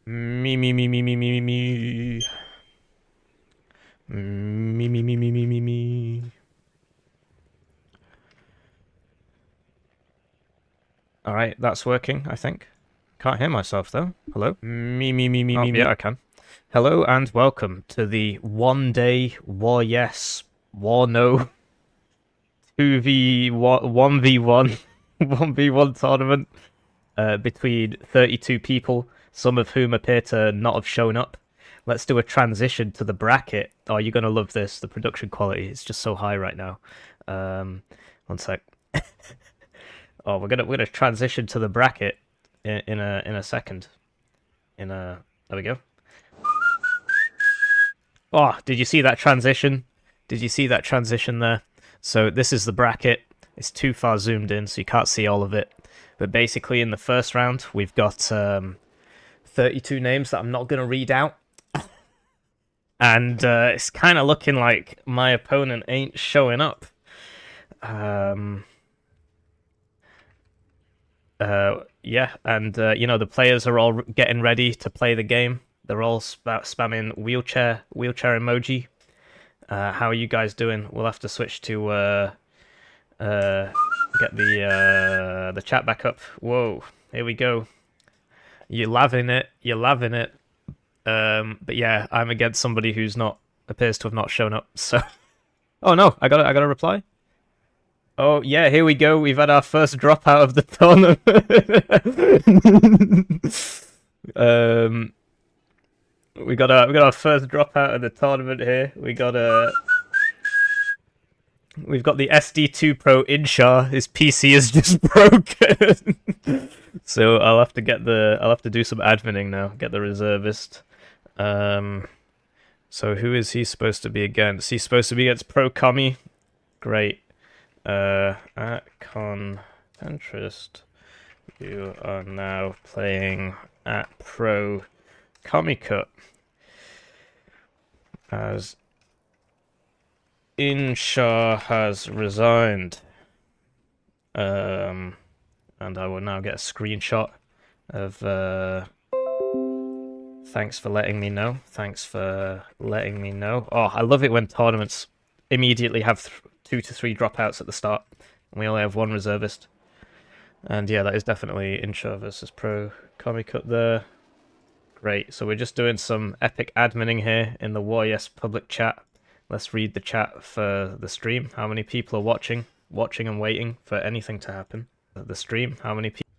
Me, me, me, me, me, me, me. Me, me, me, me, me, me, me. Alright, that's working, I think. Can't hear myself, though. Hello? Me, me, me, me, me, me. Yeah, I can. Hello and welcome to the one-day War Yes, War No 1v1 1v1 tournament between 32 people, some of whom appear to not have shown up. Let's do a transition to the bracket. Oh, you're gonna love this. The production quality is just so high right now. One sec. Oh, we're gonna transition to the bracket in a second. There we go. Oh, did you see that transition? Did you see that transition there? So this is the bracket. It's too far zoomed in, so you can't see all of it. But basically, in the first round, we've got 32 names that I'm not going to read out. And it's kind of looking like my opponent ain't showing up. Yeah, and you know, the players are all getting ready to play the game. They're all spamming wheelchair emoji. How are you guys doing? We'll have to switch to get the chat back up. Whoa, here we go. You're loving it. You're loving it. But yeah, I'm against somebody who's not appears to have not shown up. So, oh no, I got a reply. Oh yeah, here we go. We've had our first dropout of the tournament. We got our first dropout of the tournament here. We've got the SD2 Pro Inshar. His PC is just broken. So I'll have to do some adminning now. Get the reservist. So who is he supposed to be against? He's supposed to be against Pro Commie. Great. At Concentrist, you are now playing at Pro Commie Cup as Inshar has resigned. And I will now get a screenshot of thanks for letting me know. Thanks for letting me know. Oh, I love it when tournaments immediately have 2 to 3 dropouts at the start, and we only have 1 reservist. And yeah, that is definitely Inshar versus Pro Commie Cup there. Great, so we're just doing some epic adminning here in the WarYes public chat. Let's read the chat for the stream. How many people are watching and waiting for anything to happen? The stream, how many people?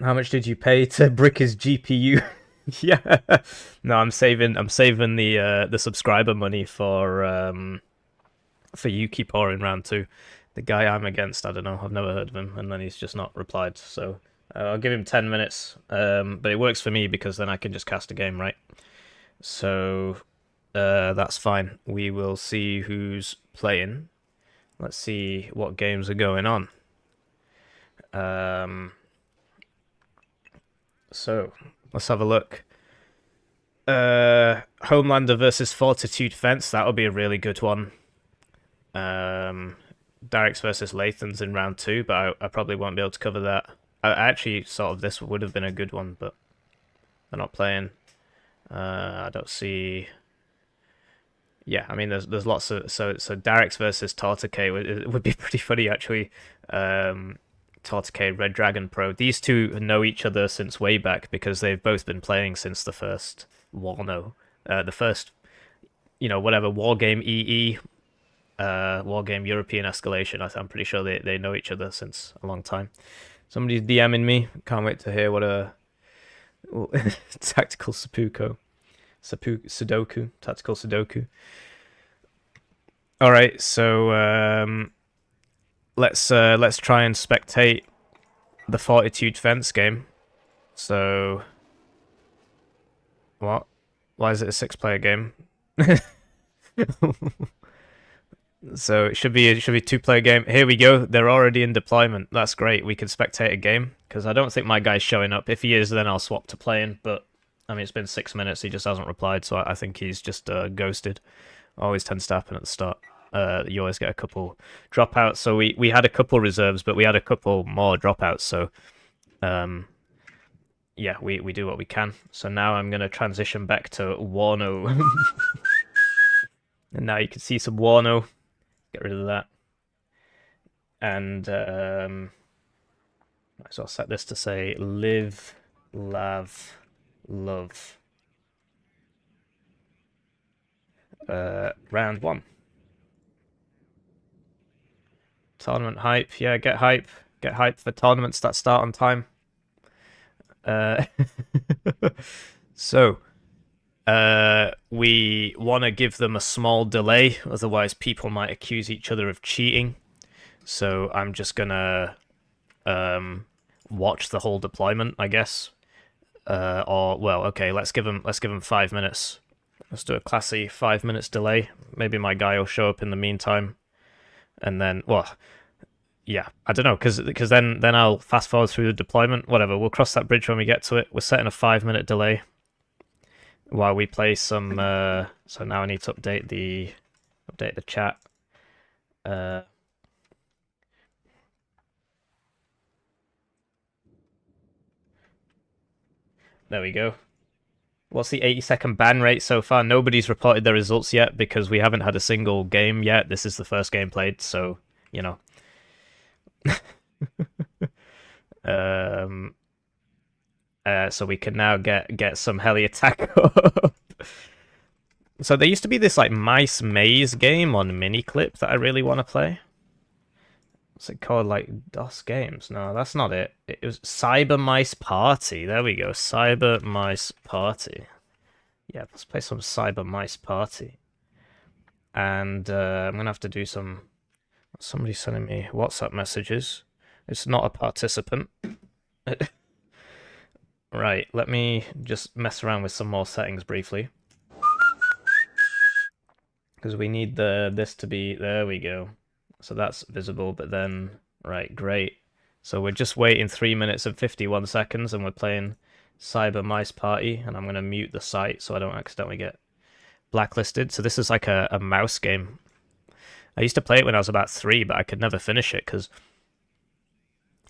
How much did you pay to brick his GPU? Yeah, no, I'm saving the subscriber money for YukiPaw in round 2. The guy I'm against, I don't know, I've never heard of him, and then he's just not replied. So I'll give him 10 minutes, but it works for me because then I can just cast a game, right? So that's fine. We will see who's playing. Let's see what games are going on. So let's have a look. Homelander versus Fortitude Fence. That'll be a really good one. Darix versus Lathans in round 2, but I probably won't be able to cover that. I actually sort of this would have been a good one, but they're not playing. I don't see. Yeah, I mean, there's lots of so Darix versus Tortique would be pretty funny actually. Tortique, Red Dragon Pro. These two know each other since way back because they've both been playing since the first Warno, the first, you know, whatever Wargame EE, Wargame European Escalation. I'm pretty sure they know each other since a long time. Somebody's DMing me. Can't wait to hear what a tactical Sudoku, tactical Sudoku. All right, so let's try and spectate the Fortitude Fence game. So what? Why is it a 6-player game? So it should be a 2-player game. Here we go. They're already in deployment. That's great. We can spectate a game because I don't think my guy's showing up. If he is, then I'll swap to playing. But I mean, it's been 6 minutes. He just hasn't replied, so I think he's just ghosted. Always tends to happen at the start. You always get a couple dropouts. So we had a couple reserves, but we had a couple more dropouts. So yeah, we do what we can. So now I'm gonna transition back to Warno. And now you can see some Warno. Get rid of that. And might as well set this to say live, laugh, love. Round 1. Tournament hype. Yeah, get hype. Get hype for tournaments that start on time. So, we want to give them a small delay, otherwise people might accuse each other of cheating. So I'm just gonna watch the whole deployment, I guess. Or well, okay, let's give them 5 minutes. Let's do a classy 5 minutes delay. Maybe my guy will show up in the meantime, and then well, yeah, I don't know, because then I'll fast forward through the deployment. Whatever, we'll cross that bridge when we get to it. We're setting a 5-minute delay while we play some. So now I need to update the chat. There we go. What's the 80-second ban rate so far? Nobody's reported their results yet because we haven't had a single game yet. This is the first game played, so, you know. So we can now get some heli attack up. So there used to be this like mice maze game on Miniclip that I really want to play. What's it called? Like DOS Games? No, that's not it. It was Cyber Mice Party. There we go. Cyber Mice Party. Yeah, let's play some Cyber Mice Party. And I'm gonna have to do some. Somebody's sending me WhatsApp messages. It's not a participant. Right, let me just mess around with some more settings briefly. Because we need this to be. There we go. So that's visible, but then, right, great. So we're just waiting 3 minutes and 51 seconds, and we're playing Cyber Mice Party, and I'm going to mute the site so I don't accidentally get blacklisted. So this is like a mouse game. I used to play it when I was about 3, but I could never finish it because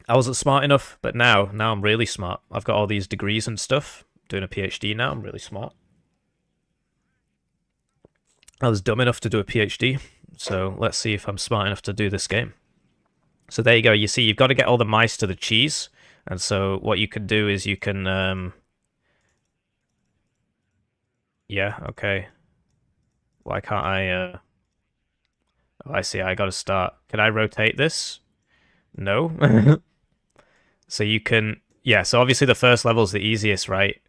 I wasn't smart enough. But now I'm really smart. I've got all these degrees and stuff. Doing a PhD now, I'm really smart. I was dumb enough to do a PhD. So let's see if I'm smart enough to do this game. So there you go. You see, you've got to get all the mice to the cheese. And so what you can do is you can... Yeah, okay. Why can't I... Oh, I see. I got to start. Can I rotate this? No. So you can... Yeah, so obviously the first level's the easiest, right?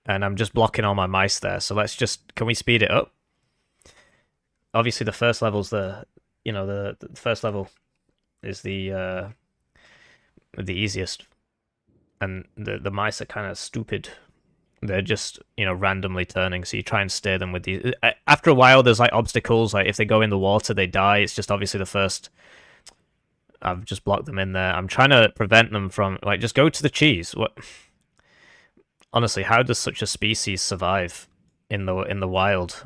And I'm just blocking all my mice there. So let's just... Can we speed it up? Obviously the first level's the first level is the easiest, and the mice are kind of stupid. They're just randomly turning, so you try and steer them with these. After a while there's like obstacles, like if they go in the water they die. It's just obviously the first. I've just blocked them in there. I'm trying to prevent them from like just go to the cheese. What? Honestly, how does such a species survive in the wild?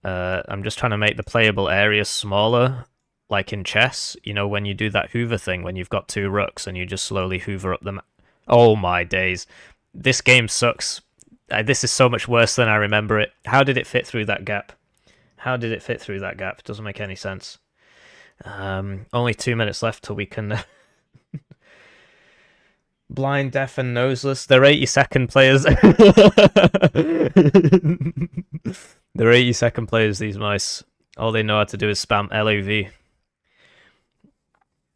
I'm just trying to make the playable areas smaller, like in chess. When you do that Hoover thing, when you've got 2 rooks and you just slowly hoover up them. Oh my days. This game sucks. This is so much worse than I remember it. How did it fit through that gap? How did it fit through that gap? It doesn't make any sense. Only 2 minutes left till we can... Blind, deaf, and noseless. They're 80-second players. They're 80-second players, these mice. All they know how to do is spam LAV.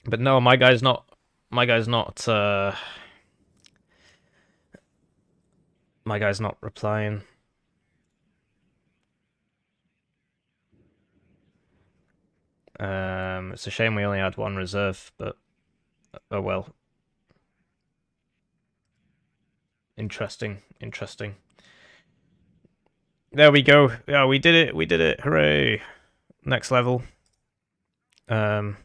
But no, my guy's not... My guy's not replying. It's a shame we only had 1 reserve, but... Oh well. Interesting. There we go. Yeah, we did it. Hooray. Next level. Can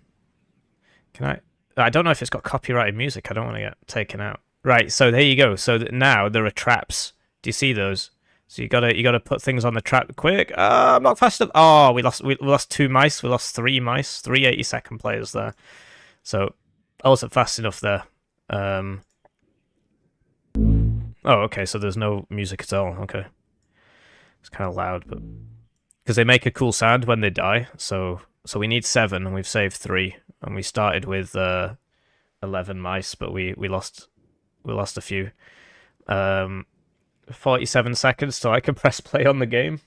I don't know if it's got copyrighted music. I don't want to get taken out. Right, so there you go. So now there are traps. Do you see those? So you gotta put things on the trap quick. I'm not fast enough. Oh, we lost 2 mice. We lost 3 mice. 3 80-second players there. So I wasn't fast enough there. Oh, okay, so there's no music at all. Okay. It's kind of loud, but... Because they make a cool sound when they die, so we need 7, and we've saved 3. And we started with 11 mice, but we lost a few. 47 seconds, so I can press play on the game.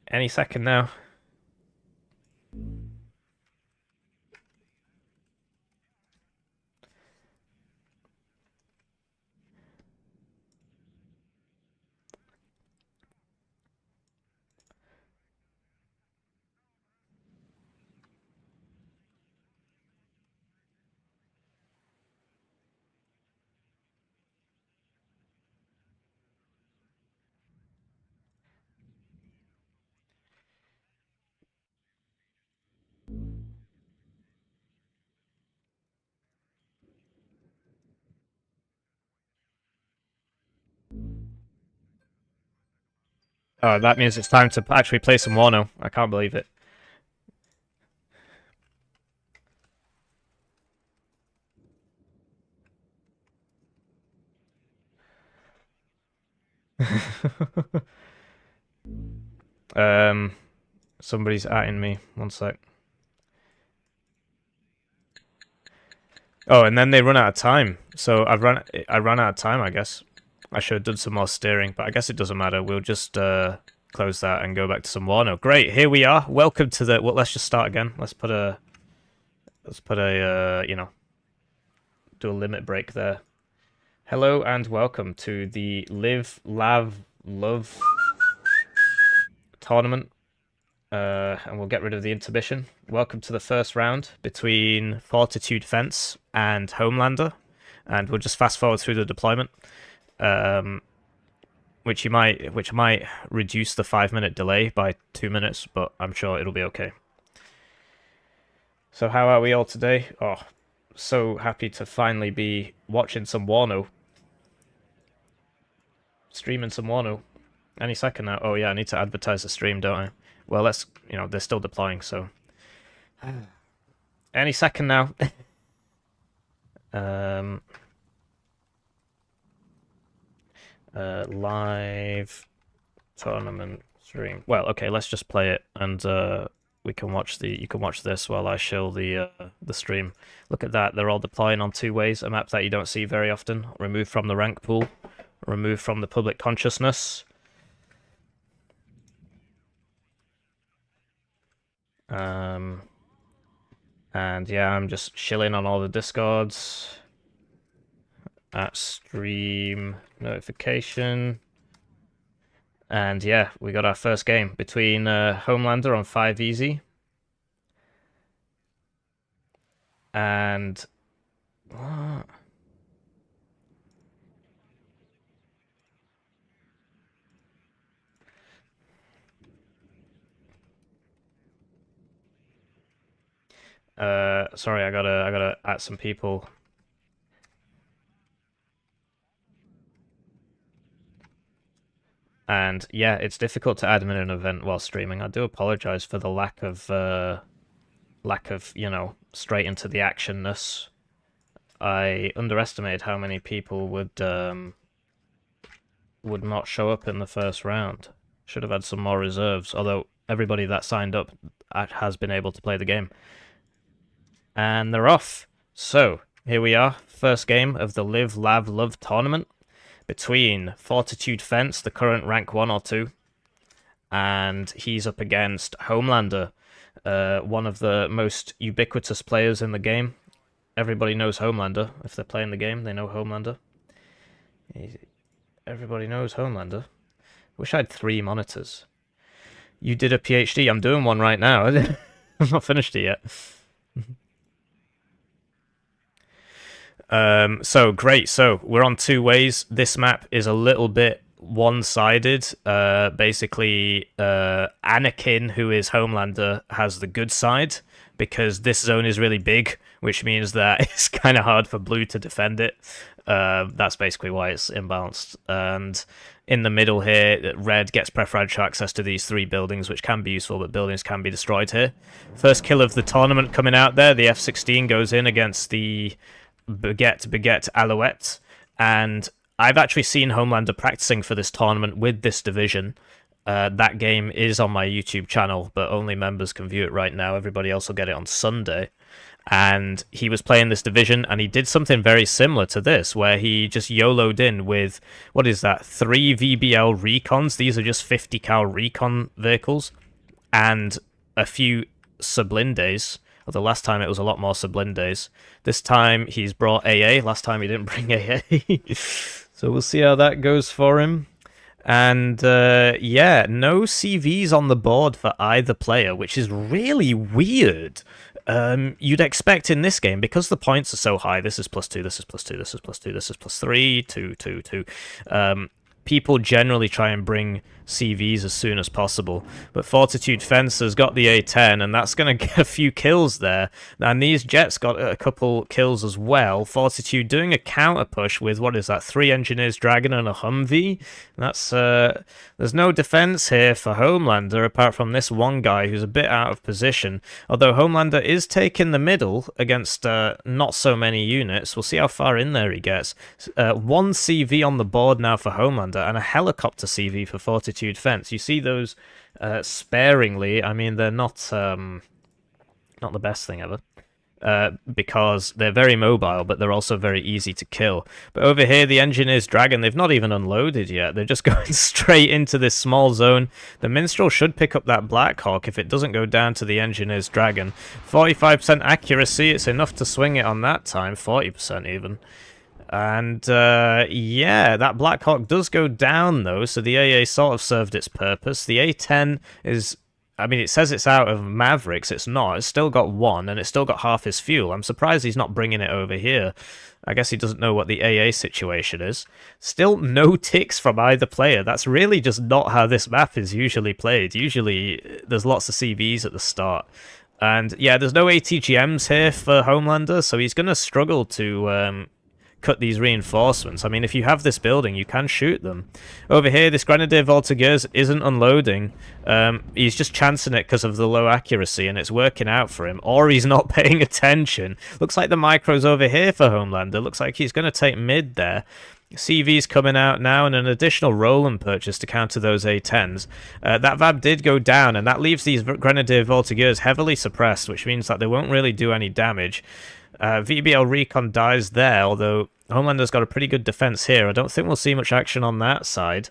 Any second now. Oh, that means it's time to actually play some Warno. I can't believe it. Somebody's atting me. One sec. Oh, and then they run out of time. So I ran out of time, I guess. I should have done some more steering, but I guess it doesn't matter. We'll just close that and go back to some Warno. Great, here we are. Welcome to the... Well, let's just start again. Let's put a you know, do a limit break there. Hello and welcome to the Live, Lav, Love tournament. And we'll get rid of the intermission. Welcome to the first round between Fortitude Fence and Homelander. And we'll just fast forward through the deployment. Which might reduce the 5-minute delay by 2 minutes, but I'm sure it'll be okay. So how are we all today? Oh, so happy to finally be watching some Warno. Streaming some Warno. Any second now. Oh yeah, I need to advertise the stream, don't I? Well, let's, you know, they're still deploying, so... Any second now. Live tournament stream. Well, okay, let's just play it, and we can watch the. You can watch this while I show the stream. Look at that; they're all deploying on 2 ways. A map that you don't see very often. Removed from the rank pool. Removed from the public consciousness. And yeah, I'm just chilling on all the discords. At stream notification. And yeah, we got our first game between Homelander on 5 easy. And... What? Sorry, I gotta add some people. And yeah, it's difficult to admin an event while streaming. I do apologize for the lack of, you know, straight into the actionness. I underestimated how many people would not show up in the first round. Should have had some more reserves, although everybody that signed up has been able to play the game. And they're off. So, here we are. First game of the Live, Lav, Love tournament between Fortitude Fence, the current rank 1 or 2, and he's up against Homelander, one of the most ubiquitous players in the game. Everybody knows Homelander. If they're playing the game, they know Homelander. Everybody knows Homelander. Wish I had 3 monitors. You did a PhD. I'm doing one right now. I've not finished it yet. So great. So we're on 2 ways. This map is a little bit one-sided. Basically, Anakin, who is Homelander, has the good side because this zone is really big, which means that it's kind of hard for blue to defend it. That's basically why it's imbalanced. And in the middle here, red gets preferential access to these 3 buildings, which can be useful, but buildings can be destroyed here. First kill of the tournament coming out there. The F-16 goes in against the Baguette Alouette. And I've actually seen Homelander practicing for this tournament with this division. That game is on my YouTube channel, but only members can view it right now. Everybody else will get it on Sunday. And he was playing this division, and he did something very similar to this, where he just YOLO'd in with, what is that, 3 VBL Recons. These are just 50 cal Recon vehicles, and a few Sublindes. Although last time it was a lot more Sublindes. This time he's brought AA. Last time he didn't bring AA. So we'll see how that goes for him. And yeah, no CVs on the board for either player, which is really weird. You'd expect in this game, because the points are so high, this is +2, this is +2, this is +2, this is +3, 2, 2, 2. People generally try and bring CVs as soon as possible. But Fortitude Fencer's got the A10, and that's going to get a few kills there. And these Jets got a couple kills as well. Fortitude doing a counter push with, what is that, 3 Engineers Dragon and a Humvee? That's there's no defense here for Homelander, apart from this one guy who's a bit out of position. Although Homelander is taking the middle against not so many units. We'll see how far in there he gets. 1 CV on the board now for Homelander, and a helicopter CV for Fortitude Fence. You see those sparingly. I mean, they're not the best thing ever, because they're very mobile, but they're also very easy to kill. But over here, the Engineer's Dragon, they've not even unloaded yet. They're just going straight into this small zone. The Minstrel should pick up that Black Hawk if it doesn't go down to the Engineer's Dragon. 45% accuracy, it's enough to swing it on that time, 40% even. And yeah, that Black Hawk does go down though, so the AA sort of served its purpose. The A10 is, I mean, it says it's out of Mavericks, it's not. It's still got 1, and it's still got half his fuel. I'm surprised he's not bringing it over here. I guess he doesn't know what the AA situation is. Still no ticks from either player. That's really just not how this map is usually played. Usually there's lots of CVs at the start. And yeah, there's no ATGMs here for Homelander, so he's going to struggle to cut these reinforcements. I mean, if you have this building, you can shoot them. Over here, this Grenadier Voltigeurs isn't unloading. He's just chancing it because of the low accuracy, and it's working out for him. Or he's not paying attention. Looks like the micro's over here for Homelander. Looks like he's going to take mid there. CV's coming out now, and an additional Roland purchase to counter those A10s. That VAB did go down, and that leaves these Grenadier Voltigeurs heavily suppressed, which means that they won't really do any damage. VBL Recon dies there, although Homelander's got a pretty good defense here. I don't think we'll see much action on that side.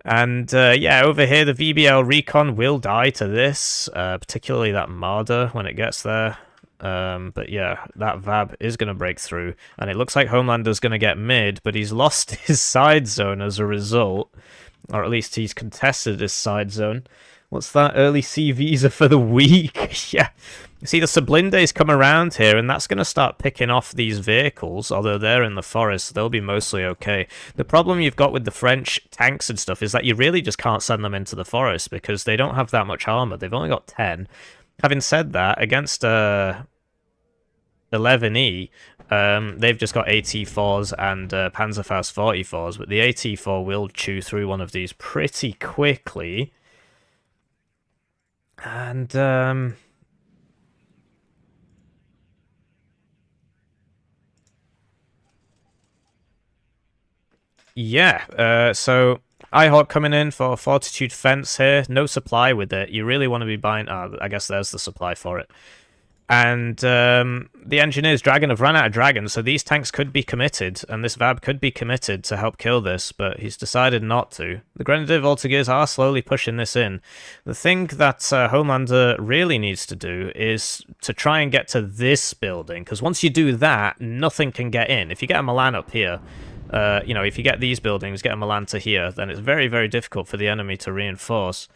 And yeah, over here, the VBL Recon will die to this, particularly that Marder when it gets there. But yeah, that VAB is going to break through, and it looks like Homelander's going to get mid, but he's lost his side zone as a result, or at least he's contested his side zone. What's that? Early CVs are for the weak. Yeah. See, the Sublindes come around here, and that's going to start picking off these vehicles, although they're in the forest, so they'll be mostly okay. The problem you've got with the French tanks and stuff is that you really just can't send them into the forest, because they don't have that much armor. They've only got 10. Having said that, against 11E, they've just got AT4s and Panzerfaust 44s, but the AT4 will chew through one of these pretty quickly. And yeah, so iHawk coming in for Fortitude Fence here. No supply with it. You really want to be buying... I guess there's the supply for it. And the Engineer's Dragon have run out of dragons, so these tanks could be committed, and this VAB could be committed to help kill this, but he's decided not to. The Grenadier Voltigeurs are slowly pushing this in. The thing that Homelander really needs to do is to try and get to this building, because once you do that, nothing can get in. If you get a Milan up here, you know, if you get these buildings, get a Milan to here, then it's very, very difficult for the enemy to reinforce.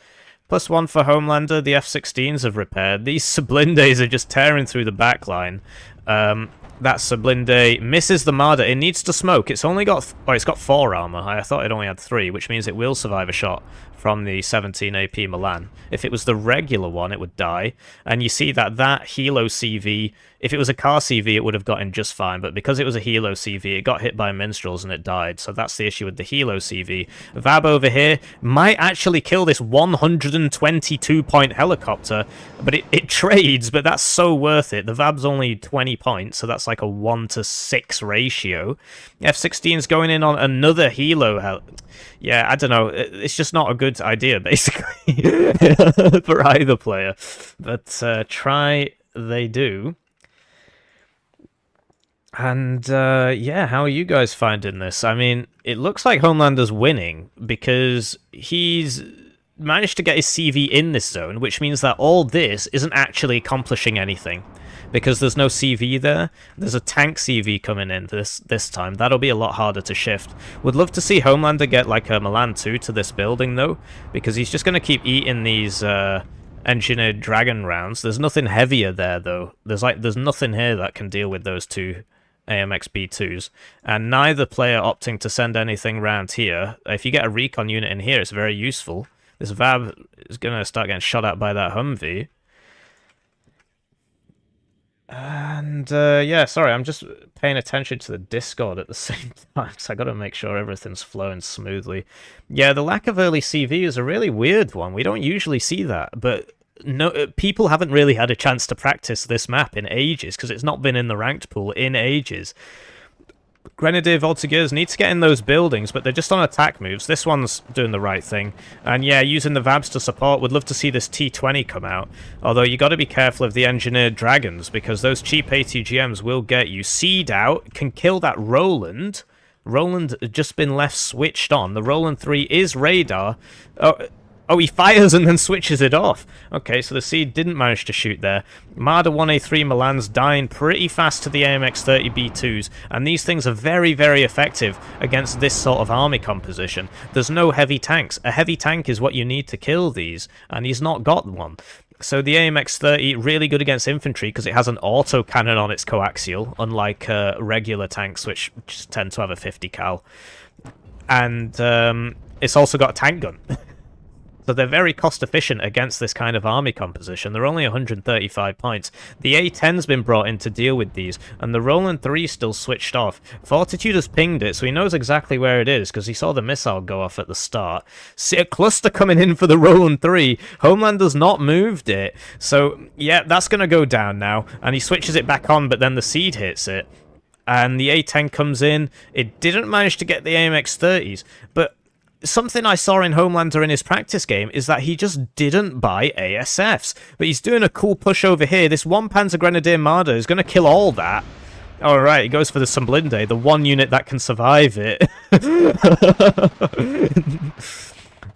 +1 for Homelander, the F-16s have repaired. These Sublindes are just tearing through the backline. That Sublinde misses the Marder. It needs to smoke. It's only got... it's got 4 armor. I thought it only had 3, which means it will survive a shot from the 17 AP Milan. If it was the regular one, it would die. And you see that Helo CV... If it was a car CV, it would have gotten just fine, but because it was a Helo CV, it got hit by Minstrels and it died, so that's the issue with the Helo CV. VAB over here might actually kill this 122-point helicopter, but it trades, but that's so worth it. The VAB's only 20 points, so that's That's like a 1-to-6 ratio. F-16's going in on another helo. Yeah, I don't know. It's just not a good idea, basically, for either player. But try they do. And, yeah, how are you guys finding this? I mean, it looks like Homelander's winning because he's managed to get his CV in this zone, which means that all this isn't actually accomplishing anything because there's no CV there. There's a tank CV coming in this time. That'll be a lot harder to shift. Would love to see Homelander get, like, a Milan 2 to this building, though, because he's just going to keep eating these, engineered dragon rounds. There's nothing heavier there, though. There's nothing here that can deal with those two AMX B2s, and neither player opting to send anything round here. If you get a recon unit in here, it's very useful. This VAB is going to start getting shot at by that Humvee. And, yeah, sorry, I'm just paying attention to the Discord at the same time, so I got to make sure everything's flowing smoothly. Yeah, the lack of early CV is a really weird one. We don't usually see that, but no, people haven't really had a chance to practice this map in ages because it's not been in the ranked pool in ages. Grenadier Voltigeurs need to get in those buildings, but they're just on attack moves. This one's doing the right thing. And yeah, using the VABs to support. Would love to see this T-20 come out. Although you got to be careful of the engineered dragons because those cheap ATGMs will get you. Seed out, can kill that Roland. Roland had just been left switched on. The Roland 3 is radar. Oh, he fires and then switches it off. Okay, so the Seed didn't manage to shoot there. Marder 1A3 Milan's dying pretty fast to the AMX-30 B2s, and these things are very, very effective against this sort of army composition. There's no heavy tanks. A heavy tank is what you need to kill these, and he's not got one. So the AMX-30, really good against infantry because it has an autocannon on its coaxial, unlike regular tanks, which just tend to have a 50 cal. And it's also got a tank gun. So they're very cost-efficient against this kind of army composition. They're only 135 points. The A-10's been brought in to deal with these, and the Roland 3's still switched off. Fortitude has pinged it, so he knows exactly where it is, because he saw the missile go off at the start. See a cluster coming in for the Roland 3. Homelander's not moved it. So, yeah, that's going to go down now, and he switches it back on, but then the Seed hits it. And the A-10 comes in. It didn't manage to get the AMX-30s, but something I saw in Homelander in his practice game is that he just didn't buy ASFs. But he's doing a cool push over here. This one Panzer Grenadier Marder is going to kill all that. Alright, he goes for the Sunblinde, the one unit that can survive it.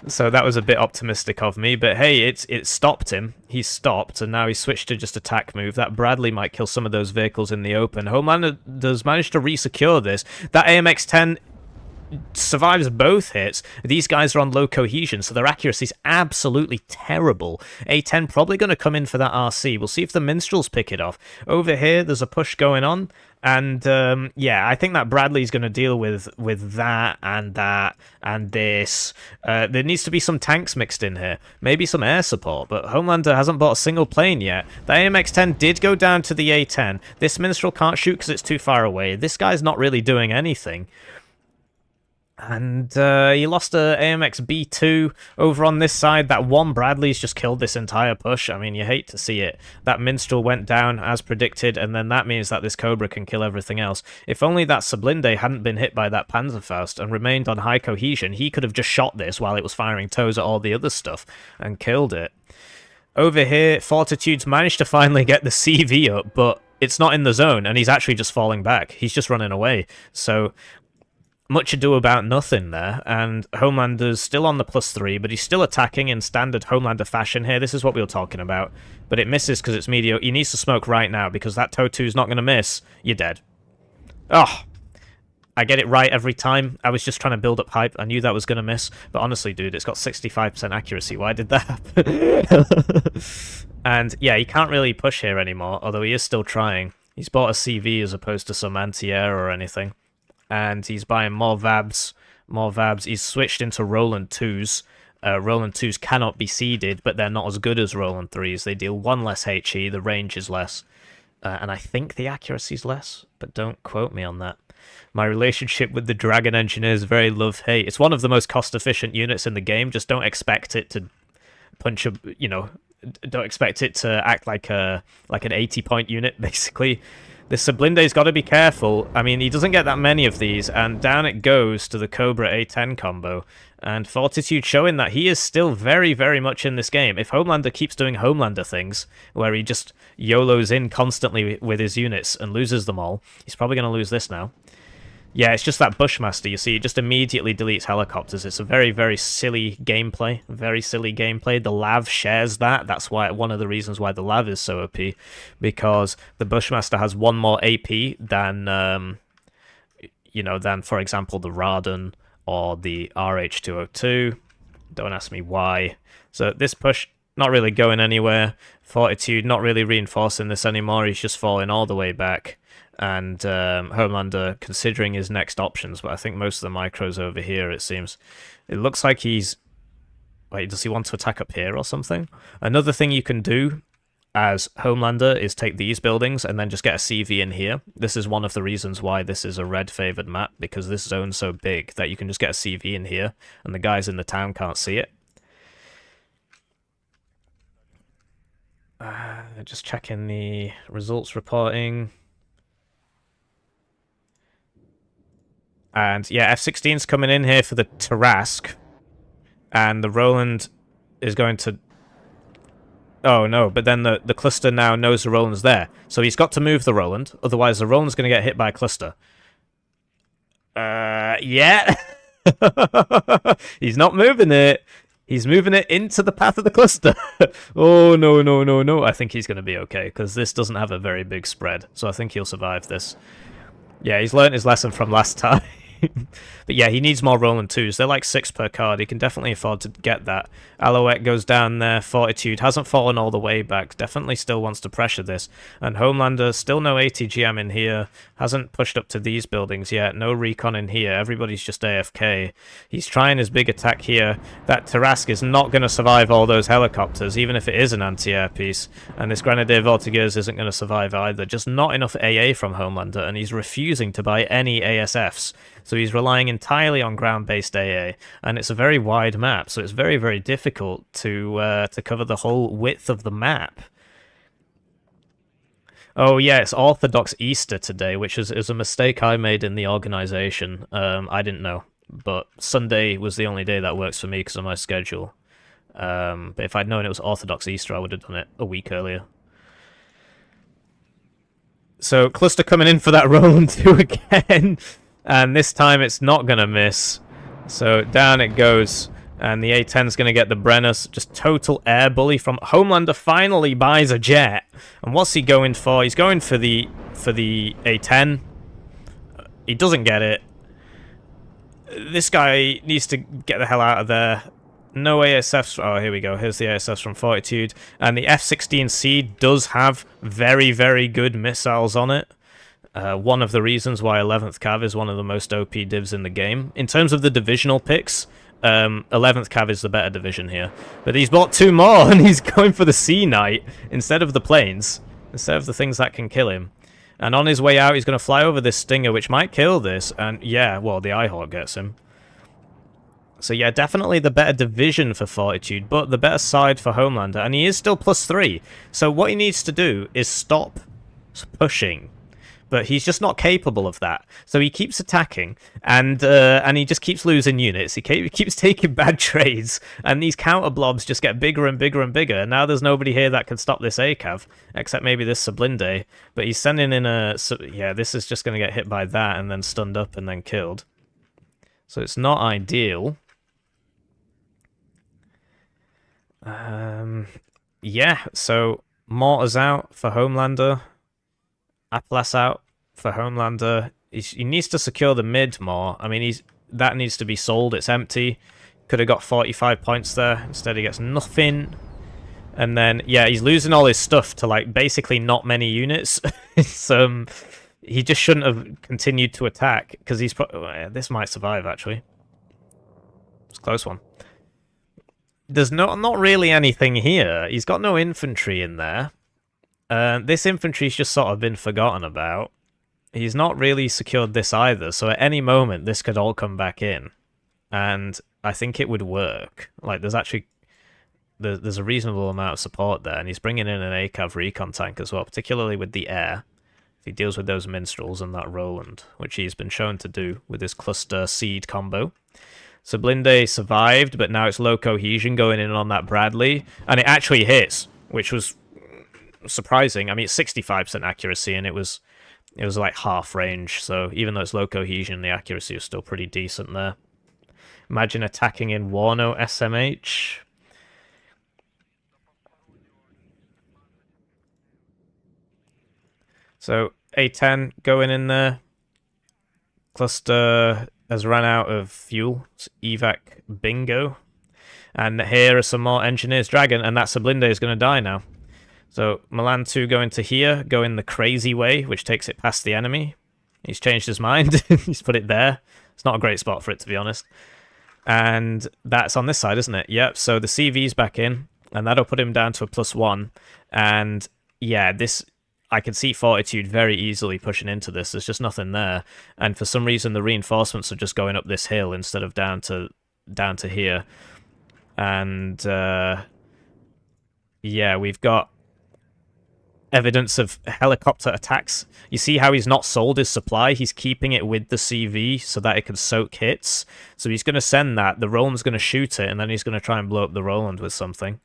So that was a bit optimistic of me, but hey, it stopped him. He's stopped, and now he's switched to just attack move. That Bradley might kill some of those vehicles in the open. Homelander does manage to re-secure this. That AMX-10 survives both hits. These guys are on low cohesion, so their accuracy is absolutely terrible. A-10 probably going to come in for that RC. We'll see if the Minstrels pick it off. Over here, there's a push going on, and yeah, I think that Bradley's going to deal with that and this. There needs to be some tanks mixed in here, maybe some air support, but Homelander hasn't bought a single plane yet. The AMX-10 did go down to the A-10. This Minstrel can't shoot because it's too far away. This guy's not really doing anything. And he lost a AMX B2 over on this side. That one Bradley's just killed this entire push. I mean, you hate to see it. That Minstrel went down as predicted, and then that means that this Cobra can kill everything else. If only that Sublinde hadn't been hit by that Panzerfaust and remained on high cohesion, he could have just shot this while it was firing toes at all the other stuff and killed it. Over here, Fortitude's managed to finally get the CV up, but it's not in the zone, and he's actually just falling back. He's just running away. So much ado about nothing there, and Homelander's still on the +3, but he's still attacking in standard Homelander fashion here. This is what we were talking about, but it misses because it's mediocre. He needs to smoke right now because that TOW2's not going to miss. You're dead. Oh, I get it right every time. I was just trying to build up hype. I knew that was going to miss, but honestly, dude, it's got 65% accuracy. Why did that happen? And yeah, he can't really push here anymore, although he is still trying. He's bought a CV as opposed to some anti-air or anything. And he's buying more VABs, more VABs. He's switched into Roland 2s. Roland 2s cannot be seeded, but they're not as good as Roland 3s. They deal 1 less HE, the range is less. And I think the accuracy's less, but don't quote me on that. My relationship with the Dragon Engineer is very love-hate. It's one of the most cost-efficient units in the game. Just don't expect it to punch a, don't expect it to act like an 80-point unit, basically. This Sublinde's got to be careful. I mean, he doesn't get that many of these, and down it goes to the Cobra A10 combo. And Fortitude showing that he is still very, very much in this game. If Homelander keeps doing Homelander things, where he just YOLOs in constantly with his units and loses them all, he's probably going to lose this now. Yeah, it's just that Bushmaster, you see, it just immediately deletes helicopters. It's a very, very silly gameplay. Very silly gameplay. The Lav shares that. That's why one of the reasons why the Lav is so OP. Because the Bushmaster has one more AP than, than, for example, the Raden or the RH202. Don't ask me why. So this push, not really going anywhere. Fortitude, not really reinforcing this anymore. He's just falling all the way back. And Homelander considering his next options, but I think most of the micros over here, it seems. It looks like he's... Wait, does he want to attack up here or something? Another thing you can do as Homelander is take these buildings and then just get a CV in here. This is one of the reasons why this is a red-favoured map, because this zone's so big that you can just get a CV in here, and the guys in the town can't see it. Just checking the results reporting. And yeah, F-16's coming in here for the Tarask. And the Roland is going to... Oh no, but then the cluster now knows the Roland's there. So he's got to move the Roland, otherwise the Roland's going to get hit by a cluster. Yeah. He's not moving it. He's moving it into the path of the cluster. Oh, no, no, no, no. I think he's going to be okay, because this doesn't have a very big spread. So I think he'll survive this. Yeah, he's learned his lesson from last time. But yeah, he needs more Roland 2s. They're like 6 per card. He can definitely afford to get that. Alouette goes down there. Fortitude hasn't fallen all the way back. Definitely still wants to pressure this. And Homelander, still no ATGM in here. Hasn't pushed up to these buildings yet. No recon in here. Everybody's just AFK. He's trying his big attack here. That Tarask is not going to survive all those helicopters, even if it is an anti-air piece. And this Grenadier Voltigeurs isn't going to survive either. Just not enough AA from Homelander, and he's refusing to buy any ASFs. So he's relying entirely on ground-based AA, and it's a very wide map, so it's very, very difficult to cover the whole width of the map. Oh yeah, it's Orthodox Easter today, which is a mistake I made in the organization. I didn't know, but Sunday was the only day that works for me because of my schedule. But if I'd known it was Orthodox Easter, I would have done it a week earlier. So cluster coming in for that Roland 2 again. And this time it's not going to miss. So down it goes. And the A-10's going to get the Brennus. Just total air bully from... Homelander finally buys a jet. And what's he going for? He's going for the A-10. He doesn't get it. This guy needs to get the hell out of there. No ASFs... Oh, here we go. Here's the ASFs from Fortitude. And the F-16C does have very, very good missiles on it. One of the reasons why 11th Cav is one of the most OP divs in the game. In terms of the divisional picks, 11th Cav is the better division here. But he's bought 2 more, and he's going for the Sea Knight instead of the planes. Instead of the things that can kill him. And on his way out, he's going to fly over this Stinger, which might kill this. And yeah, well, the Ihawk gets him. So yeah, definitely the better division for Fortitude, but the better side for Homelander. And he is still +3. So what he needs to do is stop pushing. But he's just not capable of that. So he keeps attacking, and he just keeps losing units. He keeps taking bad trades, and these counter blobs just get bigger and bigger and bigger. And now there's nobody here that can stop this ACAV, except maybe this Sublinde. But he's sending in a... Yeah, this is just going to get hit by that, and then stunned up, and then killed. So it's not ideal. Yeah, so Mortar's out for Homelander. Atlas out for Homelander. He needs to secure the mid more. I mean, that needs to be sold. It's empty. Could have got 45 points there. Instead, he gets nothing. And then, yeah, he's losing all his stuff to, like, basically not many units. It's, he just shouldn't have continued to attack, because he's... This might survive, actually. It's a close one. There's not really anything here. He's got no infantry in there. This infantry's just sort of been forgotten about. He's not really secured this either, so at any moment this could all come back in. And I think it would work. Like, there's actually... there's a reasonable amount of support there, and he's bringing in an ACAV recon tank as well, particularly with the air. If he deals with those minstrels and that Roland, which he's been shown to do with his cluster seed combo. So Blinde survived, but now it's low cohesion going in on that Bradley, and it actually hits, which was surprising. I mean, it's 65% accuracy, and it was like half range, so even though it's low cohesion, the accuracy was still pretty decent there. Imagine attacking in Warno SMH. So A10 going in there. Cluster has run out of fuel. It's evac bingo. And here are some more engineers dragon, and that Sublinde is going to die now. So Milan 2 going to here, going the crazy way, which takes it past the enemy. He's changed his mind. He's put it there. It's not a great spot for it, to be honest. And that's on this side, isn't it? Yep, so the CV's back in, and that'll put him down to a +1. And yeah, this, I can see Fortitude very easily pushing into this. There's just nothing there. And for some reason, the reinforcements are just going up this hill instead of down to here. And yeah, we've got evidence of helicopter attacks. You see how he's not sold his supply? He's keeping it with the CV so that it can soak hits. So he's going to send that. The Roland's going to shoot it, and then he's going to try and blow up the Roland with something.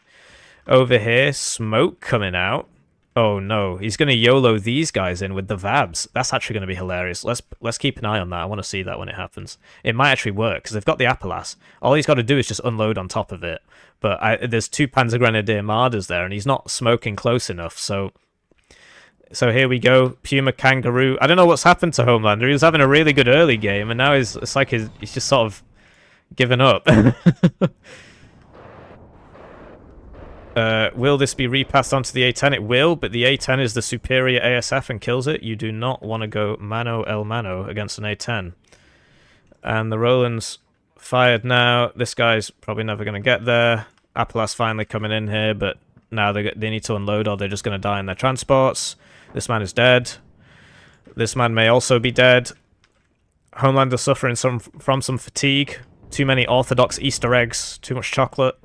Over here, smoke coming out. Oh no, he's going to YOLO these guys in with the Vabs. That's actually going to be hilarious. Let's keep an eye on that. I want to see that when it happens. It might actually work, because they've got the Appalachian. All he's got to do is just unload on top of it. But there's 2 Panzer Grenadier Marders there, and he's not smoking close enough, so here we go. Puma Kangaroo. I don't know what's happened to Homelander. He was having a really good early game, and now it's like he's just sort of given up. Will this be repassed onto the A10? It will, but the A10 is the superior ASF and kills it. You do not want to go mano el mano against an A10. And the Roland's fired now. This guy's probably never going to get there. Appalachian finally coming in here, but now they need to unload or they're just going to die in their transports. This man is dead. This man may also be dead. Homelander suffering from some fatigue. Too many orthodox Easter eggs. Too much chocolate.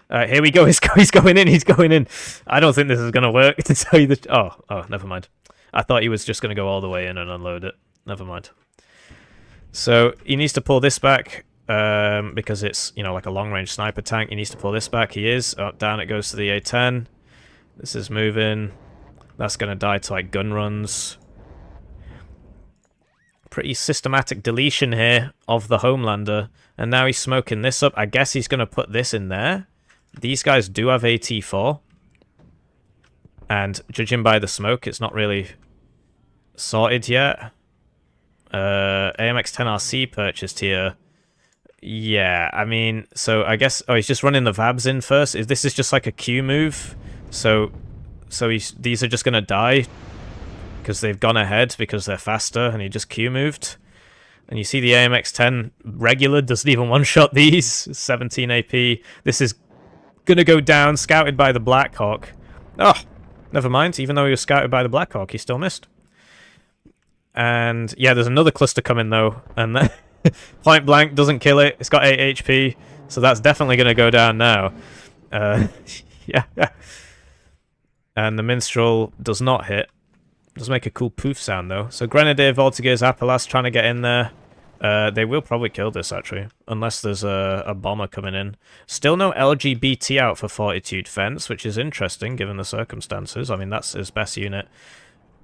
Here we go. He's going in. He's going in. I don't think this is going to work, to tell you the... Oh, never mind. I thought he was just going to go all the way in and unload it. Never mind. So he needs to pull this back because it's, like a long-range sniper tank. He needs to pull this back. He is. Oh, down it goes to the A10. This is moving. That's going to die to, like, gun runs. Pretty systematic deletion here of the Homelander. And now he's smoking this up. I guess he's going to put this in there. These guys do have AT4. And judging by the smoke, it's not really sorted yet. AMX-10RC purchased here. Yeah, I mean, so I guess... Oh, he's just running the Vabs in first. This is just like a Q move. So these are just going to die because they've gone ahead because they're faster, and he just Q moved. And you see the AMX-10 regular doesn't even one-shot these. 17 AP. This is going to go down, scouted by the Blackhawk. Oh, never mind. Even though he was scouted by the Blackhawk, he still missed. And yeah, there's another cluster coming though, and point blank doesn't kill it. It's got 8 HP, so that's definitely going to go down now. Yeah. And the Minstrel does not hit. Does make a cool poof sound though. So Grenadier, Voltigeurs, Appalachian trying to get in there. They will probably kill this actually, unless there's a bomber coming in. Still no LGBT out for Fortitude Fence, which is interesting given the circumstances. I mean, that's his best unit.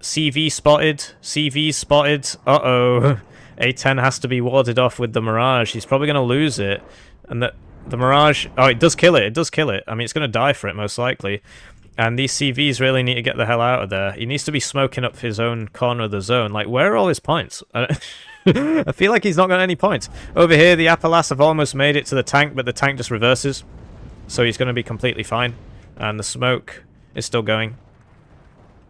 CV spotted. CV spotted. Uh-oh. A10 has to be warded off with the Mirage. He's probably going to lose it. And the Mirage... Oh, it does kill it. It does kill it. I mean, it's going to die for it, most likely. And these CVs really need to get the hell out of there. He needs to be smoking up his own corner of the zone. Like, where are all his points? I feel like he's not got any points. Over here, the Appalachian have almost made it to the tank, but the tank just reverses. So he's going to be completely fine. And the smoke is still going.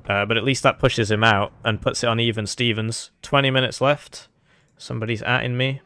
But at least that pushes him out and puts it on even Stevens. 20 minutes left. Somebody's atting me.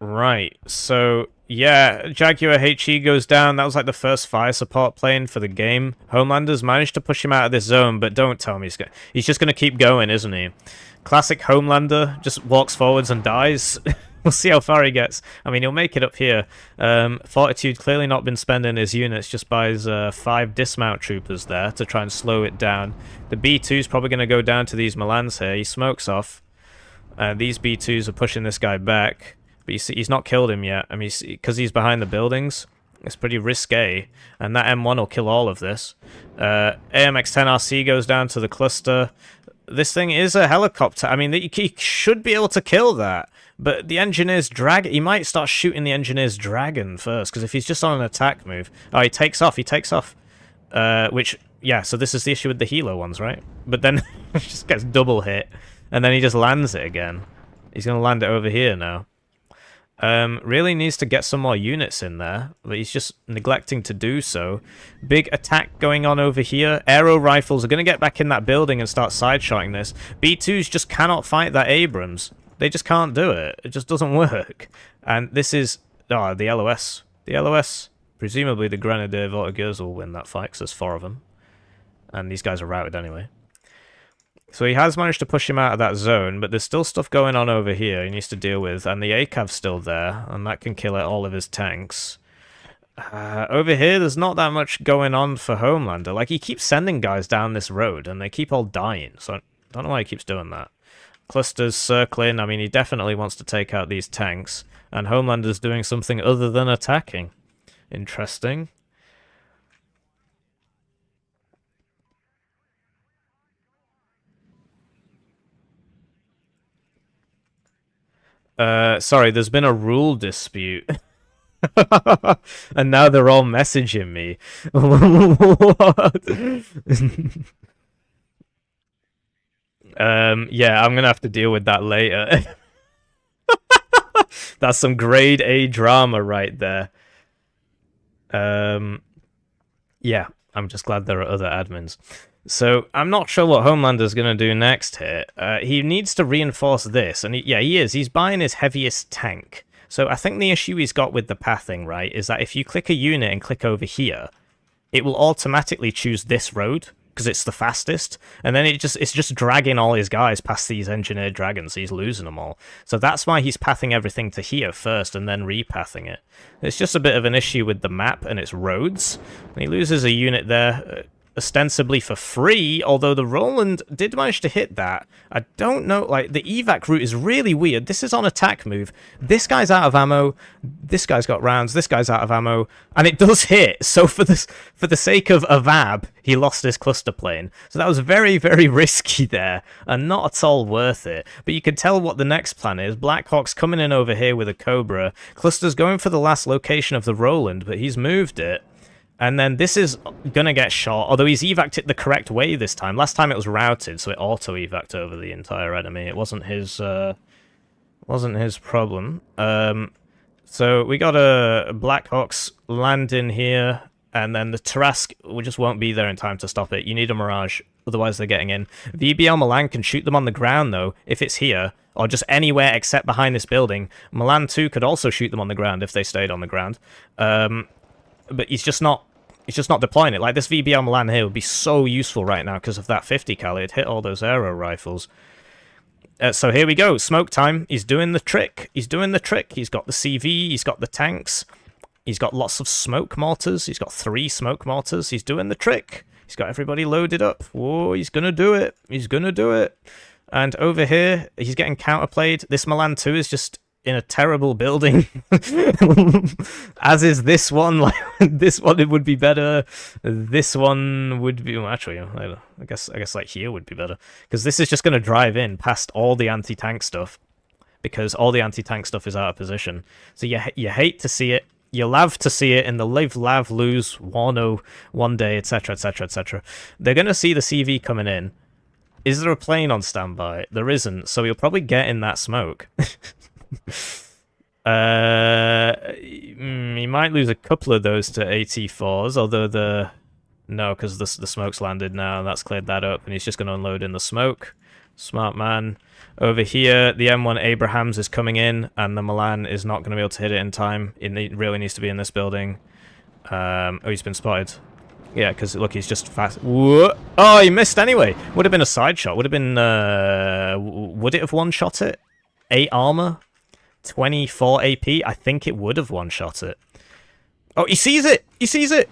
Right, so Yeah, Jaguar HE goes down. That was like the first fire support plane for the game. Homelander's managed to push him out of this zone, but don't tell me he's just going to keep going, isn't he? Classic Homelander, just walks forwards and dies. We'll see how far he gets. I mean, he'll make it up here. Fortitude clearly not been spending his units, just buys 5 dismount troopers there to try and slow it down. The B2's probably going to go down to these Milans here. He smokes off. These B2s are pushing this guy back. But you see, he's not killed him yet. I mean, because he's behind the buildings, it's pretty risque. And that M1 will kill all of this. AMX-10RC goes down to the cluster. This thing is a helicopter. I mean, he should be able to kill that. But the engineer's dragon... He might start shooting the engineer's dragon first. Because if he's just on an attack move... Oh, he takes off. He takes off. Which... Yeah, so this is the issue with the Hilo ones, right? But then he just gets double hit. And then he just lands it again. He's going to land it over here now. Really needs to get some more units in there, but he's just neglecting to do so. Big attack going on over here. Aero rifles are going to get back in that building and start side-shotting this. B2s just cannot fight that Abrams. They just can't do it. It just doesn't work. And this is... Oh, the LOS. The LOS. Presumably the Grenadier Voltigeurs will win that fight, because there's 4 of them. And these guys are routed anyway. So he has managed to push him out of that zone, but there's still stuff going on over here he needs to deal with, and the ACAV's still there, and that can kill all of his tanks. Over here, there's not that much going on for Homelander. Like, he keeps sending guys down this road, and they keep all dying, so I don't know why he keeps doing that. Cluster's circling. I mean, he definitely wants to take out these tanks, and Homelander's doing something other than attacking. Interesting. Sorry, there's been a rule dispute. And now they're all messaging me. What? Yeah, I'm gonna have to deal with that later. That's some grade A drama right there. Yeah, I'm just glad there are other admins. So, I'm not sure what Homelander's going to do next here. He needs to reinforce this, and he is. He's buying his heaviest tank. So, I think the issue he's got with the pathing, right, is that if you click a unit and click over here, it will automatically choose this road, because it's the fastest, and then it's just dragging all his guys past these engineered dragons. He's losing them all. So that's why he's pathing everything to here first and then repathing it. It's just a bit of an issue with the map and its roads. And he loses a unit there, ostensibly for free, although the Roland did manage to hit that. I don't know, like, the evac route is really weird. This is on attack move. This guy's out of ammo. This guy's got rounds. This guy's out of ammo. And it does hit. So for the sake of Avab, he lost his cluster plane. So that was very, very risky there, and not at all worth it. But you can tell what the next plan is. Blackhawk's coming in over here with a Cobra. Cluster's going for the last location of the Roland, but he's moved it. And then this is gonna get shot, although he's evac'd it the correct way this time. Last time it was routed, so it auto-evac'd over the entire enemy. It wasn't his problem. So we got a Blackhawks land in here, and then the Tarask just won't be there in time to stop it. You need a Mirage, otherwise they're getting in. VBL Milan can shoot them on the ground, though, if it's here, or just anywhere except behind this building. Milan 2 could also shoot them on the ground if they stayed on the ground. But he's just not deploying it. Like, this VBL Milan here would be so useful right now because of that 50 cal. It'd hit all those aero rifles. So here we go. Smoke time. He's doing the trick. He's doing the trick. He's got the CV. He's got the tanks. He's got lots of smoke mortars. He's got 3 smoke mortars. He's doing the trick. He's got everybody loaded up. Whoa, he's going to do it. He's going to do it. And over here, he's getting counterplayed. This Milan 2 is just in a terrible building. As is this one. Like, this one, it would be better. This one would be, well, actually, I guess like here would be better, because this is just going to drive in past all the anti-tank stuff, because all the anti-tank stuff is out of position. So you hate to see it. You love to see it in the live, laugh, lose, Warno, one day, etc, etc, etc. They're going to see the CV coming in. Is there a plane on standby? There isn't, so you'll probably get in that smoke. He might lose a couple of those to AT4s, although no, because the smoke's landed now, and that's cleared that up, and he's just going to unload in the smoke. Smart man. Over here, the M1 Abrahams is coming in, and the Milan is not going to be able to hit it in time. It really needs to be in this building. Oh, he's been spotted. Yeah, because look, he's just fast. Whoa. Oh, he missed anyway. Would have been a side shot. Would have been. Would it have one-shot it? 8 armor, 24 AP. I think it would have one-shot it. Oh, he sees it. He sees it.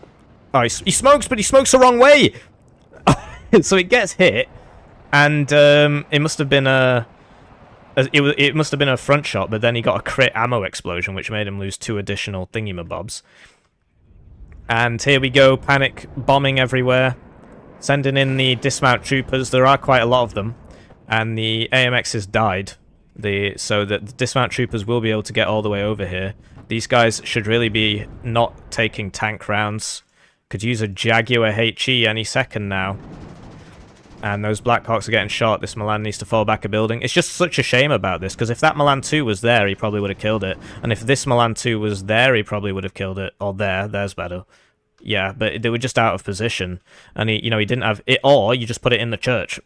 Oh, he smokes, but he smokes the wrong way. So it gets hit, and it must have been a. It must have been a front shot, but then he got a crit ammo explosion, which made him lose 2 additional thingy-mabobs. And here we go, panic bombing everywhere, sending in the dismount troopers. There are quite a lot of them, and the AMXs died. So that the dismount troopers will be able to get all the way over here. These guys should really be not taking tank rounds. Could use a Jaguar HE any second now. And those Blackhawks are getting shot. This Milan needs to fall back a building. It's just such a shame about this, because if that Milan 2 was there, he probably would have killed it. And if this Milan 2 was there, he probably would have killed it. Or there's better. Yeah, but they were just out of position. And he didn't have it, or you just put it in the church.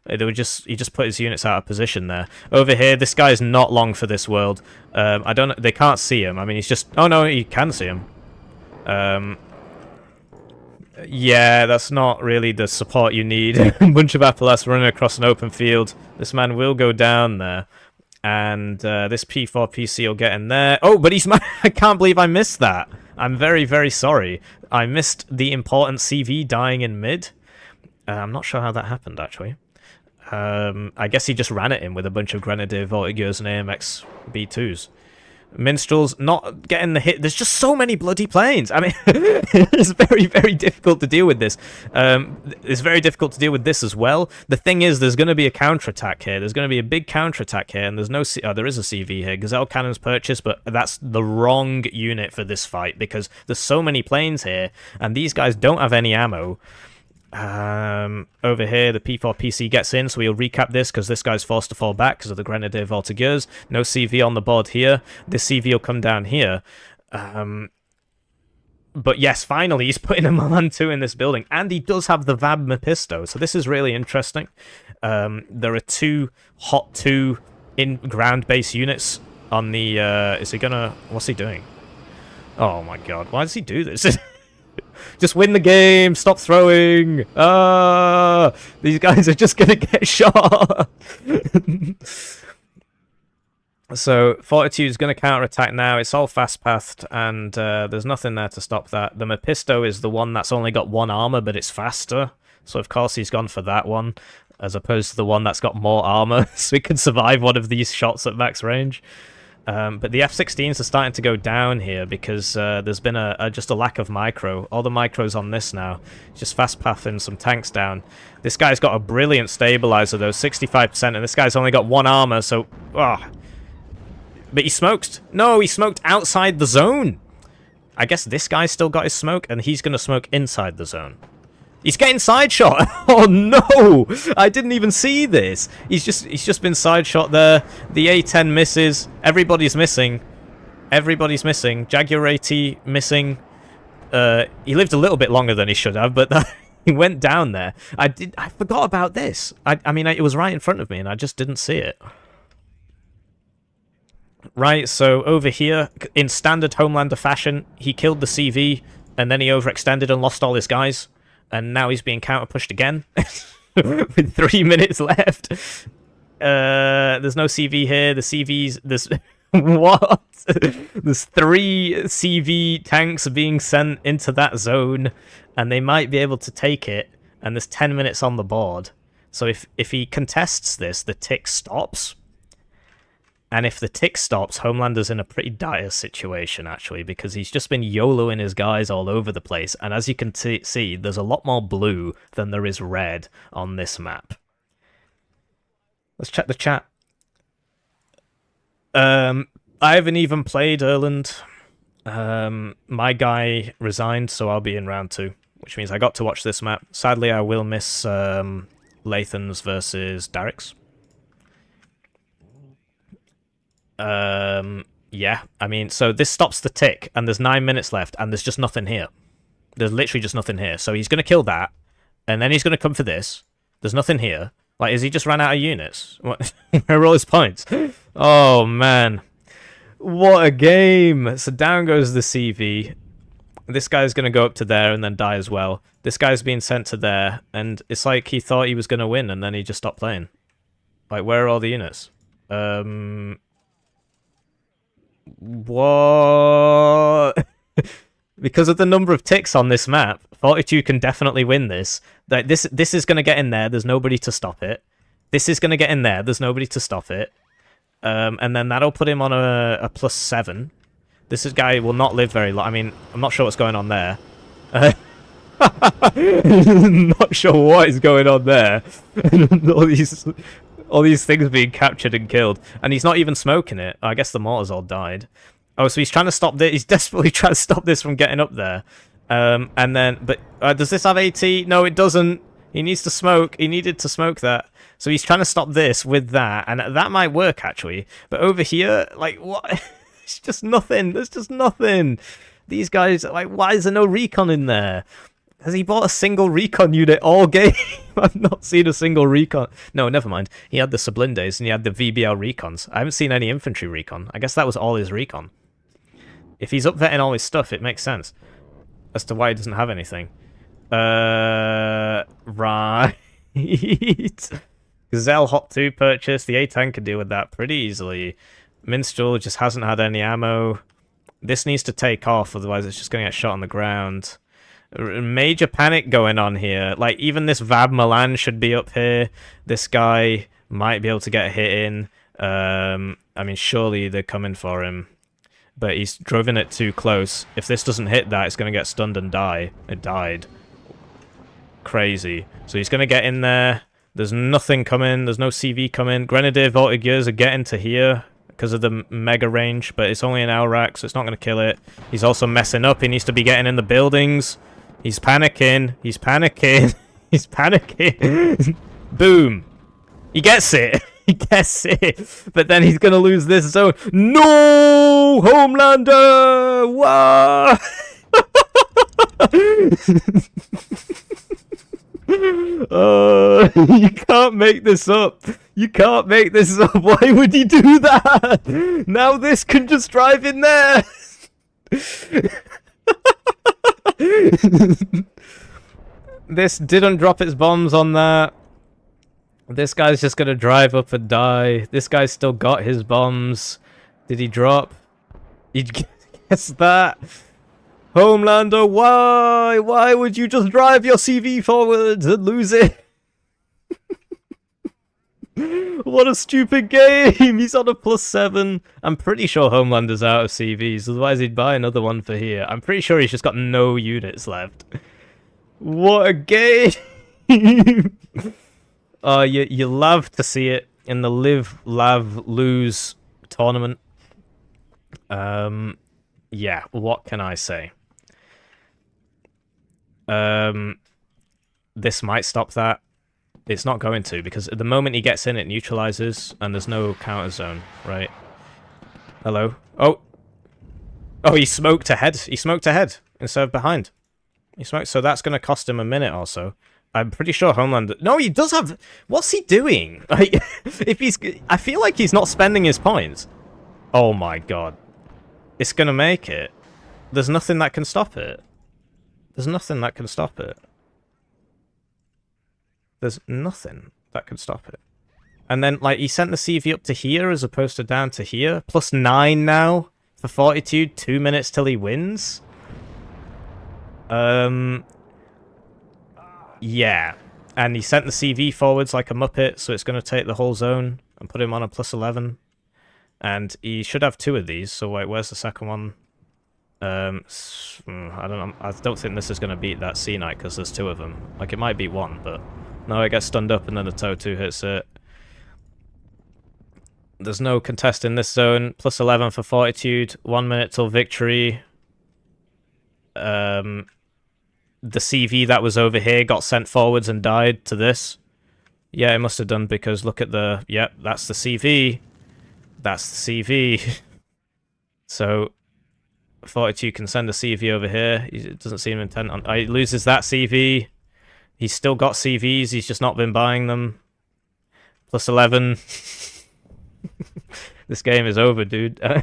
He just put his units out of position there. Over here, this guy's not long for this world. I don't know, they can't see him. I mean, he's just, oh no, he can see him. Yeah, that's not really the support you need. A bunch of Appelas running across an open field. This man will go down there. And this P4 PC will get in there. Oh, but he's... I can't believe I missed that. I'm very, very sorry. I missed the important CV dying in mid. I'm not sure how that happened, actually. I guess he just ran at him with a bunch of Grenadier Voltigeurs and AMX B2s. Minstrels not getting the hit. There's just so many bloody planes. I mean, it's very, very difficult to deal with this. It's very difficult to deal with this as well. The thing is, there's going to be a counterattack here. There's going to be a big counterattack here, and there's no... there is a CV here. Gazelle cannons purchased, but that's the wrong unit for this fight, because there's so many planes here, and these guys don't have any ammo. Over here, the P4 PC gets in, so we'll recap this because this guy's forced to fall back because of the Grenadier Voltigeurs. No CV on the board here. This CV will come down here. But yes, finally, he's putting a Milan 2 in this building, and he does have the VAB Mephisto, so this is really interesting. There are 2 Hot 2 in ground-based units on the... is he gonna... What's he doing? Oh my god, why does he do this? Just win the game, stop throwing. These guys are just gonna get shot. So Fortitude is going to counterattack now. It's all fast-pathed, and there's nothing there to stop that. The Mephisto is the one that's only got 1 armor, but it's faster. So of course he's gone for that one, as opposed to the one that's got more armor, so he can survive one of these shots at max range. But the F-16s are starting to go down here because there's been just a lack of micro. All the micro's on this now. Just fast-pathing some tanks down. This guy's got a brilliant stabilizer, though, 65%, and this guy's only got 1 armor, so... But he smoked. No, he smoked outside the zone. I guess this guy's still got his smoke, and he's going to smoke inside the zone. He's getting side shot. Oh no! I didn't even see this. He's just been side shot there. The A10 misses. Everybody's missing. Everybody's missing. Jaguar AT missing. He lived a little bit longer than he should have, but he went down there. I forgot about this. I mean, it was right in front of me, and I just didn't see it. Right, so over here, in standard Homelander fashion, he killed the CV, and then he overextended and lost all his guys. And now he's being counter-pushed again, with 3 minutes left. There's no CV here. The CVs... There's... What? There's 3 CV tanks being sent into that zone, and they might be able to take it, and there's 10 minutes on the board. So if he contests this, the tick stops. And if the tick stops, Homelander's in a pretty dire situation, actually, because he's just been YOLOing his guys all over the place. And as you can see, there's a lot more blue than there is red on this map. Let's check the chat. I haven't even played Erland. My guy resigned, so I'll be in round 2, which means I got to watch this map. Sadly, I will miss Lathans versus Darrix. Yeah, I mean, so this stops the tick, and there's 9 minutes left, and there's just nothing here. There's literally just nothing here. So he's going to kill that, and then he's going to come for this. There's nothing here. Like, has he just ran out of units? What? Where are all his points? Oh, man. What a game. So down goes the CV. This guy's going to go up to there and then die as well. This guy's being sent to there, and it's like he thought he was going to win, and then he just stopped playing. Like, where are all the units? What? Because of the number of ticks on this map, Fortitude can definitely win this. Like, this is going to get in there, there's nobody to stop it. This is going to get in there, there's nobody to stop it. And then that'll put him on a +7. This guy will not live very long. I mean, I'm not sure what's going on there. Not sure what is going on there. all these things being captured and killed. And he's not even smoking it. I guess the mortars all died. Oh, so he's trying to stop this. He's desperately trying to stop this from getting up there. And then, but does this have AT? No, it doesn't. He needs to smoke. He needed to smoke that. So he's trying to stop this with that. And that might work, actually. But over here, like, what? It's just nothing. There's just nothing. These guys, like, why is there no recon in there? Has he bought a single recon unit all game? I've not seen a single recon. No, never mind. He had the Sublindes and he had the VBL recons. I haven't seen any infantry recon. I guess that was all his recon. If he's upvetting all his stuff, it makes sense as to why he doesn't have anything. Right. Gazelle Hot 2 purchase. The A10 can deal with that pretty easily. Minstrel just hasn't had any ammo. This needs to take off, otherwise it's just going to get shot on the ground. Major panic going on here. Like, even this Vab Milan should be up here. This guy might be able to get a hit in. I mean, surely they're coming for him. But he's driven it too close. If this doesn't hit that, it's going to get stunned and die. It died. Crazy. So he's going to get in there. There's nothing coming. There's no CV coming. Grenadier Voltigeurs are getting to here because of the mega range, but it's only an LRAC, so it's not going to kill it. He's also messing up. He needs to be getting in the buildings. He's panicking. He's panicking. He's panicking. Boom. He gets it. He gets it. But then he's going to lose this zone. No! Homelander! Wow! You can't make this up. You can't make this up. Why would he do that? Now this can just drive in there. This didn't drop its bombs on that. This guy's just gonna drive up and die. This guy's still got his bombs. Did he drop? He guess that. Homelander, why? Why would you just drive your CV forwards and lose it? What a stupid game! He's on a +7. I'm pretty sure Homelander's out of CVs, otherwise he'd buy another one for here. I'm pretty sure he's just got no units left. What a game! You love to see it in the Live, Lav, Lose tournament. Yeah, what can I say? This might stop that. It's not going to, because at the moment he gets in, it neutralizes, and there's no counter zone, right? Hello? Oh! Oh, he smoked ahead. He smoked ahead instead of behind. He smoked, so that's going to cost him a minute or so. I'm pretty sure Homelander... No, he does have... What's he doing? Like, if he's... I feel like he's not spending his points. Oh my god. It's going to make it. There's nothing that can stop it. There's nothing that can stop it. There's nothing that can stop it. And then, like, he sent the CV up to here as opposed to down to here. +9 now for Fortitude. 2 minutes till he wins. Yeah. And he sent the CV forwards like a muppet, so it's going to take the whole zone and put him on a +11. And he should have 2 of these, so wait, where's the second one? I don't know. I don't think this is going to beat that Sea Knight because there's 2 of them. Like, it might beat 1, but... No, it gets stunned up and then the TOW 2 hits it. There's no contest in this zone. +11 for Fortitude. 1 minute till victory. The CV that was over here got sent forwards and died to this. Yeah, it must have done because look at the... Yep, that's the CV. That's the CV. So, Fortitude can send a CV over here. It doesn't seem intent on... He loses that CV. He's still got CVs, he's just not been buying them. Plus 11. This game is over, dude. I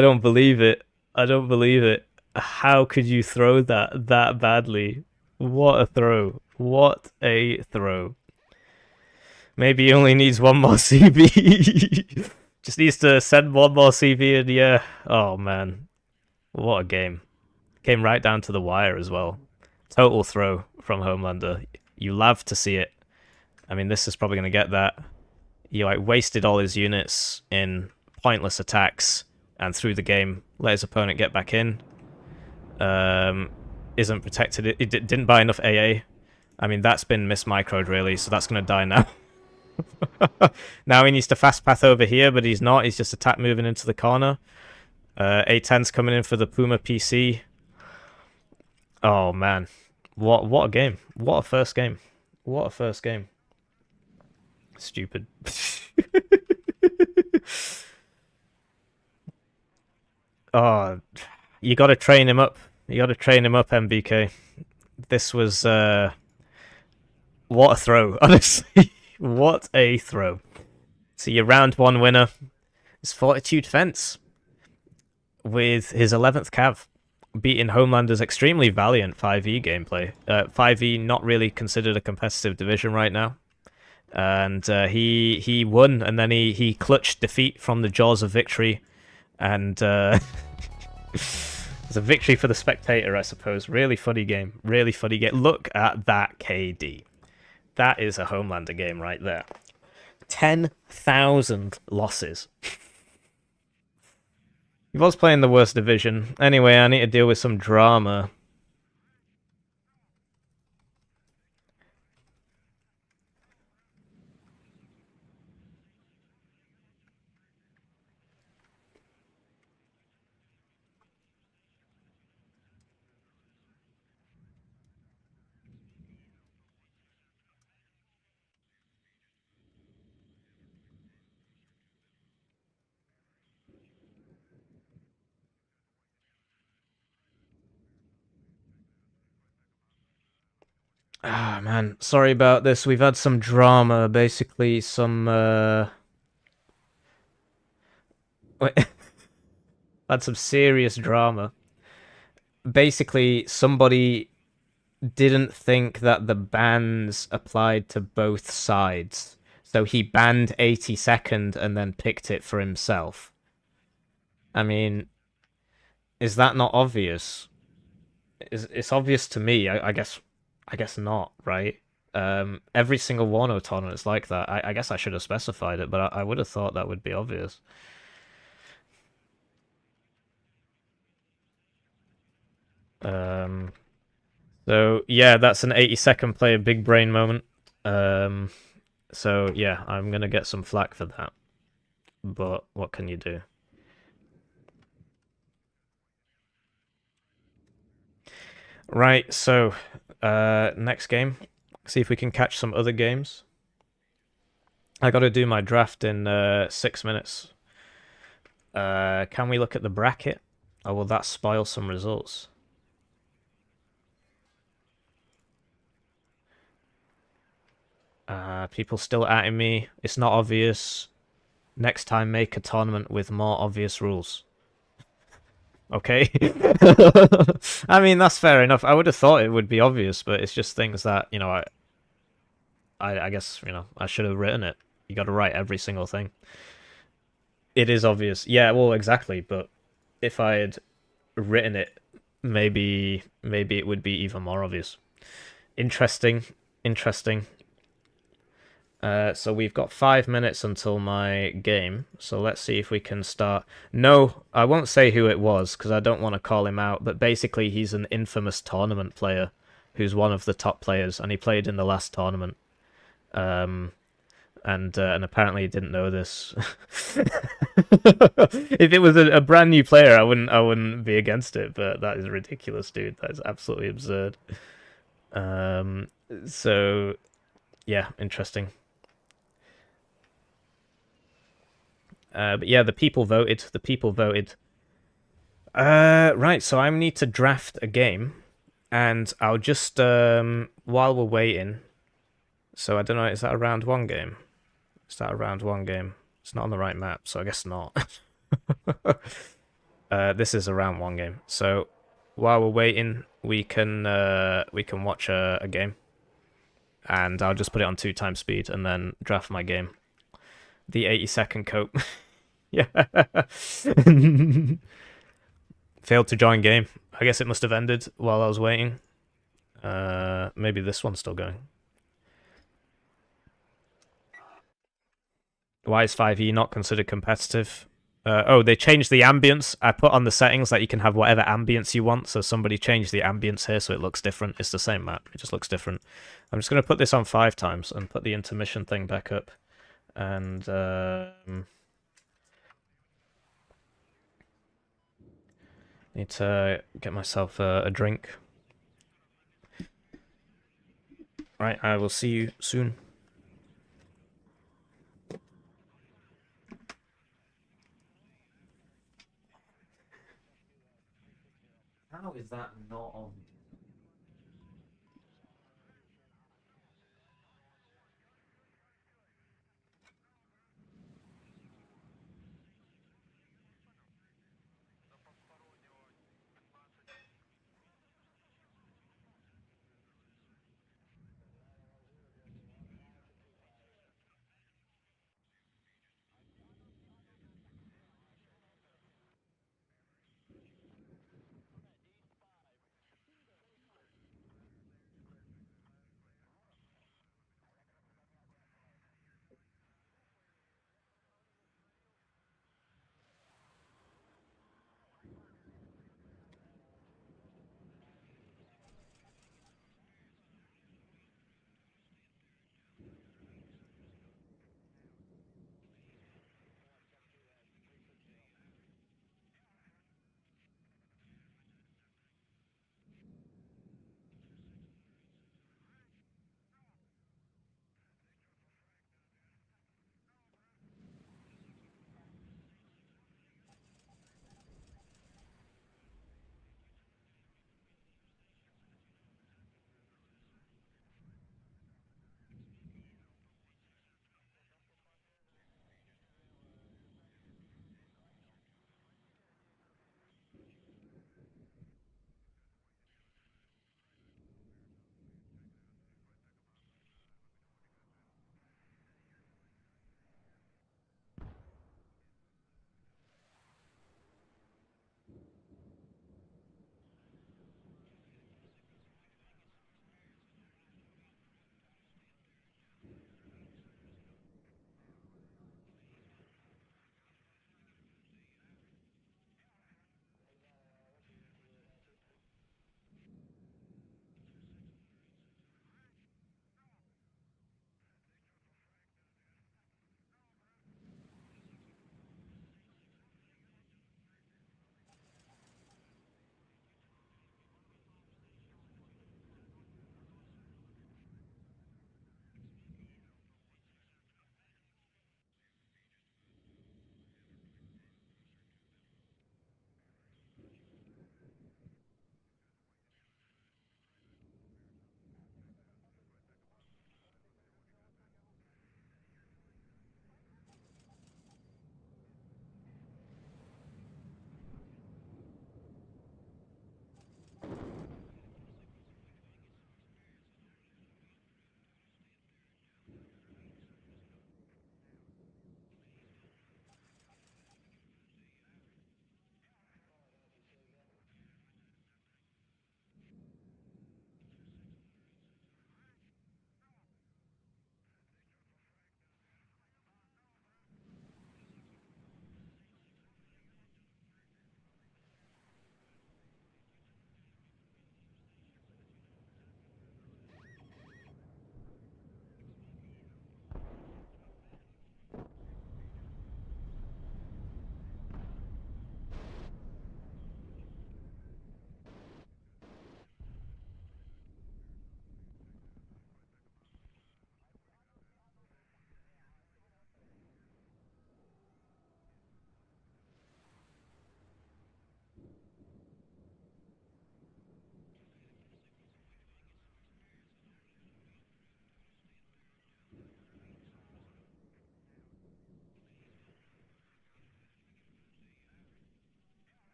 don't believe it. I don't believe it. How could you throw that badly? What a throw. What a throw. Maybe he only needs one more CB. Just needs to send one more CB and yeah. Oh, man. What a game. Came right down to the wire as well. Total throw from Homelander. You love to see it. I mean, this is probably going to get that. He like wasted all his units in pointless attacks and through the game. Let his opponent get back in. Isn't protected. It didn't buy enough AA. I mean, that's been mismicroed really, so that's going to die now. Now he needs to fast path over here, but he's not. He's just attack moving into the corner. A10's coming in for the Puma PC. Oh man, what a game! What a first game! What a first game! Stupid. Oh, you got to train him up. You got to train him up, MBK. This was what a throw, honestly. What a throw. So your round one winner is Fortitude Fence with his 11th cav, beating Homelander's extremely valiant 5e gameplay. 5e not really considered a competitive division right now. And he won, and then he clutched defeat from the jaws of victory. And it's a victory for the spectator, I suppose. Really funny game. Really funny game. Look at that KD. That is a Homelander game right there. 10,000 losses. He was playing the worst division. Anyway, I need to deal with some drama. Ah, man. Sorry about this. We've had some drama, basically some, had some serious drama. Basically, somebody didn't think that the bans applied to both sides. So he banned 82nd and then picked it for himself. I mean, is that not obvious? It's obvious to me. I guess not, right? Every single Warno tournament is like that. I guess I should have specified it, but I would have thought that would be obvious. So yeah, that's an 82nd player big brain moment. So yeah, I'm gonna get some flack for that. But what can you do? Right, so next game. See if we can catch some other games. I gotta do my draft in 6 minutes. Can we look at the bracket? Or will that spoil some results? People still atting me. It's not obvious. Next time, make a tournament with more obvious rules. Okay. I mean, that's fair enough. I would have thought it would be obvious, but it's just things that, you know, I guess, you know, I should have written it. You got to write every single thing. It is obvious. Yeah, well, exactly. But if I had written it, maybe it would be even more obvious. Interesting. So we've got 5 minutes until my game, so let's see if we can start. No, I won't say who it was, because I don't want to call him out, but basically he's an infamous tournament player, who's one of the top players, and he played in the last tournament. And apparently he didn't know this. If it was a brand new player, I wouldn't be against it, but that is ridiculous, dude. That is absolutely absurd. So, yeah, interesting. But yeah, the people voted. The people voted. Right, so I need to draft a game, and I'll just while we're waiting, So I don't know, is that a round one game? Is that a round one game? It's not on the right map, so I guess not. This is a round one game. So while we're waiting, we can watch a game, and I'll just put it on 2 times speed and then draft my game. The 80-second cope. Yeah. Failed to join game. I guess it must have ended while I was waiting. Maybe this one's still going. Why is 5e not considered competitive? Oh, they changed the ambience. I put on the settings that you can have whatever ambience you want. So somebody changed the ambience here so it looks different. It's the same map. It just looks different. I'm just going to put this on 5 times and put the intermission thing back up. And need to get myself a drink. Right, I will see you soon. How is that not on?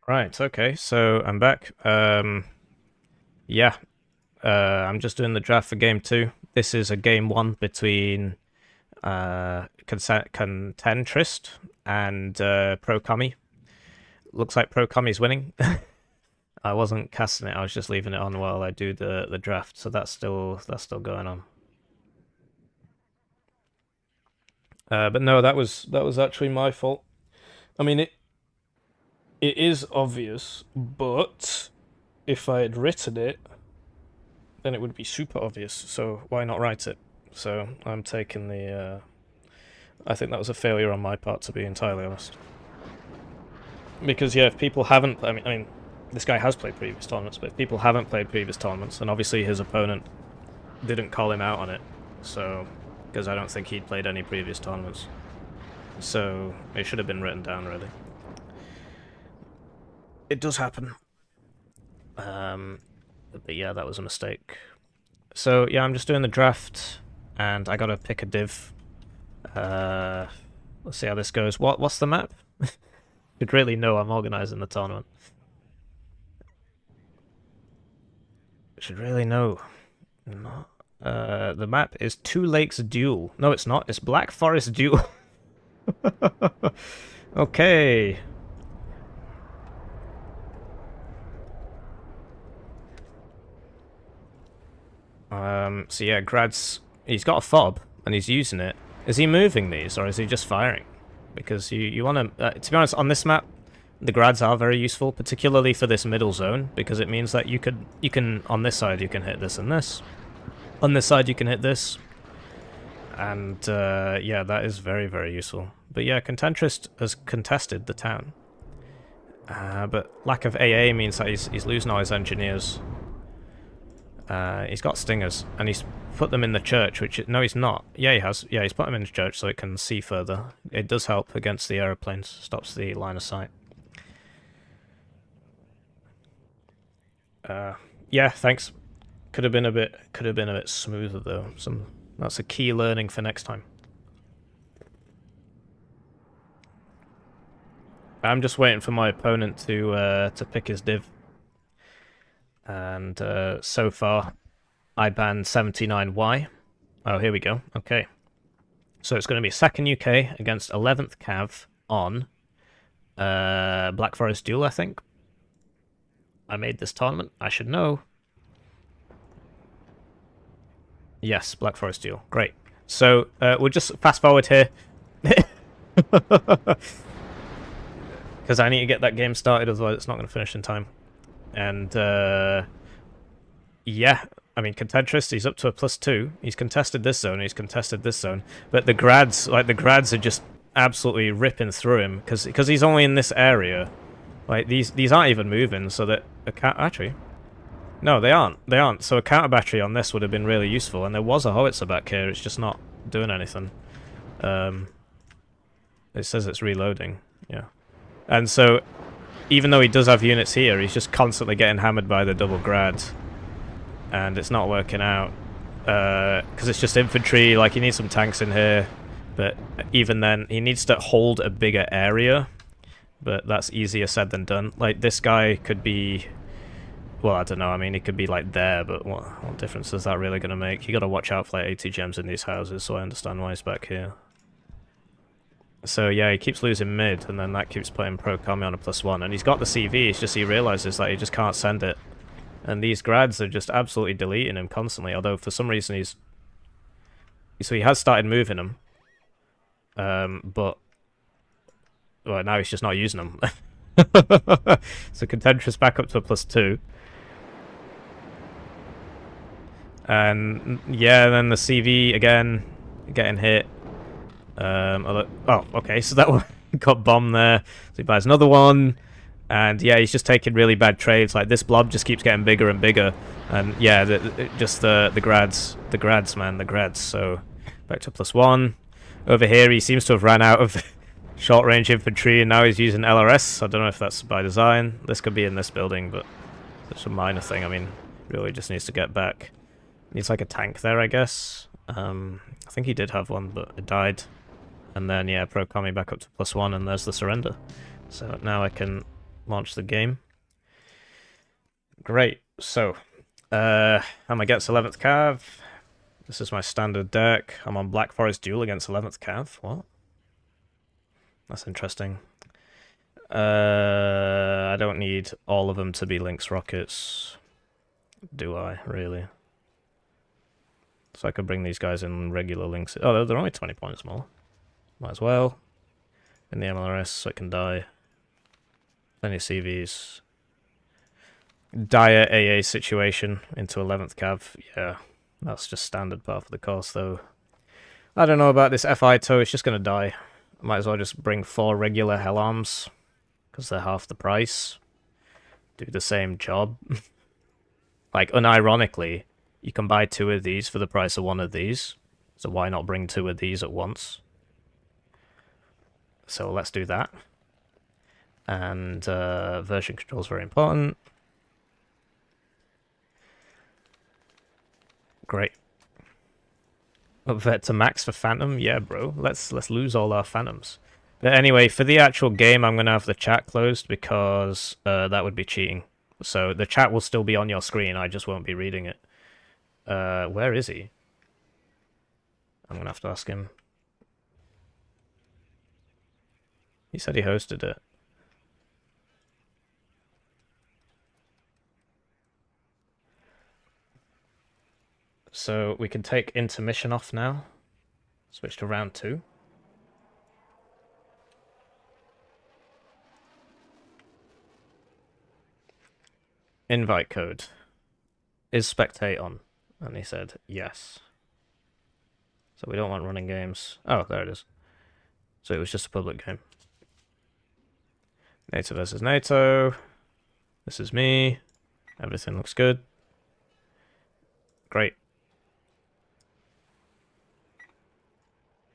Right, okay, so I'm back. Yeah, I'm just doing the draft for game 2. This is a game 1 between Contentrist and Pro Kami. Looks like Pro Kami's winning. I wasn't casting it, I was just leaving it on while I do the draft, so that's still going on. But no, that was actually my fault. I mean, it is obvious, but if I had written it, then it would be super obvious, so why not write it? So I'm taking the... I think that was a failure on my part, to be entirely honest. Because, yeah, if people haven't... I mean, this guy has played previous tournaments, but if people haven't played previous tournaments, and obviously his opponent didn't call him out on it, so... Because I don't think he'd played any previous tournaments. So it should have been written down, really. It does happen. But yeah, that was a mistake. So yeah, I'm just doing the draft, and I gotta pick a div. Let's see how this goes. What's the map? Should really know I'm organizing the tournament. Should really know. No. The map is Two Lakes Duel. No, it's not. It's Black Forest Duel. Okay. So yeah, Grad's... He's got a fob, and he's using it. Is he moving these, or is he just firing? Because you want to be honest, on this map, the Grads are very useful, particularly for this middle zone, because it means that you can, on this side, you can hit this and this. On this side, you can hit this. And, yeah, that is very, very useful. But yeah, Contentrist has contested the town. But lack of AA means that he's losing all his engineers. He's got stingers, and he's put them in the church, which... No, he's not. Yeah, he has. Yeah, he's put them in the church so it can see further. It does help against the aeroplanes. Stops the line of sight. Yeah, thanks. Could have been a bit smoother though. That's a key learning for next time. I'm just waiting for my opponent to pick his div. And so far, I banned 79Y. Oh, here we go. Okay. So it's going to be 2nd UK against 11th Cav on Black Forest Duel, I think. I made this tournament. I should know. Yes, Black Forest Duel. Great. So we'll just fast forward here. Because I need to get that game started, otherwise it's not going to finish in time. And, yeah, I mean, Contentrist, he's up to a +2. He's contested this zone, he's contested this zone. But the Grads, the Grads are just absolutely ripping through him, because he's only in this area. Like, these aren't even moving, so that... Actually... No, they aren't. They aren't. So a counter battery on this would have been really useful, and there was a howitzer back here, it's just not doing anything. It says it's reloading, yeah. And so, even though he does have units here, he's just constantly getting hammered by the double grad. And it's not working out. Because it's just infantry, like he needs some tanks in here. But even then, he needs to hold a bigger area. But that's easier said than done. Like, this guy could be... Well, I don't know, I mean, he could be, like, there, but what difference is that really going to make? You got to watch out for, like, 80 gems in these houses, so I understand why he's back here. So, yeah, he keeps losing mid, and then that keeps putting Pro Kami on a +1. And he's got the CV, it's just he realizes that he just can't send it. And these Grads are just absolutely deleting him constantly, although for some reason he's... So he has started moving them. But... Well, now he's just not using them. So Contentrist back up to a +2. And yeah, then the CV again getting hit. Oh, okay, so that one got bombed there. So he buys another one, and yeah, he's just taking really bad trades. Like this blob just keeps getting bigger and bigger, and yeah, the grads, man, the grads. So back to +1. Over here, he seems to have ran out of short range infantry, and now he's using LRS. I don't know if that's by design. This could be in this building, but it's a minor thing. I mean, really just needs to get back. Needs like a tank there, I guess. I think he did have one, but it died. And then, yeah, Pro Kami back up to +1, and there's the surrender. So now I can launch the game. Great. So, I'm against 11th Cav. This is my standard deck. I'm on Black Forest Duel against 11th Cav. What? That's interesting. I don't need all of them to be Lynx rockets. Do I, really? So I could bring these guys in regular Lynx. Oh, they're only 20 points more. Might as well. In the MLRS so it can die. Plenty of CVs. Dire AA situation into 11th Cav. Yeah, that's just standard part of the course, though. I don't know about this FI toe. It's just going to die. Might as well just bring 4 regular Hell Arms, because they're half the price. Do the same job. Like, unironically, you can buy 2 of these for the price of 1 of these. So why not bring 2 of these at once? So let's do that. And version control is very important. Great. Upvet to max for Phantom? Yeah, bro. Let's lose all our Phantoms. But anyway, for the actual game, I'm going to have the chat closed because that would be cheating. So the chat will still be on your screen, I just won't be reading it. Where is he? I'm going to have to ask him. He said he hosted it. So we can take intermission off now. Switch to round 2. Invite code. Is spectate on? And he said yes. So we don't want running games. Oh, there it is. So it was just a public game. NATO versus NATO. This is me. Everything looks good. Great.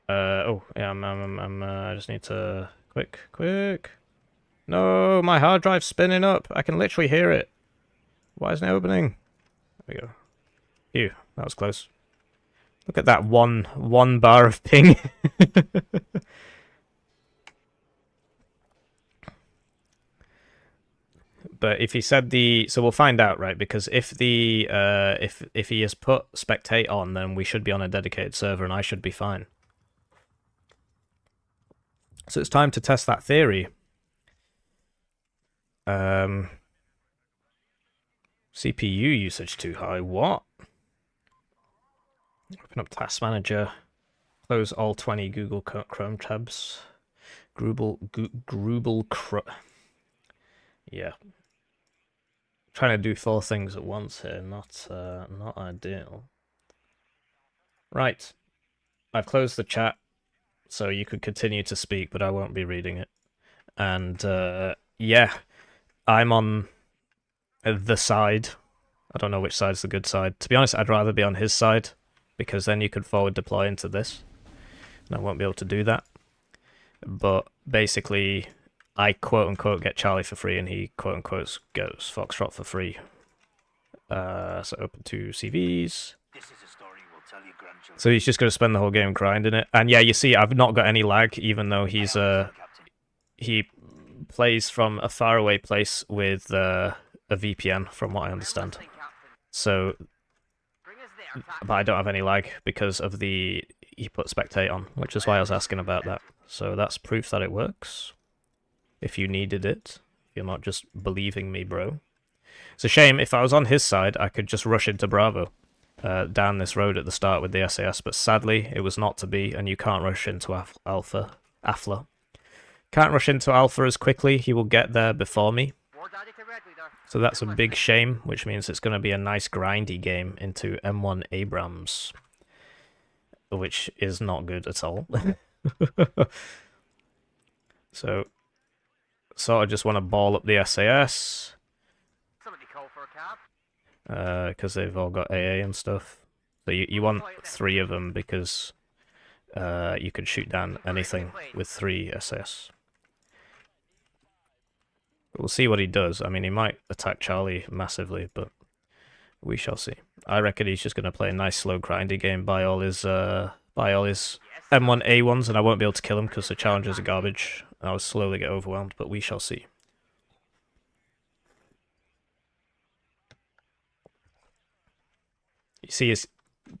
Oh, yeah, I just need to... Quick. No, my hard drive's spinning up. I can literally hear it. Why isn't it opening? There we go. Phew, that was close. Look at that one bar of ping. But if he said the... So we'll find out, right? Because if the... if he has put spectate on, then we should be on a dedicated server and I should be fine. So it's time to test that theory. CPU usage too high. What? Open up Task Manager. Close all 20 Google Chrome tabs. Yeah. Trying to do 4 things at once here. Not ideal. Right. I've closed the chat. So you could continue to speak, but I won't be reading it. And, yeah, I'm on the side. I don't know which side's the good side. To be honest, I'd rather be on his side, because then you could forward deploy into this. And I won't be able to do that. But basically, I quote-unquote get Charlie for free, and he quote-unquote goes Foxtrot for free. So open to CVs. So he's just going to spend the whole game grinding it. And yeah, you see, I've not got any lag, even though he's he plays from a faraway place with a VPN, from what I understand. So, but I don't have any lag because of he put spectate on, which is why I was asking about that. So that's proof that it works. If you needed it, you're not just believing me, bro. It's a shame, if I was on his side, I could just rush into Bravo. Down this road at the start with the SAS, but sadly it was not to be, and you can't rush into Afla. Can't rush into Alpha as quickly, he will get there before me. So that's a big shame, which means it's going to be a nice grindy game into M1 Abrams, which is not good at all. So, sort of just want to ball up the SAS. Because they've all got AA and stuff. So you want 3 of them because you can shoot down anything with 3 SS. But we'll see what he does. I mean, he might attack Charlie massively, but we shall see. I reckon he's just going to play a nice slow grindy game, buy all his M1A1s, and I won't be able to kill him because the challengers are garbage. I'll slowly get overwhelmed, but we shall see. You see his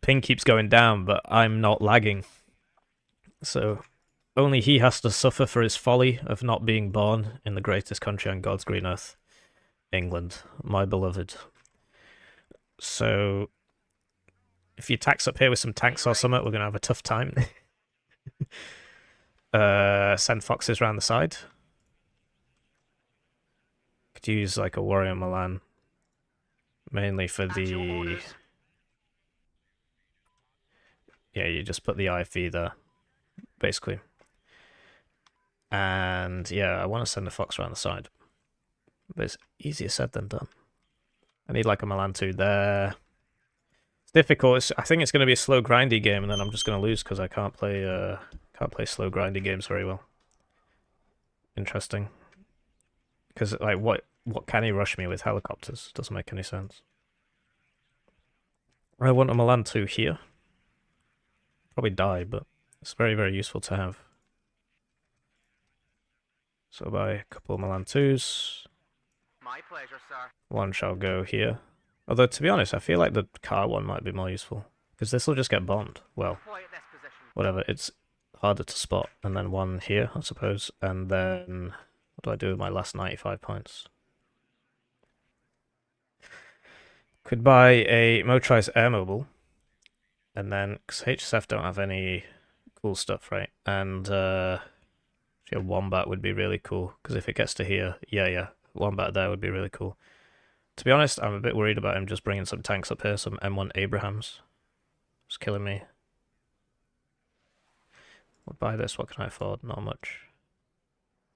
ping keeps going down, but I'm not lagging. So only he has to suffer for his folly of not being born in the greatest country on God's green earth, England, my beloved. So if he attacks up here with some tanks or something, we're going to have a tough time. Send foxes around the side. Could use like a warrior Milan. Mainly for the... Yeah, you just put the IFV there, basically. And yeah, I want to send a fox around the side. But it's easier said than done. I need like a Milan 2 there. It's difficult. I think it's going to be a slow grindy game, and then I'm just going to lose because I can't play slow grindy games very well. Interesting. Because like what can he rush me with helicopters? Doesn't make any sense. I want a Milan 2 here. Probably die, but it's very, very useful to have. So buy a couple of Milan 2s. My pleasure, sir. One shall go here. Although, to be honest, I feel like the car one might be more useful. Because this will just get bombed. Well, whatever, it's harder to spot. And then one here, I suppose. And then, what do I do with my last 95 points? Could buy a motorized air mobile. And then, because HSF don't have any cool stuff, right? And, a Wombat would be really cool. Because if it gets to here, yeah, Wombat there would be really cool. To be honest, I'm a bit worried about him just bringing some tanks up here, some M1 Abrahams. It's killing me. I'll buy this, what can I afford? Not much.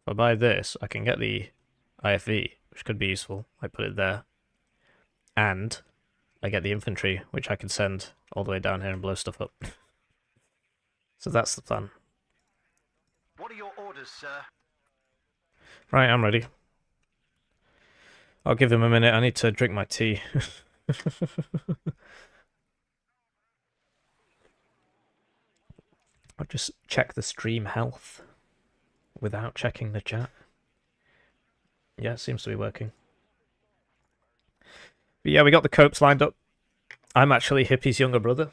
If I buy this, I can get the IFV, which could be useful. I put it there. And I get the infantry, which I can send all the way down here and blow stuff up. So that's the plan. What are your orders, sir? Right, I'm ready. I'll give him a minute. I need to drink my tea. I'll just check the stream health without checking the chat. Yeah, it seems to be working. But yeah, we got the copes lined up. I'm actually Hippie's younger brother.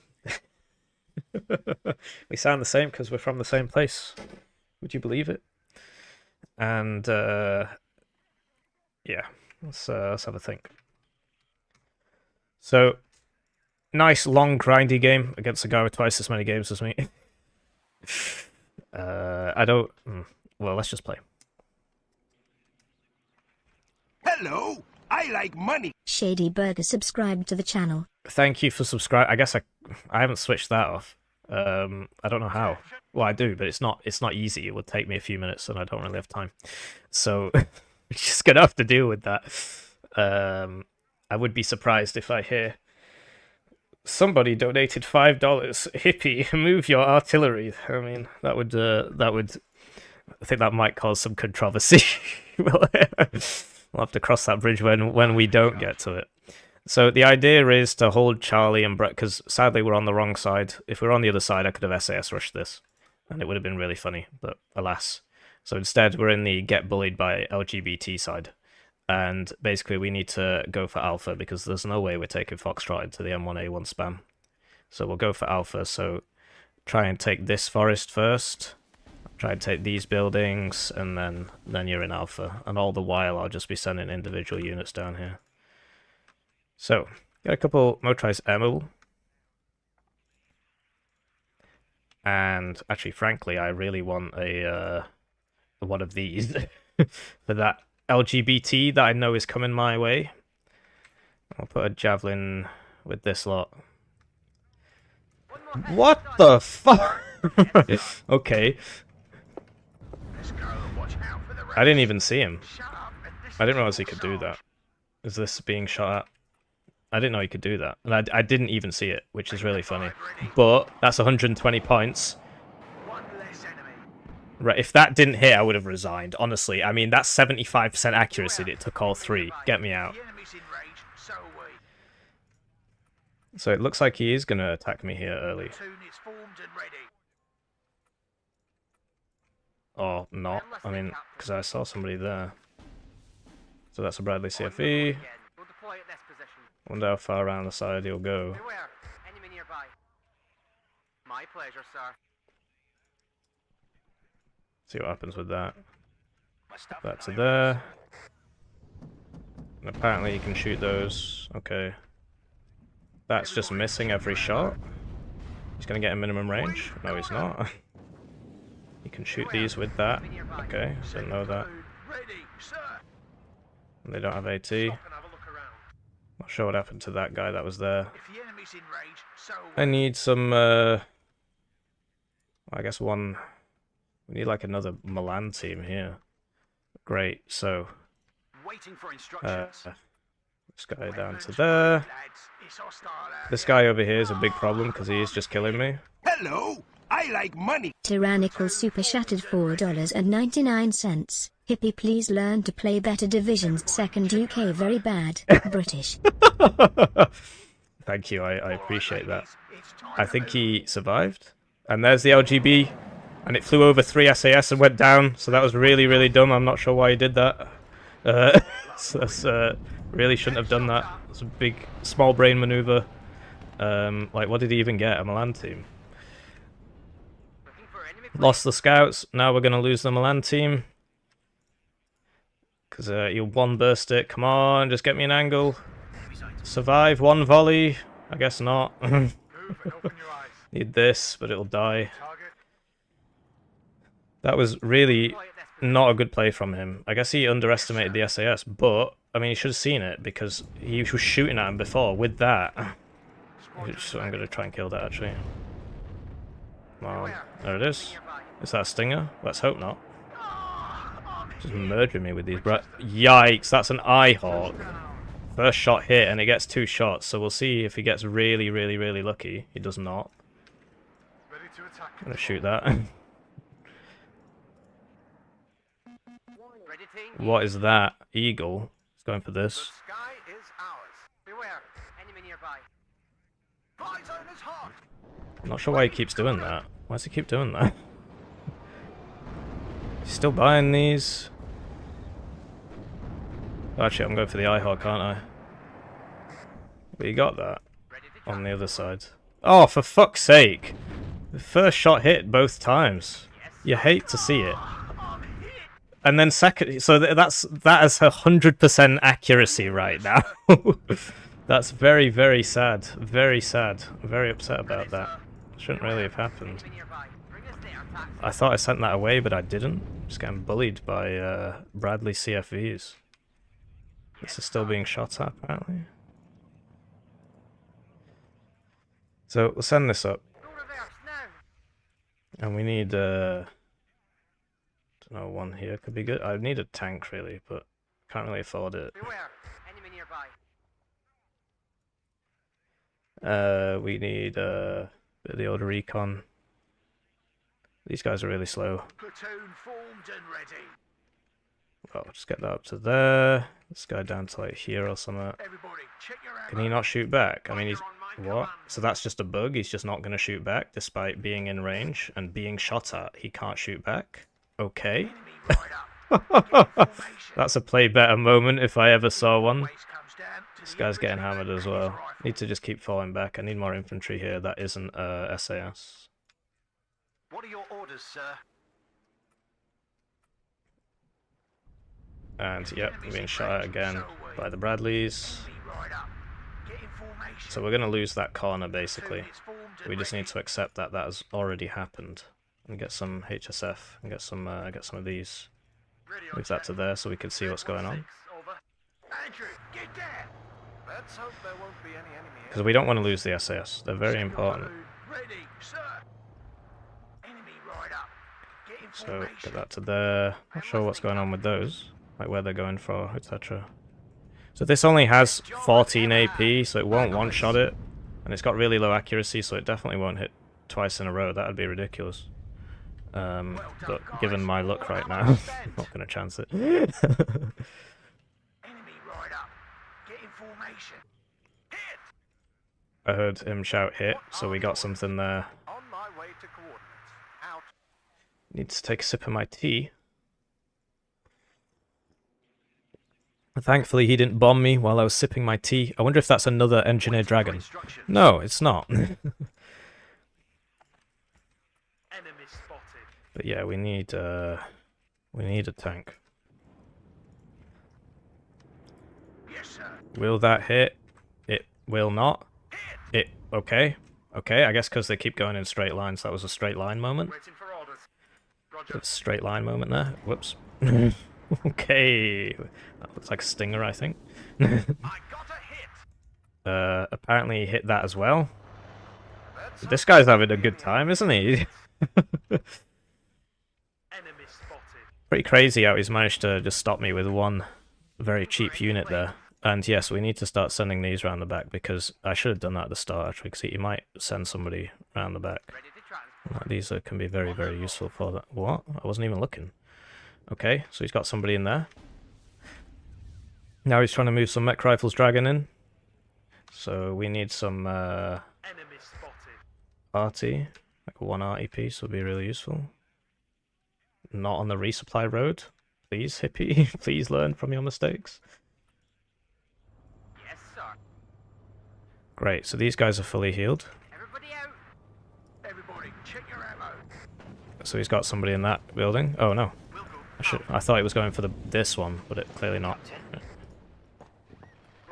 We sound the same because we're from the same place. Would you believe it? And yeah, let's have a think. So, nice long grindy game against a guy with twice as many games as me. I don't. Well, let's just play. Hello, I like money. Shady Burger subscribed to the channel. Thank you for subscribing. I guess I haven't switched that off. I don't know how. Well, I do, but it's not easy. It would take me a few minutes, and I don't really have time. So, we're just gonna have to deal with that. I would be surprised if I hear somebody donated $5. Hippie, move your artillery. I mean, that would. I think that might cause some controversy. We'll have to cross that bridge when we don't get to it. So the idea is to hold Charlie and Brett, because sadly we're on the wrong side. If we were on the other side, I could have SAS rushed this, and it would have been really funny, but alas. So instead, we're in the get bullied by LGBT side, and basically we need to go for Alpha, because there's no way we're taking Foxtrot into the M1A1 spam. So we'll go for Alpha, so try and take this forest first, try and take these buildings, and then you're in Alpha. And all the while, I'll just be sending individual units down here. So, got a couple motorized air mobile. And actually, frankly, I really want a one of these for that LGBT that I know is coming my way. I'll put a javelin with this lot. What the fuck? Okay. I didn't even see him. I didn't realize he could do that. Is this being shot at? I didn't know he could do that. And I didn't even see it, which is really funny. But that's 120 points. Right, if that didn't hit, I would have resigned. Honestly, I mean, that's 75% accuracy that it took all three. Get me out. So it looks like he is going to attack me here early. Or not. I mean, because I saw somebody there. So that's a Bradley CFE. Wonder how far around the side he'll go. pleasure, sir. See what happens with that. That to there. And apparently you can shoot those. Okay. That's just missing every shot. He's gonna get a minimum range. No, he's not. You can shoot these with that. Okay, didn't know that. And they don't have AT. Not sure what happened to that guy that was there. I need some, I guess one... We need like another Milan team here. Great, so... this guy down to there. This guy over here is a big problem because he is just killing me. Hello, I like money. Tyrannical Super Shattered $4.99. Hippie, please learn to play better divisions. Second UK, very bad. British. Thank you, I appreciate that. I think he survived. And there's the LGB. And it flew over 3 SAS and went down. So that was really, really dumb. I'm not sure why he did that. Really shouldn't have done that. It's a big, small brain maneuver. Like, what did he even get? A Milan team. Lost the scouts. Now we're going to lose the Milan team. Because he'll one burst it. Come on, just get me an angle. Survive one volley. I guess not. Need this, but it'll die. That was really not a good play from him. I guess he underestimated the SAS, but, I mean, he should have seen it, because he was shooting at him before with that. So I'm going to try and kill that, actually. Well, there it is. Is that a stinger? Let's hope not. Just murdering me with these Yikes, that's an Eye-Hawk. First shot hit, and it gets 2 shots, so we'll see if he gets really, really, really lucky. He does not. I'm going to shoot that. What is that? Eagle. He's going for this. I'm not sure why he keeps doing that. Why does he keep doing that? He's still buying these. Actually, I'm going for the Eye-Hawk, aren't I? But you got that on the other side. Oh, for fuck's sake! The first shot hit both times. You hate to see it. And then second, so that is 100% accuracy right now. That's very, very sad. Very sad. I'm very upset about that. Shouldn't really have happened. I thought I sent that away, but I didn't. Just getting bullied by Bradley CFVs. This is still being shot at, apparently. So we'll send this up. And we need don't know, one here could be good. I need a tank really, but can't really afford it. We need a bit of the old recon. These guys are really slow. Oh, just get that up to there. This guy down to like here or something. Can he not shoot back? I mean, he's... What? So that's just a bug? He's just not going to shoot back despite being in range and being shot at. He can't shoot back? Okay. That's a play better moment if I ever saw one. This guy's getting hammered as well. Need to just keep falling back. I need more infantry here. That isn't SAS. What are your orders, sir? And yep, being shot at again by the Bradleys. So we're going to lose that corner basically. We just need to accept that that has already happened. And get some HSF and get some of these. Move that to there so we can see what's going on. Because we don't want to lose the SAS. They're very important. So get that to there. Not sure what's going on with those. Like where they're going for, etc. So this only has 14 AP, so it won't one-shot it. And it's got really low accuracy, so it definitely won't hit twice in a row. That would be ridiculous. But given my luck right now, I'm not going to chance it. I heard him shout hit, so we got something there. Need to take a sip of my tea. Thankfully, he didn't bomb me while I was sipping my tea. I wonder if that's another engineer dragon. No, it's not. But yeah, we need a tank. Yes, sir. Will that hit? It will not. It okay. Okay, I guess because they keep going in straight lines, that was a straight line moment. Waiting for orders. Roger. A straight line moment there. Whoops. Okay. That looks like a stinger, I think. I got a hit. Apparently he hit that as well. That's This guy's having a good time, isn't he? enemy spotted. Pretty crazy how he's managed to just stop me with one very cheap unit there. And yes, we need to start sending these around the back, because I should have done that at the start actually, because he might send somebody around the back. Ready to transport. These can be very, very useful for that. What? I wasn't even looking. Okay, so he's got somebody in there. Now he's trying to move some mech rifles dragon in. So we need some Enemy spotted. arty. Like a 1 arty piece would be really useful. Not on the resupply road. Please, Hippie. Please learn from your mistakes. Yes, sir. Great, so these guys are fully healed. Everybody out. Everybody, check your ammo. So he's got somebody in that building. Oh no. We'll go. I thought he was going for this one, but it clearly not.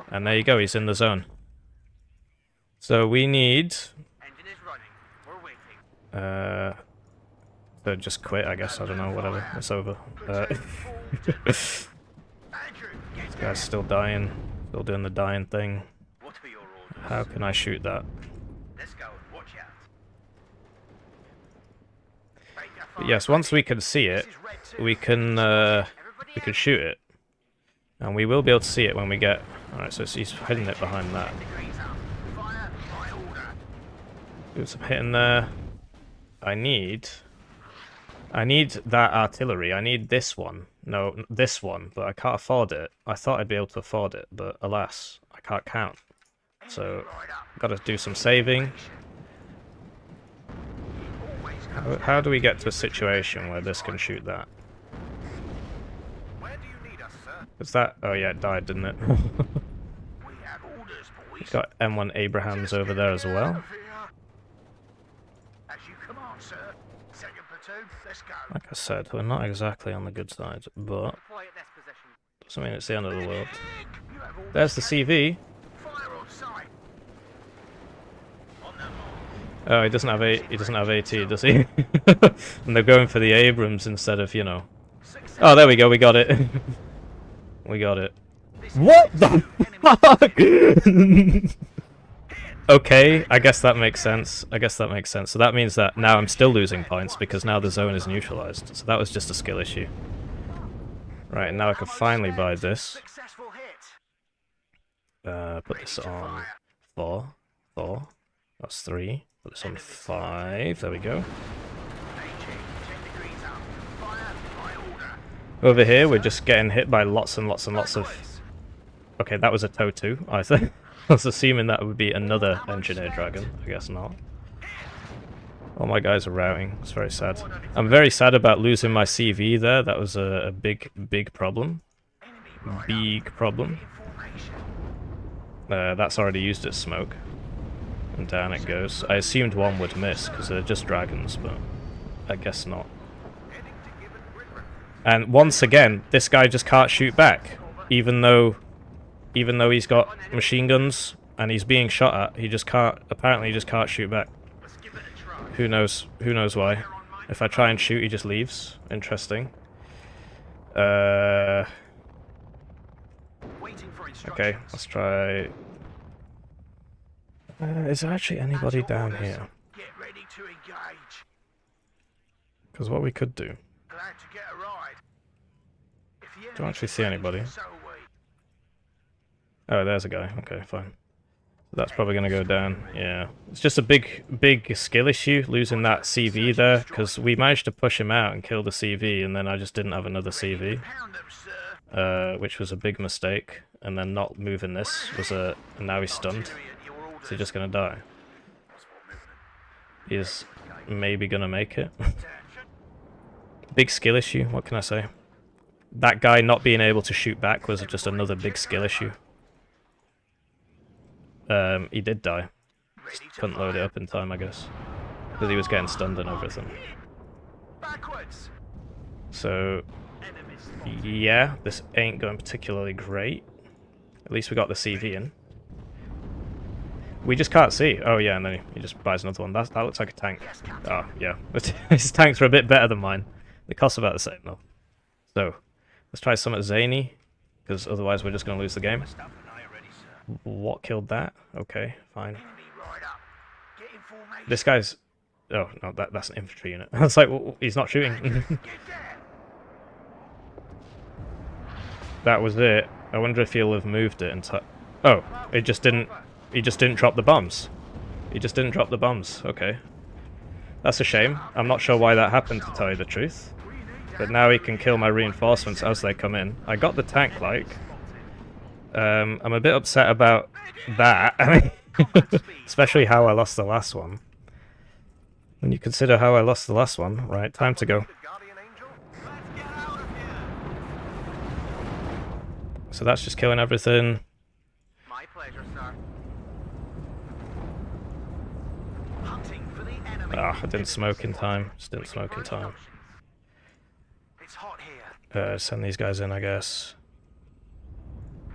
And there you go, he's in the zone. So we need Engine is running. We're waiting. to just quit, I guess. I don't know, whatever. It's over. This Andrew, get guy's still dying. Still doing the dying thing. What are your orders? How can I shoot that? Let's go. Watch out. But yes, once we can see it, we can shoot it. And we will be able to see it when we get... Alright, so he's hitting it behind that. fire by order. Do some hitting there. I need that artillery. I need this one. No, this one, but I can't afford it. I thought I'd be able to afford it, but alas, I can't count. So, gotta do some saving. How do we get to a situation where this can shoot that? Where do you need us, sir? Is that... Oh yeah, it died, didn't it? We have orders, boys. He's got M1 Abrahams over there as well. As you command, sir. Second platoon, let's go. Like I said, we're not exactly on the good side, but Deploy at this position. doesn't mean it's the end of the world. You have orders. There's the CV. Fire on sight. On the mark. Oh, he doesn't have AT, does he? And they're going for the Abrams instead of, you know. Oh, there we go. We got it. We got it. What the fuck? Okay, I guess that makes sense. So that means that now I'm still losing points because now the zone is neutralized. So that was just a skill issue. Right, now I can finally buy this. Successful hit. Put this on 4. That's 3. Put this on 5. There we go. 10 degrees up. Fire by order. Over here, we're just getting hit by lots and lots and lots of... Okay, that was a TOW2, I think. I was assuming that would be another engineer dragon. I guess not. All my guys are routing. It's very sad. I'm very sad about losing my CV there. That was a big problem. Big problem. That's already used its smoke. And down it goes. I assumed one would miss, because they're just dragons, but I guess not. And once again, this guy just can't shoot back. Even though he's got machine guns and he's being shot at, he just can't, apparently he just can't shoot back. Who knows why. If I try and shoot, he just leaves. Interesting. Okay, let's try... is there actually anybody down here? Get ready to engage. Because what we could do... Glad to get a ride. If the Don't actually see anybody. so are we. Oh, there's a guy. Okay, fine. That's probably going to go down. Yeah. It's just a big skill issue, losing that CV there, because we managed to push him out and kill the CV, and then I just didn't have another CV, Pound them, sir. which was a big mistake. And then not moving this was a... And now he's stunned. So he's just going to die. He's maybe going to make it. Big skill issue, what can I say? That guy not being able to shoot back was just another big skill issue. He did die. Just couldn't load it up in time, I guess. Because he was getting stunned and everything. backwards. So, Enemy spotted. yeah, this ain't going particularly great. At least we got the CV in. We just can't see. Oh yeah, and then he just buys another one. That looks like a tank. Yes, Captain. Oh yeah, his tanks are a bit better than mine. They cost about the same though. So let's try something zany, because otherwise we're just going to lose the game. Stuff and I are ready, sir. What killed that? Okay, fine. Enemy right up. Get in formation. This guy's. Oh no, that's an infantry unit. I was like, well, he's not shooting. Get there. That was it. I wonder if he'll have moved it and. Oh, it just didn't. He just didn't drop the bombs. He just didn't drop the bombs. Okay. That's a shame. I'm not sure why that happened, to tell you the truth. But now he can kill my reinforcements as they come in. I got the tank, like. I'm a bit upset about that. I mean, especially how I lost the last one. When you consider how I lost the last one, right, time to go. Guardian angel. Let's get out of here. So that's just killing everything. My pleasure, sir. Hunting for the enemy. Ah, I didn't smoke in time. Just didn't smoke in time. It's hot here. Send these guys in, I guess.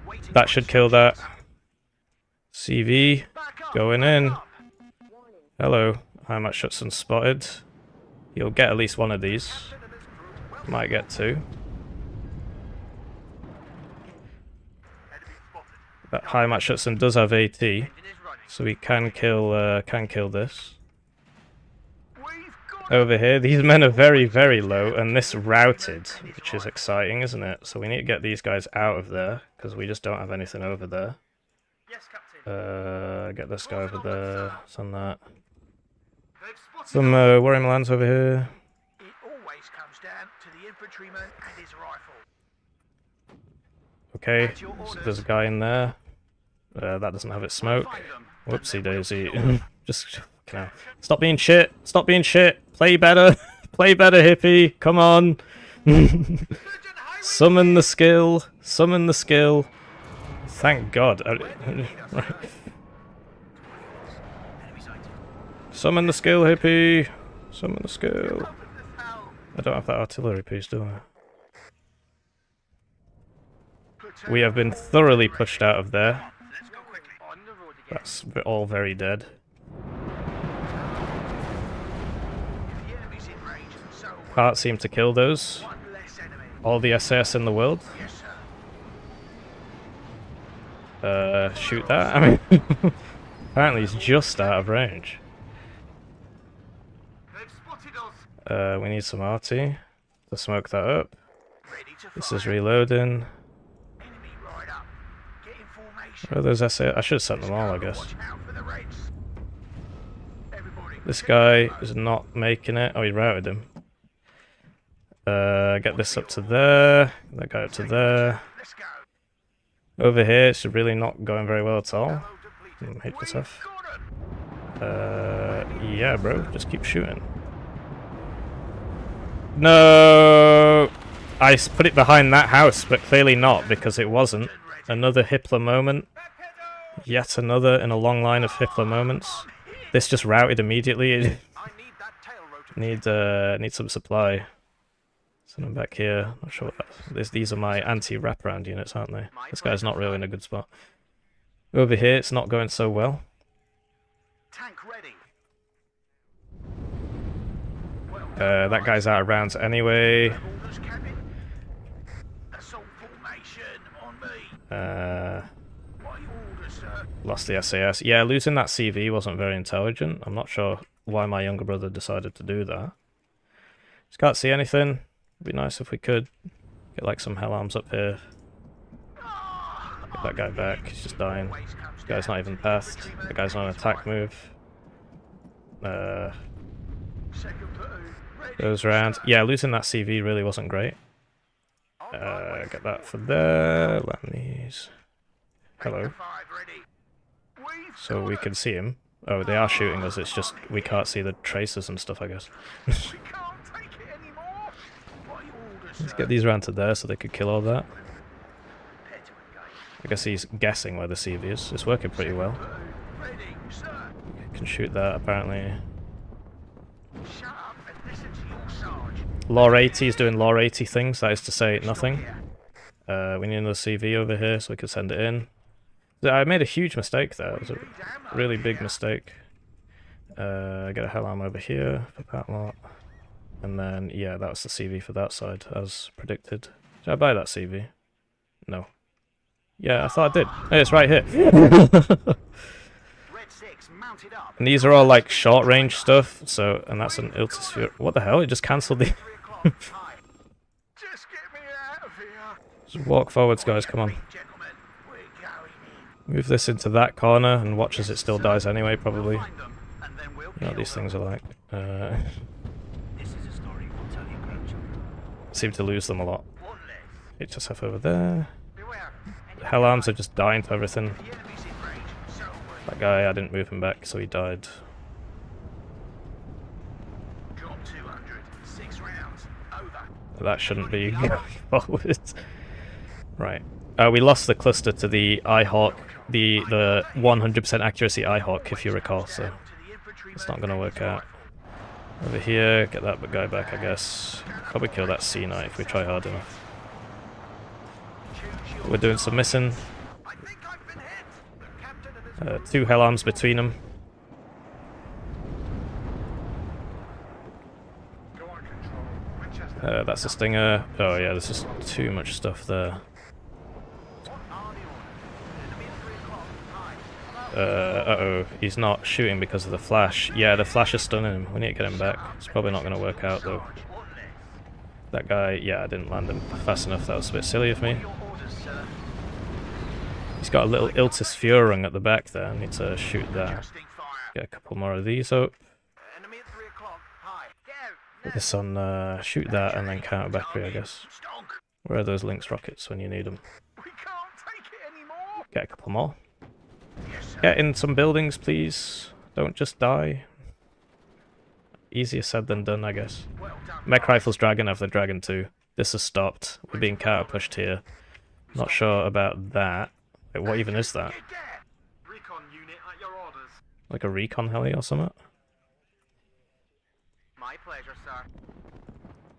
Waiting That for should kill that. CV, Back up, going back in. up. Hello, I'm at Schutzen spotted. You'll get at least one of these. Might get two. Enemy spotted. That Heimat Schutzen does have AT, Engine is running. so we can kill this. We've got Over here, these men are very, very low, and this routed, which is exciting, isn't it? So we need to get these guys out of there, because we just don't have anything over there. Yes, Captain. Get this guy over there, send that. They've spotted Some Warrior Milans over here. It always comes down to the infantryman and his rifle. Okay, so there's a guy in there. That doesn't have its smoke. Find them. Whoopsie daisy. Just, stop being shit. Stop being shit. Play better. Play better, Hippie. Come on. Summon the skill. Summon the skill. Thank God. Right. Summon the skill, Hippie. Summon the skill. I don't have that artillery piece, do I? We have been thoroughly pushed out of there. Let's go quickly. On the road again. That's all very dead. If the enemy's in range, so Can't seem to kill those. one less enemy. All the SAS in the world. Yes, sir. Shoot that. I mean, apparently he's just out of range. They've spotted us. We need some arty to smoke that up. Ready to This fire. is reloading. Enemy right up. Get in formation. Where are those SAS? I should have sent them all, I guess. Watch out for the Reds. Everybody. This guy is not making it. Oh, he routed him. Get this up to there. That guy up to there. Let's go. Over here, it's really not going very well at all. Ammo depleted. Hate this We've stuff. got 'em. Yeah, bro, just keep shooting. No! I put it behind that house, but clearly not, because it wasn't. Another Hippler moment. Yet another in a long line of Hippler moments. This just routed immediately. I need that tail rotor. Need some supply. Send them back here. Not sure what that's. These are my anti-wraparound units, aren't they? This guy's not really in a good spot. Over here, it's not going so well. Tank ready. That guy's out of rounds anyway. Orders, Captain. Assault formation on me. What are your orders, sir? Lost the SAS. Yeah, losing that CV wasn't very intelligent. I'm not sure why my younger brother decided to do that. Just can't see anything. It'd be nice if we could get like some hell arms up here. Get that guy back. He's just dying. This guy's not even pathed. The guy's on an attack move. Second platoon. Ready. Goes around. Yeah, losing that CV really wasn't great. Get that for there. Lathans. Hello. Five ready. We've So got we 'em. can see him. Oh, they are shooting us. It's just we can't see the traces and stuff, I guess. We can't take it anymore. What are your orders, Let's sir? get these round to there so they could kill all that. Prepare to engage. I guess he's guessing where the CV is. It's working pretty well. Platoon. Ready, sir. Can shoot that apparently. Shut up and listen to your sarge. Law 80 is doing Law 80 things, that is to say, nothing. We need another CV over here so we can send it in. I made a huge mistake there. It was a really big mistake. Get a hell arm over here for that lot. And then, yeah, that was the CV for that side, as predicted. Did I buy that CV? No. Yeah, I thought I did. Hey, it's right here. And these are all like short range stuff, so, and that's an Iltis Fury. What the hell? It just cancelled the... Just walk forwards, guys, come on. Move this into that corner and watch as it still dies anyway, probably. You know what these things are like. Seem to lose them a lot. HSF over there. Hell arms are just dying to everything. That guy, I didn't move him back, so he died. That shouldn't be going forward. Right. We lost the cluster to the Eyehawk, the 100% accuracy Eyehawk, if you recall, so it's not going to work out. Over here, get that guy back, I guess. Probably kill that Sea Knight if we try hard enough. We're doing some missing. 2 hell arms between them. That's a stinger. Oh yeah, there's just too much stuff there. Uh-oh, he's not shooting because of the flash. Yeah, the flash is stunning him. We need to get him back. It's probably not going to work out though. That guy, yeah, I didn't land him fast enough. That was a bit silly of me. He's got a little Iltis Fury at the back there. I need to shoot that. Get a couple more of these up. Put this on, shoot that and then counter battery, I guess. Where are those Lynx rockets when you need them? Get a couple more. Get in some buildings, please. Don't just die. Easier said than done, I guess. Mech Rifles Dragon have the Dragon 2. This has stopped. We're being counter pushed here. Not sure about that. Wait, what even is that? Like a recon heli or something? My pleasure, sir.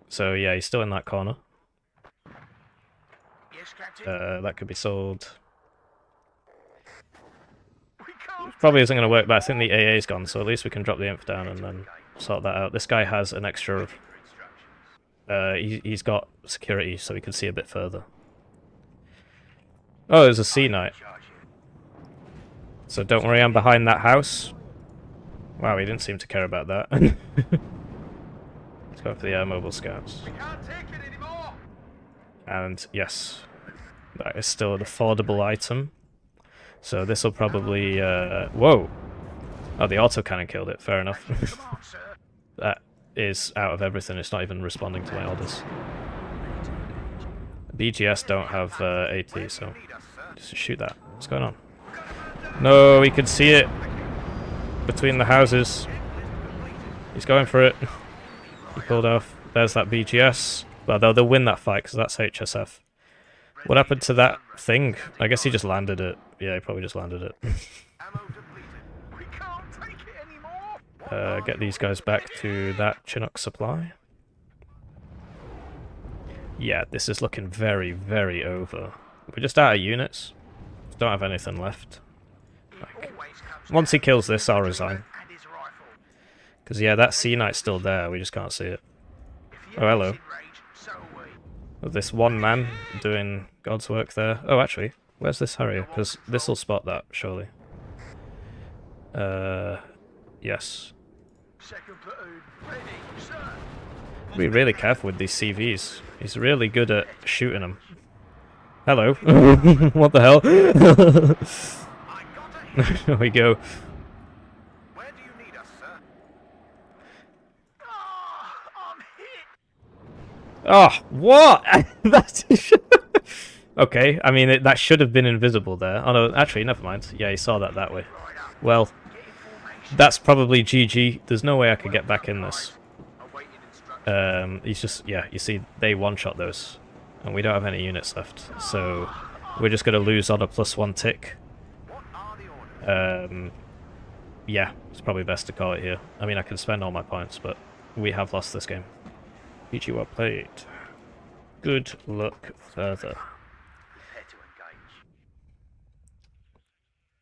So yeah, he's still in that corner. That could be sold. Probably isn't going to work, but I think the AA's gone, so at least we can drop the inf down and then sort that out. This guy has an extra... he's got security, so he can see a bit further. Oh, there's a Sea Knight. So don't worry, I'm behind that house. Wow, he didn't seem to care about that. Let's go for the air mobile scouts. And yes, that is still an affordable item. So this will probably... whoa! Oh, the autocannon killed it, fair enough. That is out of everything, it's not even responding to my orders. BGS don't have AT, so just shoot that. What's going on? No, we can see it between the houses. He's going for it. He pulled off. There's that BGS. Well, they'll win that fight because that's HSF. What happened to that thing? I guess he just landed it. Yeah, he probably just landed it. Get these guys back to that Chinook supply. Yeah, this is looking very, very over. We're just out of units. Don't have anything left. Like, once he kills this, I'll resign. Because, yeah, that Sea Knight's still there. We just can't see it. Oh, hello. This one man doing God's work there. Oh, actually, where's this Harrier? Because this will spot that, surely. Yes. Be really careful with these CVs. He's really good at shooting them. Hello. What the hell? There we go. Where do you need us, sir? I'm hit. Oh, what? That's okay. I mean, that should have been invisible there. Oh no, actually, never mind. Yeah, he saw that way. Well, that's probably GG. There's no way I could get back in this. He's just, yeah, you see, they one-shot those. And we don't have any units left. So, we're just going to lose on a +1 tick. Yeah, it's probably best to call it here. I mean, I can spend all my points, but we have lost this game. GG, well played. Good luck further. Prepare to engage.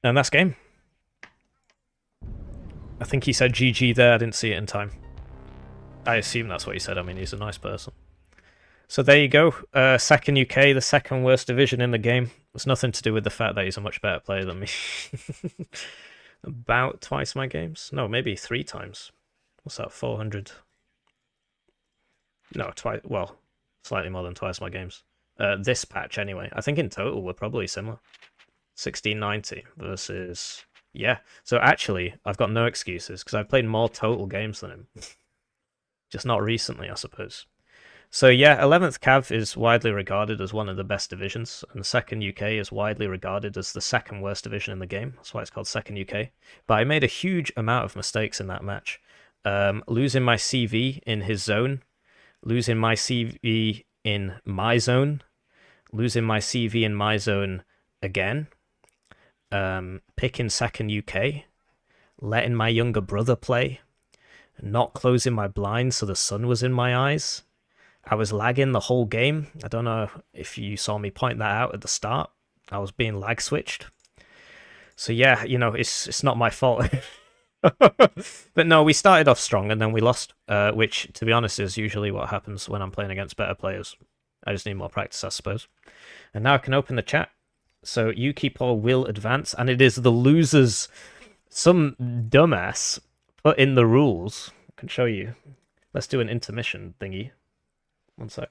And that's game. I think he said GG there, I didn't see it in time. I assume that's what he said, I mean, he's a nice person. So there you go, second UK, the second worst division in the game. It's nothing to do with the fact that he's a much better player than me. About twice my games? No, maybe 3 times. What's that, 400? No, twice, well, slightly more than twice my games. This patch anyway. I think in total we're probably similar. 1690 versus... Yeah, so actually, I've got no excuses, because I've played more total games than him. Just not recently, I suppose. So yeah, 11th Cav is widely regarded as one of the best divisions, and the 2nd UK is widely regarded as the second worst division in the game. That's why it's called 2nd UK. But I made a huge amount of mistakes in that match. Losing my CV in his zone, losing my CV in my zone, losing my CV in my zone again, picking 2nd UK, letting my younger brother play, not closing my blinds so the sun was in my eyes. I was lagging the whole game. I don't know if you saw me point that out at the start. I was being lag switched. So yeah, you know, it's not my fault. But no, we started off strong and then we lost, which, to be honest, is usually what happens when I'm playing against better players. I just need more practice, I suppose. And now I can open the chat. So YukiPaw will advance, and it is the losers. Some dumbass put in the rules. I can show you. Let's do an intermission thingy. One sec.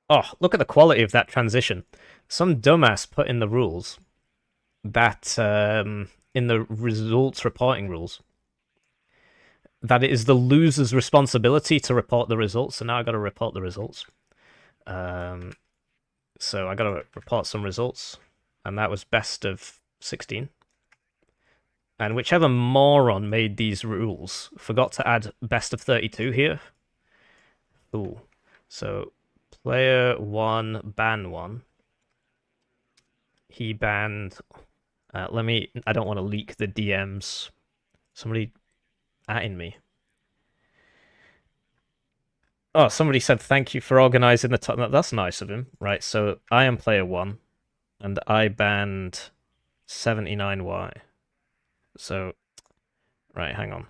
Oh, look at the quality of that transition. Some dumbass put in the rules that, in the results reporting rules, that it is the loser's responsibility to report the results, so now I got to report the results. So I got to report some results, and that was best of 16. And whichever moron made these rules forgot to add best of 32 here. Ooh. So, player 1, ban 1. He banned... I don't want to leak the DMs. Somebody atting me. Oh, somebody said thank you for organising the top. That's nice of him. Right, so I am player 1, and I banned 79Y. So, right, hang on.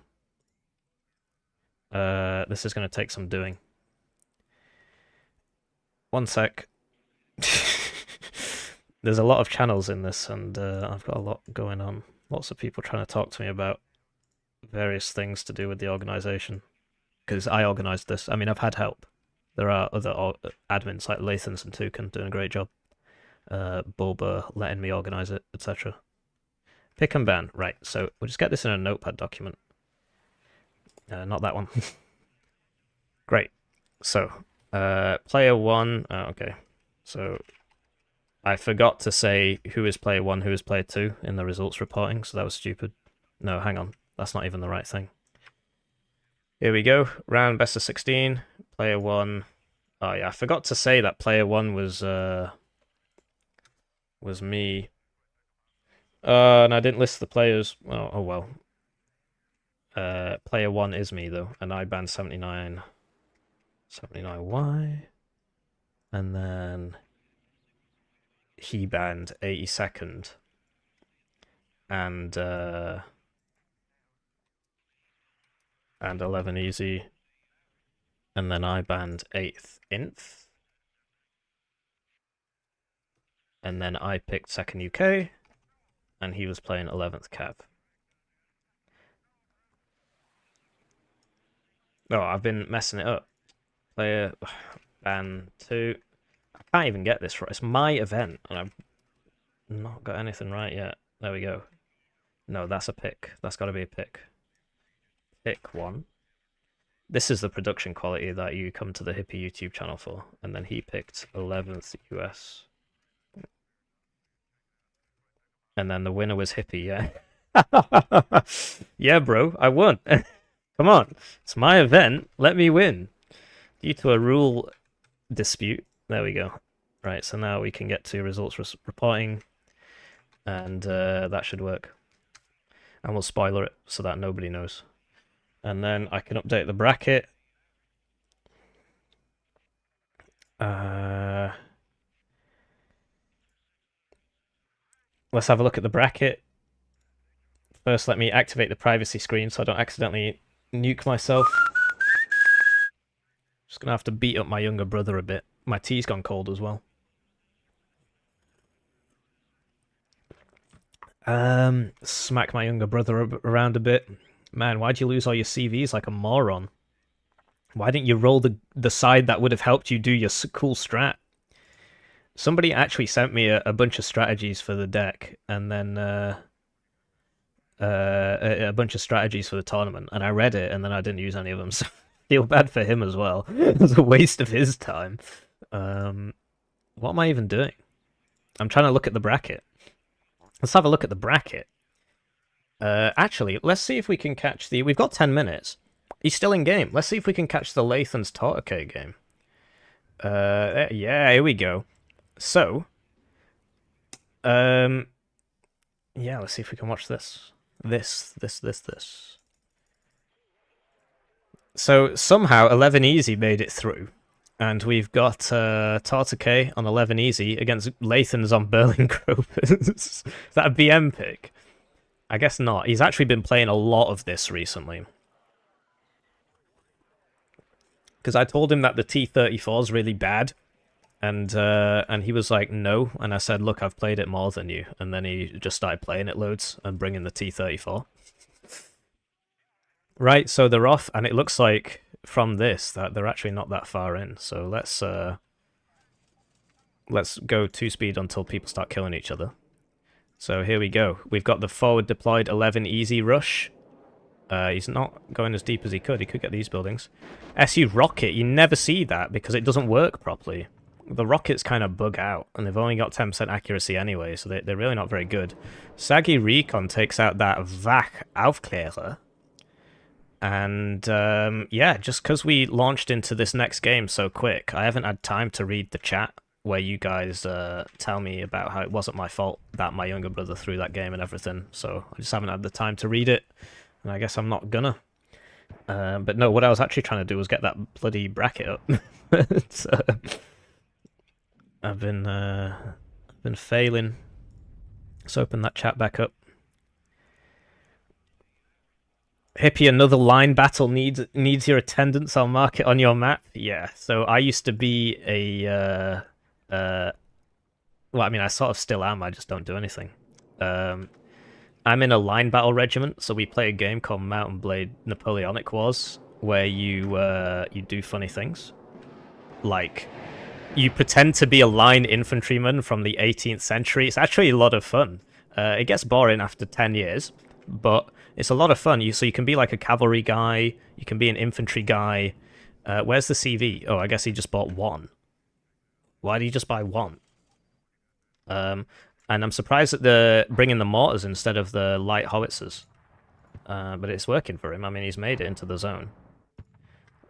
This is going to take some doing. One sec. There's a lot of channels in this, and I've got a lot going on. Lots of people trying to talk to me about various things to do with the organisation. Because I organised this. I mean, I've had help. There are other admins like Lathans and Toucan doing a great job. Bulba letting me organise it, etc. Pick and ban. Right, so we'll just get this in a notepad document. Not that one. Great. So, player 1... Oh, okay. So, I forgot to say who is player 1, who is player 2 in the results reporting, so that was stupid. No, hang on. That's not even the right thing. Here we go. Round best of 16. Player 1. Oh, yeah, I forgot to say that player 1 was me. And I didn't list the players. Oh well. Player 1 is me, though, and I banned 79. 79Y. And then he banned 82nd. And 11 easy. And then I banned 8th Inth. And then I picked 2nd UK. And he was playing 11th Cav. Oh, I've been messing it up. Player ban 2. I can't even get this right. It's my event, and I've not got anything right yet. There we go. No, that's a pick. That's got to be a pick. Pick 1. This is the production quality that you come to the Hippie YouTube channel for. And then he picked 11th US. And then the winner was Hippie, yeah. Yeah, bro, I won. Come on, it's my event. Let me win. Due to a rule dispute. There we go. Right, so now we can get to results reporting. And that should work. And we'll spoiler it so that nobody knows. And then I can update the bracket. Let's have a look at the bracket. First, let me activate the privacy screen so I don't accidentally nuke myself. Just gonna have to beat up my younger brother a bit. My tea's gone cold as well. Smack my younger brother around a bit. Man, why'd you lose all your CVs like a moron? Why didn't you roll the side that would have helped you do your cool strat? Somebody actually sent me a bunch of strategies for the deck, and then a bunch of strategies for the tournament, and I read it, and then I didn't use any of them, so I feel bad for him as well. It was a waste of his time. What am I even doing? I'm trying to look at the bracket. Let's have a look at the bracket. Actually, let's see if we can catch the... We've got 10 minutes. He's still in game. Let's see if we can catch the Lathans Tortique game. Yeah, here we go. So, yeah, let's see if we can watch this. This. So, somehow, 11 Easy made it through. And we've got Tortique on 11 Easy against Lathans on Berlin Gropers. Is that a BM pick? I guess not. He's actually been playing a lot of this recently. Because I told him that the T-34 is really bad. And he was like, no. And I said, look, I've played it more than you. And then he just started playing it loads and bringing the T-34. Right, so they're off. And it looks like from this that they're actually not that far in. So let's go 2-speed until people start killing each other. So here we go. We've got the forward deployed 11 Easy rush. He's not going as deep as he could. He could get these buildings. SU rocket, you never see that because it doesn't work properly. The rockets kind of bug out, and they've only got 10% accuracy anyway, so they're really not very good. Saggy Recon takes out that Wach Aufklärer. And, yeah, just because we launched into this next game so quick, I haven't had time to read the chat where you guys tell me about how it wasn't my fault that my younger brother threw that game and everything, so I just haven't had the time to read it, and I guess I'm not gonna. But no, what I was actually trying to do was get that bloody bracket up. I've been failing. Let's open that chat back up. Hippie, another line battle needs your attendance. I'll mark it on your map. Yeah, so I used to be a... well, I mean, I sort of still am. I just don't do anything. I'm in a line battle regiment, so we play a game called Mountain Blade Napoleonic Wars, where you do funny things. Like, you pretend to be a line infantryman from the 18th century. It's actually a lot of fun. It gets boring after 10 years, but it's a lot of fun. So you can be like a cavalry guy, you can be an infantry guy. Where's the CV? Oh, I guess he just bought one. Why did he just buy one? And I'm surprised that they're bringing the mortars instead of the light howitzers. But it's working for him. I mean, he's made it into the zone.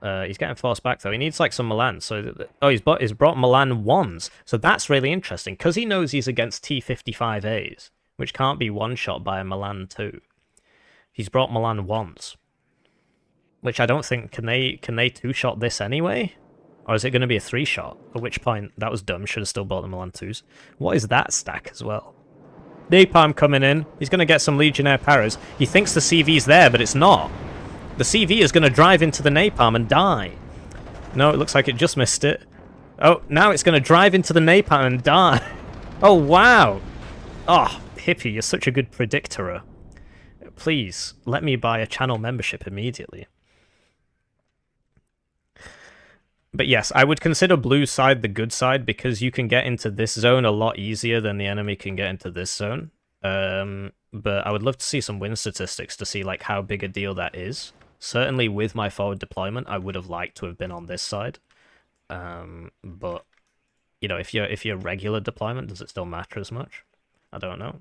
He's getting forced back, though. He needs, like, some Milan. So, he's brought Milan 1s. So that's really interesting, because he knows he's against T-55As, which can't be one-shot by a Milan 2. He's brought Milan 1s. Which I don't think... Can they two-shot this anyway? Or is it going to be a 3-shot? At which point, that was dumb. Should have still bought the Milan 2s. What is that stack as well? Napalm coming in. He's going to get some Legionnaire Paras. He thinks the CV's there, but it's not. The CV is going to drive into the napalm and die. No, it looks like it just missed it. Oh, now it's going to drive into the napalm and die. Oh, wow. Oh, Hippie, you're such a good predictor. Please, let me buy a channel membership immediately. But yes, I would consider blue side the good side because you can get into this zone a lot easier than the enemy can get into this zone. But I would love to see some win statistics to see like how big a deal that is. Certainly with my forward deployment, I would have liked to have been on this side. But, you know, if you're regular deployment, does it still matter as much? I don't know.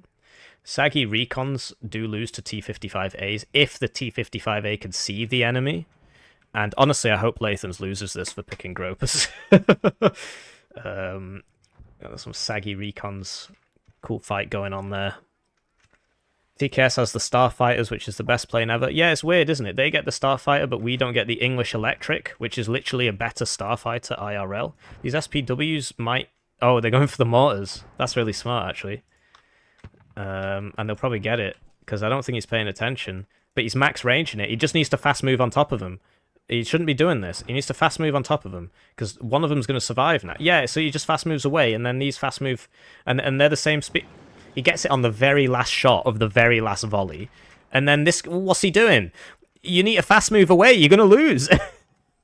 Saggy Recons do lose to T-55As if the T-55A can see the enemy. And honestly, I hope Lathans loses this for picking Gropers. There's some Saggy Recons. Cool fight going on there. TKS has the Starfighters, which is the best plane ever. Yeah, it's weird, isn't it? They get the Starfighter, but we don't get the English Electric, which is literally a better Starfighter IRL. These SPWs might... Oh, they're going for the mortars. That's really smart, actually. And they'll probably get it, because I don't think he's paying attention. But he's max ranging it. He just needs to fast move on top of him. He shouldn't be doing this. He needs to fast move on top of them, because one of them's going to survive now. Yeah, so he just fast moves away, and then these fast move... And they're the same speed... He gets it on the very last shot of the very last volley. And then this... What's he doing? You need a fast move away. You're going to lose.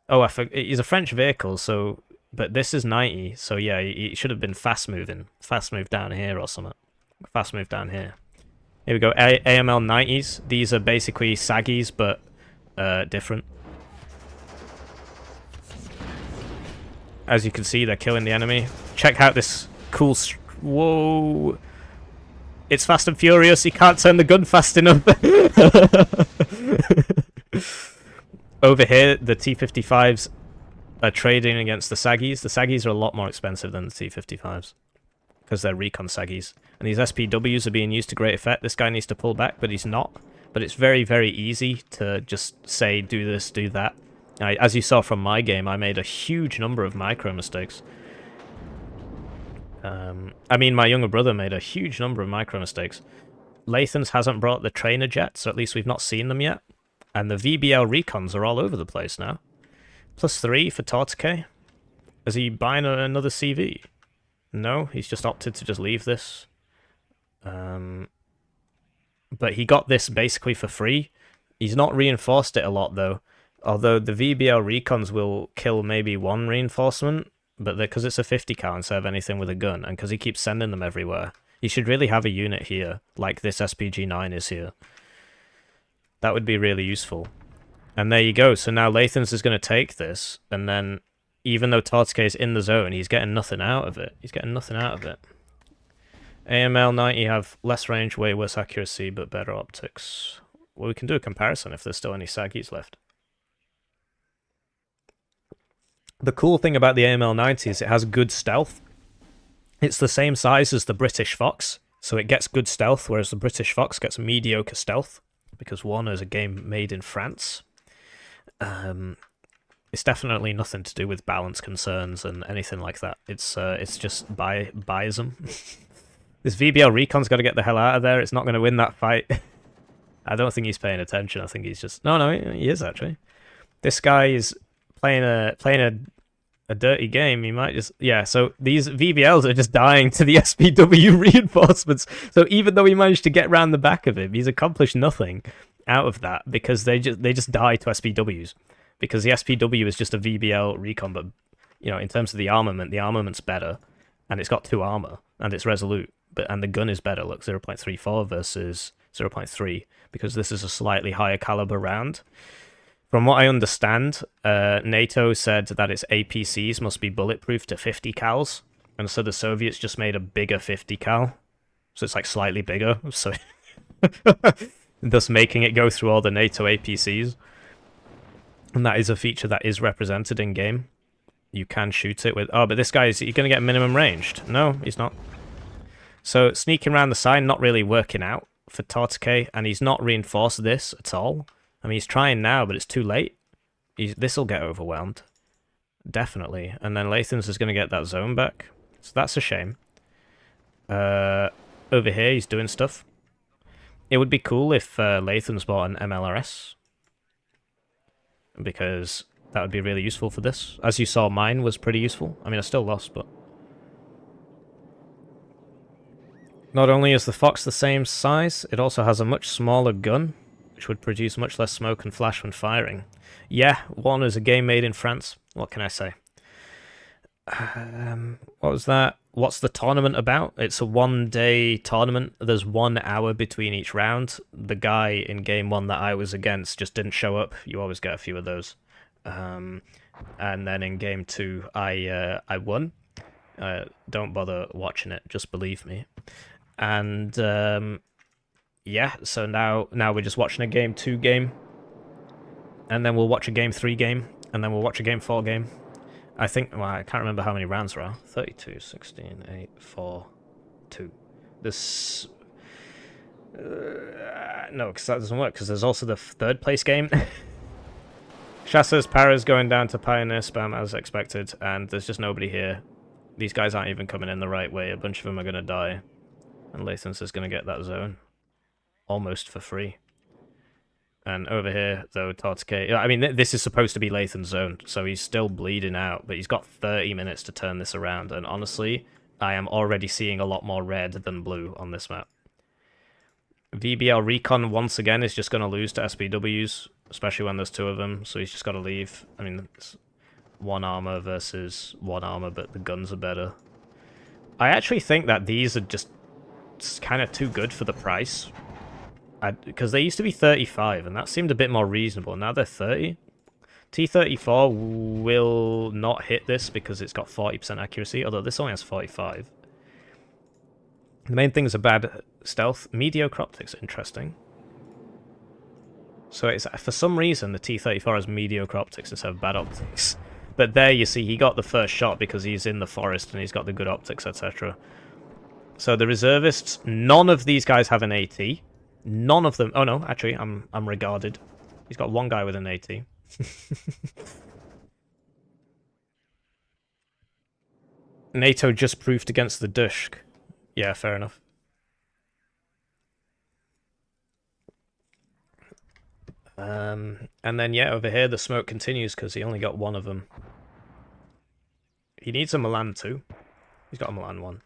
Oh, he's a French vehicle, so... But this is 90, so yeah, he should have been fast moving. Fast move down here or something. Fast move down here. Here we go, AML 90s. These are basically saggies, but different. As you can see, they're killing the enemy. Check out this cool... Whoa... It's Fast and Furious, he can't turn the gun fast enough. Over here, the T-55s are trading against the Saggies. The Saggies are a lot more expensive than the T-55s, because they're recon Saggies. And these SPWs are being used to great effect. This guy needs to pull back, but he's not. But it's very, very easy to just say, do this, do that. As you saw from my game, I made a huge number of micro mistakes. I mean, my younger brother made a huge number of micro mistakes. Lathans hasn't brought the trainer jet, so at least we've not seen them yet. And the VBL recons are all over the place now. +3 for Tortique. Is he buying another CV? No, he's just opted to just leave this. But he got this basically for free. He's not reinforced it a lot, though. Although the VBL recons will kill maybe one reinforcement. But because it's a 50 cal instead of anything with a gun, and because he keeps sending them everywhere, he should really have a unit here, like this SPG-9 is here. That would be really useful. And there you go. So now Lathans is going to take this, and then even though Tortique is in the zone, he's getting nothing out of it. He's getting nothing out of it. AML 90 have less range, way worse accuracy, but better optics. Well, we can do a comparison if there's still any Saggies left. The cool thing about the AML 90 is it has good stealth. It's the same size as the British Fox, so it gets good stealth, whereas the British Fox gets mediocre stealth, because Warno is a game made in France. It's definitely nothing to do with balance concerns and anything like that. It's just biasm. This VBL Recon's got to get the hell out of there. It's not going to win that fight. I don't think he's paying attention. I think he's just... No, he is, actually. This guy is playing a dirty game. He might just... Yeah, so these VBLs are just dying to the SPW reinforcements. So even though he managed to get round the back of him, he's accomplished nothing out of that, because they just die to SPWs. Because the SPW is just a VBL recon, but, you know, in terms of the armament's better, and it's got 2 armor, and it's resolute, and the gun is better. Look, 0.34 versus 0.3, because this is a slightly higher caliber round. From what I understand, NATO said that its APCs must be bulletproof to 50 cals, and so the Soviets just made a bigger 50 cal, so it's like slightly bigger, so thus making it go through all the NATO APCs. And that is a feature that is represented in game. You can shoot it with... Oh, but this guy, is he going to get minimum ranged? No, he's not. So sneaking around the side, not really working out for Tortique, and he's not reinforced this at all. I mean, he's trying now, but it's too late. This will get overwhelmed. Definitely. And then Lathans is going to get that zone back. So that's a shame. Over here, he's doing stuff. It would be cool if Lathans bought an MLRS, because that would be really useful for this. As you saw, mine was pretty useful. I mean, I still lost, but... Not only is the Fox the same size, it also has a much smaller gun, which would produce much less smoke and flash when firing. Yeah, Warno is a game made in France. What can I say? What was that? What's the tournament about? It's a 1-day tournament. There's 1 hour between each round. The guy in game 1 that I was against just didn't show up. You always get a few of those. And then in game 2, I won. Don't bother watching it. Just believe me. And yeah, so now we're just watching a game 2 game. And then we'll watch a game 3 game. And then we'll watch a game 4 game. I think, well, I can't remember how many rounds there are. 32, 16, 8, 4, 2. No, because that doesn't work, because there's also the third place game. Chassa's Para's going down to Pioneer spam as expected, and there's just nobody here. These guys aren't even coming in the right way. A bunch of them are going to die. And Lathans is going to get that zone. Almost for free. And over here, though, Tortique... I mean, this is supposed to be Lathan's zone, so he's still bleeding out, but he's got 30 minutes to turn this around, and honestly, I am already seeing a lot more red than blue on this map. VBL Recon, once again, is just going to lose to SPWs, especially when there's two of them, so he's just got to leave. I mean, it's one armor versus one armor, but the guns are better. I actually think that these are just kind of too good for the price. Because they used to be 35, and that seemed a bit more reasonable. Now they're 30. T-34 will not hit this because it's got 40% accuracy, although this only has 45. The main thing is a bad stealth. Mediocre optics, interesting. So it's, for some reason, the T-34 has mediocre optics instead of bad optics. But there you see, he got the first shot because he's in the forest and he's got the good optics, etc. So the reservists, none of these guys have an AT. None of them... Oh no, actually, I'm regarded. He's got one guy with an AT. NATO just proofed against the Dushk. Yeah, fair enough. And then, yeah, over here, the smoke continues because he only got one of them. He needs a Milan too. He's got a Milan 1.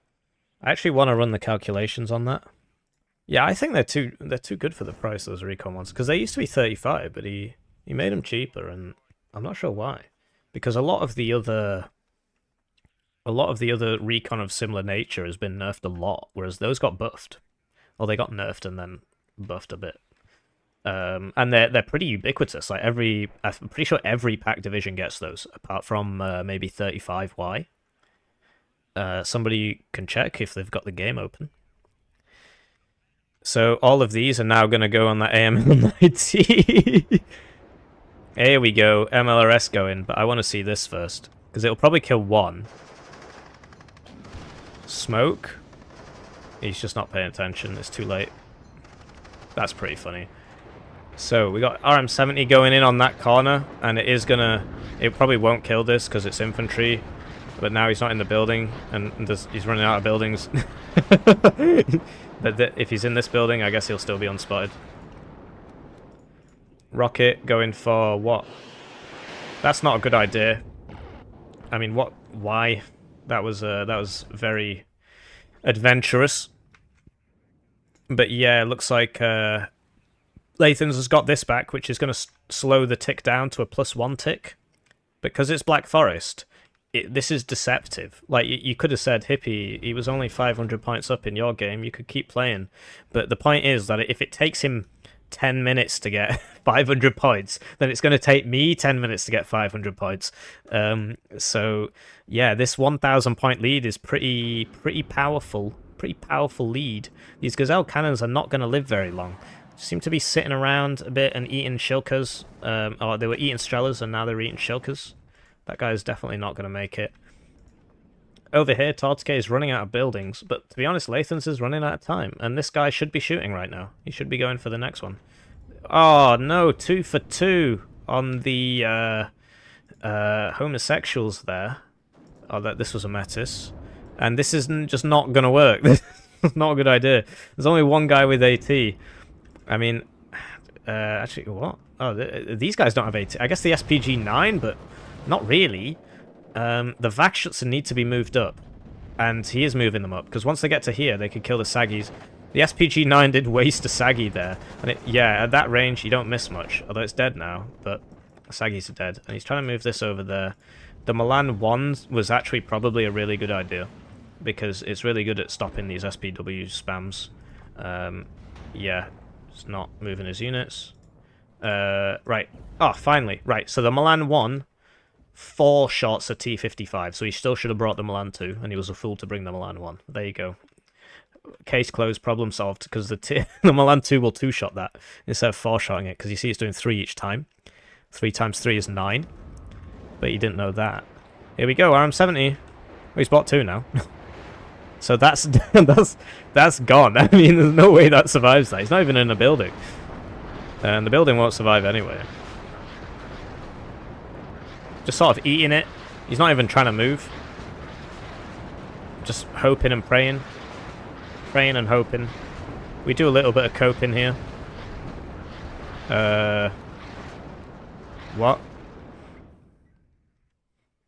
I actually want to run the calculations on that. Yeah, I think they're too good for the price, those Recon ones, because they used to be 35, but he made them cheaper, and I'm not sure why. Because a lot of the other Recon of similar nature has been nerfed a lot, whereas those got buffed. Or they got nerfed and then buffed a bit. And they're pretty ubiquitous. Like I'm pretty sure every pack division gets those, apart from maybe 35Y. Somebody can check if they've got the game open. So all of these are now going to go on that AML90. Here we go, MLRS going, but I want to see this first, because it'll probably kill one. Smoke. He's just not paying attention, it's too late. That's pretty funny. So we got RM70 going in on that corner, and it probably won't kill this because it's infantry, but now he's not in the building, and he's running out of buildings. But if he's in this building, I guess he'll still be unspotted. Rocket going for what? That's not a good idea. I mean, what? Why? That was very adventurous. But yeah, it looks like Lathans has got this back, which is going to slow the tick down to a +1 tick. Because it's Black Forest, this is deceptive. Like, you could have said, Hippie, he was only 500 points up in your game, you could keep playing. But the point is that if it takes him 10 minutes to get 500 points, then it's going to take me 10 minutes to get 500 points. So, yeah, this 1,000 point lead is pretty powerful. Pretty powerful lead. These Gazelle cannons are not going to live very long. Seem to be sitting around a bit and eating shilkas. Or they were eating Strellas and now they're eating shilkas. That guy is definitely not going to make it. Over here, Tortique is running out of buildings, but to be honest, Lathans is running out of time, and this guy should be shooting right now. He should be going for the next one. Oh no, 2 for 2 on the homosexuals there. Oh, this was a Metis. And this isn't just not going to work. This is not a good idea. There's only one guy with AT. I mean, actually, what? Oh, these guys don't have AT. I guess the SPG-9, but not really. The Vakshutsen need to be moved up. And he is moving them up, because once they get to here, they could kill the Saggies. The SPG-9 did waste a Saggy there. And yeah, at that range, you don't miss much. Although it's dead now, but the Saggies are dead. And he's trying to move this over there. The Milan 1 was actually probably a really good idea, because it's really good at stopping these SPW spams. Yeah, it's not moving his units. Right. Oh, finally. Right, so the Milan 1... 4 shots at T-55, so he still should have brought the Milan 2, and he was a fool to bring the Milan 1. There you go. Case closed, problem solved, because the Milan 2 will 2-shot that instead of 4-shotting it, because you see it's doing 3 each time. 3 times 3 is 9, but you didn't know that. Here we go, RM70. Oh, he's bought 2 now. So that's that's gone. I mean, there's no way that survives that. He's not even in a building. And the building won't survive anyway. Just sort of eating it. He's not even trying to move. Just hoping and praying. Praying and hoping. We do a little bit of coping here. What?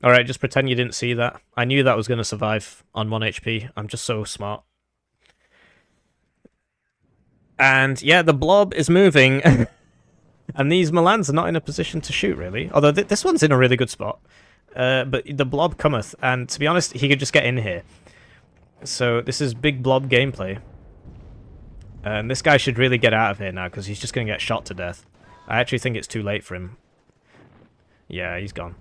Alright, just pretend you didn't see that. I knew that was going to survive on 1 HP. I'm just so smart. And yeah, the blob is moving. And these Milans are not in a position to shoot, really. Although this one's in a really good spot. But the blob cometh. And to be honest, he could just get in here. So this is big blob gameplay. And this guy should really get out of here now, because he's just going to get shot to death. I actually think it's too late for him. Yeah, he's gone.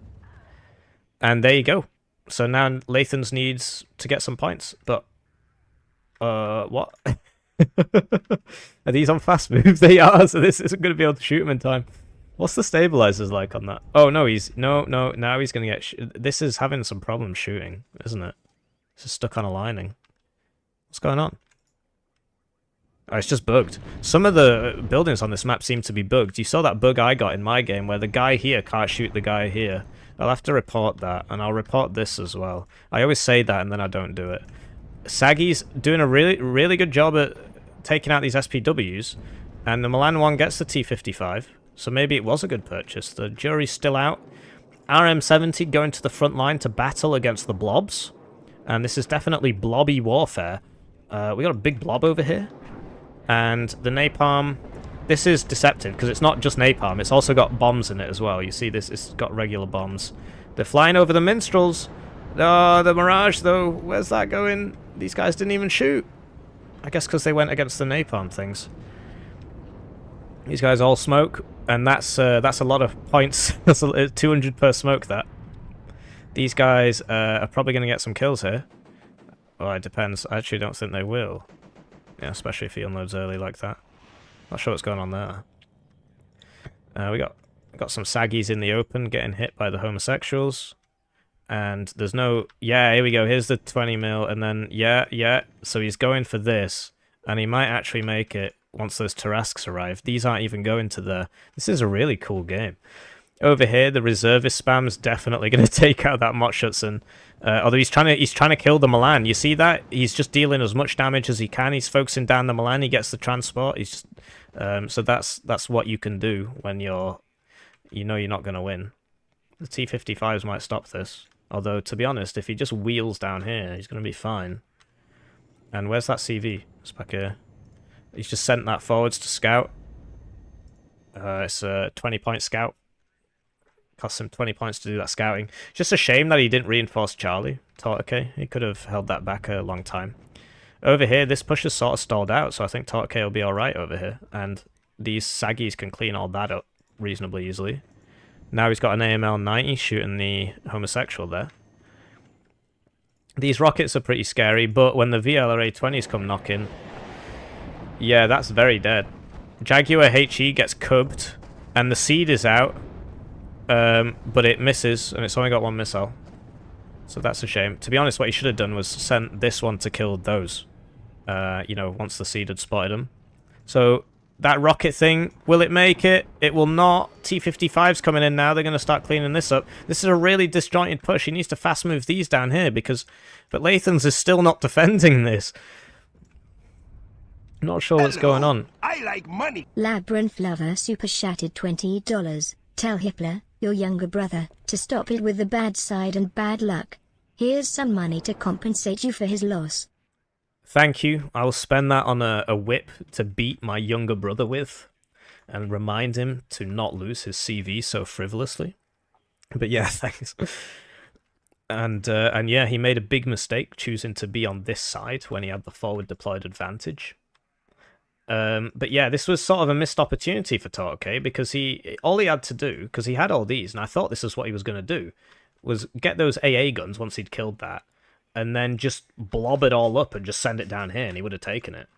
And there you go. So now Lathans needs to get some points. But, what? Are these on fast moves? They are, so this isn't going to be able to shoot him in time. What's the stabilizers like on that? Oh, no, now he's going to get... This is having some problems shooting, isn't it? This is stuck on a lining. What's going on? Oh, it's just bugged. Some of the buildings on this map seem to be bugged. You saw that bug I got in my game where the guy here can't shoot the guy here. I'll have to report that, and I'll report this as well. I always say that and then I don't do it. Saggy's doing a really good job at taking out these SPWs, and the Milan one gets the T55, so maybe it was a good purchase. The jury's still out. RM70 going to the front line to battle against the blobs, and this is definitely blobby warfare. We got a big blob over here, and the napalm... This is deceptive, because it's not just napalm, it's also got bombs in it as well. You see this, it's got regular bombs. They're flying over the minstrels. Oh, the Mirage, though, where's that going? These guys didn't even shoot. I guess because they went against the napalm things. These guys all smoke, and that's a lot of points. That's 200 per smoke, that. These guys are probably going to get some kills here. Well, it depends. I actually don't think they will. Yeah, especially if he unloads early like that. Not sure what's going on there. We got some saggies in the open getting hit by the homosexuals. And there's no... Yeah, here we go. Here's the 20 mil. And then, yeah. So he's going for this. And he might actually make it once those Tarasques arrive. These aren't even going to the... This is a really cool game. Over here, the reservist spam's definitely going to take out that Motschützen. Although he's trying to kill the Milan. You see that? He's just dealing as much damage as he can. He's focusing down the Milan. He gets the transport. He's just... so that's what you can do when you're not going to win. The T-55s might stop this. Although, to be honest, if he just wheels down here, he's going to be fine. And where's that CV? It's back here. He's just sent that forwards to scout. It's a 20-point scout. Cost him 20 points to do that scouting. Just a shame that he didn't reinforce Charlie. Tortique. He could have held that back a long time. Over here, this push is sort of stalled out, so I think Tortique will be alright over here. And these saggies can clean all that up reasonably easily. Now he's got an AML-90 shooting the homosexual there. These rockets are pretty scary, but when the VLRA-20s come knocking... Yeah, that's very dead. Jaguar HE gets cubbed, and the seed is out. But it misses, and it's only got one missile. So that's a shame. To be honest, what he should have done was sent this one to kill those. Once the seed had spotted them. So, that rocket thing, will it make it? It will not. T-55's coming in now. They're going to start cleaning this up. This is a really disjointed push. He needs to fast move these down here because... But Lathans is still not defending this. Not sure what's going on. I like money. Labyrinth Lover super chatted $20. Tell Hitler, your younger brother, to stop it with the bad side and bad luck. Here's some money to compensate you for his loss. Thank you. I'll spend that on a whip to beat my younger brother with and remind him to not lose his CV so frivolously. But yeah, thanks. And yeah, he made a big mistake choosing to be on this side when he had the forward deployed advantage. But yeah, this was sort of a missed opportunity for Tortique because all he had to do, because he had all these, and I thought this is what he was going to do, was get those AA guns once he'd killed that, and then just blob it all up and just send it down here, and he would have taken it.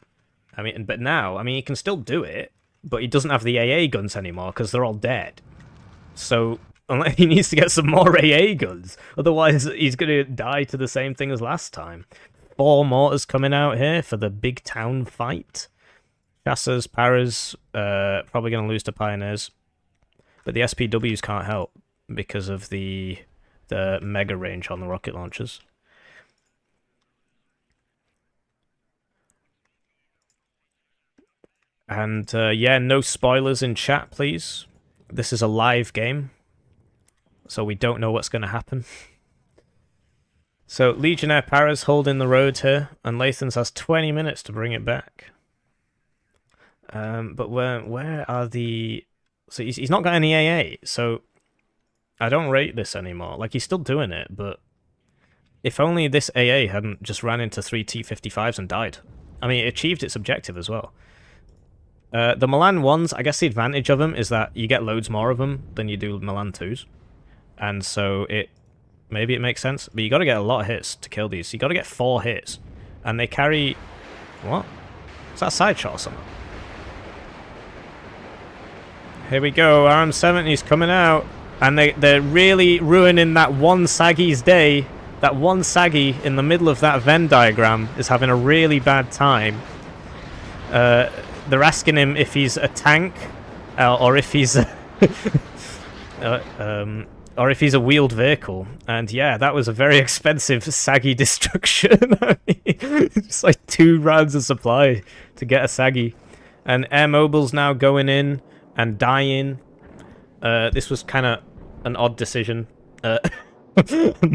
But now, he can still do it, but he doesn't have the AA guns anymore because they're all dead. So he needs to get some more AA guns, otherwise he's going to die to the same thing as last time. 4 mortars coming out here for the big town fight. Chasseurs, Paras, probably going to lose to Pioneers. But the SPWs can't help because of the mega range on the rocket launchers. And yeah, no spoilers in chat, please. This is a live game, so we don't know what's going to happen. So Legionnaire Paras holding the road here, and Lathans has 20 minutes to bring it back. But where are the... So he's not got any AA, so I don't rate this anymore. Like, he's still doing it, but if only this AA hadn't just ran into 3 T-55s and died. I mean, it achieved its objective as well. The Milan 1s, I guess the advantage of them is that you get loads more of them than you do Milan 2s. And so maybe it makes sense, but you got to get a lot of hits to kill these. You got to get 4 hits. And they carry... What? Is that a side shot or something? Here we go, RM70's coming out. And they're really ruining that one Saggy's day. That one Saggy in the middle of that Venn diagram is having a really bad time. They're asking him if he's a tank, or if he's or if he's a wheeled vehicle. And yeah, that was a very expensive Saggy destruction. I mean, it's like 2 rounds of supply to get a Saggy. And Air Mobile's now going in and dying. This was kind of an odd decision. I'm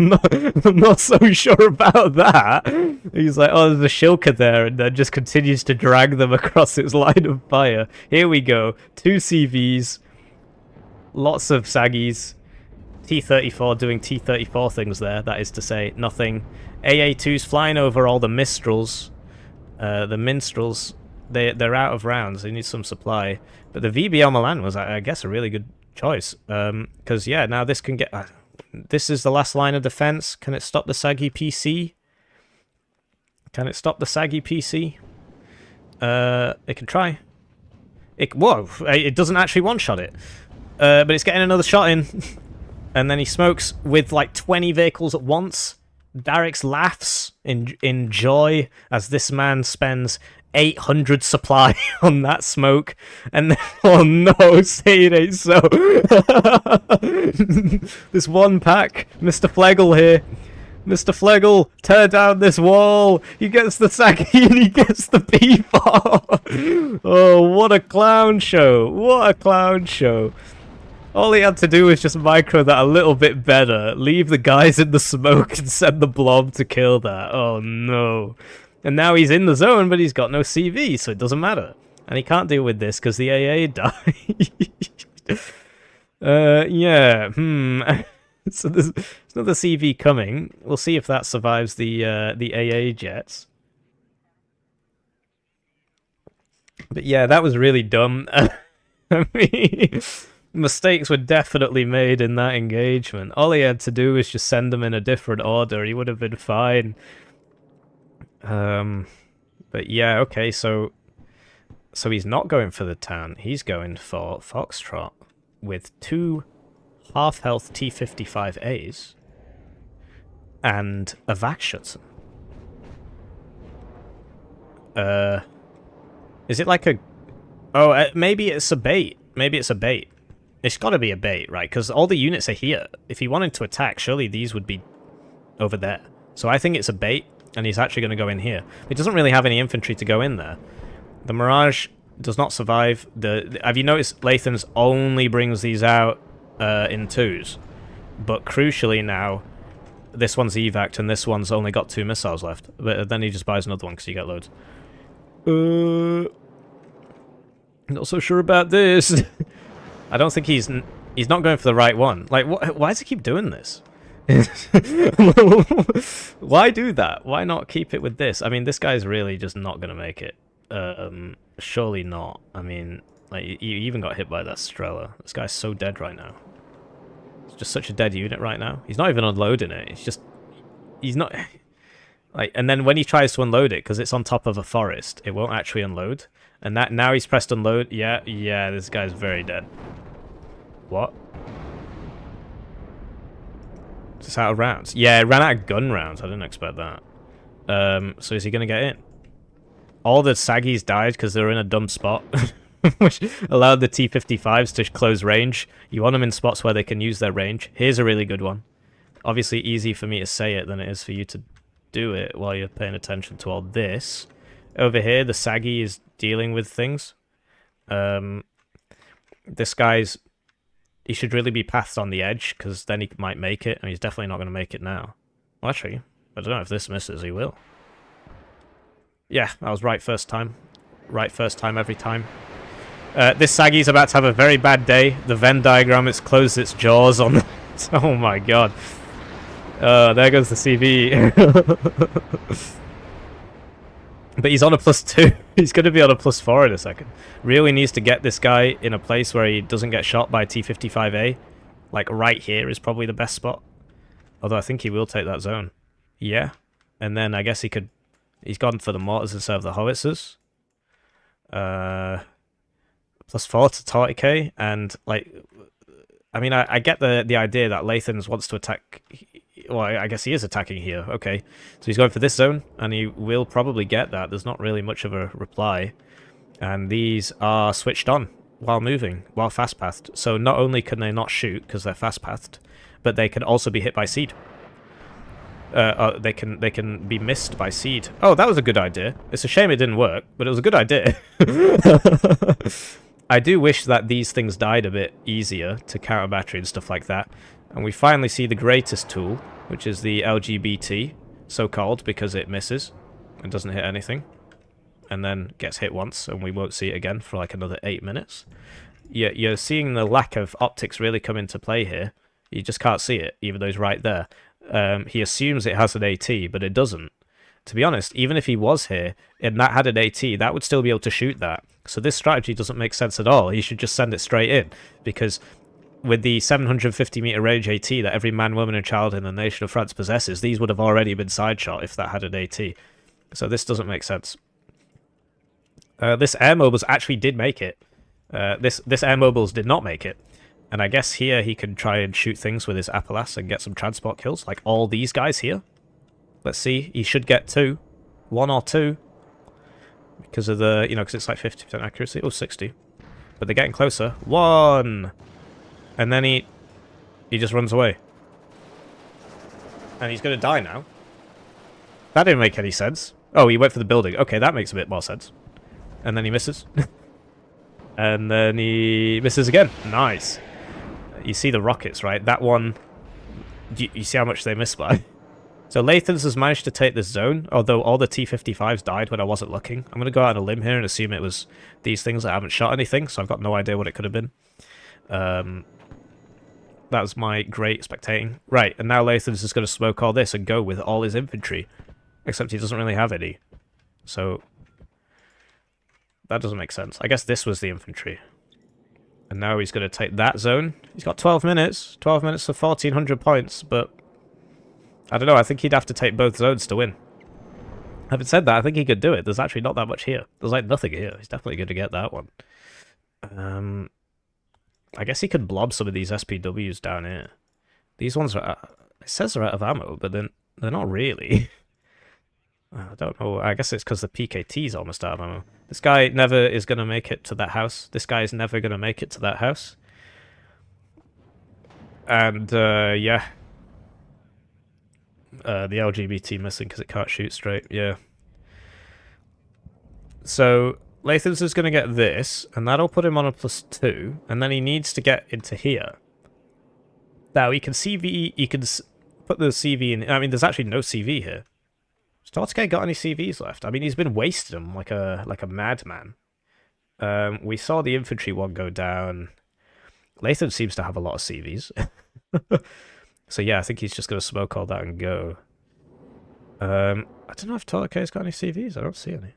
not so sure about that. He's like, oh, there's a Shilka there, and then just continues to drag them across its line of fire. Here we go. 2 CVs. Lots of Saggies. T-34 doing T-34 things there, that is to say, nothing. AA-2's flying over all the Mistrals. The Minstrels, they're out of rounds. They need some supply. But the VBL Milan was, I guess, a really good choice. Because, yeah, now this can get... this is the last line of defense. Can it stop the Saggy PC? Can it stop the Saggy PC? It can try. Whoa, it doesn't actually one-shot it. But it's getting another shot in. And then he smokes with like 20 vehicles at once. Darix laughs in joy as this man spends 800 supply on that smoke. And then, oh no, say it ain't so. This one pack, Mr. Flegel here. Mr. Flegel, tear down this wall. He gets the Saggy and he gets the P4. Oh, what a clown show. What a clown show. All he had to do was just micro that a little bit better, leave the guys in the smoke and send the blob to kill that. Oh no. And now he's in the zone, but he's got no CV, so it doesn't matter. And he can't deal with this because the AA died. Yeah, So there's another CV coming. We'll see if that survives the AA jets. But yeah, that was really dumb. I mean... Mistakes were definitely made in that engagement. All he had to do was just send them in a different order. He would have been fine. But yeah, okay, so he's not going for the Tan. He's going for Foxtrot with 2 half-health T-55As and a Vakschützen. Is it like a... Oh, maybe it's a bait. Maybe it's a bait. It's got to be a bait, right? Because all the units are here. If he wanted to attack, surely these would be over there. So I think it's a bait, and he's actually going to go in here. He doesn't really have any infantry to go in there. The Mirage does not survive. Have you noticed Lathans only brings these out in 2s? But crucially now, this one's evac'd, and this one's only got 2 missiles left. But then he just buys another one because you get loads. Not so sure about this. I don't think he's not going for the right one. Like, why does he keep doing this? Why do that? Why not keep it with this? I mean, this guy's really just not going to make it. Surely not. I mean, like, you even got hit by that Strela. This guy's so dead right now. It's just such a dead unit right now. He's not even unloading it. It's just... He's not... Like, and then when he tries to unload it, because it's on top of a forest, it won't actually unload. And that now he's pressed unload. Yeah, this guy's very dead. What? Just out of rounds. Yeah, it ran out of gun rounds. I didn't expect that. So is he going to get in? All the Saggies died because they were in a dumb spot, which allowed the T-55s to close range. You want them in spots where they can use their range. Here's a really good one. Obviously easy for me to say it than it is for you to do it while you're paying attention to all this. Over here, the Saggy is dealing with things. This guy's... He should really be pathed on the edge, because then he might make it, and he's definitely not going to make it now. Well, actually, I don't know if this misses, he will. Yeah, I was right first time. Right first time every time. This Saggy's about to have a very bad day. The Venn diagram, it's closed its jaws on... Oh my god. There goes the CV. But he's on a +2. He's going to be on a +4 in a second. Really needs to get this guy in a place where he doesn't get shot by T-55A. Like, right here is probably the best spot. Although I think he will take that zone. Yeah. And then I guess he could... He's gone for the mortars instead of the howitzers. +4 to Tortique. And, like... I mean, I get the idea that Lathans wants to attack... Well, I guess he is attacking here. Okay. So he's going for this zone, and he will probably get that. There's not really much of a reply. And these are switched on while moving, while fast-pathed. So not only can they not shoot, because they're fast-pathed, but they can also be hit by seed. They can be missed by seed. Oh, that was a good idea. It's a shame it didn't work, but it was a good idea. I do wish that these things died a bit easier to counter battery and stuff like that. And we finally see the greatest tool, which is the LGBT, so-called, because it misses and doesn't hit anything. And then gets hit once, and we won't see it again for like another 8 minutes. You're seeing the lack of optics really come into play here. You just can't see it, even though he's right there. He assumes it has an AT, but it doesn't. To be honest, even if he was here, and that had an AT, that would still be able to shoot that. So this strategy doesn't make sense at all. He should just send it straight in, because with the 750-meter range AT that every man, woman, and child in the nation of France possesses, these would have already been side shot if that had an AT. So this doesn't make sense. This air mobiles actually did make it. This air mobiles did not make it. And I guess here he can try and shoot things with his Appalachian and get some transport kills, like all these guys here. Let's see, he should get 2. 1 or 2. Because of the, because it's like 50% accuracy. Oh, 60. But they're getting closer. 1! And then he just runs away. And he's going to die now. That didn't make any sense. Oh, he went for the building. Okay, that makes a bit more sense. And then he misses. And then he misses again. Nice. You see the rockets, right? That one... You see how much they miss by? So Lathans has managed to take this zone, although all the T-55s died when I wasn't looking. I'm going to go out on a limb here and assume it was these things that haven't shot anything, so I've got no idea what it could have been. That was my great spectating. Right, and now Lathans is going to smoke all this and go with all his infantry. Except he doesn't really have any. So... that doesn't make sense. I guess this was the infantry. And now he's going to take that zone. He's got 12 minutes. 12 minutes for 1,400 points, but... I don't know, I think he'd have to take both zones to win. Having said that, I think he could do it. There's actually not that much here. There's like nothing here. He's definitely going to get that one. I guess he could blob some of these SPWs down here. These ones are... it says they're out of ammo, but then they're not really. I don't know. I guess it's because the PKT's almost out of ammo. This guy never is going to make it to that house. This guy is never going to make it to that house. And, yeah. The LGBT missing because it can't shoot straight. Yeah. So, Lathans is going to get this, and that'll put him on a +2, and then he needs to get into here. Now, he can CV... he can put the CV in... I mean, there's actually no CV here. Has Tortique got any CVs left? I mean, he's been wasting them like a madman. We saw the infantry one go down. Lathan seems to have a lot of CVs. So yeah, I think he's just going to smoke all that and go. I don't know if Tortique's got any CVs. I don't see any.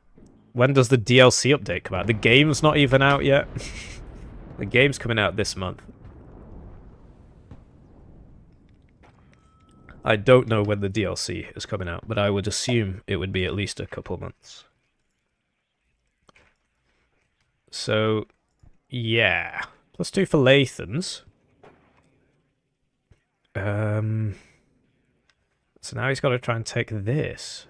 When does the DLC update come out? The game's not even out yet. The game's coming out this month. I don't know when the DLC is coming out, but I would assume it would be at least a couple months. So, yeah. +2 for Lathans. So now he's got to try and take this.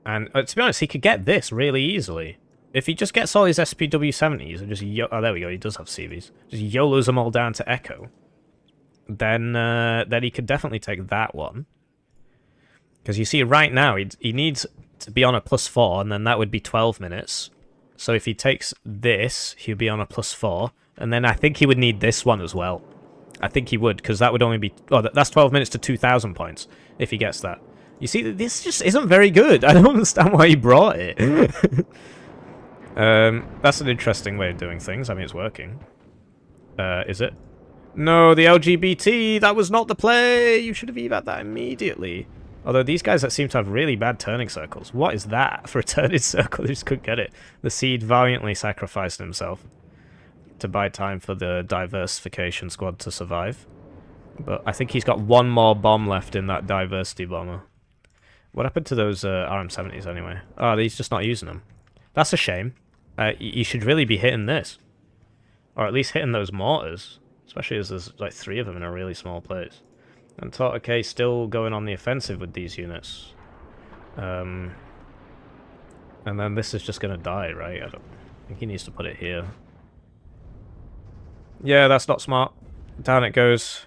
And to be honest, he could get this really easily. If he just gets all his SPW-70s and just... oh, there we go, he does have CVs. Just YOLOs them all down to Echo. Then he could definitely take that one. Because you see, right now, he needs to be on a +4, and then that would be 12 minutes. So if he takes this, he'll be on a +4. And then I think he would need this one as well. I think he would, because that would only be... oh, that's 12 minutes to 2,000 points, if he gets that. You see, this just isn't very good. I don't understand why he brought it. That's an interesting way of doing things. I mean, it's working. Is it? No, the LGBT! That was not the play! You should have evac that immediately. Although these guys that seem to have really bad turning circles. What is that for a turning circle? They just couldn't get it. The Seed valiantly sacrificed himself to buy time for the diversification squad to survive. But I think he's got one more bomb left in that diversity bomber. What happened to those RM70s anyway? Oh, he's just not using them. That's a shame. You should really be hitting this. Or at least hitting those mortars. Especially as there's like 3 of them in a really small place. And Tortique still going on the offensive with these units. And then this is just going to die, right? I think he needs to put it here. Yeah, that's not smart. Down it goes.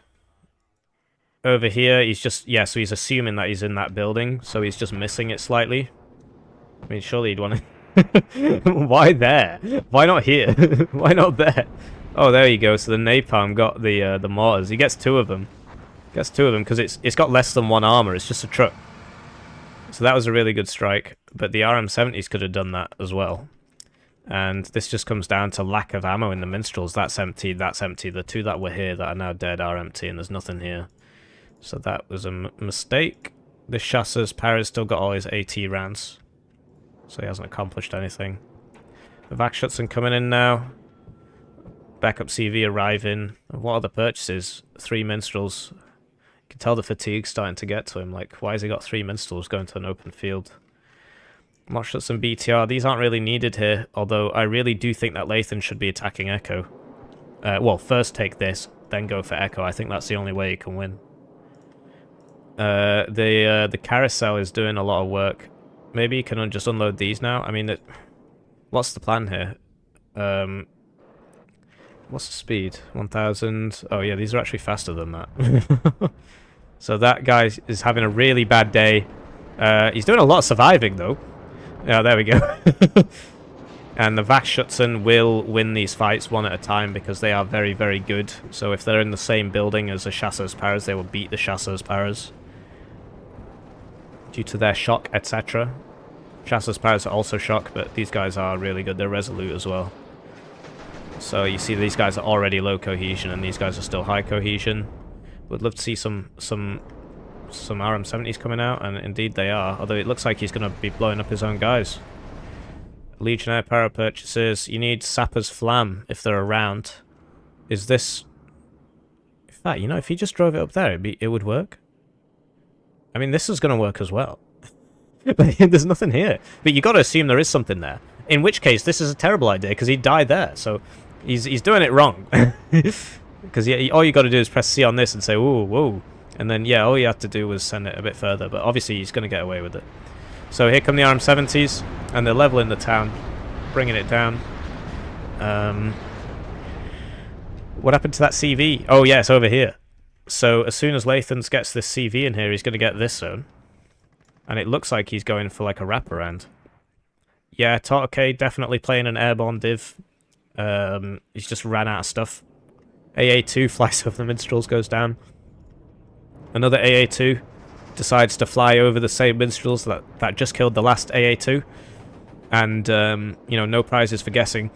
Over here, he's just... yeah, so he's assuming that he's in that building, so he's just missing it slightly. I mean, surely he'd want to... Why there? Why not here? Why not there? Oh, there you go. So the napalm got the mortars. He gets 2 of them. Gets 2 of them because it's got less than 1 armor. It's just a truck. So that was a really good strike. But the RM70s could have done that as well. And this just comes down to lack of ammo in the minstrels. That's empty. That's empty. The 2 that were here that are now dead are empty, and there's nothing here. So that was a mistake. This Chasseur's Paris still got all his AT rounds. So he hasn't accomplished anything. The Vakschützen coming in now. Backup CV arriving. What are the purchases? 3 minstrels. You can tell the fatigue's starting to get to him. Like, why has he got 3 minstrels going to an open field? Vakschützen BTR. These aren't really needed here. Although I really do think that Lathans should be attacking Echo. Well, first take this, then go for Echo. I think that's the only way he can win. The carousel is doing a lot of work. Maybe you can just unload these now. I mean, what's the plan here? What's the speed? 1,000. Oh yeah, these are actually faster than that. So that guy is having a really bad day. He's doing a lot of surviving though. Yeah, there we go. And the Vakschützen will win these fights one at a time because they are very, very good. So if they're in the same building as the Chasseur's Paras, they will beat the Chasseur's Paras. Due to their shock, etc. Chasseur's Paras are also shock, but these guys are really good. They're resolute as well. So you see these guys are already low cohesion and these guys are still high cohesion. Would love to see some RM70s coming out, and indeed they are. Although it looks like he's going to be blowing up his own guys. Legionnaire para purchases. You need Sapper's Flam if they're around. Is this... in fact, you know, if he just drove it up there, it would work. I mean, this is going to work as well. But there's nothing here. But you got to assume there is something there. In which case, this is a terrible idea because he'd die there. So he's doing it wrong. Because all you got to do is press C on this and say, "Ooh, whoa," and then yeah, all you have to do was send it a bit further. But obviously, he's going to get away with it. So here come the RM70s, and they're leveling the town, bringing it down. What happened to that CV? Oh yeah, it's over here. So as soon as Lathans gets this CV in here, he's going to get this zone. And it looks like he's going for like a wraparound. Yeah, Tortique definitely playing an airborne div. He's just ran out of stuff. AA2 flies over the minstrels, goes down. Another AA2 decides to fly over the same minstrels that just killed the last AA2. And, you know, no prizes for guessing.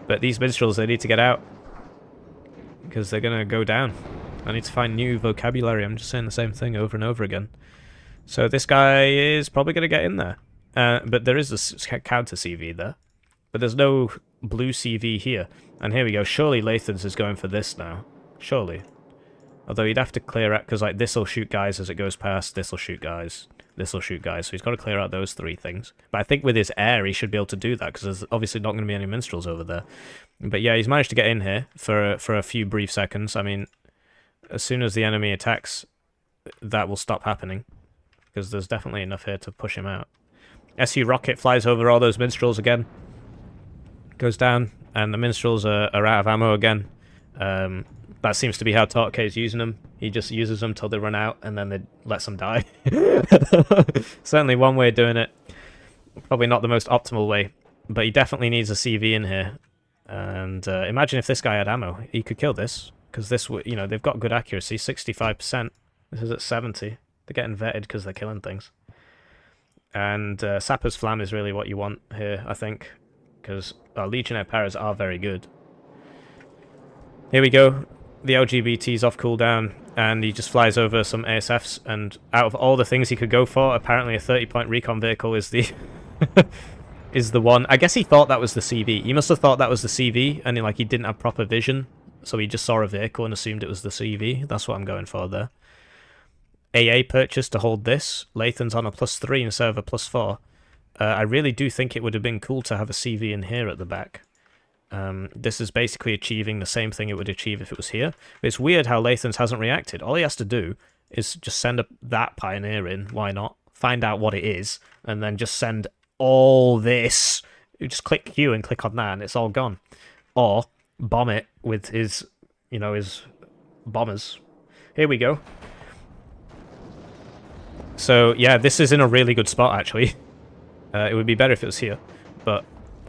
But these minstrels, they need to get out. Because they're going to go down. I need to find new vocabulary. I'm just saying the same thing over and over again. So this guy is probably going to get in there. But there is a counter CV there. But there's no blue CV here. And here we go. Surely Lathans is going for this now. Surely. Although he'd have to clear out, because like this will shoot guys as it goes past, this will shoot guys, this will shoot guys. So he's got to clear out those 3 things. But I think with his air, he should be able to do that, because there's obviously not going to be any minstrels over there. But yeah, he's managed to get in here for a few brief seconds. I mean, as soon as the enemy attacks, that will stop happening. because there's definitely enough here to push him out. SU rocket flies over all those minstrels again. Goes down, and the minstrels are out of ammo again. That seems to be how Tortique is using them. He just uses them till they run out, and then they lets them die. Certainly one way of doing it. Probably not the most optimal way, but he definitely needs a CV in here. And imagine if this guy had ammo. He could kill this, because this, you know, they've got good accuracy, 65%. This is at 70. They're getting vetted because they're killing things. And Sapper's Flam is really what you want here, I think, because our Legionnaire Paras are very good. Here we go. The LGBT's off cooldown, and he just flies over some ASFs, and out of all the things he could go for, apparently a 30-point recon vehicle is the is the one. I guess he thought that was the CV. He must have thought that was the CV, and he didn't have proper vision, so he just saw a vehicle and assumed it was the CV. That's what I'm going for there. AA purchase to hold this. Lathans on a +3 instead of a +4. I really do think it would have been cool to have a CV in here at the back. This is basically achieving the same thing it would achieve if it was here. But it's weird how Lathans hasn't reacted. All he has to do is just send that Pioneer in. Why not? Find out what it is, and then just send all this. You just click Q and click on that, and it's all gone. Or bomb it with his, his bombers. Here we go. So, yeah, this is in a really good spot, actually. It would be better if it was here. But,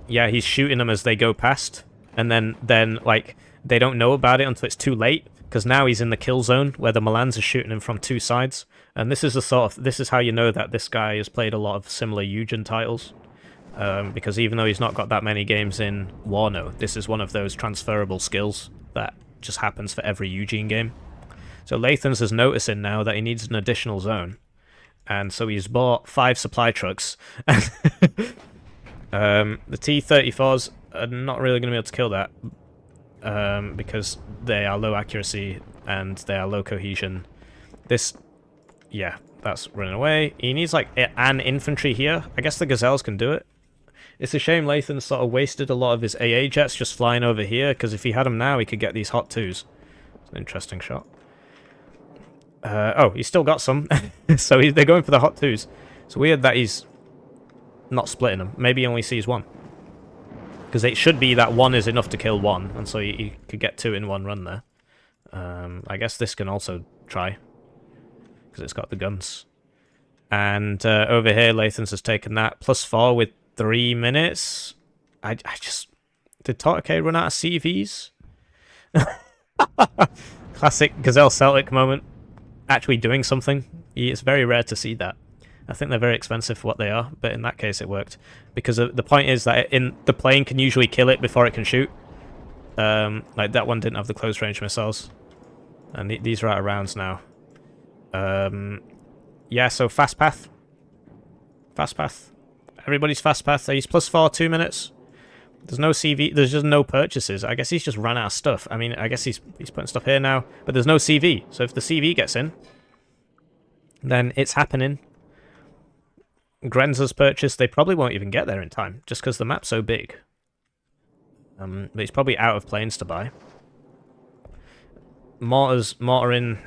yeah, he's shooting them as they go past. And then they don't know about it until it's too late. Because now he's in the kill zone, where the Milans are shooting him from two sides. And this is this is how you know that this guy has played a lot of similar Eugen titles. Because even though he's not got that many games in Warno, this is one of those transferable skills that just happens for every Eugene game. So Lathans is noticing now that he needs an additional zone. And so he's bought 5 supply trucks. The T-34s are not really going to be able to kill that. Because they are low accuracy and they are low cohesion. This, yeah, that's running away. He needs an infantry here. I guess the Gazelles can do it. It's a shame Lathan sort of wasted a lot of his AA jets just flying over here, because if he had them now, he could get these Hot 2s. It's an interesting shot. Oh, he's still got some. So they're going for the Hot 2s. It's weird that he's not splitting them. Maybe he only sees one. Because it should be that one is enough to kill one, and so he could get 2 in one run there. I guess this can also try, because it's got the guns. And over here, Lathans has taken that. +4 with 3 minutes. I just... Did Tortique run out of CVs? Classic Gazelle Celtic moment. Actually doing something. It's very rare to see that. I think they're very expensive for what they are, but in that case it worked. Because the point is that the plane can usually kill it before it can shoot. Like that one didn't have the close range missiles. And these are out of rounds now. Yeah, so fast path. Fast path. Everybody's fast path. He's +4, 2 minutes. There's no CV. There's just no purchases. I guess he's just run out of stuff. I mean, I guess he's putting stuff here now. But there's no CV. So if the CV gets in, then it's happening. Grenza's purchase, they probably won't even get there in time, just because the map's so big. But he's probably out of planes to buy. Mortar in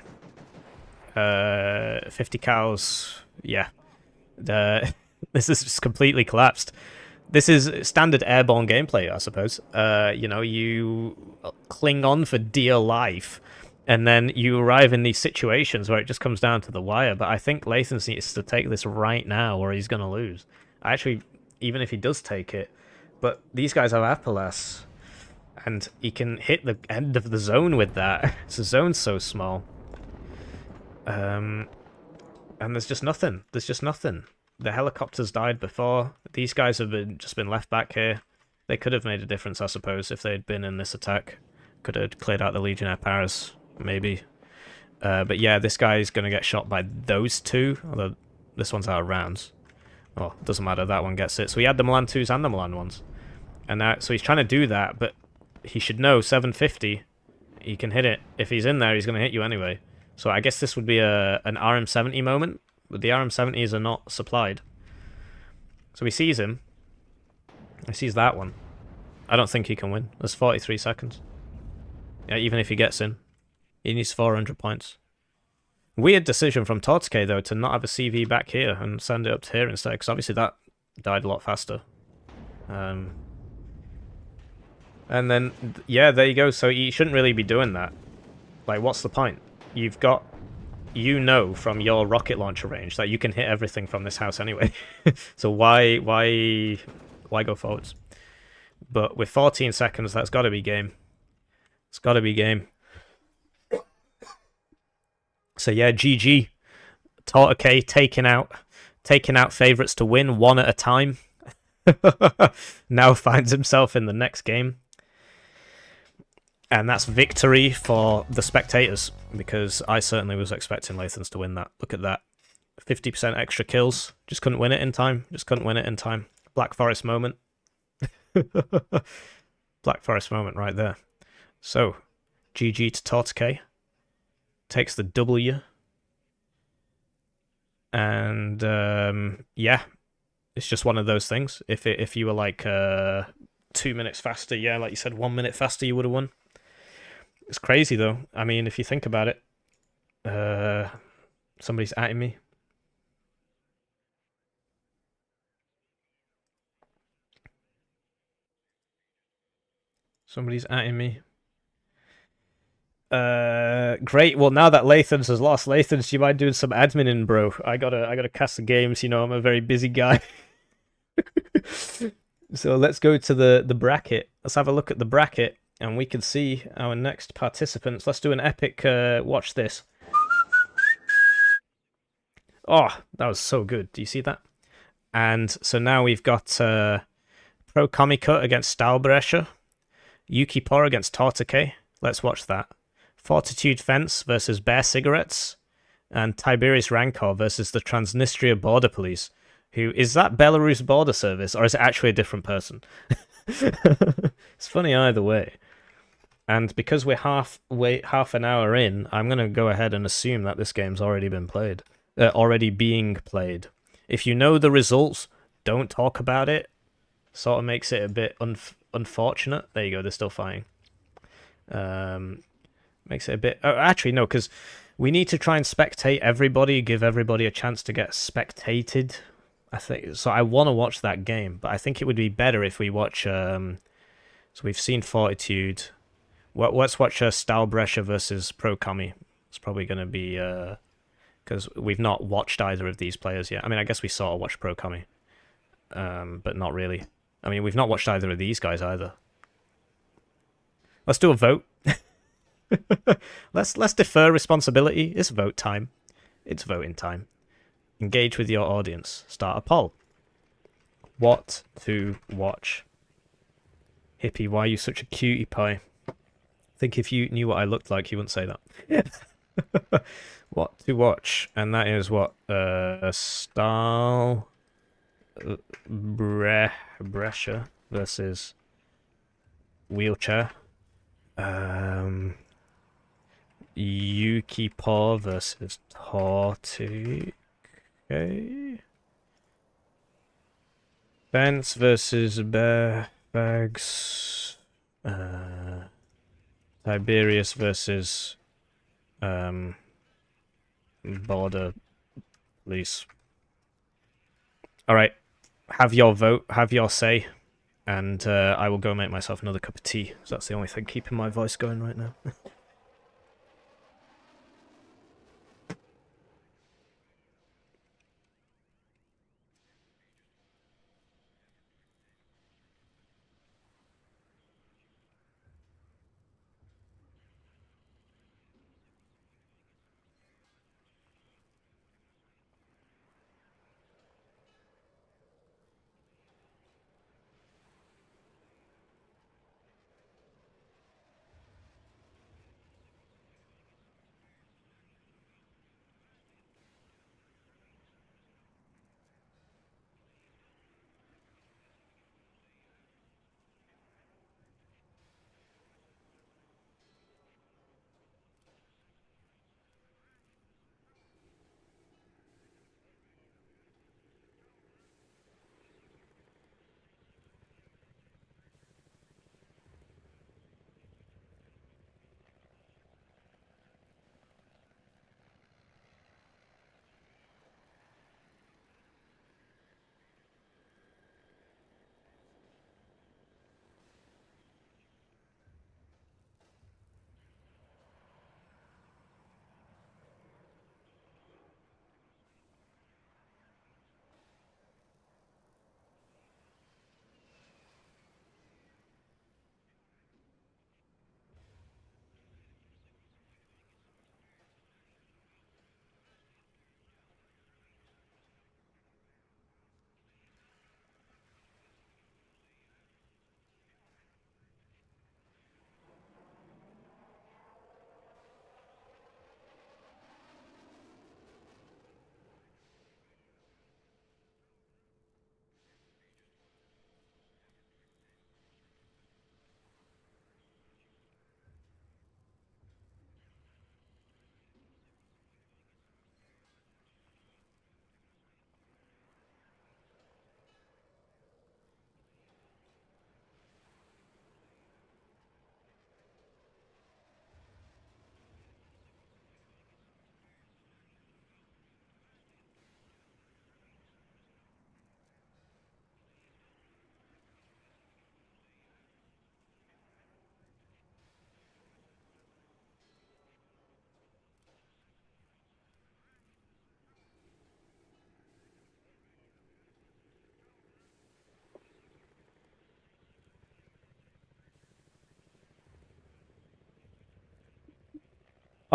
50 cows. Yeah. This is just completely collapsed. This is standard airborne gameplay, I suppose. You cling on for dear life, and then you arrive in these situations where it just comes down to the wire. But I think Lathans needs to take this right now, or he's going to lose. Actually, even if he does take it, but these guys have Apolas, and he can hit the end of the zone with that. The zone's so small. And there's just nothing. There's just nothing. The helicopters died before. These guys have just been left back here. They could have made a difference, I suppose, if they had been in this attack. Could have cleared out the Legionnaire Paras, maybe. But yeah, this guy is going to get shot by those two. Although this one's out of rounds. Oh, doesn't matter. That one gets it. So he had the Milan 2s and the Milan 1s. And so he's trying to do that, but he should know 750. He can hit it. If he's in there, he's going to hit you anyway. So I guess this would be an RM70 moment. But the RM70s are not supplied. So he sees him. He sees that one. I don't think he can win. There's 43 seconds. Yeah, even if he gets in. He needs 400 points. Weird decision from Tortique, though, to not have a CV back here and send it up to here instead, because obviously that died a lot faster. And then, yeah, there you go. So you shouldn't really be doing that. Like, what's the point? You've got, you know, from your rocket launcher range that you can hit everything from this house anyway. So why go forwards? But with 14 seconds, that's got to be game. It's got to be game. So yeah, GG. Tortique taking out favorites to win one at a time. Now finds himself in the next game. And that's victory for the spectators, because I certainly was expecting Lathans to win that. Look at that. 50% extra kills. Just couldn't win it in time. Just couldn't win it in time. Black Forest moment. Black Forest moment right there. So, GG to Tortique. Takes the W. And, yeah. It's just one of those things. If you were like 2 minutes faster, yeah, like you said, 1 minute faster, you would have won. It's crazy, though. I mean, if you think about it. Somebody's atting me. Somebody's atting me. Great. Well, now that Lathans has lost, Lathans, do you mind doing some adminning, bro? I gotta cast the games. You know, I'm a very busy guy. So let's go to the bracket. Let's have a look at the bracket, and we can see our next participants. Let's do an epic. Watch this. Oh, that was so good. Do you see that? And so now we've got Pro Comicut against Stahlbrecher, YukiPaw against Tortique. Let's watch that. Fortitude Fence versus Bear Cigarettes, and Tiberius-Rancor versus the Transnistria Border Police. Who is that? Belarus Border Service, or is it actually a different person? It's funny either way. And because we're half an hour in, I'm gonna go ahead and assume that this game's already been played, already being played. If you know the results, don't talk about it. Sort of makes it a bit unfortunate. There you go. They're still fighting. Makes it a bit... Oh, actually, no, because we need to try and spectate everybody, give everybody a chance to get spectated. I think so. I want to watch that game, but I think it would be better if we watch... so we've seen Fortitude. Let's watch Stahlbrecher versus Pro Comi. It's probably going to be... because we've not watched either of these players yet. I mean, I guess we sort of watched Pro Comi. But not really. I mean, we've not watched either of these guys either. Let's do a vote. Let's defer responsibility. It's vote time. It's voting time. Engage with your audience. Start a poll. What to watch? Hippie, why are you such a cutie pie? I think if you knew what I looked like, you wouldn't say that. What to watch? And that is what? Stahlbrecher versus Wheelchair. YukiPaw versus Tortique. Fence versus Bear Bags. Tiberius versus Border Police. Alright. Have your vote, have your say, and I will go make myself another cup of tea. So that's the only thing keeping my voice going right now.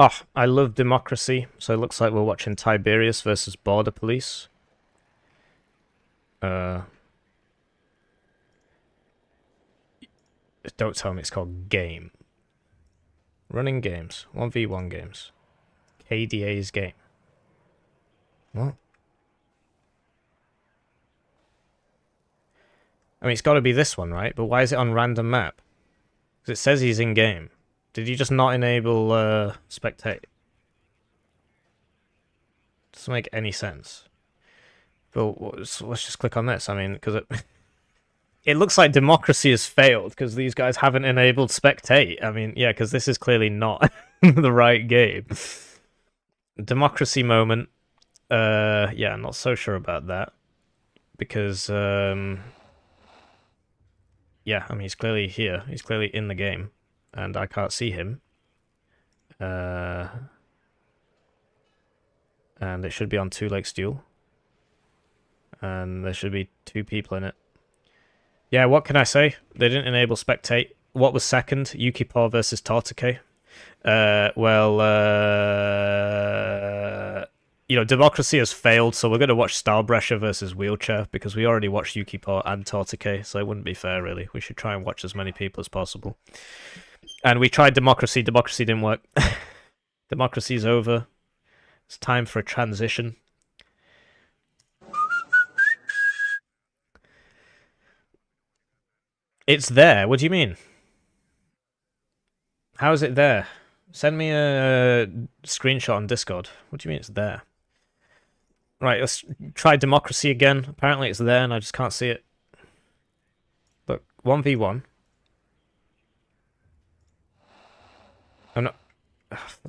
Oh, I love democracy. So it looks like we're watching Tiberius versus Border Police. Don't tell me it's called game. Running games. 1v1 games. KDA's game. What? I mean, it's got to be this one, right? But why is it on random map? Because it says he's in game. Did you just not enable spectate? Doesn't make any sense. But let's just click on this. I mean, because it looks like democracy has failed because these guys haven't enabled spectate. I mean, yeah, because this is clearly not the right game. Democracy moment. Yeah, I'm not so sure about that. Because, yeah, I mean, he's clearly here. He's clearly in the game. And I can't see him. And it should be on Two Lakes Duel. And there should be 2 people in it. Yeah, what can I say? They didn't enable spectate. What was second? YukiPaw versus Tortique. You know, democracy has failed, so we're going to watch Stylebrecher versus Wheelchair, because we already watched YukiPaw and Tortique, so it wouldn't be fair, really. We should try and watch as many people as possible. And we tried democracy. Democracy didn't work. Democracy's over. It's time for a transition. It's there. What do you mean? How is it there? Send me a screenshot on Discord. What do you mean it's there? Right, let's try democracy again. Apparently it's there and I just can't see it. Look, 1v1. I'm not...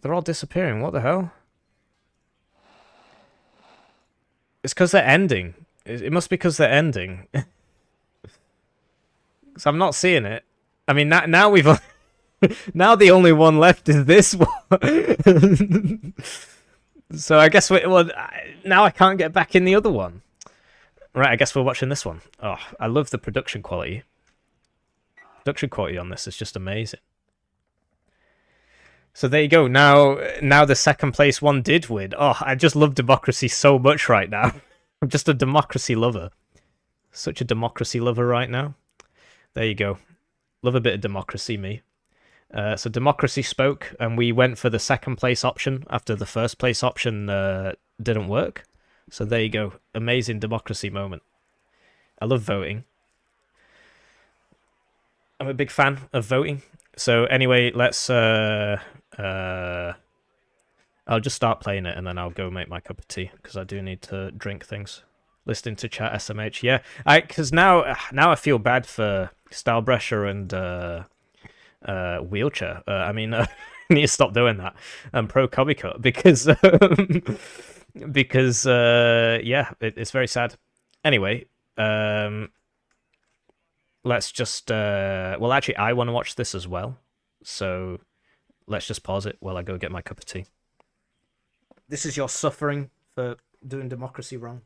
They're all disappearing. What the hell? It's because they're ending. It must be because they're ending. So I'm not seeing it. I mean, now we've... now the only one left is this one. So I guess now I can't get back in the other one. Right, I guess we're watching this one. Oh, I love the production quality. Production quality on this is just amazing. So there you go. Now the second place one did win. Oh, I just love democracy so much right now. I'm just a democracy lover. Such a democracy lover right now. There you go. Love a bit of democracy, me. So democracy spoke, and we went for the second place option after the first place option didn't work. So there you go. Amazing democracy moment. I love voting. I'm a big fan of voting. So anyway, let's... I'll just start playing it, and then I'll go make my cup of tea, because I do need to drink things. Listening to chat SMH, yeah. Because now I feel bad for Stylebrecher and Wheelchair. I mean, I need to stop doing that. I'm pro Cubby Cut because yeah, it's very sad. Anyway, let's just well, actually, I want to watch this as well, so let's just pause it while I go get my cup of tea. This is your suffering for doing democracy wrong.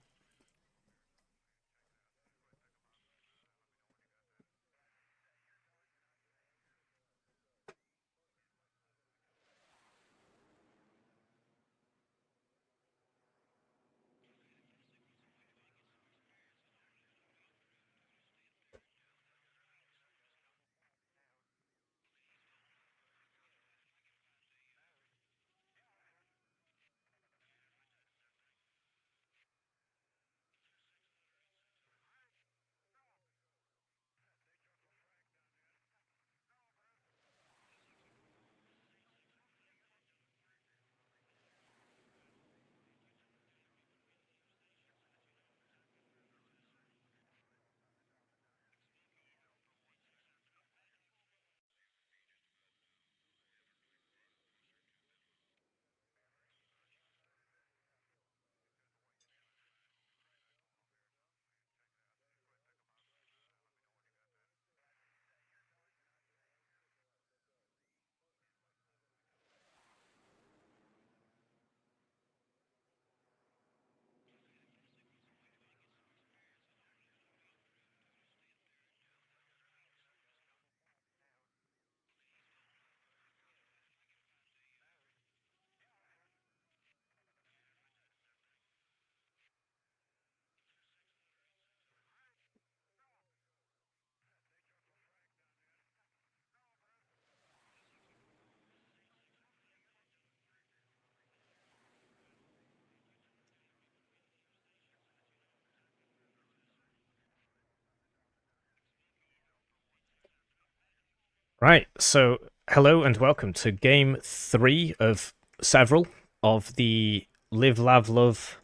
Right, so hello and welcome to game 3 of several of the Live, Lav, Love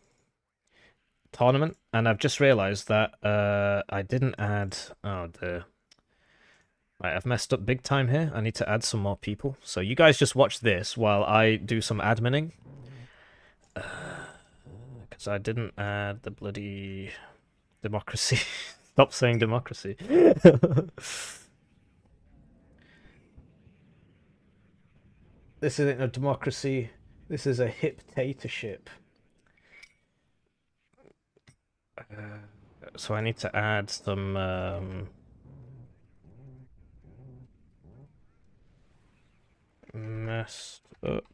tournament, and I've just realised that I didn't add... Oh dear. Right, I've messed up big time here. I need to add some more people. So you guys just watch this while I do some adminning. Because I didn't add the bloody democracy. Stop saying democracy. This isn't a democracy. This is a hip-tatorship. So I need to add some... messed up.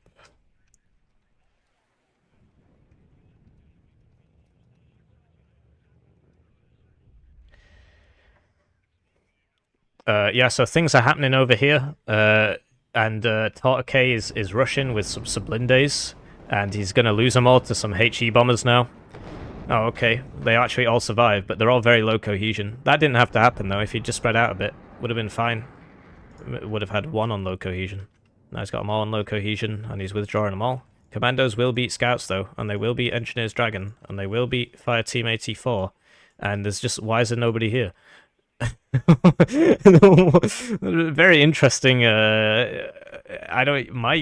Yeah, so things are happening over here. And Tortique is rushing with some Sublindes, and he's going to lose them all to some HE bombers now. Oh, okay. They actually all survived, but they're all very low cohesion. That didn't have to happen, though. If he'd just spread out a bit, would have been fine. Would have had one on low cohesion. Now he's got them all on low cohesion, and he's withdrawing them all. Commandos will beat Scouts, though, and they will beat Engineers Dragon, and they will beat Fire Team 84. And there's just... Why is there nobody here? Very interesting. My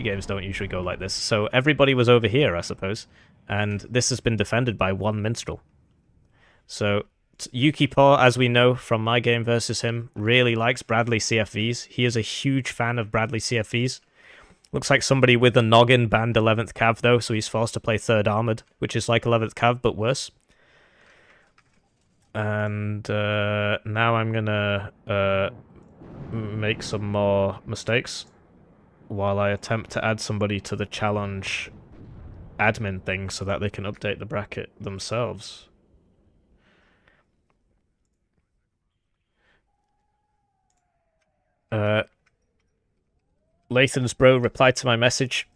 games don't usually go like this. So everybody was over here, I suppose, and this has been defended by one minstrel. So YukiPaw, as we know from my game versus him, really likes Bradley CFVs. He is a huge fan of Bradley CFVs. Looks like somebody with a noggin banned 11th Cav though, so he's forced to play 3rd Armoured, which is like 11th Cav but worse. And now I'm gonna make some more mistakes while I attempt to add somebody to the challenge admin thing so that they can update the bracket themselves. Lathans, bro, replied to my message.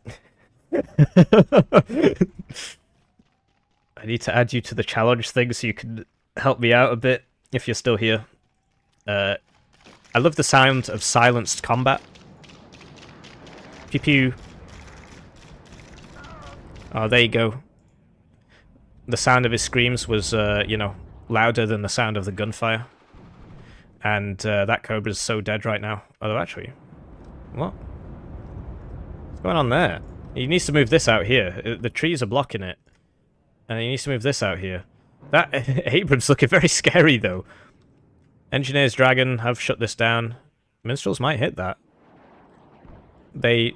I need to add you to the challenge thing so you can help me out a bit if you're still here. I love the sound of silenced combat. Pew pew. Oh, there you go. The sound of his screams was, you know, louder than the sound of the gunfire. And that Cobra's so dead right now. Although, actually, what? What's going on there? He needs to move this out here. The trees are blocking it. And he needs to move this out here. That Abrams looking very scary, though. Engineers Dragon have shut this down. Minstrels might hit that. I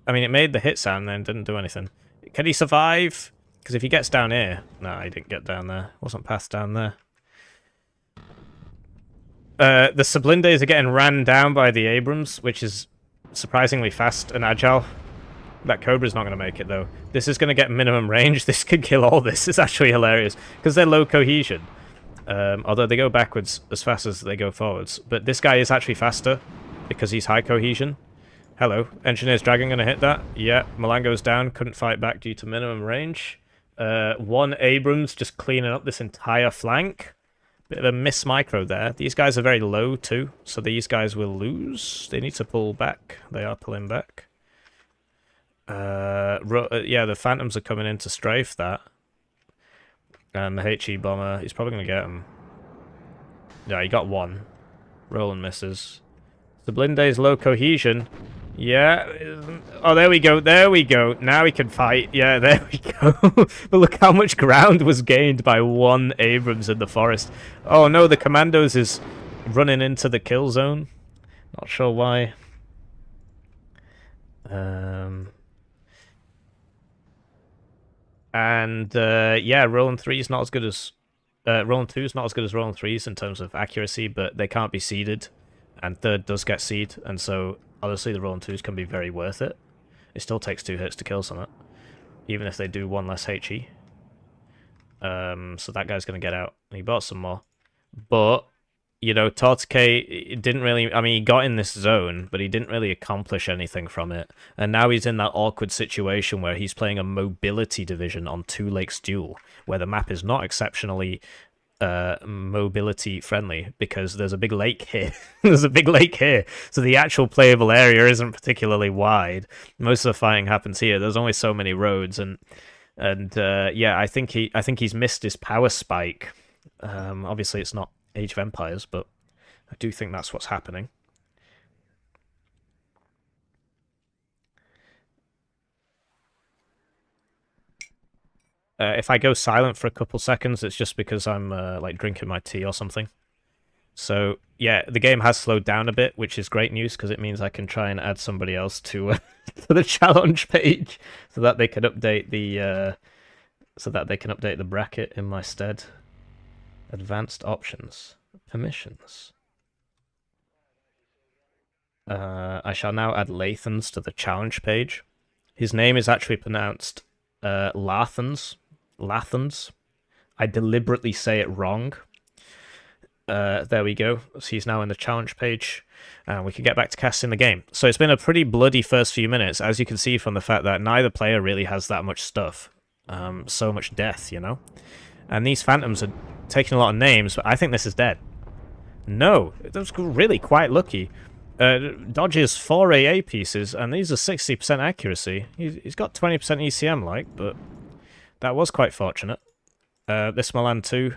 mean, it made the hit sound and then didn't do anything. Can he survive? Because if he gets down here... No, he didn't get down there. Wasn't passed down there. The Sublindes are getting ran down by the Abrams, which is surprisingly fast and agile. That Cobra's not going to make it, though. This is going to get minimum range. This could kill all this. It's actually hilarious. Because they're low cohesion. Although they go backwards as fast as they go forwards. But this guy is actually faster because he's high cohesion. Hello. Engineer's Dragon going to hit that? Yeah. Malango's down. Couldn't fight back due to minimum range. One Abrams just cleaning up this entire flank. Bit of a miss micro there. These guys are very low, too. So these guys will lose. They need to pull back. They are pulling back. Yeah, the Phantoms are coming in to strafe that. And the HE bomber, he's probably going to get him. Yeah, he got one. Roll and misses. The Blinde's low cohesion. Yeah. Oh, there we go. There we go. Now we can fight. Yeah, there we go. But look how much ground was gained by one Abrams in the forest. Oh no, the Commandos is running into the kill zone. Not sure why. And yeah, rolling 3 is not as good as rolling 2 is not as good as rolling 3s in terms of accuracy, but they can't be seeded, and 3rd does get seed, and so honestly the rolling 2s can be very worth it. It still takes 2 hits to kill something, even if they do 1 less HE. So that guy's gonna get out. He bought some more, but you know, Tortique didn't really... I mean, he got in this zone, but he didn't really accomplish anything from it. And now he's in that awkward situation where he's playing a mobility division on 2 Lakes Duel, where the map is not exceptionally mobility friendly because there's a big lake here. There's a big lake here, so the actual playable area isn't particularly wide. Most of the fighting happens here. There's only so many roads, and yeah, I think he's missed his power spike. Obviously, it's not Age of Empires, but I do think that's what's happening. If I go silent for a couple seconds, it's just because I'm like drinking my tea or something. So yeah, the game has slowed down a bit, which is great news because it means I can try and add somebody else to to the challenge page so that they can update the bracket in my stead. Advanced options, permissions. I shall now add Lathans to the challenge page. His name is actually pronounced Lathans. Lathans. I deliberately say it wrong. There we go. So he's now in the challenge page. And we can get back to casting the game. So it's been a pretty bloody first few minutes, as you can see from the fact that neither player really has that much stuff. So much death, you know? And these phantoms are taking a lot of names, but I think this is dead. No, that's really quite lucky. Dodges 4 AA pieces, and these are 60% accuracy. He's got 20% ECM, like, but that was quite fortunate. This Milan 2,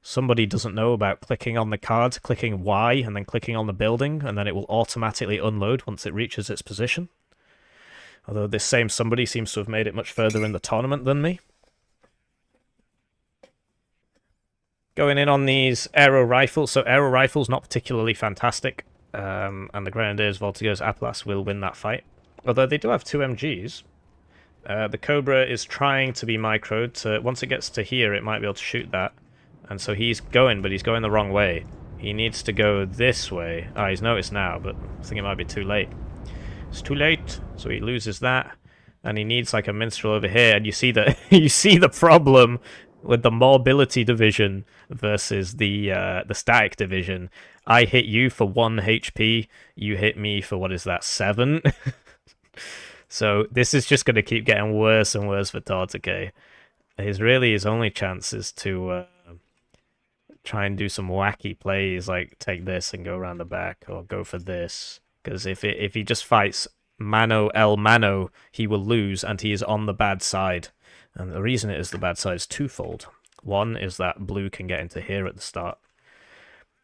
somebody doesn't know about clicking on the card, clicking Y, and then clicking on the building, and then it will automatically unload once it reaches its position. Although this same somebody seems to have made it much further in the tournament than me. Going in on these aero rifles. So aero rifles, not particularly fantastic. And the Grenadiers, Voltigeurs, Atlas will win that fight. Although they do have 2 MGs. The Cobra is trying to be microed. Once it gets to here, it might be able to shoot that. And so he's going, but he's going the wrong way. He needs to go this way. Ah, he's noticed now, but I think it might be too late. It's too late, so he loses that. And he needs like a minstrel over here. And you see that you see the problem with the mobility division versus the static division. I hit you for 1 HP, you hit me for, what is that, 7? So this is just going to keep getting worse and worse for Tortique. His only chance is to try and do some wacky plays, like take this and go around the back, or go for this. Because if he just fights mano el mano, he will lose, and he is on the bad side. And the reason it is the bad side is twofold. One is that blue can get into here at the start.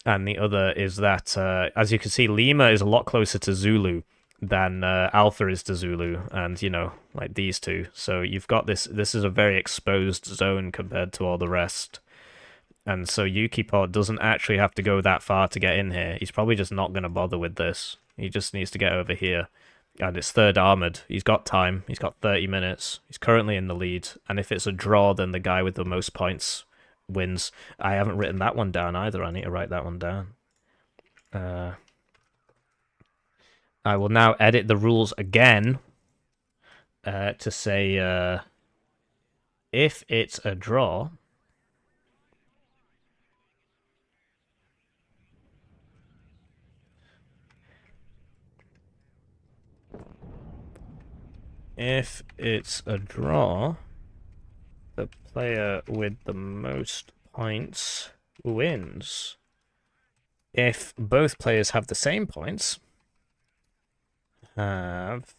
And the other is that, as you can see, Lima is a lot closer to Zulu than Alpha is to Zulu. And, you know, like these two. So you've got this is a very exposed zone compared to all the rest. And so YukiPaw doesn't actually have to go that far to get in here. He's probably just not going to bother with this. He just needs to get over here. And it's 3rd armored. He's got time. He's got 30 minutes. He's currently in the lead. And if it's a draw, then the guy with the most points wins. I haven't written that one down either. I need to write that one down. I will now edit the rules again to say if it's a draw, the player with the most points wins. If both players have the same points, have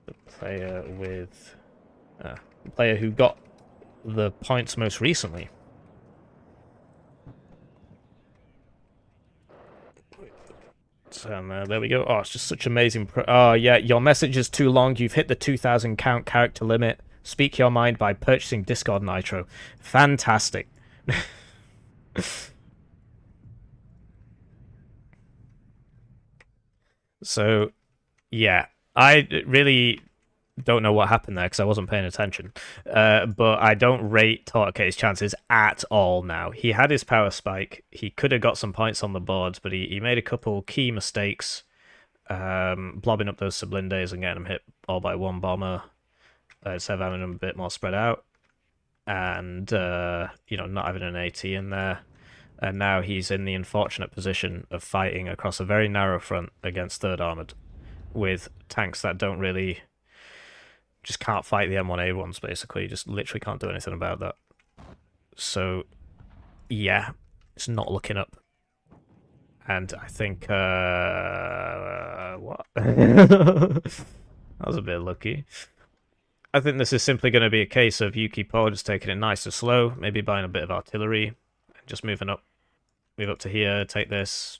the player with the player who got the points most recently. And there we go. Oh, it's just such amazing. Oh, yeah, your message is too long. You've hit the 2,000 count character limit. Speak your mind by purchasing Discord Nitro. Fantastic. So, yeah, I really don't know what happened there because I wasn't paying attention. But I don't rate Tortique's chances at all now. He had his power spike. He could have got some points on the board, but he made a couple key mistakes, blobbing up those Sublindes and getting them hit all by one bomber instead of having them a bit more spread out. And, you know, not having an AT in there. And now he's in the unfortunate position of fighting across a very narrow front against 3rd Armoured with tanks that don't really just can't fight the M1A1s, basically. You just literally can't do anything about that. So, yeah, it's not looking up. And I think, what? That was a bit lucky. I think this is simply going to be a case of YukiPaw just taking it nice and slow, maybe buying a bit of artillery, and just moving up. Move up to here, take this,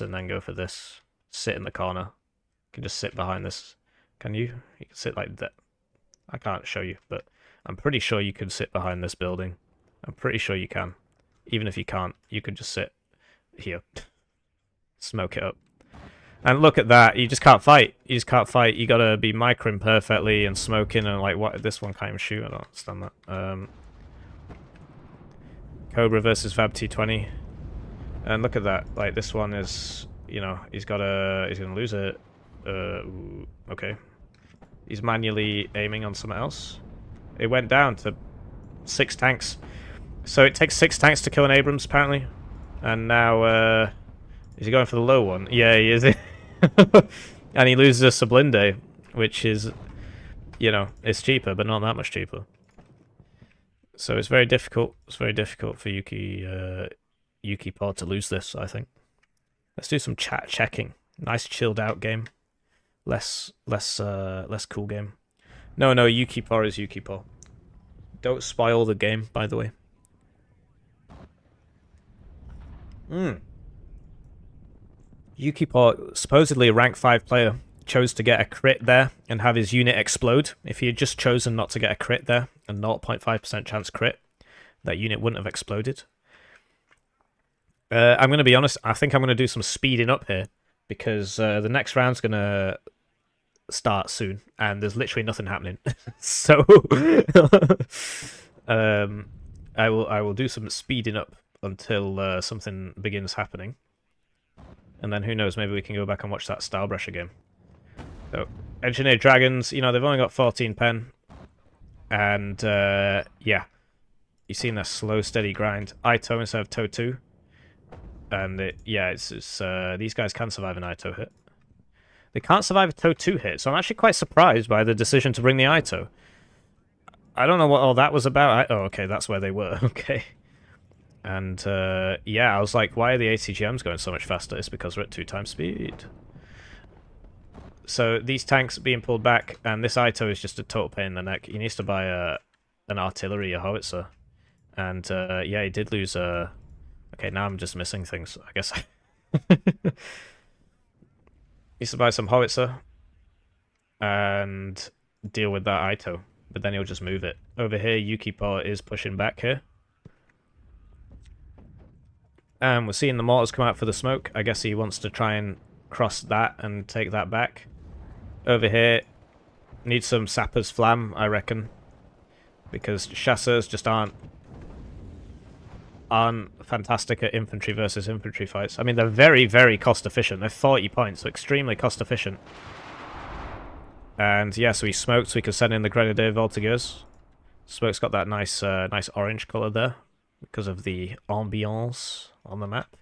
and then go for this. Sit in the corner. You can just sit behind this. Can you? You can sit like that. I can't show you, but I'm pretty sure you can sit behind this building. I'm pretty sure you can. Even if you can't, you could just sit here. Smoke it up. And look at that, you just can't fight. You just can't fight. You gotta be microing perfectly and smoking and like what this one can't even shoot. I don't understand that. Cobra versus Vab T20. And look at that. Like this one is, you know, he's gonna lose it. Okay. He's manually aiming on something else. It went down to 6 tanks. So it takes 6 tanks to kill an Abrams apparently. And now is he going for the low one? Yeah, he is. And he loses a Sublinde, which is, you know, it's cheaper, but not that much cheaper. So it's very difficult. It's very difficult for YukiPaw to lose this, I think. Let's do some chat checking. Nice chilled out game. Less cool game. No, YukiPaw is YukiPaw. Don't spoil the game, by the way. YukiPaw, supposedly a rank 5 player, chose to get a crit there and have his unit explode. If he had just chosen not to get a crit there, a 0.5% chance crit, that unit wouldn't have exploded. I'm going to be honest, I think I'm going to do some speeding up here, because the next round's going to start soon, and there's literally nothing happening. So, I will do some speeding up until something begins happening. And then who knows, maybe we can go back and watch that Stylebrecher game. So, Engineered Dragons, you know, they've only got 14 pen. And, yeah. You've seen that slow, steady grind. Ito instead of Toe 2. And, it's these guys can survive an Ito hit. They can't survive a Toe 2 hit, so I'm actually quite surprised by the decision to bring the Ito. I don't know what all that was about. Oh, okay, that's where they were. Okay. And, yeah, I was like, why are the ACGMs going so much faster? It's because we're at 2 times speed. So these tanks are being pulled back, and this Ito is just a total pain in the neck. He needs to buy an artillery, a howitzer. And, yeah, he did lose a... Okay, now I'm just missing things, I guess. He needs to buy some howitzer and deal with that Ito. But then he'll just move it. Over here, YukiPaw is pushing back here. And we're seeing the mortars come out for the smoke. I guess he wants to try and cross that and take that back. Over here, needs some Sapper's Flam, I reckon. Because chasseurs just aren't fantastic at infantry versus infantry fights. I mean, they're very, very cost efficient. They're 40 points, so extremely cost efficient. And yeah, so he smoked, so we could send in the Grenadier Voltigeurs. Smoke's got that nice orange colour there, because of the ambiance on the map.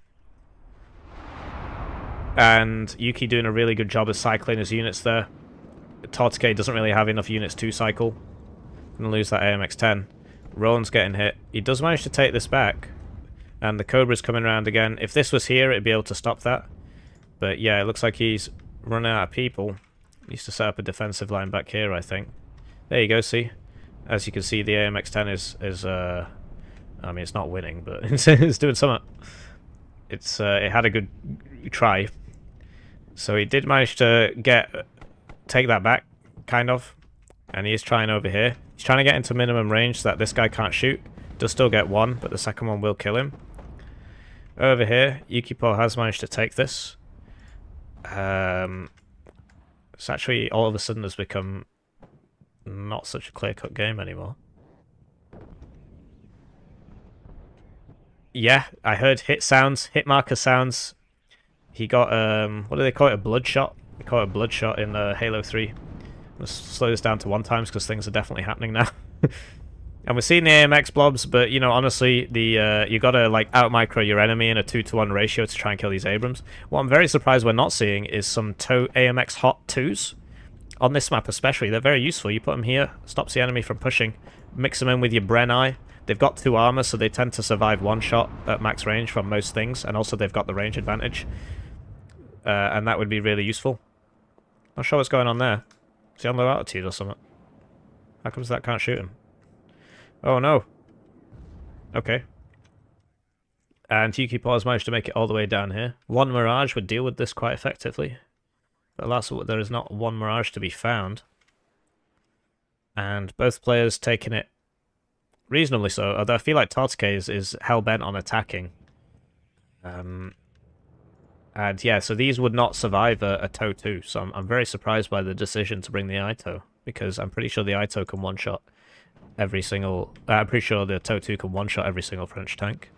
And Yuki doing a really good job of cycling his units there. Tortique doesn't really have enough units to cycle. Gonna lose that AMX-10. Rowan's getting hit. He does manage to take this back. And the Cobra's coming around again. If this was here, it'd be able to stop that. But yeah, it looks like he's running out of people. He needs to set up a defensive line back here, I think. There you go, see? As you can see, the AMX-10 is I mean, it's not winning, but it's doing something. It had a good try. So he did manage to take that back, kind of. And he is trying over here. He's trying to get into minimum range so that this guy can't shoot. Does still get one, but the second one will kill him. Over here, YukiPaw has managed to take this. It's actually all of a sudden has become not such a clear-cut game anymore. Yeah, I heard hit sounds, hit marker sounds. He got, what do they call it, a bloodshot? They call it a bloodshot in Halo 3. Let's slow this down to 1 times because things are definitely happening now. And we're seeing the AMX blobs, but, you know, honestly, you gotta, like, out-micro your enemy in a 2-to-1 ratio to try and kill these Abrams. What I'm very surprised we're not seeing is some AMX Hot 2s on this map especially, they're very useful. You put them here, stops the enemy from pushing. Mix them in with your Brenni. They've got 2 armor, so they tend to survive 1 shot at max range from most things, and also they've got the range advantage. And that would be really useful. Not sure what's going on there. Is he on low altitude or something? How comes that can't shoot him? Oh no. Okay. And YukiPaw has managed to make it all the way down here. 1 Mirage would deal with this quite effectively. But alas, there is not 1 Mirage to be found. And both players taking it reasonably so, although I feel like Tortique is hell-bent on attacking. And yeah, so these would not survive a TOW 2, so I'm very surprised by the decision to bring the ITO, because I'm pretty sure the ITO can one-shot every single... I'm pretty sure the TOW 2 can one-shot every single French tank.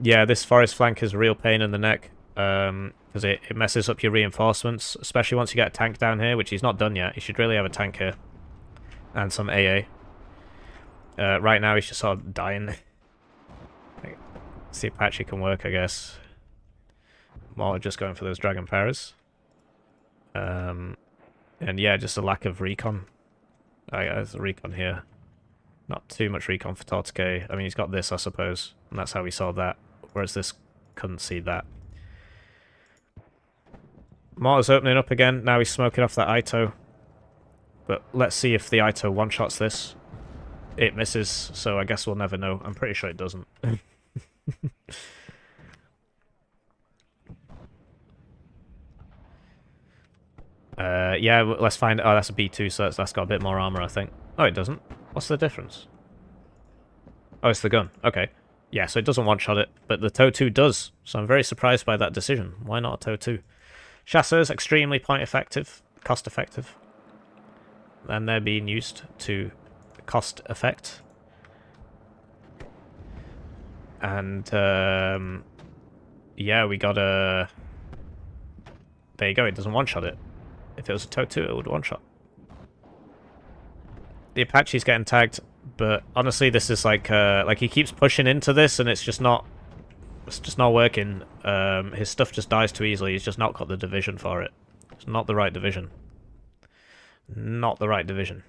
Yeah, this forest flank is a real pain in the neck, because it messes up your reinforcements, especially once you get a tank down here, which he's not done yet. He should really have a tank here. And some AA. Right now he's just sort of dying. See if Apache can work, I guess. More just going for those Dragon Paras. And yeah, just a lack of recon. There's a recon here. Not too much recon for Tortique. I mean, he's got this, I suppose. And that's how we saw that. Whereas this couldn't see that. Mortar's opening up again. Now he's smoking off that ITO. But let's see if the ITO one-shots this. It misses, so I guess we'll never know. I'm pretty sure it doesn't. Yeah, let's find... Oh, that's a B2, so that's got a bit more armor, I think. Oh, it doesn't. What's the difference? Oh, it's the gun. Okay. Yeah, so it doesn't one-shot it, but the TOW 2 does. So I'm very surprised by that decision. Why not a TOW 2? Chasseurs, extremely point-effective, cost-effective. And they're being used to cost effect. And, yeah, we got a... There you go, it doesn't one-shot it. If it was a TOW 2, it would one-shot. The Apache's getting tagged, but honestly, this is like he keeps pushing into this, and it's just not working. His stuff just dies too easily. He's just not got the division for it. It's not the right division. Not the right division.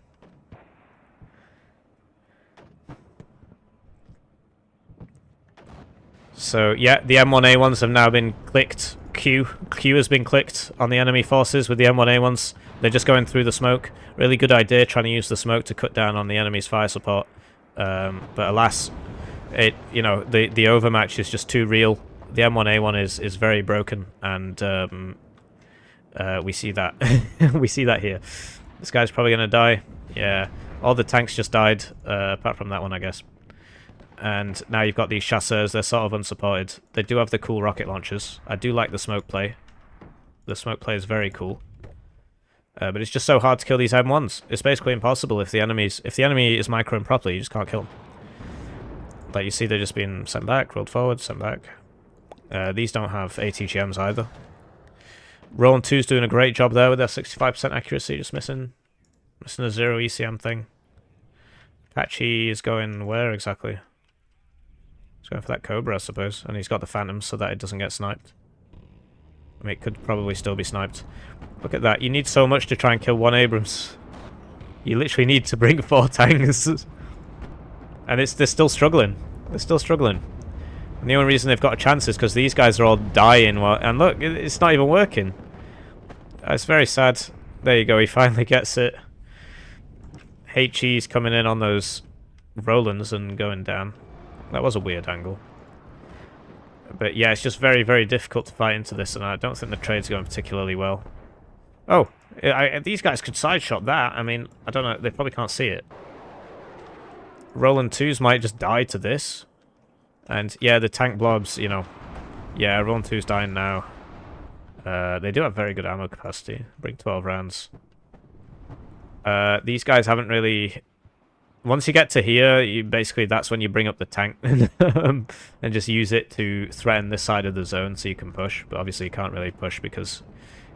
So yeah, the M1A1s have now been clicked. Q has been clicked on the enemy forces with the M1A1s. They're just going through the smoke. Really good idea, trying to use the smoke to cut down on the enemy's fire support. But alas, the overmatch is just too real. The M1A1 is very broken, and we see that. We see that here. This guy's probably going to die. Yeah, all the tanks just died, apart from that one, I guess. And now you've got these chasseurs. They're sort of unsupported. They do have the cool rocket launchers. I do like the smoke play. The smoke play is very cool. But it's just so hard to kill these M1s. It's basically impossible if the enemy is microing properly. You just can't kill them. Like you see, they're just being sent back, rolled forward, sent back. These don't have ATGMs either. Roland 2's doing a great job there with their 65% accuracy, just missing a 0 ECM thing. Apache is going where exactly? He's going for that Cobra, I suppose, and he's got the Phantoms so that it doesn't get sniped. I mean, it could probably still be sniped. Look at that. You need so much to try and kill one Abrams. You literally need to bring 4 tanks. And they're still struggling. They're still struggling. And the only reason they've got a chance is because these guys are all dying. And look, it's not even working. It's very sad. There you go, he finally gets it. HE's coming in on those Rolands and going down. That was a weird angle. But yeah, it's just very, very difficult to fight into this, and I don't think the trade's going particularly well. Oh, these guys could sideshot that. I mean, I don't know, they probably can't see it. Roland 2s might just die to this. And yeah, the tank blobs, yeah, Roland 2's dying now. They do have very good ammo capacity. Bring 12 rounds. These guys haven't really... Once you get to here, basically that's when you bring up the tank and just use it to threaten this side of the zone so you can push. But obviously you can't really push because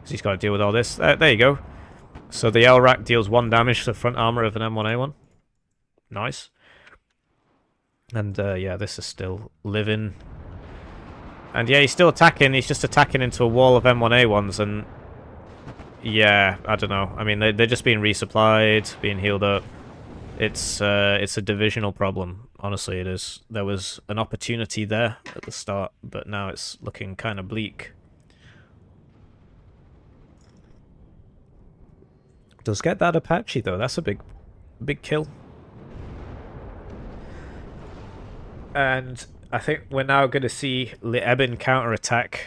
he's got to deal with all this. There you go. So the LRAC deals 1 damage to the front armor of an M1A1. Nice. And yeah, this is still living. And yeah, he's still attacking. He's just attacking into a wall of M1A1s, and Yeah, I don't know. I mean, they're just being resupplied, being healed up. It's a divisional problem. Honestly, it is. There was an opportunity there at the start, but now it's looking kind of bleak. Does get that Apache though. That's a big kill. And I think we're now going to see Liebin counterattack.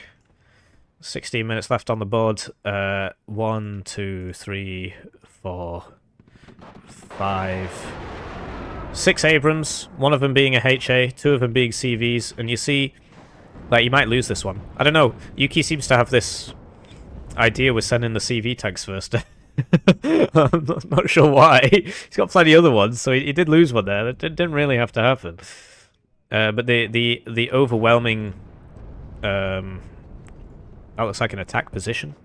16 minutes left on the board. 1, 2, 3, 4, 5, 6 Abrams. One of them being a HA, 2 of them being CVs. And you see, like, you might lose this one. I don't know. Yuki seems to have this idea with sending the CV tags first. I'm not sure why. He's got plenty of other ones, so he did lose one there. That didn't really have to happen. But the overwhelming, that looks like an attack position.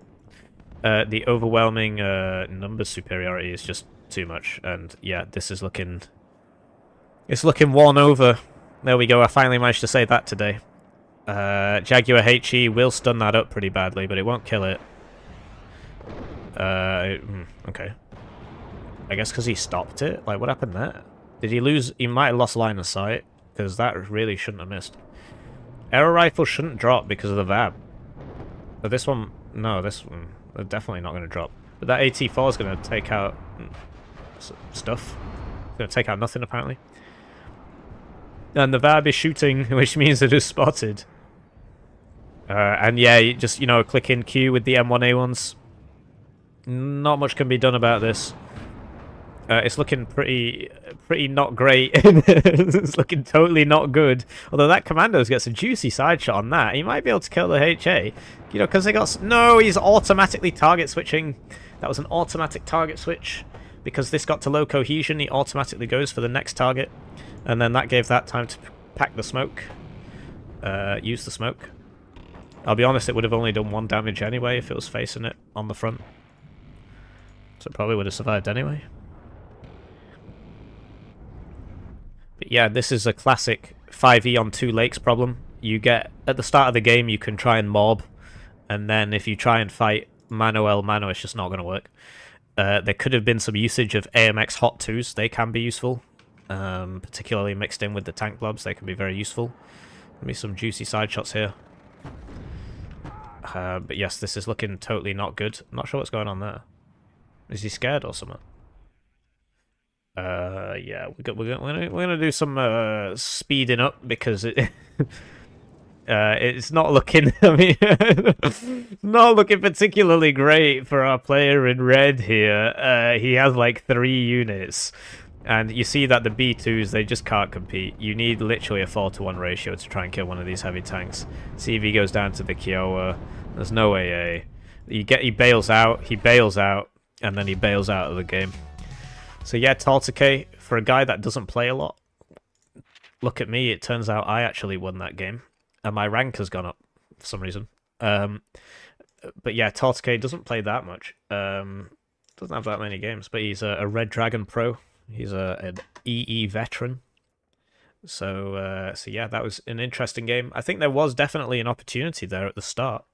The overwhelming numbers superiority is just too much, and yeah, this is looking, it's looking won over. There we go. I finally managed to say that today. Jaguar HE will stun that up pretty badly, but it won't kill it. Okay. I guess because he stopped it. Like, what happened there? Did he lose? He might have lost line of sight, because that really shouldn't have missed. Arrow rifle shouldn't drop because of the VAB. But this one, no, this one, they're definitely not going to drop. But that AT4 is going to take out stuff. It's going to take out nothing, apparently. And the VAB is shooting, which means it is spotted. And yeah, you just, you know, click in Q with the M1A1s. Not much can be done about this. It's looking pretty not great. It's looking totally not good. Although that Commandos gets a juicy side shot on that. He might be able to kill the HA. You know, because they got... No, he's automatically target switching. That was an automatic target switch. Because this got to low cohesion, he automatically goes for the next target. And then that gave that time to pack the smoke. Use the smoke. I'll be honest, it would have only done 1 damage anyway if it was facing it on the front. So it probably would have survived anyway. But yeah, this is a classic 5e on 2 lakes problem. You get, at the start of the game, you can try and mob, and then if you try and fight mano, it's just not going to work. There could have been some usage of AMX Hot 2s. They can be useful, particularly mixed in with the tank blobs. They can be very useful. There'll be some juicy side shots here. But yes, this is looking totally not good. I'm not sure what's going on there. Is he scared or something? Yeah, we're gonna do some speeding up because it it's not looking. I mean, not looking particularly great for our player in red here. He has like 3 units, and you see that the B2s, they just can't compete. You need literally a 4-to-1 ratio to try and kill one of these heavy tanks. CV goes down to the Kiowa. There's no AA. He bails out. He bails out. And then he bails out of the game. So yeah, Tortique, for a guy that doesn't play a lot, look at me, it turns out I actually won that game. And my rank has gone up for some reason. But yeah, Tortique doesn't play that much. Doesn't have that many games, but he's a Red Dragon pro. He's an EE veteran. So yeah, that was an interesting game. I think there was definitely an opportunity there at the start.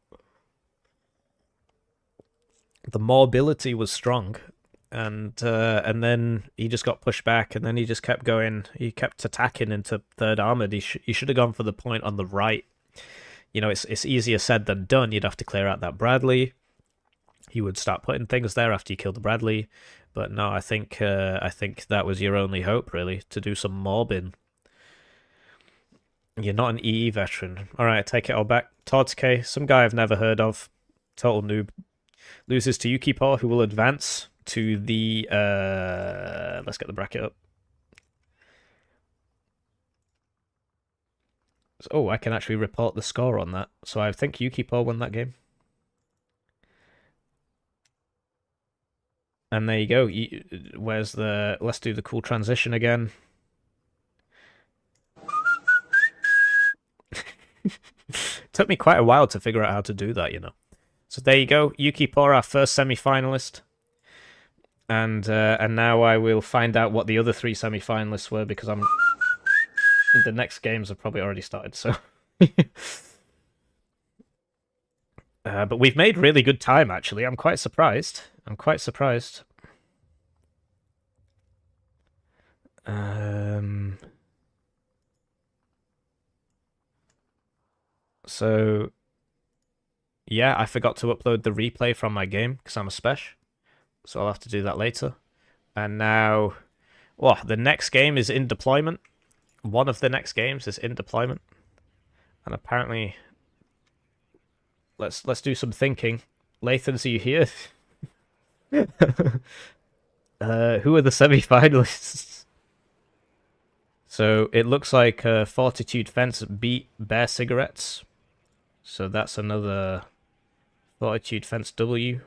The mobility was strong, and then he just got pushed back, and then he just kept going. He kept attacking into 3rd Armoured. He should have gone for the point on the right. You know, it's easier said than done. You'd have to clear out that Bradley. He would start putting things there after you killed the Bradley. But no, I think that was your only hope, really, to do some mobbing. You're not an EE veteran. All right, I take it all back. Tortique, some guy I've never heard of. Total noob. Loses to YukiPaw, who will advance to the... let's get the bracket up. Oh, I can actually report the score on that. So I think YukiPaw won that game. And there you go. Where's the... Let's do the cool transition again. Took me quite a while to figure out how to do that, you know. So there you go, YukiPaw, our first semi-finalist. And now I will find out what the other 3 semi-finalists were, because the next games have probably already started, so... But we've made really good time, actually. I'm quite surprised. I'm quite surprised. So, yeah, I forgot to upload the replay from my game because I'm a special. So I'll have to do that later. And now, the next game is in deployment. One of the next games is in deployment. And apparently, let's do some thinking. Lathans, are you here? Who are the semi-finalists? So it looks like Fortitude Fence beat Bear Cigarettes. So that's another Fortitude Fence W.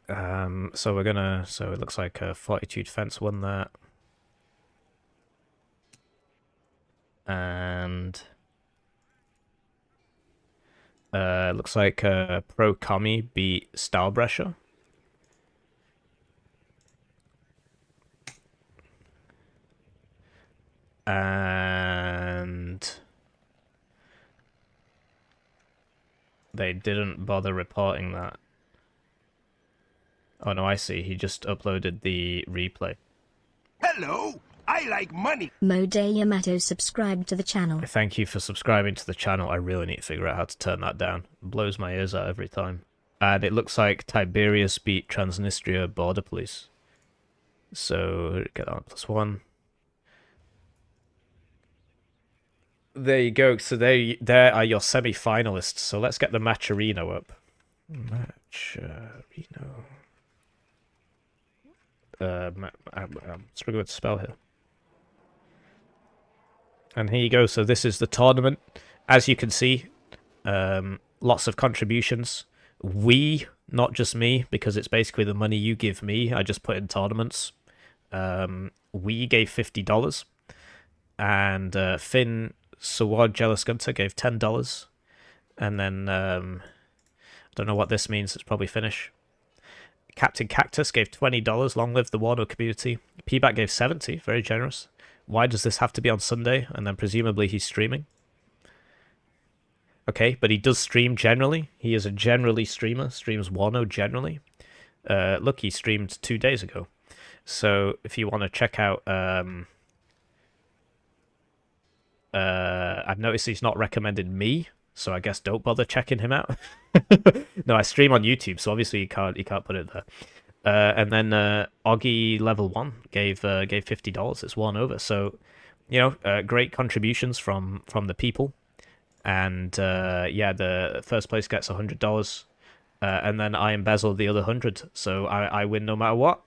So it looks like Fortitude Fence won that. And looks like Pro Commie beat Stylebresher. And they didn't bother reporting that. Oh no, I see. He just uploaded the replay. Hello, I like money. Mode Yamato subscribed to the channel. Thank you for subscribing to the channel. I really need to figure out how to turn that down. It blows my ears out every time. And it looks like Tiberius beat Transnistria Border Police. So get on +1. There you go. So there are your semi-finalists. So let's get the Matcherino up. Matcherino. I'm struggling to spell here. And here you go. So this is the tournament. As you can see, lots of contributions. We, not just me, because it's basically the money you give me. I just put in tournaments. We gave $50. And Finn Sawad Jealous Gunter gave $10. And then, I don't know what this means. It's probably Finnish. Captain Cactus gave $20. Long live the Warno community. Pback gave 70. Very generous. Why does this have to be on Sunday? And then presumably he's streaming. Okay, but he does stream generally. He is a generally streamer. Streams Warno generally. Look, he streamed 2 days ago. So if you want to check out... I've noticed he's not recommended me, so I guess don't bother checking him out. No, I stream on YouTube, so obviously you can't put it there. And then Oggy Level 1 gave $50. It's won over. So, great contributions from the people. And yeah, the first place gets $100. And then I embezzle the other 100. So I win no matter what.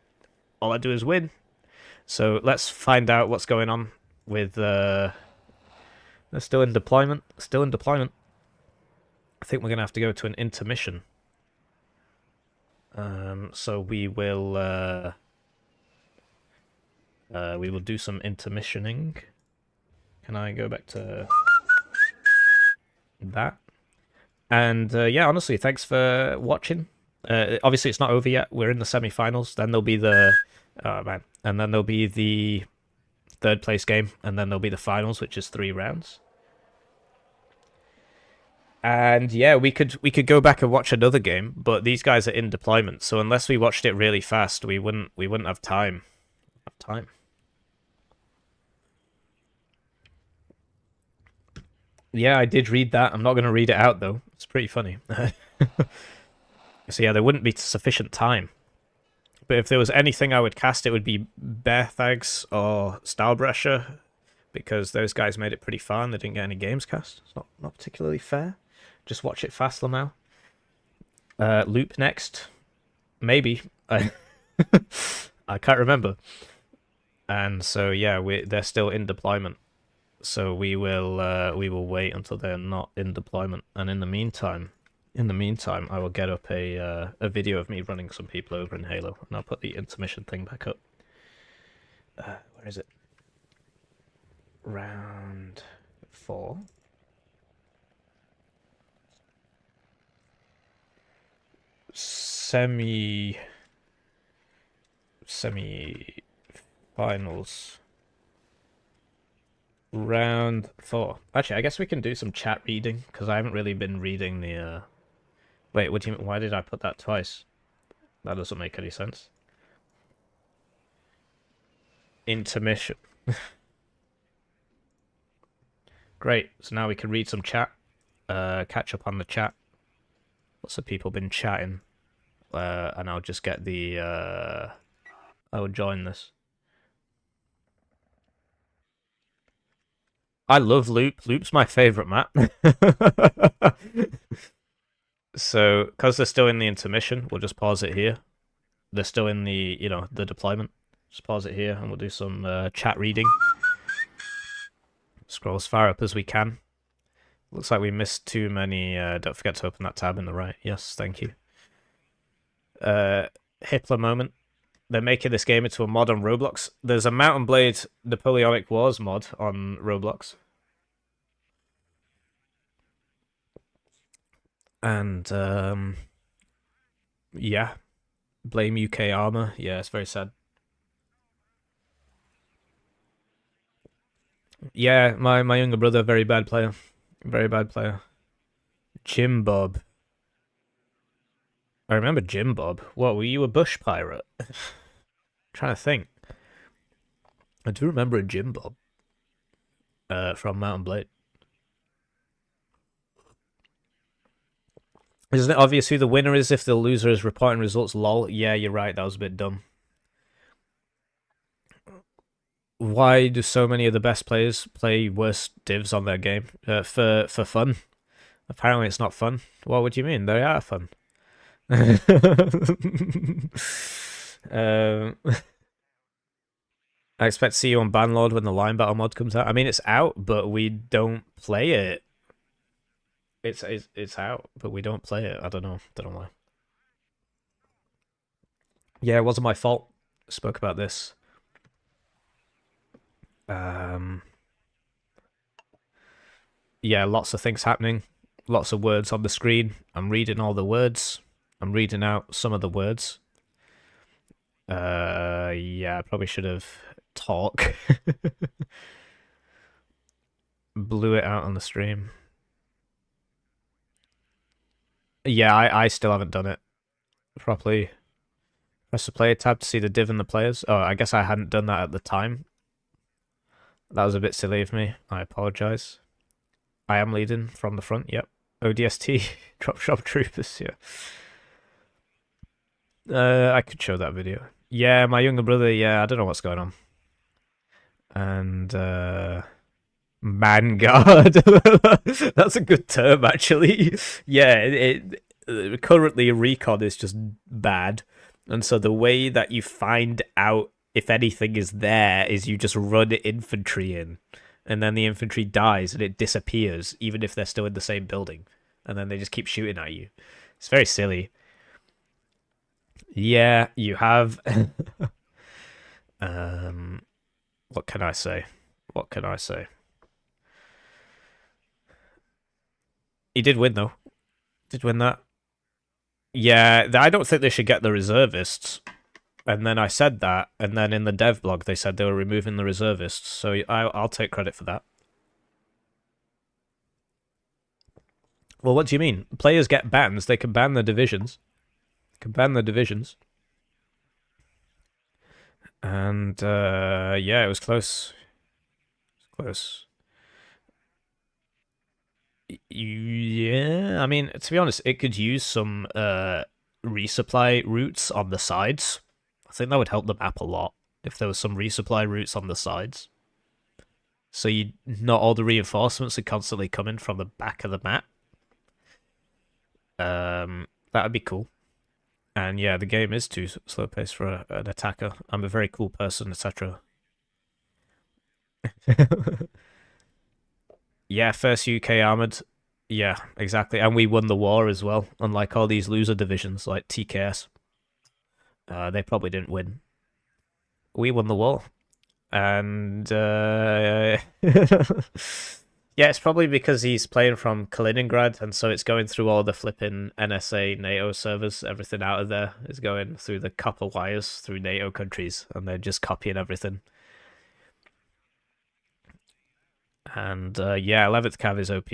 All I do is win. So let's find out what's going on with they're still in deployment. Still in deployment. I think we're gonna have to go to an intermission. So we will do some intermissioning. Can I go back to that? And yeah, honestly, thanks for watching. Obviously, it's not over yet. We're in the semi-finals. Then there'll be the and then there'll be the third place game, and then there'll be the finals, which is 3 rounds. And yeah, we could go back and watch another game, but these guys are in deployment, so unless we watched it really fast, we wouldn't have time. Yeah, I did read that. I'm not going to read it out though. It's pretty funny. So yeah, there wouldn't be sufficient time. But if there was anything I would cast, it would be Bearthags or Stylebresher, because those guys made it pretty far and they didn't get any games cast. It's not particularly fair. Just watch it fast, Lamau. Loop next. Maybe. I can't remember. And so yeah, they're still in deployment. So we will wait until they're not in deployment. And in the meantime, I will get up a video of me running some people over in Halo, and I'll put the intermission thing back up. Where is it? Round 4. Semi-finals. Round 4. Actually, I guess we can do some chat reading, because I haven't really been reading the, Wait, what do you mean? Why did I put that twice? That doesn't make any sense. Intermission. Great, so now we can read some chat. Catch up on the chat. Lots of people been chatting. And I'll just get the, I will join this. I love Loop. Loop's my favorite map. So, because they're still in the intermission, we'll just pause it here. They're still in the, the deployment. Just pause it here and we'll do some chat reading. Scroll as far up as we can. Looks like we missed too many. Don't forget to open that tab in the right. Yes, thank you. Hitler moment. They're making this game into a mod on Roblox. There's a Mount and Blade Napoleonic Wars mod on Roblox. And, yeah. Blame UK armor. Yeah, it's very sad. Yeah, my younger brother, very bad player. Very bad player. Jim Bob. I remember Jim Bob. What, were you a bush pirate? Trying to think. I do remember a Jim Bob. From Mount and Blade. Isn't it obvious who the winner is if the loser is reporting results? Lol. Yeah, you're right. That was a bit dumb. Why do so many of the best players play worse divs on their game? For fun. Apparently it's not fun. What would you mean? They are fun. I expect to see you on Banlord when the Line Battle mod comes out. I mean, it's out, but we don't play it. It's out, but we don't play it. I don't know. Don't know why. Yeah, it wasn't my fault. Spoke about this. Yeah, lots of things happening. Lots of words on the screen. I'm reading all the words. I'm reading out some of the words. Yeah, I probably should have talk. Blew it out on the stream. Yeah, I still haven't done it properly. Press the player tab to see the div and the players. Oh, I guess I hadn't done that at the time. That was a bit silly of me. I apologize. I am leading from the front, yep. ODST, drop shop troopers, yeah. I could show that video. Yeah, my younger brother, yeah, I don't know what's going on. And, man guard. That's a good term, actually. Yeah, currently recon is just bad. And so the way that you find out if anything is there is you just run infantry in. And then the infantry dies and it disappears, even if they're still in the same building. And then they just keep shooting at you. It's very silly. Yeah, you have... what can I say? What can I say? He did win, though. Did win that. Yeah, I don't think they should get the reservists. And then I said that, and then in the dev blog they said they were removing the reservists, so I'll take credit for that. Well, what do you mean? Players get bans, they can ban the divisions. And, yeah, it was close. Close. Yeah, I mean, to be honest, it could use some resupply routes on the sides. I think that would help the map a lot if there was some resupply routes on the sides. So not all the reinforcements are constantly coming from the back of the map. That would be cool. And yeah, the game is too slow paced for an attacker. I'm a very cool person, etc. Yeah, first UK armored. Yeah, exactly. And we won the war as well, unlike all these loser divisions like TKS. They probably didn't win. We won the war. And yeah, it's probably because he's playing from Kaliningrad, and so it's going through all the flipping NSA NATO servers. Everything out of there is going through the copper wires through NATO countries, and they're just copying everything. And yeah, 11th cav is OP.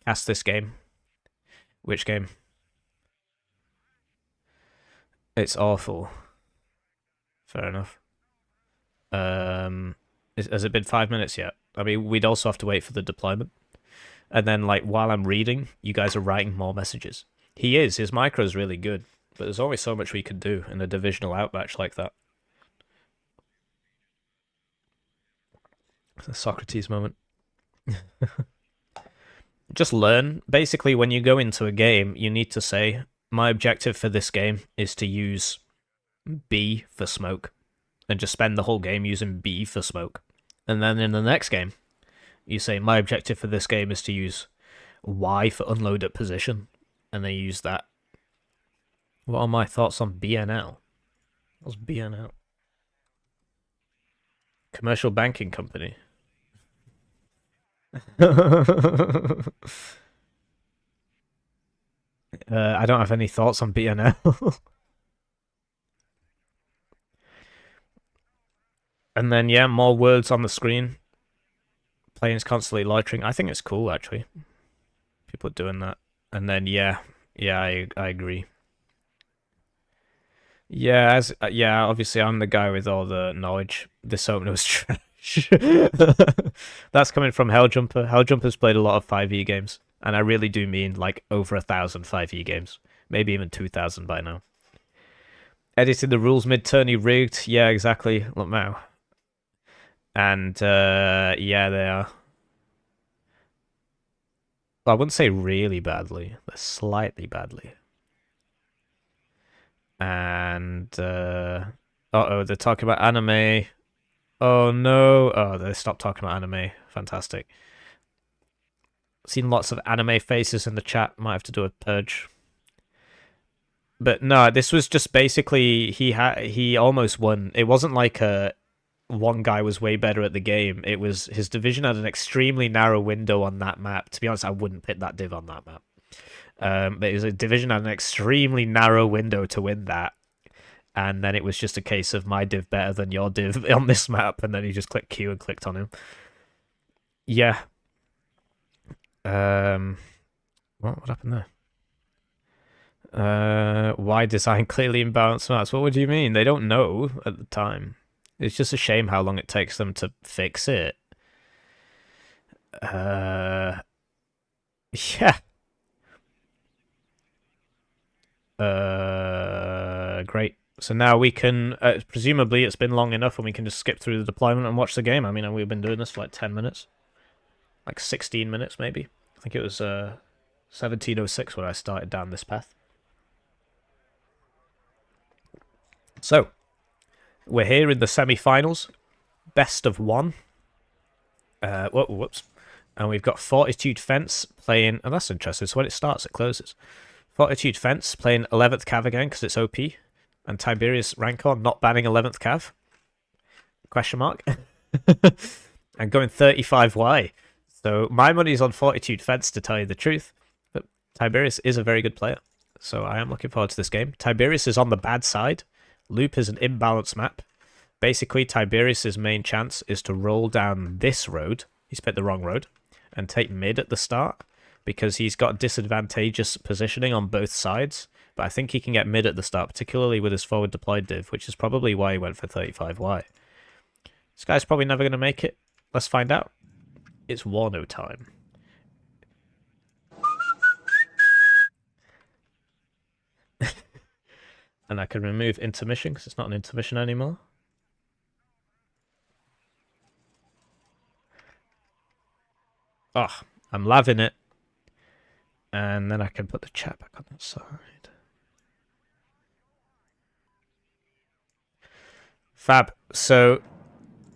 Cast this game. Which game? It's awful. Fair enough. Has it been 5 minutes yet? I mean, we'd also have to wait for the deployment. And then, like, while I'm reading, you guys are writing more messages. His micro's really good, but there's always so much we could do in a divisional outmatch like that. It's a Socrates moment. Just learn. Basically, when you go into a game, you need to say, my objective for this game is to use B for smoke. And just spend the whole game using B for smoke. And then in the next game, you say, my objective for this game is to use Y for unload at position. And they use that. What are my thoughts on BNL? What's BNL? Commercial Banking Company. I don't have any thoughts on BNL. And then, yeah, more words on the screen. Planes constantly loitering. I think it's cool, actually. People doing that. And then, yeah, I agree. Yeah, obviously I'm the guy with all the knowledge. This opener was trash. That's coming from Helljumper. Helljumper's played a lot of 5e games. And I really do mean, like, over 1,000 5e games. Maybe even 2,000 by now. Edited the rules mid-tourney rigged. Yeah, exactly. Look now. And, yeah, they are. Well, I wouldn't say really badly. They're slightly badly. And, uh-oh, they're talking about anime. Oh, no. Oh, they stopped talking about anime. Fantastic. Seen lots of anime faces in the chat. Might have to do a purge. But no, this was just basically, he almost won. It wasn't like one guy was way better at the game. It was his division had an extremely narrow window on that map. To be honest, I wouldn't pit that div on that map. But it was a division had an extremely narrow window to win that. And then it was just a case of my div better than your div on this map. And then he just clicked Q and clicked on him. Yeah. What happened there? Why design clearly imbalanced maps? What do you mean? They don't know at the time. It's just a shame how long it takes them to fix it. Yeah. Great. So now we can, presumably it's been long enough and we can just skip through the deployment and watch the game. I mean, we've been doing this for like 10 minutes. Like 16 minutes, maybe. I think it was 1706 when I started down this path. So, we're here in the semi-finals. Best of one. Whoops. And we've got Fortitude Fence playing... Oh, that's interesting. So when it starts, it closes. Fortitude Fence playing 11th Cav again because it's OP. And Tiberius-Rancor not banning 11th Cav. Question mark. And going 35Y. So my money's on Fortitude Fence, to tell you the truth. But Tiberius is a very good player. So I am looking forward to this game. Tiberius is on the bad side. Loop is an imbalanced map. Basically, Tiberius' main chance is to roll down this road. He's picked the wrong road. And take mid at the start. Because he's got disadvantageous positioning on both sides. But I think he can get mid at the start, particularly with his forward deployed div, which is probably why he went for 35Y. This guy's probably never going to make it. Let's find out. It's Warno time. And I can remove intermission because it's not an intermission anymore. Oh, I'm loving it. And then I can put the chat back on that side. Fab. So,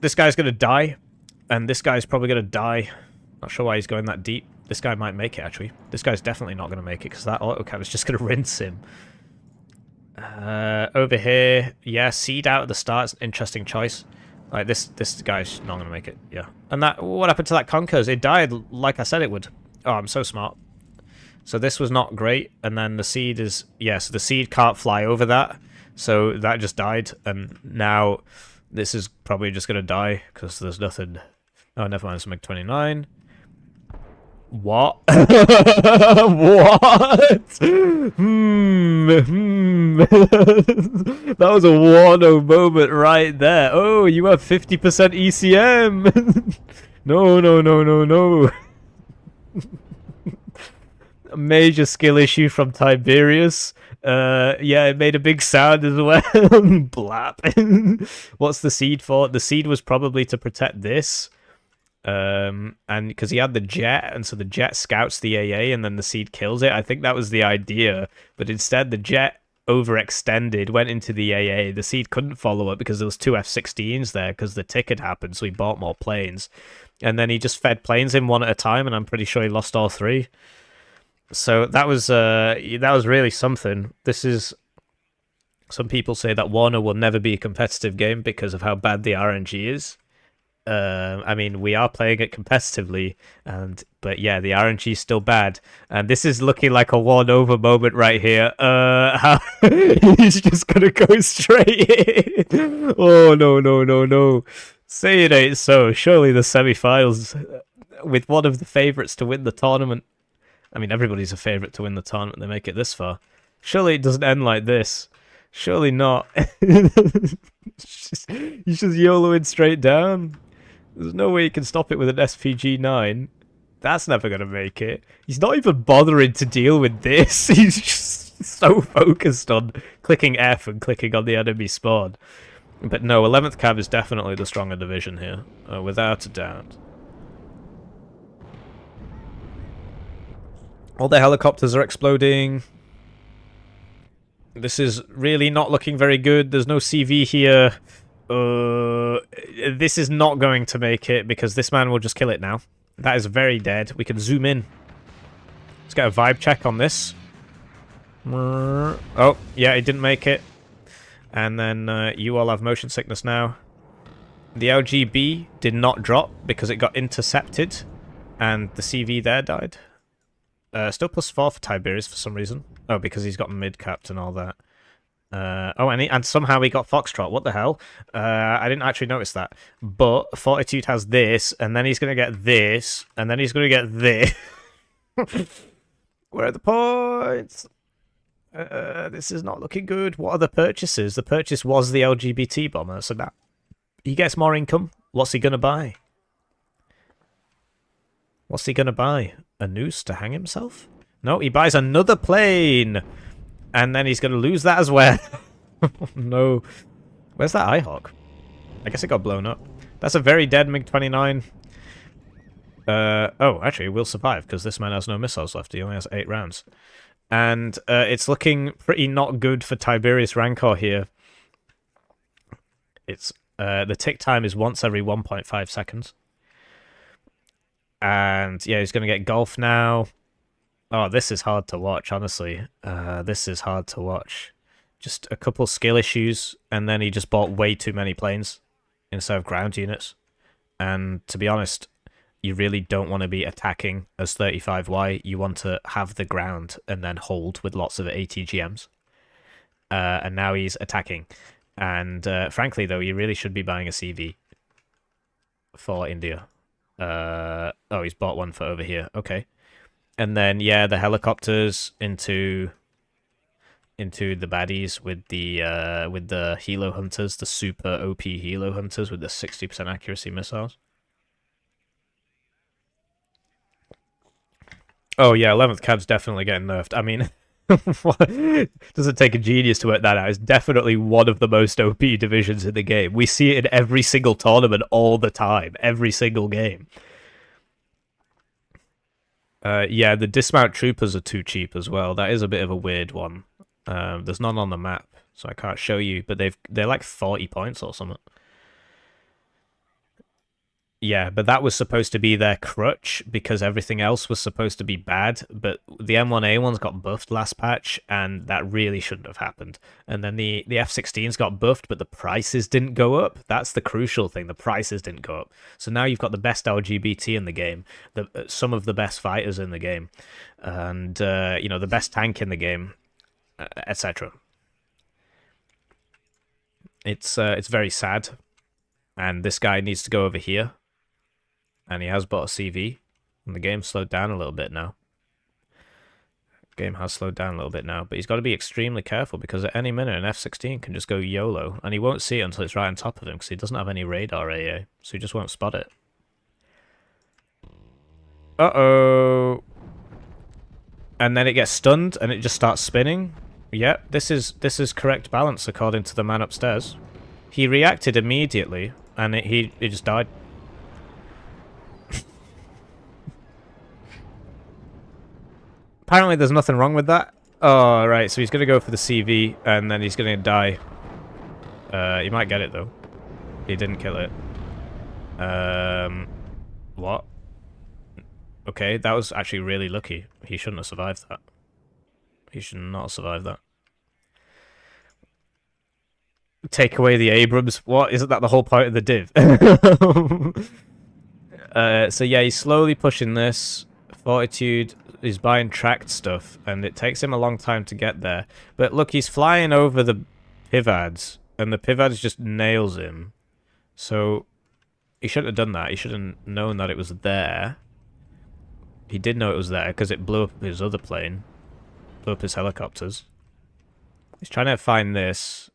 this guy's going to die. And this guy's probably going to die. Not sure why he's going that deep. This guy might make it, actually. This guy's definitely not going to make it because that autocav is just going to rinse him. Over here, yeah, seed out at the start is an interesting choice. Like, this guy's not going to make it, yeah. And that, what happened to that Conkers? It died like I said it would. Oh, I'm so smart. So this was not great, and then the seed is... Yeah, so the seed can't fly over that, so that just died, and now this is probably just going to die, because there's nothing Oh, never mind, it's MiG-29. What? What? That was a Warno moment right there. Oh, you have 50% ECM. No, no, no, no, no. A major skill issue from Tiberius. Yeah, it made a big sound as well. Blap. What's the seed for? The seed was probably to protect this. And because he had the jet, and so the jet scouts the AA and then the seed kills it. I think that was the idea, but instead the jet overextended, went into the AA. The seed couldn't follow up because there was two F-16s there because the tick had happened, so he bought more planes. And then he just fed planes in one at a time, and I'm pretty sure he lost all three. So that was really something. This is... Some people say that Warno will never be a competitive game because of how bad the RNG is. I mean, we are playing it competitively, but yeah, the RNG is still bad, and this is looking like a won-over moment right here. He's just gonna go straight in. Oh no, no, no, no! Say it ain't so. Surely the semi-finals, with one of the favourites to win the tournament. I mean, everybody's a favourite to win the tournament. They make it this far. Surely it doesn't end like this. Surely not. He's just YOLOing straight down. There's no way you can stop it with an SPG-9. That's never going to make it. He's not even bothering to deal with this. He's just so focused on clicking F and clicking on the enemy spawn. But no, 11th Cav is definitely the stronger division here, without a doubt. All the helicopters are exploding. This is really not looking very good. There's no CV here. This is not going to make it because this man will just kill it now. That is very dead. We can zoom in. Let's get a vibe check on this. Oh, yeah, it didn't make it. And then you all have motion sickness now. The LGB did not drop because it got intercepted. And the CV there died. Still +4 for Tiberius for some reason. Oh, because he's got mid-capped and all that. Oh, and somehow he got Foxtrot. What the hell? I didn't actually notice that. But Fortitude has this, and then he's going to get this, and then he's going to get this. Where are the points? This is not looking good. What are the purchases? The purchase was the LGBT bomber, so that he gets more income. What's he going to buy? What's he going to buy? A noose to hang himself? No, he buys another plane. And then he's going to lose that as well. No. Where's that iHawk? I guess it got blown up. That's a very dead MiG-29. Oh, actually, we'll survive, because this man has no missiles left. He only has 8 rounds. And it's looking pretty not good for Tiberius-Rancor here. It's the tick time is once every 1.5 seconds. And, yeah, he's going to get golf now. Oh, this is hard to watch, honestly. This is hard to watch. Just a couple skill issues, and then he just bought way too many planes instead of ground units. And to be honest, you really don't want to be attacking as 35Y. You want to have the ground and then hold with lots of ATGMs. And now he's attacking. And frankly, though, you really should be buying a CV for India. Oh, he's bought one for over here. Okay. And then, yeah, the helicopters into the baddies with the helo hunters, the super OP helo hunters with the 60% accuracy missiles. Oh yeah, 11th Cav's definitely getting nerfed. I mean, doesn't take a genius to work that out. It's definitely one of the most OP divisions in the game. We see it in every single tournament all the time, every single game. Yeah, the dismount troopers are too cheap as well. That is a bit of a weird one. There's none on the map, so I can't show you, but they're like 40 points or something. Yeah, but that was supposed to be their crutch because everything else was supposed to be bad, but the M1A1s got buffed last patch, and that really shouldn't have happened. And then the F-16s got buffed, but the prices didn't go up. That's the crucial thing. The prices didn't go up. So now you've got the best LGBT in the game, some of the best fighters in the game, and you know, the best tank in the game, etc. It's very sad, and this guy needs to go over here. And he has bought a CV. And the game's slowed down a little bit now. Game has slowed down a little bit now, but he's got to be extremely careful because at any minute an F-16 can just go YOLO, and he won't see it until it's right on top of him because he doesn't have any radar AA, so he just won't spot it. Uh-oh. And then it gets stunned and it just starts spinning. Yep, this is correct balance according to the man upstairs. He reacted immediately and he just died. Apparently there's nothing wrong with that. Oh, right, so he's going to go for the CV, and then he's going to die. He might get it, though. He didn't kill it. What? Okay, that was actually really lucky. He shouldn't have survived that. He should not have survived that. Take away the Abrams. What? Isn't that the whole point of the div? So yeah, he's slowly pushing this. Fortitude is buying tracked stuff, and it takes him a long time to get there. But look, he's flying over the Pivads, and the Pivads just nails him. So he shouldn't have done that. He should have known that it was there. He did know it was there because it blew up his other plane, blew up his helicopters. He's trying to find this,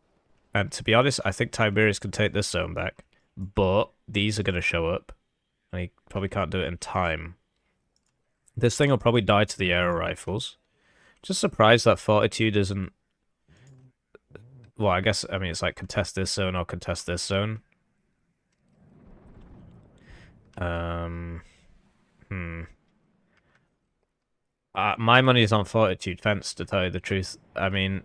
and to be honest, I think Tiberius can take this zone back, but these are going to show up, and he probably can't do it in time. This thing will probably die to the aero rifles. Just surprised that Fortitude isn't... Well, I guess, I mean, it's like contest this zone or contest this zone. My money is on Fortitude fence, to tell you the truth. I mean,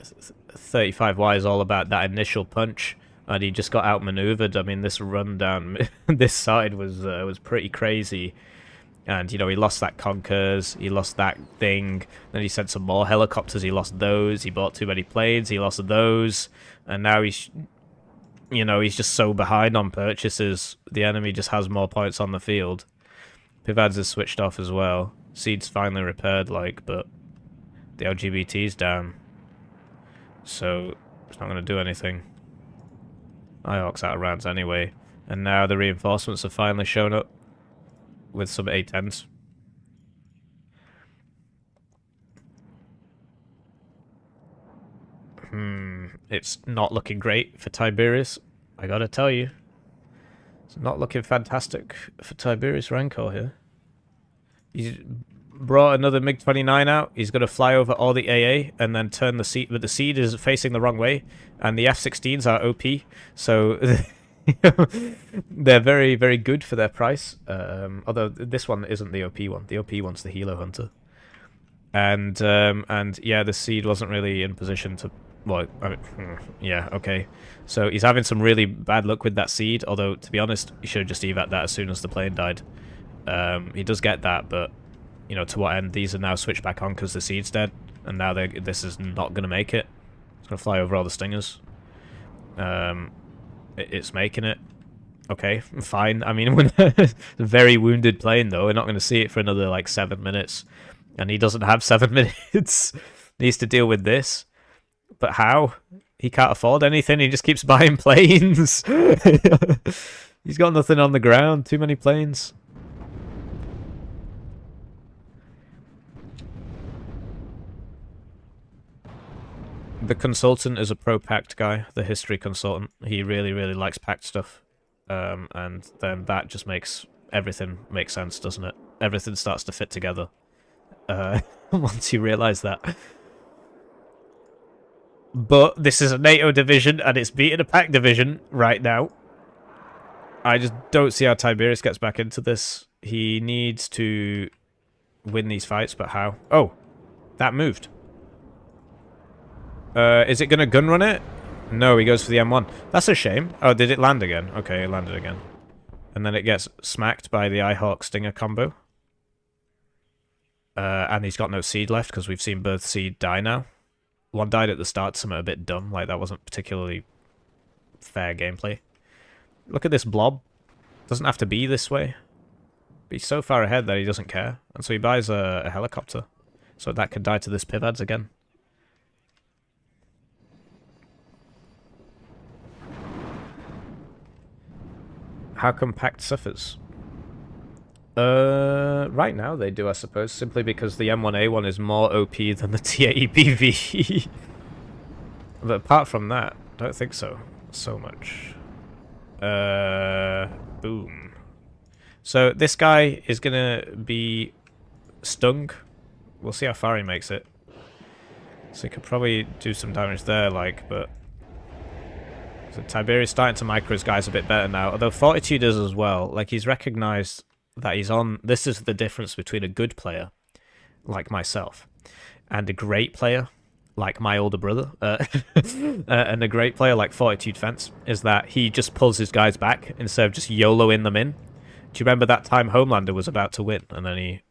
35Y is all about that initial punch, and he just got outmaneuvered. I mean, this run down this side was pretty crazy. And, you know, he lost that Conkers, he lost that thing, then he sent some more helicopters, he lost those, he bought too many planes, he lost those, and now he's, you know, he's just so behind on purchases, the enemy just has more points on the field. Pivads is switched off as well. Seed's finally repaired, like, but the LGBT's down. So, it's not going to do anything. IHawk's out of rounds anyway, and now the reinforcements have finally shown up. With some A10s. It's not looking great for Tiberius, I gotta tell you. It's not looking fantastic for Tiberius-Rancor here. He's brought another MiG-29 out. He's gonna fly over all the AA and then turn the seat, but the seed is facing the wrong way, and the F-16s are OP, so... They're very, very good for their price. Although this one isn't the OP one. The OP one's the Helo Hunter. And yeah, the seed wasn't really in position to... Well, I mean, yeah, okay. So he's having some really bad luck with that seed. Although, to be honest, he should have just evac that as soon as the plane died. He does get that, but, you know, to what end? These are now switched back on because the seed's dead. And now this is not going to make it. It's going to fly over all the Stingers. It's making it. Okay, fine. I mean, when a very wounded plane, though. We're not going to see it for another, like, 7 minutes. And he doesn't have 7 minutes. Needs to deal with this. But how? He can't afford anything. He just keeps buying planes. He's got nothing on the ground. Too many planes. The consultant is a pro-pact guy, the history consultant. He really, really likes pact stuff. And then that just makes everything make sense, doesn't it? Everything starts to fit together. Once you realise that. But this is a NATO division, and it's beating a pact division right now. I just don't see how Tiberius gets back into this. He needs to win these fights, but how? Oh, that moved. Is it going to gun run it? No, he goes for the M1. That's a shame. Oh, did it land again? Okay, it landed again. And then it gets smacked by the IHawk Stinger combo. And he's got no seed left because we've seen both seed die now. One died at the start, something a bit dumb. Like, that wasn't particularly fair gameplay. Look at this blob. Doesn't have to be this way. But he's so far ahead that he doesn't care. And so he buys a helicopter. So that could die to this Pivads again. How come pact suffers? Right now they do, I suppose, simply because the M1A1 is more OP than the T80BV. But apart from that, I don't think so much. Boom. So this guy is gonna be stung. We'll see how far he makes it. So he could probably do some damage there, like, but... So Tiberius starting to micro his guys a bit better now, although Fortitude is as well. Like, he's recognized that he's on... This is the difference between a good player, like myself, and a great player, like my older brother, and a great player like Fortitude Fence, is that he just pulls his guys back instead of just YOLOing them in. Do you remember that time Homelander was about to win, and then he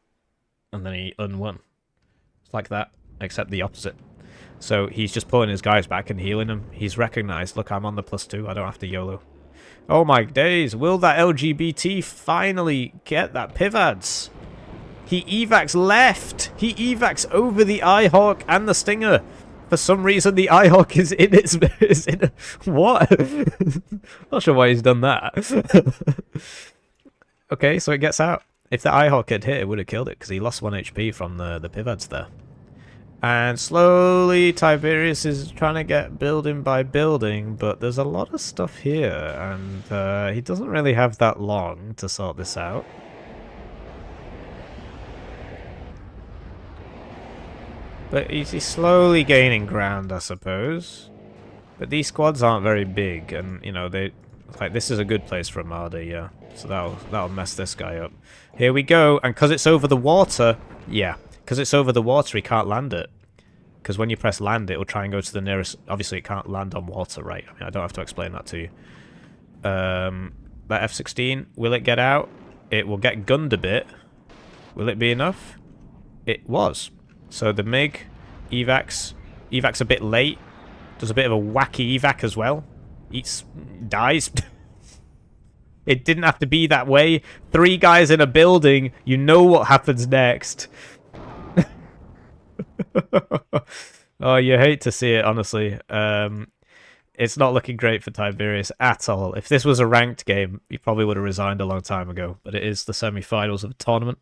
unwon? It's like that, except the opposite. So he's just pulling his guys back and healing them. He's recognized, look, I'm on the +2, I don't have to YOLO. Oh my days, will that LGBT finally get that pivads? He evacs left! He evacs over the Eyehawk and the Stinger! For some reason the Eyehawk is in its... What? Not sure why he's done that. Okay, so it gets out. If the Eyehawk had hit, it would have killed it, because he lost 1 HP from the pivads there. And slowly Tiberius is trying to get building by building, but there's a lot of stuff here, and he doesn't really have that long to sort this out. But he's slowly gaining ground, I suppose. But these squads aren't very big, and, you know, this is a good place for Armada, yeah. So that'll mess this guy up. Here we go, and because it's over the water, yeah. Because it's over the water, he can't land it. Because when you press land, it will try and go to the nearest... Obviously, it can't land on water, right? I mean, I don't have to explain that to you. That F-16, will it get out? It will get gunned a bit. Will it be enough? It was. So the MiG evacs a bit late. Does a bit of a wacky evac as well. Dies. It didn't have to be that way. 3 guys in a building. You know what happens next. Oh, you hate to see it, honestly. It's not looking great for Tiberius at all. If this was a ranked game, he probably would have resigned a long time ago. But it is the semi-finals of a tournament.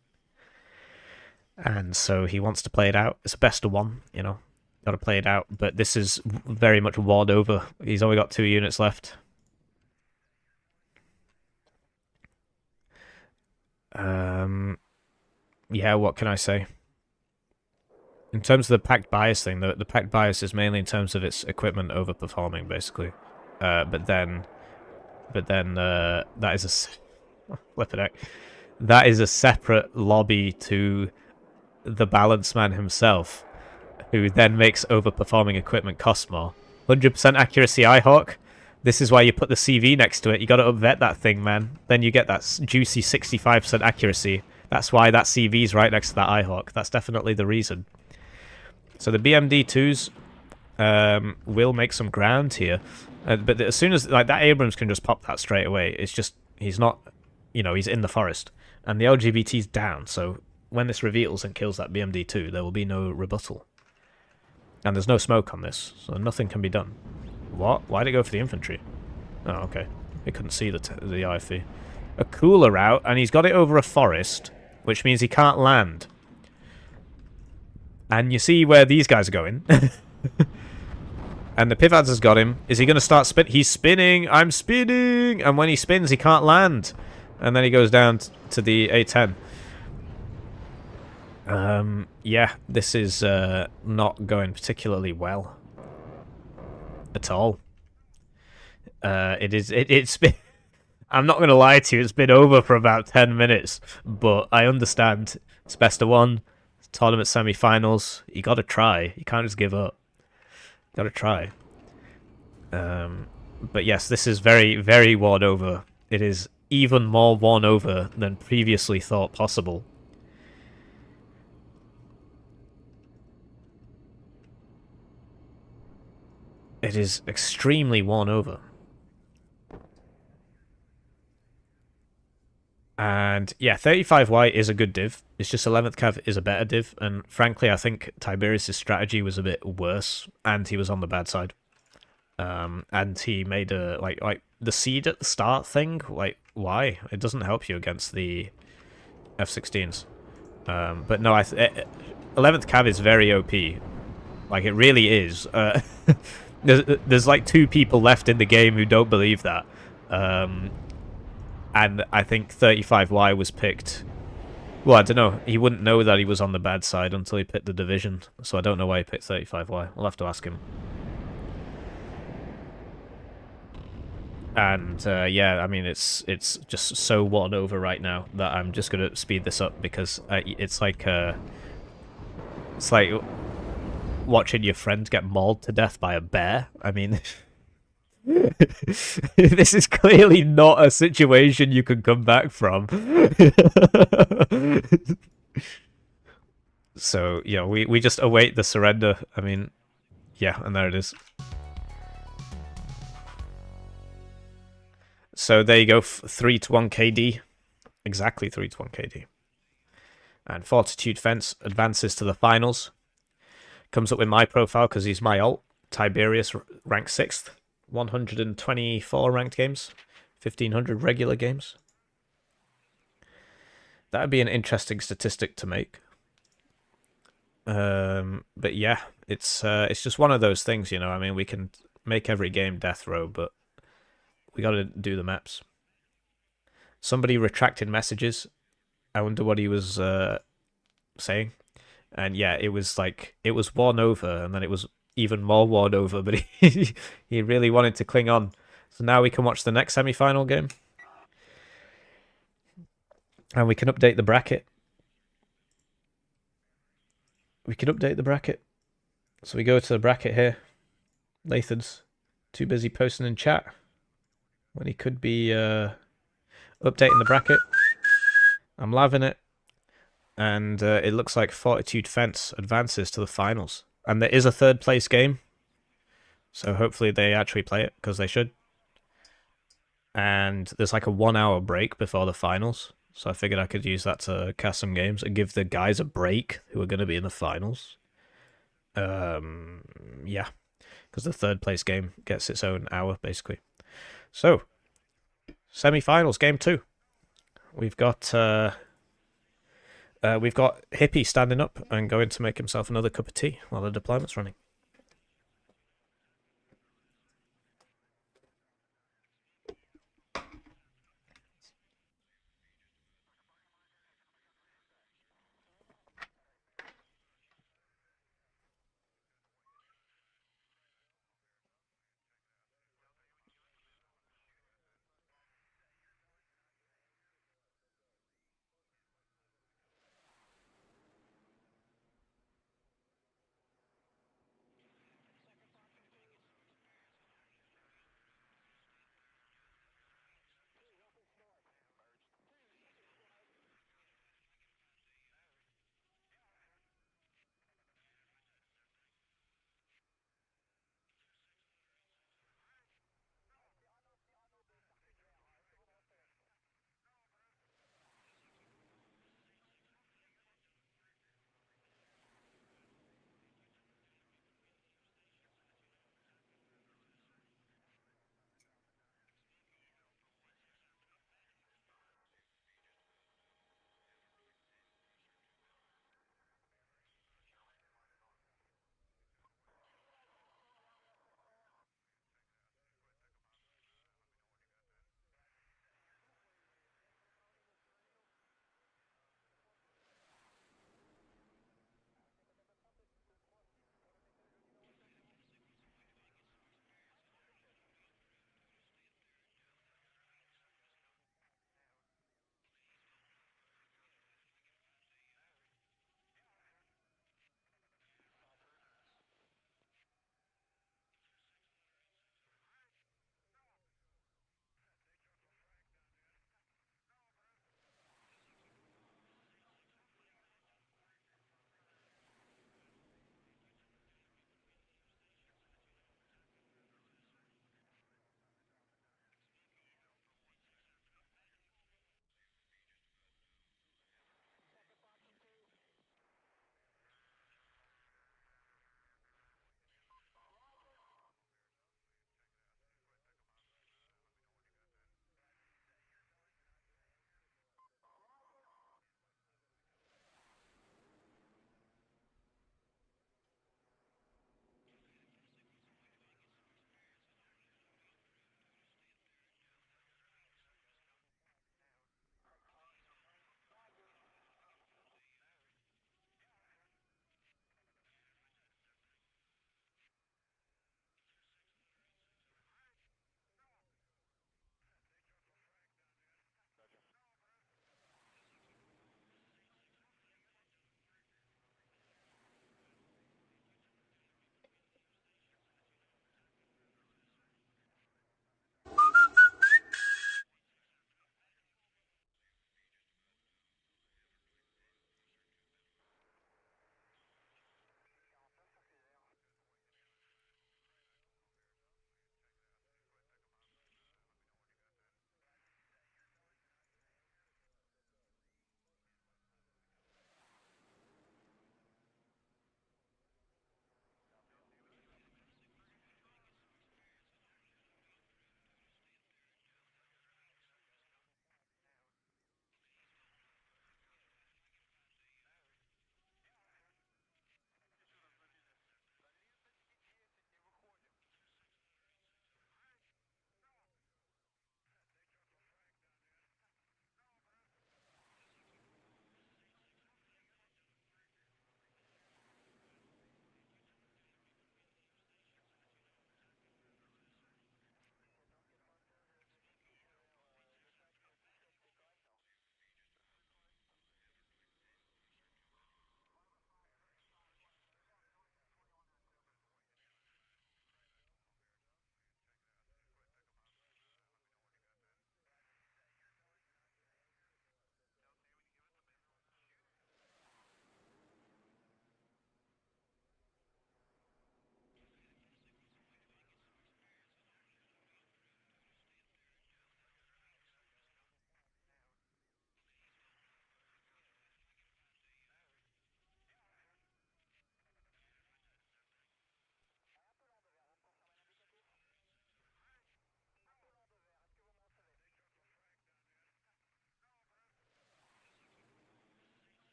And so he wants to play it out. It's a best of 1, you know. Got to play it out. But this is very much won over. He's only got 2 units left. Yeah, what can I say? In terms of the packed bias thing, the packed bias is mainly in terms of its equipment overperforming, basically. But then that is a flip it out. That is a separate lobby to the balance man himself, who then makes overperforming equipment cost more. 100% accuracy Eyehawk. This is why you put the CV next to it. You got to upvet that thing, man. Then you get that juicy 65% accuracy. That's why that CV's right next to that Eyehawk. That's definitely the reason. So the BMD2s will make some ground here. But as soon as... Like, that Abrams can just pop that straight away. It's just... He's not... You know, he's in the forest. And the LGBT's down. So when this reveals and kills that BMD2, there will be no rebuttal. And there's no smoke on this. So nothing can be done. What? Why'd it go for the infantry? Oh, okay. They couldn't see the IFE. A cooler route, and he's got it over a forest, which means he can't land. And you see where these guys are going. And the Pivads has got him. Is he going to start spin? He's spinning! I'm spinning! And when he spins, he can't land. And then he goes down to the A10. Yeah, this is not going particularly well. At all. It's been... I'm not going to lie to you, it's been over for about 10 minutes. But I understand. It's best of 1. Tournament semi-finals. You got to try. You can't just give up. Got to try. But yes, this is very, very won over. It is even more won over than previously thought possible. It is extremely won over. And yeah, 35Y is a good div. It's just 11th Cav is a better div. And frankly, I think Tiberius' strategy was a bit worse. And he was on the bad side. And he made a, like the seed at the start thing. Like, why? It doesn't help you against the F-16s. But no, 11th Cav is very OP. Like, it really is. There's like 2 people left in the game who don't believe that. And I think 35Y was picked... Well, I don't know. He wouldn't know that he was on the bad side until he picked the division. So I don't know why he picked 35Y. We'll have to ask him. And yeah, I mean, it's just so won over right now that I'm just gonna speed this up because it's like watching your friend get mauled to death by a bear. I mean, this is clearly not a situation you can come back from. So yeah, we just await the surrender. I mean, yeah, and there it is. So there you go, 3-1 KD. Exactly 3-1 KD. And Fortitude Fence advances to the finals. Comes up with my profile because he's my alt. Tiberius ranked 6th. 124 ranked games. 1,500 regular games. That would be an interesting statistic to make. But yeah, it's just one of those things, you know. I mean, we can make every game death row, but we got to do the maps. Somebody retracted messages. I wonder what he was saying. And yeah, it was like, it was won over, and then it was even more won over, but he really wanted to cling on. So now we can watch the next semi-final game. And we can update the bracket. We can update the bracket. So we go to the bracket here. Lathans, too busy posting in chat when he could be updating the bracket. I'm loving it. And it looks like Fortitude Fence advances to the finals. And there is a 3rd place game. So hopefully they actually play it, because they should. And there's like a 1 hour break before the finals. So I figured I could use that to cast some games and give the guys a break who are going to be in the finals. Yeah. Because the 3rd place game gets its own hour, basically. So, semi-finals, game 2. We've got Hippie standing up and going to make himself another cup of tea while the deployment's running.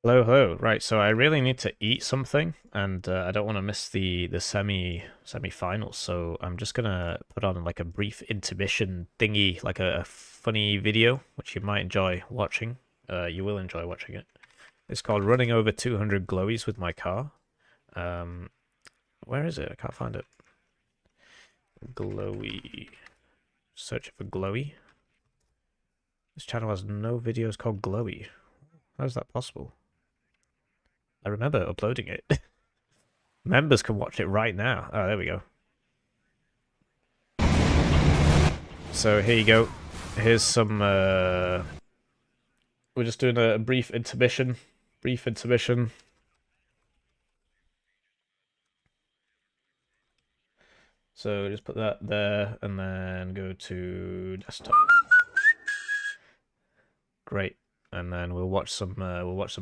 Hello, hello. Right, so I really need to eat something, and I don't want to miss the semi-finals. So I'm just gonna put on like a brief intermission thingy, like a funny video, which you might enjoy watching. You will enjoy watching it. It's called "Running Over 200 Glowies with My Car." Where is it? I can't find it. Glowy. Search for Glowy. This channel has no videos called Glowy. How is that possible? I remember uploading it. Members can watch it right now. Oh, there we go. So here you go. Here's some... We're just doing a brief intermission. Brief intermission. So just put that there and then go to desktop. Great. And then we'll watch some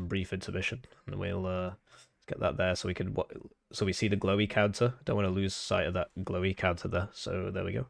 brief intermission, and we'll get that there so we can so we see the glowy counter. Don't want to lose sight of that glowy counter there. So there we go.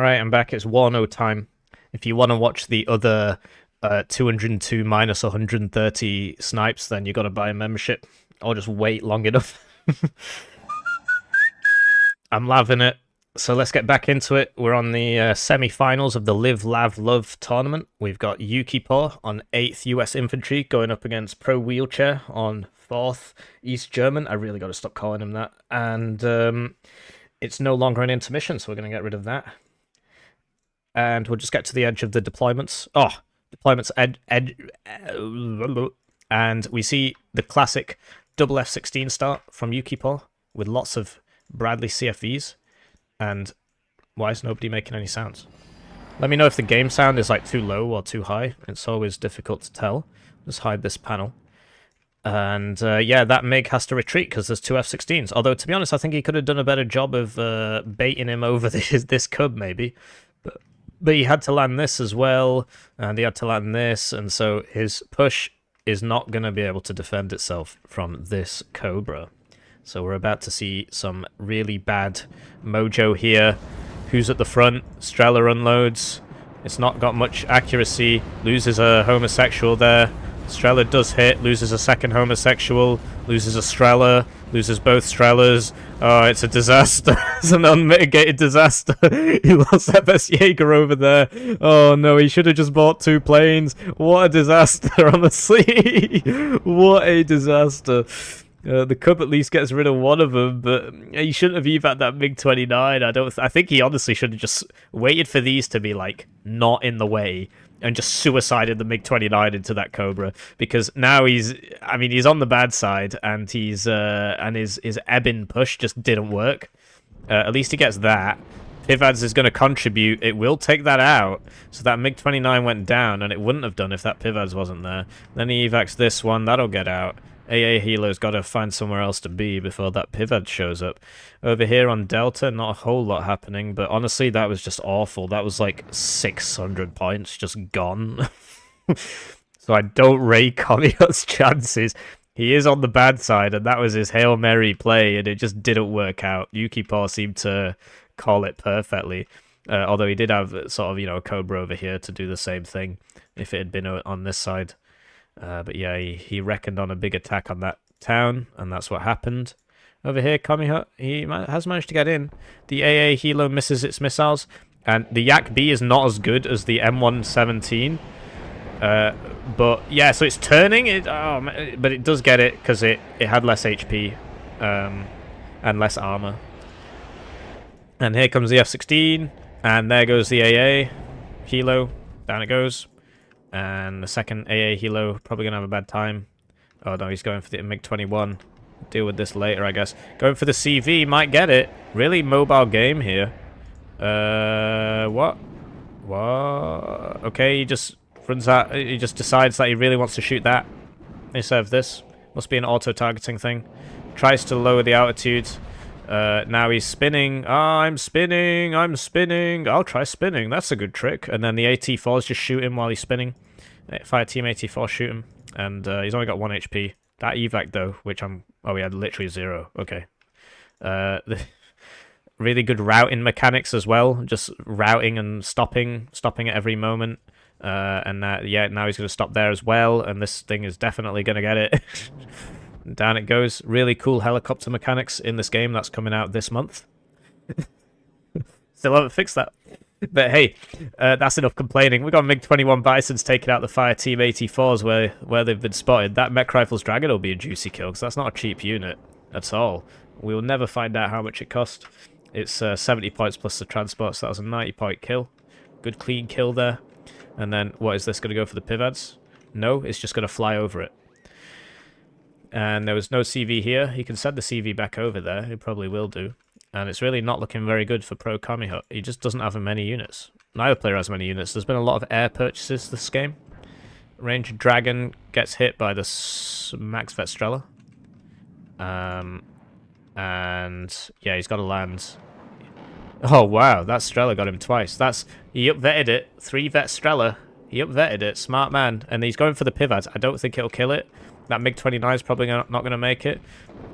Alright, I'm back. It's Warno time. If you want to watch the other 202 minus 130 snipes, then you got to buy a membership. Or just wait long enough. I'm loving it. So let's get back into it. We're on the semi-finals of the Live, Lav, Love tournament. We've got YukiPaw on 8th US Infantry going up against Pro Wheelchair on 4th East German. I really got to stop calling him that. And it's no longer an intermission, so we're going to get rid of that. And we'll just get to the edge of the deployments. Oh, deployments and we see the classic double F-16 start from YukiPaw with lots of Bradley CFVs. And why is nobody making any sounds? Let me know if the game sound is like too low or too high. It's always difficult to tell. Just hide this panel. And yeah, that MiG has to retreat because there's two F-16s. Although, to be honest, I think he could have done a better job of baiting him over this cub, maybe. But he had to land this as well, and he had to land this, and so his push is not going to be able to defend itself from this Cobra. So we're about to see some really bad mojo here. Who's at the front? Strela unloads. It's not got much accuracy. Loses a homosexual there. Strela does hit. Loses a second homosexual. Loses a Strela. Loses both Strelas. Oh, it's a disaster. It's an unmitigated disaster. He lost that best Jaeger over there. Oh no, he should have just bought 2 planes. What a disaster, honestly. What a disaster. The Cub at least gets rid of one of them, but he shouldn't have evac that MiG-29. I think he honestly should have just waited for these to be like not in the way and just suicided the MiG-29 into that Cobra, because now he's on the bad side, and his Ebin push just didn't work. At least he gets that. Pivads is going to contribute. It will take that out. So that MiG-29 went down, and it wouldn't have done if that Pivads wasn't there. Then he evacs this one. That'll get out. AA Helo's got to find somewhere else to be before that Pivad shows up. Over here on Delta, not a whole lot happening, but honestly, that was just awful. That was like 600 points just gone. So I don't rate Komiot's chances. He is on the bad side, and that was his Hail Mary play, and it just didn't work out. YukiPaw seemed to call it perfectly, although he did have sort of, a Cobra over here to do the same thing if it had been on this side. But yeah, he reckoned on a big attack on that town, and that's what happened. Over here, Kamihut, he has managed to get in. The AA Helo misses its missiles, and the Yak B is not as good as the M117. But yeah, so it's turning, but it does get it because it had less HP and less armor. And here comes the F-16, and there goes the AA Helo. Down it goes. And the second AA Helo probably going to have a bad time. Oh no, he's going for the MiG-21. Deal with this later, I guess. Going for the CV, might get it. Really mobile game here. What? Okay, he just runs out. He just decides that he really wants to shoot that instead of this. Must be an auto-targeting thing. Tries to lower the altitude. Now he's spinning. I'm spinning. I'll try spinning. That's a good trick. And then the AT-4s just shoot him while he's spinning. Fire team AT-4 shoot him. And he's only got 1 HP. That evac though, which oh, he had literally 0. Okay. Really good routing mechanics as well. Just routing and stopping at every moment. And yeah, now he's going to stop there as well. And this thing is definitely going to get it. Down it goes. Really cool helicopter mechanics in this game that's coming out this month. Still haven't fixed that. But hey, that's enough complaining. We've got MiG-21 Bisons taking out the fire team AT-4s where they've been spotted. That Mech Rifles Dragon will be a juicy kill, because that's not a cheap unit at all. We will never find out how much it cost. It's 70 points plus the transport, so that was a 90-point kill. Good clean kill there. And then, what is this going to go for the Pivads? No, it's just going to fly over it. And there was no CV here. He can send the CV back over there. He probably will do. And it's really not looking very good for Pro Kamihut. He just doesn't have many units. Neither player has many units. There's been a lot of air purchases this game. Ranger Dragon gets hit by the Max Vet Strela. And yeah, he's got to land. Oh wow, that Strela got him twice. He up-vetted it. 3 vet Strela. He up-vetted it. Smart man. And he's going for the Pivads. I don't think it'll kill it. That MiG-29 is probably not going to make it.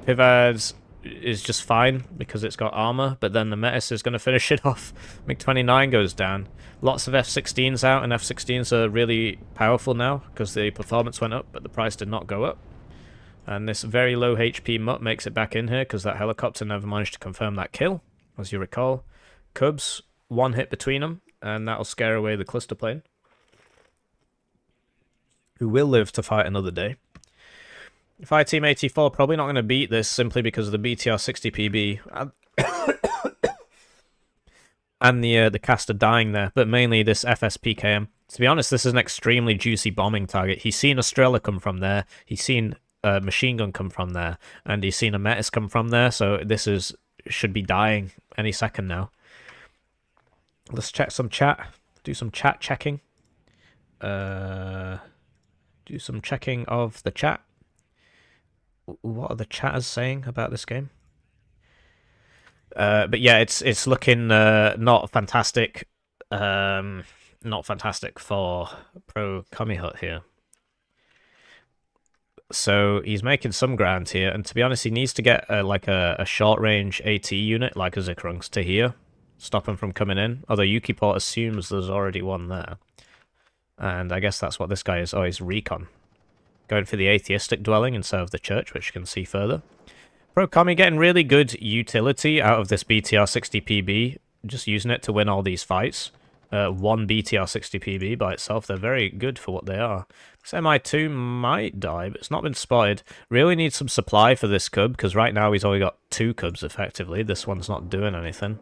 Pivads is just fine because it's got armor, but then the Metis is going to finish it off. MiG-29 goes down. Lots of F-16s out, and F-16s are really powerful now because the performance went up, but the price did not go up. And this very low HP Mutt makes it back in here because that helicopter never managed to confirm that kill, as you recall. Cubs, one hit between them, and that'll scare away the cluster plane, who will live to fight another day. Fire Team 84 probably not going to beat this simply because of the BTR-60 PB and the caster dying there, but mainly this FSPKM. To be honest, this is an extremely juicy bombing target. He's seen Estrella come from there, he's seen a machine gun come from there, and he's seen a Metis come from there, so this should be dying any second now. Let's check some chat. Do some chat checking. Do some checking of the chat. What are the chatters saying about this game? But yeah, it's looking not fantastic. Not fantastic for Pro Kamihut here. So he's making some ground here, and to be honest, he needs to get like a short range AT unit like a Zikrungs to here, stop him from coming in. Although YukiPaw assumes there's already one there, and I guess that's what this guy is. Oh, he's recon. Going for the atheistic dwelling instead of the church, which you can see further. Pro Kami getting really good utility out of this BTR-60 PB, just using it to win all these fights. One BTR-60 PB by itself, they're very good for what they are. This MI2 might die, but it's not been spotted. Really needs some supply for this cub, because right now he's only got 2 cubs, effectively. This one's not doing anything.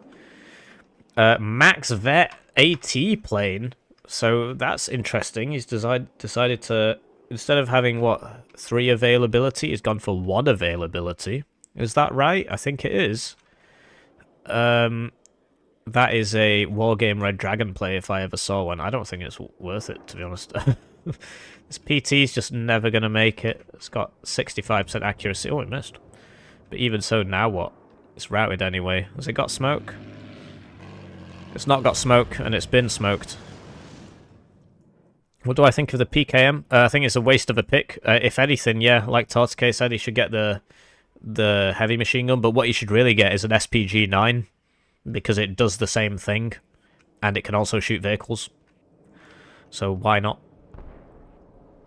Max Vet AT plane, so that's interesting. He's decided to... Instead of having, what, 3 availability, he's gone for 1 availability. Is that right? I think it is. That is a Wargame Red Dragon play if I ever saw one. I don't think it's worth it, to be honest. This PT's just never going to make it. It's got 65% accuracy. Oh, it missed. But even so, now what? It's routed anyway. Has it got smoke? It's not got smoke, and it's been smoked. What do I think of the PKM? I think it's a waste of a pick. If anything, yeah, like Tortique said, he should get the heavy machine gun, but what he should really get is an SPG-9, because it does the same thing, and it can also shoot vehicles. So why not?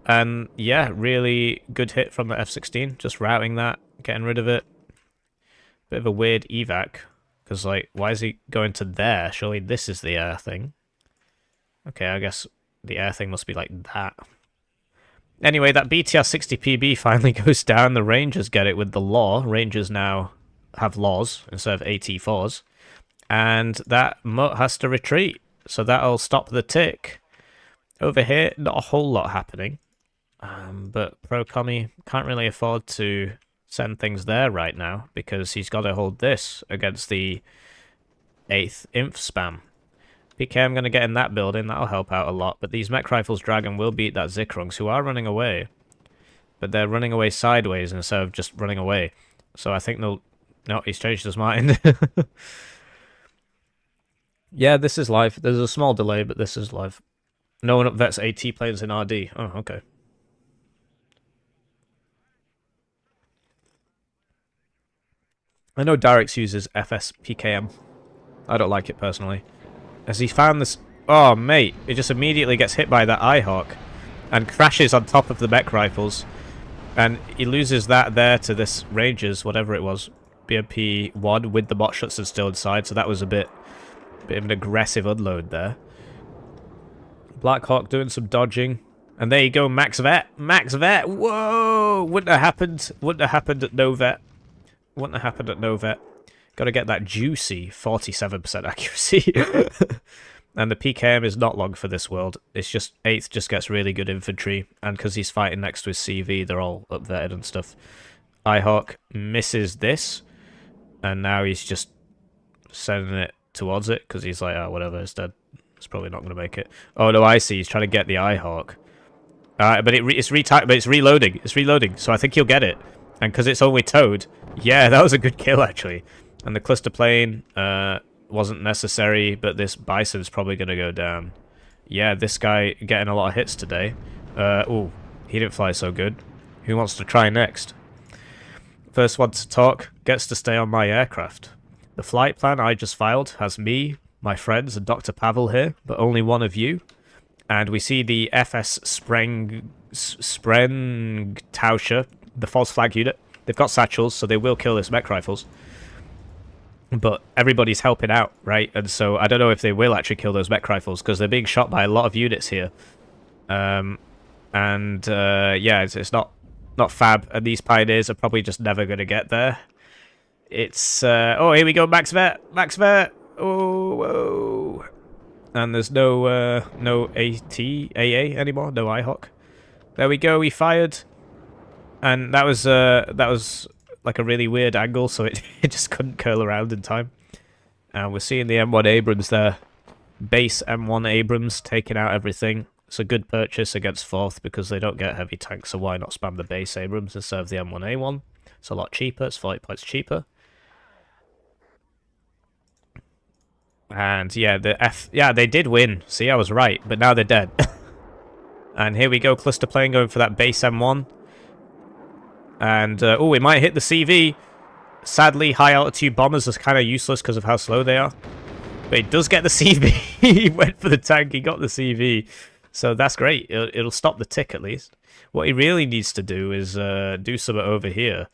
And yeah, really good hit from the F-16, just routing that, getting rid of it. Bit of a weird evac, because like, why is he going to there? Surely this is the air thing. Okay, I guess... the air thing must be like that. Anyway, that BTR-60 PB finally goes down. The Rangers get it with the law. Rangers now have laws instead of AT-4s. And that Mutt has to retreat. So that'll stop the tick. Over here, not a whole lot happening. But Pro Kami can't really afford to send things there right now, because he's got to hold this against the 8th Inf spam. PK, I'm going to get in that building, that'll help out a lot, but these Mech Rifles Dragon will beat that Zikrungs, who are running away. But they're running away sideways instead of just running away. So I think they'll... No, he's changed his mind. Yeah, this is live. There's a small delay, but this is live. No one upvets AT planes in RD. Oh, okay. I know Dirix uses FSPKM. I don't like it personally. Has he found this... Oh, mate. It just immediately gets hit by that Eyehawk and crashes on top of the mech rifles. And he loses that there to this Rangers, whatever it was. BMP-1 with the bot shots still inside, so that was a bit of an aggressive unload there. Blackhawk doing some dodging. And there you go, Max Vet. Max Vet! Whoa! Wouldn't have happened at no Vet. Wouldn't have happened at no Vet. Gotta get that juicy 47% accuracy. And the PKM is not long for this world. It's just 8th just gets really good infantry, and because he's fighting next to his CV, they're all upvetted and stuff. Eyehawk misses this, and now he's just sending it towards it, because he's like, oh, whatever, it's dead. It's probably not going to make it. Oh, no, I see. He's trying to get the Eyehawk. But it's reloading. It's reloading, so I think he'll get it. And because it's only towed, yeah, that was a good kill, actually. And the cluster plane wasn't necessary, but this Bison's probably going to go down. Yeah, this guy getting a lot of hits today. Ooh, he didn't fly so good. Who wants to try next? First one to talk gets to stay on my aircraft. The flight plan I just filed has me, my friends, and Dr. Pavel here, but only one of you. And we see the FS Sprengtauscher, the false flag unit. They've got satchels, so they will kill this mech rifles. But everybody's helping out, right? And so I don't know if they will actually kill those mech rifles, because they're being shot by a lot of units here. Yeah, it's not fab, and these pioneers are probably just never going to get there. It's oh, here we go, max vet. Oh, whoa. And there's no AA anymore, no IHOC. There we go, we fired, and that was like a really weird angle, so it just couldn't curl around in time. And we're seeing the M1 Abrams there, base M1 Abrams taking out everything. It's a good purchase against 4th because they don't get heavy tanks, so why not spam the base Abrams instead of the M1A1? It's a lot cheaper, it's 40 points cheaper. And yeah, they did win. See, I was right, but now they're dead. And here we go, cluster plane going for that base M1. And, oh, it might hit the CV. Sadly, high altitude bombers are kind of useless because of how slow they are. But it does get the CV. He went for the tank, he got the CV. So that's great. It'll stop the tick at least. What he really needs to do is do something over here.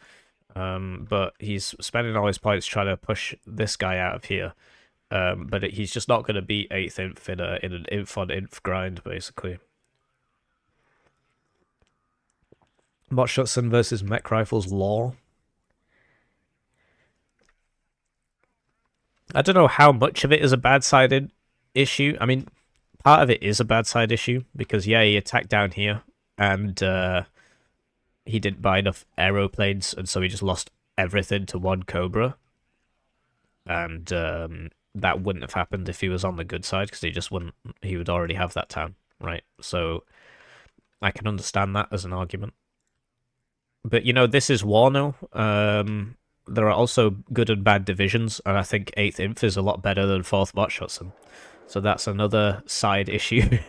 But he's spending all his points trying to push this guy out of here. But he's just not going to beat 8th Inf in an Inf on Inf grind, basically. Motschutson versus Mech Rifles Law. I don't know how much of it is a bad sided issue. I mean, part of it is a bad side issue because, yeah, he attacked down here and he didn't buy enough aeroplanes, and so he just lost everything to one Cobra. And that wouldn't have happened if he was on the good side because he would already have that town, right? So I can understand that as an argument. But, you know, this is Warno. There are also good and bad divisions, and I think 8th Inf is a lot better than 4th Motschutson. So that's another side issue.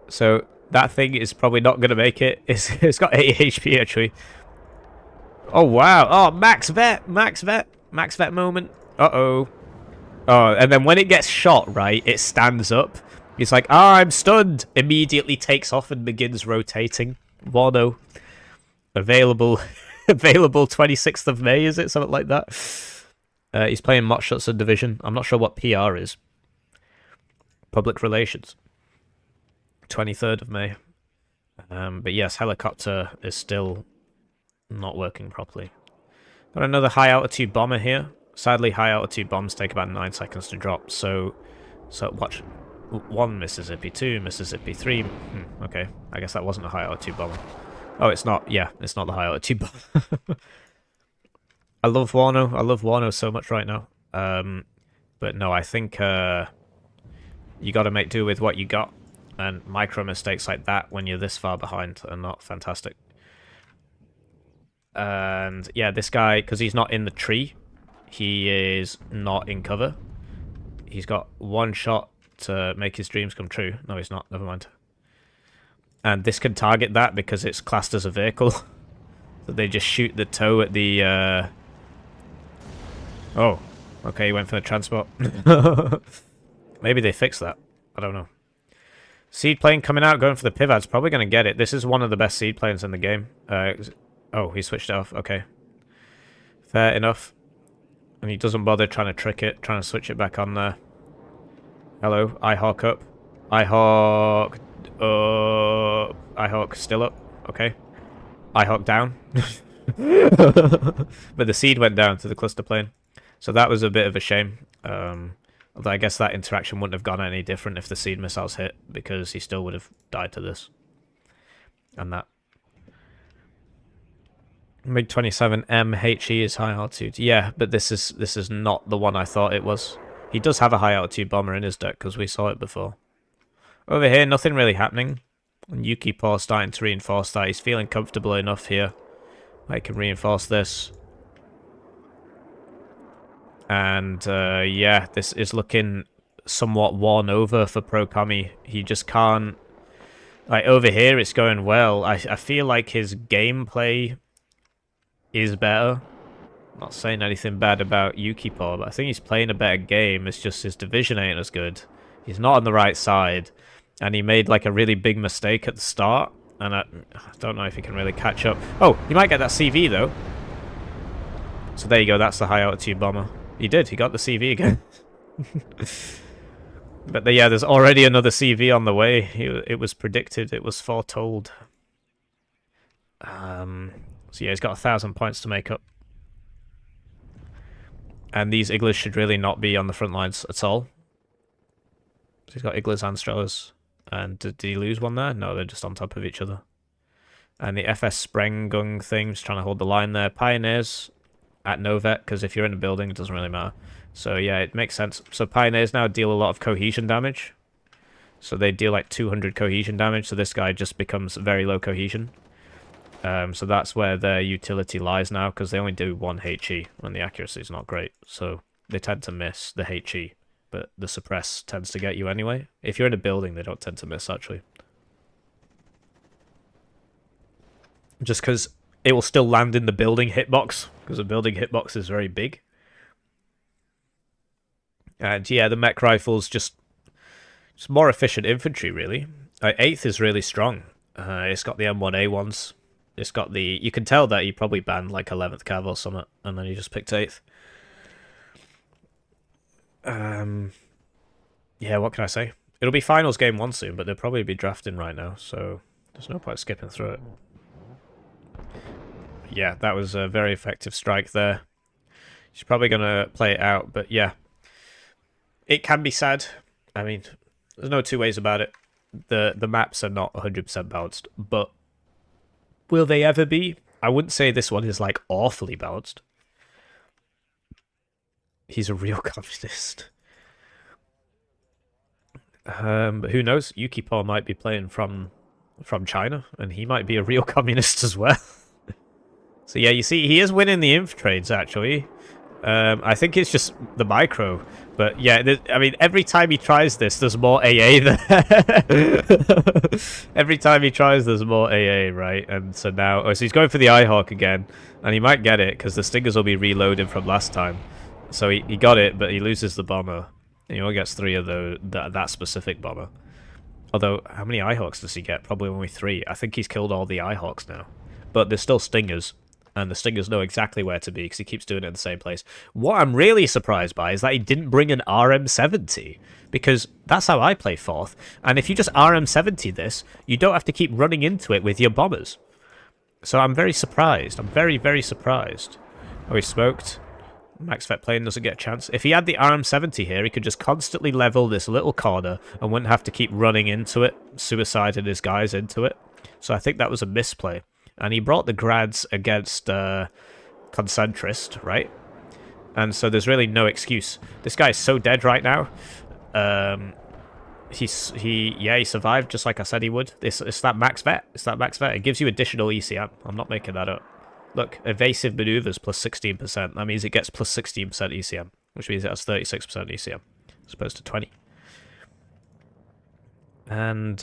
So that thing is probably not going to make it. It's got 8 HP, actually. Oh, wow. Oh, max vet moment. Uh-oh. Oh, and then when it gets shot, right, it stands up. He's like, I'm stunned. Immediately takes off and begins rotating. Warno. Available 26th of May, is it? Something like that. He's playing Motschutson Division. I'm not sure what PR is. Public Relations. 23rd of May. But yes, helicopter is still not working properly. Got another high altitude bomber here. Sadly, high altitude bombs take about 9 seconds to drop. So watch. 1 Mississippi, 2 Mississippi, 3. Okay, I guess that wasn't a high altitude bomber. Oh, it's not. Yeah, it's not the high altitude bomber. I love Warno. I love Warno so much right now. But no, I think you got to make do with what you got. And micro mistakes like that when you're this far behind are not fantastic. And yeah, this guy, because he's not in the tree, he is not in cover. He's got 1 shot to make his dreams come true. No, he's not. Never mind. And this can target that because it's classed as a vehicle. So they just shoot the tow at the... Oh, okay, he went for the transport. Maybe they fixed that. I don't know. Seed plane coming out, going for the pivot's probably going to get it. This is one of the best seed planes in the game. Oh, he switched it off. Okay. Fair enough. And he doesn't bother trying to trick it, trying to switch it back on there. Hello, IHawk up. IHawk... IHawk still up. Okay. IHawk down. But the seed went down to the cluster plane. So that was a bit of a shame. Although I guess that interaction wouldn't have gone any different if the seed missiles hit, because he still would have died to this. And that. MiG-27M HE is high altitude. Yeah, but this is not the one I thought it was. He does have a high altitude bomber in his deck, because we saw it before. Over here, nothing really happening. And YukiPaw starting to reinforce that. He's feeling comfortable enough here. I can reinforce this. And yeah, this is looking somewhat worn over for Pro-Kami. He just can't... Like, over here it's going well. I feel like his gameplay is better. I'm not saying anything bad about YukiPaw, but I think he's playing a better game. It's just his division ain't as good. He's not on the right side. And he made like a really big mistake at the start. And I don't know if he can really catch up. Oh, he might get that CV though. So there you go, that's the high altitude bomber. He did, he got the CV again. But yeah, there's already another CV on the way. It was predicted, it was foretold. So yeah, he's got 1,000 points to make up. And these Iglas should really not be on the front lines at all. So he's got Iglas and Strellas. And did he lose one there? No, they're just on top of each other. And the FS Sprengung thing's trying to hold the line there. Pioneers at Novet, because if you're in a building, it doesn't really matter. So yeah, it makes sense. So Pioneers now deal a lot of cohesion damage. So they deal like 200 cohesion damage, so this guy just becomes very low cohesion. So that's where their utility lies now, because they only do 1 HE, and the accuracy is not great. So they tend to miss the HE, but the suppress tends to get you anyway. If you're in a building, they don't tend to miss, actually. Just because it will still land in the building hitbox, because the building hitbox is very big. And yeah, the mech rifle's just more efficient infantry, really. 8th is really strong. It's got the M1A1s. It's got the... You can tell that he probably banned like 11th Cav or something, and then he just picked 8th. Yeah, what can I say? It'll be finals game 1 soon, but they'll probably be drafting right now, so there's no point skipping through it. Yeah, that was a very effective strike there. She's probably going to play it out, but yeah. It can be sad. I mean, there's no two ways about it. The maps are not 100% balanced, but will they ever be? I wouldn't say this one is like awfully balanced. He's a real communist. But who knows? YukiPaw might be playing from China, and he might be a real communist as well. So yeah, you see, he is winning the inf trades, actually. I think it's just the micro. But yeah, I mean, every time he tries this, there's more AA there. Every time he tries, there's more AA, right? And so now... Oh, so he's going for the Eyehawk again. And he might get it, because the Stingers will be reloaded from last time. So he got it, but he loses the bomber. And he only gets 3 of that specific bomber. Although, how many Eyehawks does he get? Probably only 3. I think he's killed all the Eyehawks now. But there's still Stingers. And the Stingers know exactly where to be because he keeps doing it in the same place. What I'm really surprised by is that he didn't bring an RM70, because that's how I play 4th. And if you just RM70 this, you don't have to keep running into it with your bombers. So I'm very surprised. I'm very, very surprised. Oh, he smoked. Max Vet plane doesn't get a chance. If he had the RM70 here, he could just constantly level this little corner and wouldn't have to keep running into it, suiciding his guys into it. So I think that was a misplay. And he brought the grads against Concentrist, right? And so there's really no excuse. This guy is so dead right now. He survived just like I said he would. It's that max vet. It's that max vet. It gives you additional ECM. I'm not making that up. Look, evasive maneuvers plus 16%. That means it gets plus 16% ECM, which means it has 36% ECM, as opposed to 20. And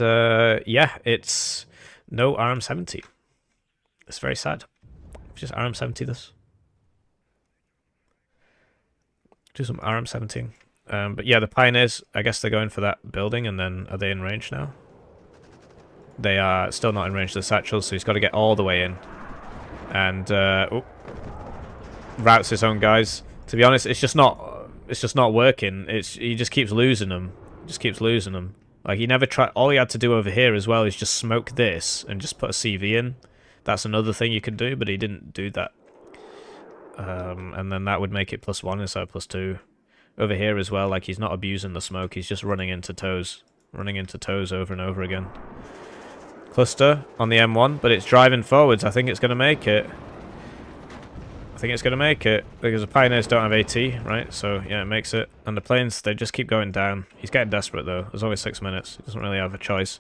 yeah, it's no RM70. It's very sad. Just RM70 this. Do some RM17. But yeah, the Pioneers, I guess they're going for that building, and then are they in range now? They are still not in range of the satchels, so he's got to get all the way in. And routes his own guys. To be honest, it's just not working. He just keeps losing them. Like, he never tried. All he had to do over here as well is just smoke this and just put a CV in. That's another thing you can do, but he didn't do that. And then that would make it +1 instead of +2. Over here as well, like, he's not abusing the smoke, he's just running into toes. Running into toes over and over again. Cluster on the M1, but it's driving forwards. I think it's going to make it. Because the Pioneers don't have AT, right? So, yeah, it makes it. And the planes, they just keep going down. He's getting desperate, though. There's only 6 minutes. He doesn't really have a choice.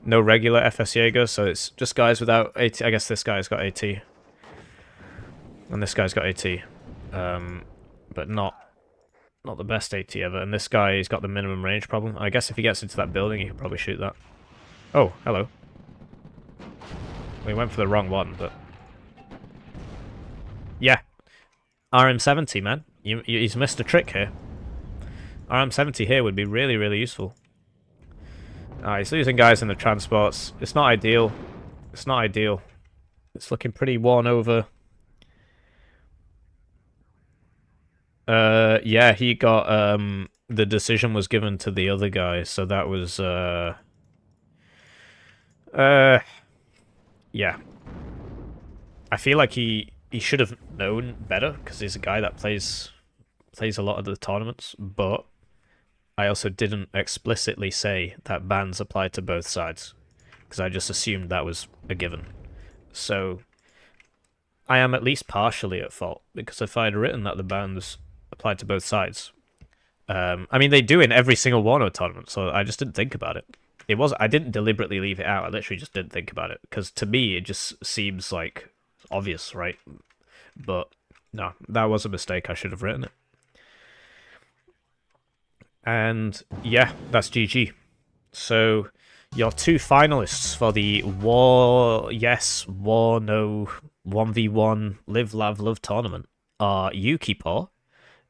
No regular FS Jaeger, so it's just guys without AT. I guess this guy's got AT. And this guy's got AT. But not the best AT ever. And this guy, he's got the minimum range problem. I guess if he gets into that building, he can probably shoot that. Oh, hello. We went for the wrong one, but... Yeah. RM70, man. He's missed a trick here. RM70 here would be really, really useful. He's losing guys in the transports. It's not ideal. It's not ideal. It's looking pretty worn over. Yeah, he got, the decision was given to the other guy, so that was, yeah. I feel like he should have known better, because he's a guy that plays a lot of the tournaments, but I also didn't explicitly say that bans apply to both sides, because I just assumed that was a given. So, I am at least partially at fault, because if I had written that the bans applied to both sides, I mean, they do in every single Warno tournament, so I just didn't think about it. I didn't deliberately leave it out, I literally just didn't think about it, because to me, it just seems like obvious, right? But, no, that was a mistake, I should have written it. And, yeah, that's GG. So, your two finalists for the Warno 1v1 Live, Lav, Love tournament are YukiPaw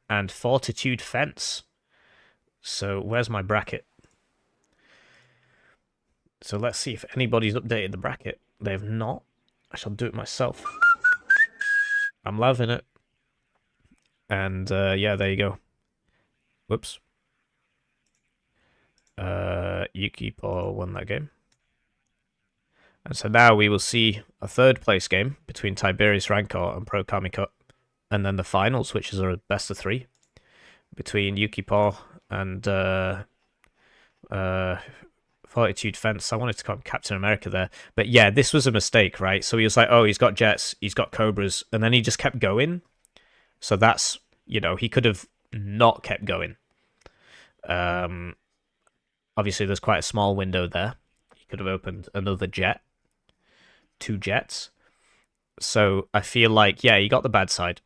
and Fortitude Fence. So, where's my bracket? So, let's see if anybody's updated the bracket. They have not. I shall do it myself. I'm loving it. And, yeah, there you go. Whoops. YukiPaw won that game. And so now we will see a third place game between Tiberius-Rancor and Pro Kamikut. And then the finals, which is a best of 3, between YukiPaw and Fortitude Fence. I wanted to call him Captain America there. But yeah, this was a mistake, right? So he was like, oh, he's got jets, he's got cobras, and then he just kept going. So that's, you know, he could have not kept going. Obviously, there's quite a small window there. He could have opened another jet. 2 jets. So I feel like, yeah, he got the bad side.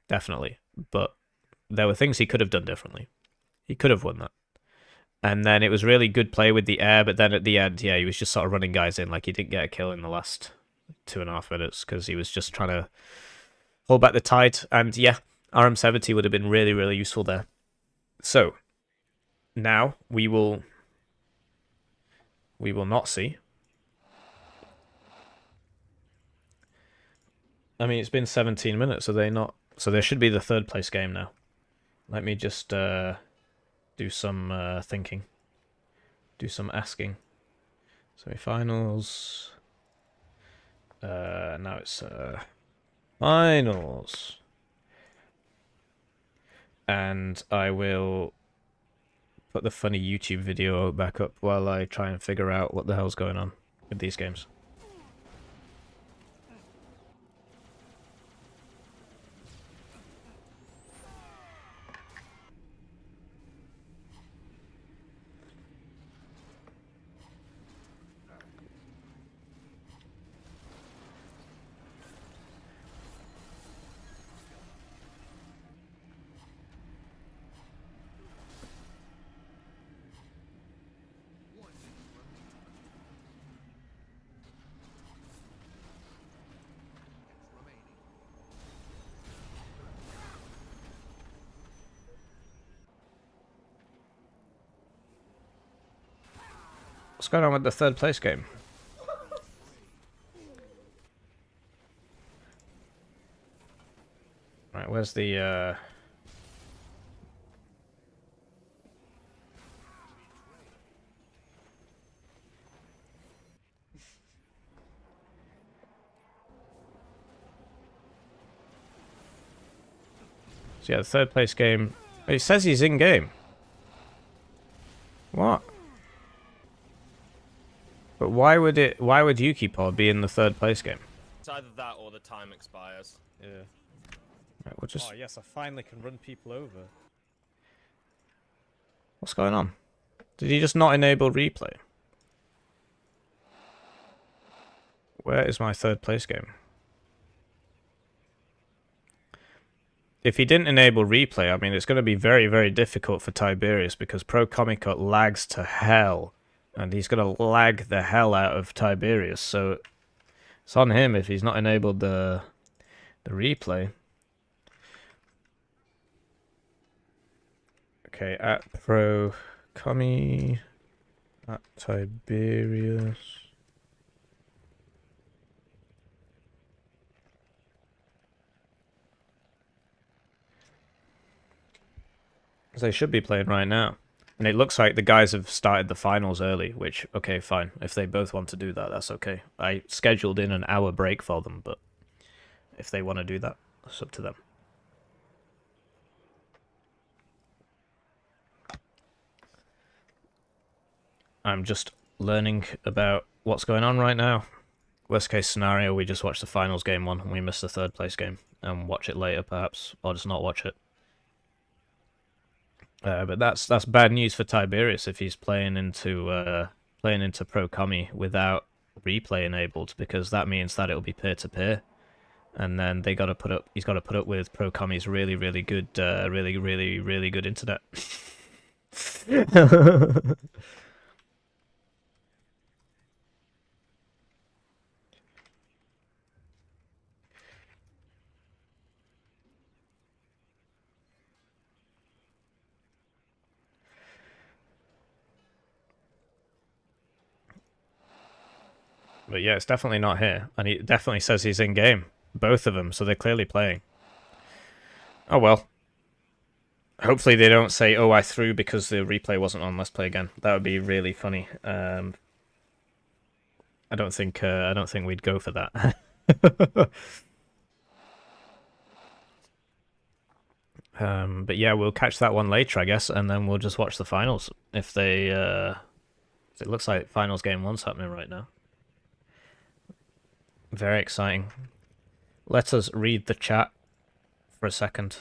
Definitely. But there were things he could have done differently. He could have won that. And then it was really good play with the air, but then at the end, yeah, he was just sort of running guys in. Like, he didn't get a kill in the last 2.5 minutes because he was just trying to hold back the tide. And yeah, RM70 would have been really, really useful there. So, now we will not see. I mean, it's been 17 minutes, are they not? So there should be the third place game now. Let me just do some thinking. Do some asking. Semi-finals. Now it's finals. And I will put the funny YouTube video back up while I try and figure out what the hell's going on with these games. What's going on with the third place game? Right, where's the So yeah, the third place game. It says he's in game. What? But why would YukiPaw be in the third place game? It's either that or the time expires. Yeah. Right, we'll just... Oh yes, I finally can run people over. What's going on? Did he just not enable replay? Where is my third place game? If he didn't enable replay, I mean, it's going to be very, very difficult for Tiberius because Pro Kamikut lags to hell. And he's going to lag the hell out of Tiberius. So it's on him if he's not enabled the replay. Okay, at Pro Kami, at Tiberius. They should be playing right now. And it looks like the guys have started the finals early, which, okay, fine. If they both want to do that, that's okay. I scheduled in an hour break for them, but if they want to do that, it's up to them. I'm just learning about what's going on right now. Worst case scenario, we just watch the finals game one and we miss the third place game and watch it later, perhaps, or just not watch it. But that's bad news for Tiberius if he's playing into Pro Kami without replay enabled, because that means that it'll be peer to peer, and then he's got to put up with Pro Kami's really good really good internet. But yeah, it's definitely not here. And he definitely says he's in game. Both of them, so they're clearly playing. Oh well. Hopefully they don't say, oh, I threw because the replay wasn't on, let's play again. That would be really funny. I don't think we'd go for that. But yeah, we'll catch that one later, I guess, and then we'll just watch the finals. If they it looks like finals game one's happening right now. Very exciting. Let us read the chat for a second.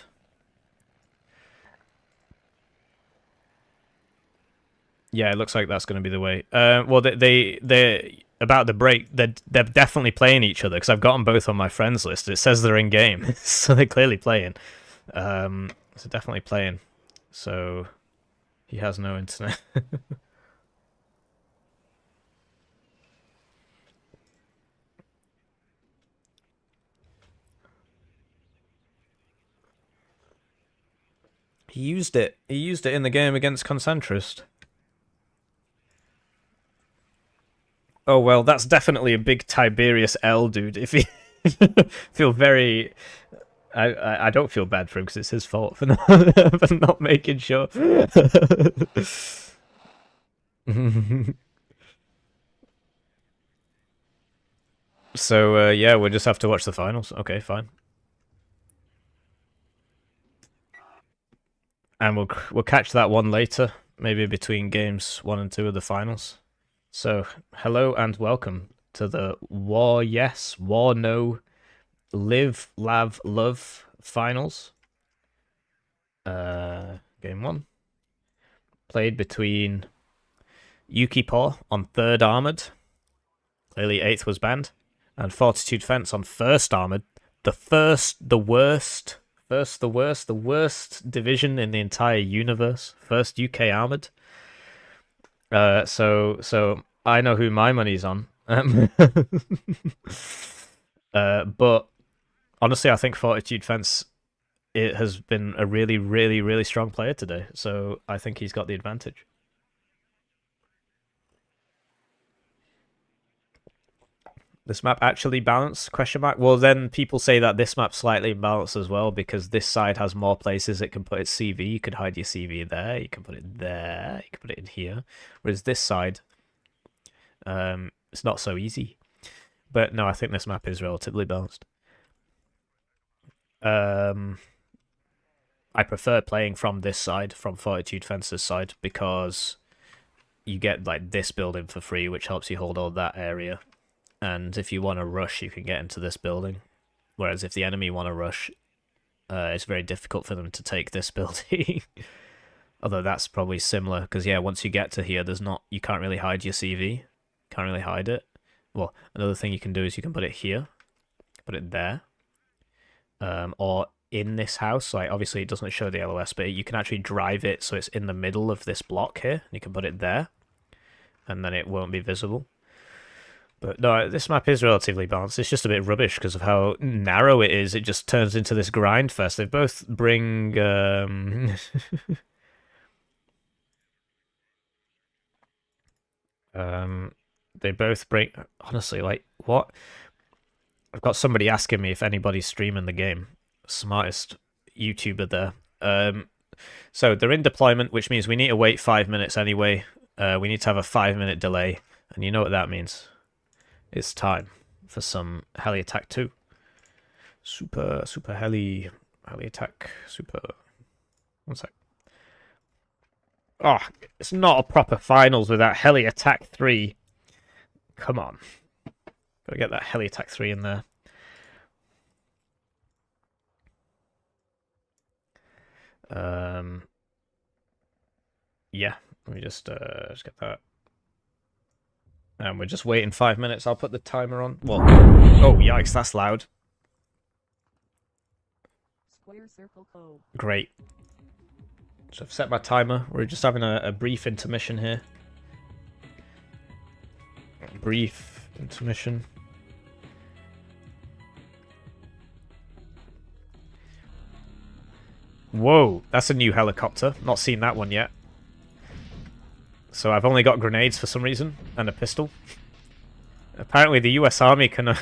Yeah, it looks like that's going to be the way. Well, they about the break. They're definitely playing each other because I've got them both on my friends list. It says they're in game, so they're clearly playing. So definitely playing. So he has no internet. He used it. He used it in the game against Concentrist. Oh well, that's definitely a big Tiberius L, dude. If he feel very, I don't feel bad for him because it's his fault for not making sure. So yeah, we'll just have to watch the finals. Okay, fine. And we'll catch that one later, maybe between games 1 and 2 of the finals. So, hello and welcome to the Warno Live, Lav, Love finals. Game 1. Played between YukiPaw on 3rd Armoured. Clearly 8th was banned. And Fortitude Fence on 1st Armoured. The worst division in the entire universe. 1st UK Armoured. So I know who my money's on. But honestly, I think Fortitude Fence has been a really strong player today. So I think he's got the advantage. This map actually balanced? Question mark. Well, then people say that this map's slightly imbalanced as well because this side has more places it can put its CV. You could hide your CV there. You can put it there. You can put it in here. Whereas this side, it's not so easy. But no, I think this map is relatively balanced. I prefer playing from this side, from Fortitude Fence's side, because you get like this building for free, which helps you hold all that area. And if you want to rush, you can get into this building. Whereas if the enemy want to rush, it's very difficult for them to take this building. Although that's probably similar, because yeah, once you get to here, you can't really hide your CV. Can't really hide it. Well, another thing you can do is you can put it here, put it there, or in this house. Like obviously it doesn't show the LOS, but you can actually drive it so it's in the middle of this block here. You can put it there, and then it won't be visible. But no, this map is relatively balanced. It's just a bit rubbish because of how narrow it is. It just turns into this grind fest. They both bring They both break. Honestly, like, what? I've got somebody asking me if anybody's streaming the game. Smartest YouTuber there. So they're in deployment, which means we need to wait 5 minutes anyway. We need to have a 5-minute delay, and you know what that means. It's time for some heli attack 2. Super heli attack, super. One sec. Oh, it's not a proper finals without heli attack 3. Come on. Gotta get that heli attack 3 in there. Yeah, let me just get that. And we're just waiting 5 minutes. I'll put the timer on. Well, oh yikes, that's loud. Square circle code. Great. So I've set my timer. We're just having a brief intermission here. Brief intermission. Whoa, that's a new helicopter. Not seen that one yet. So I've only got grenades for some reason, and a pistol. Apparently the US Army can...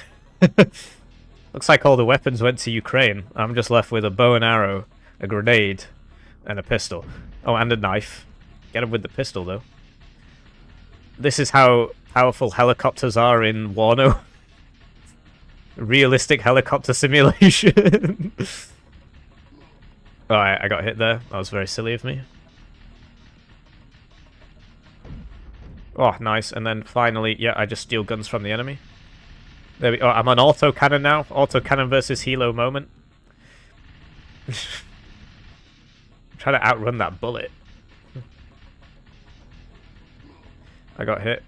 Looks like all the weapons went to Ukraine. I'm just left with a bow and arrow, a grenade, and a pistol. Oh, and a knife. Get him with the pistol, though. This is how powerful helicopters are in Warno. Realistic helicopter simulation. Alright, I got hit there. That was very silly of me. Oh, nice. And then finally, yeah, I just steal guns from the enemy. There we go. Oh, I'm on auto cannon now. Auto cannon versus helo moment. Try to outrun that bullet. I got hit.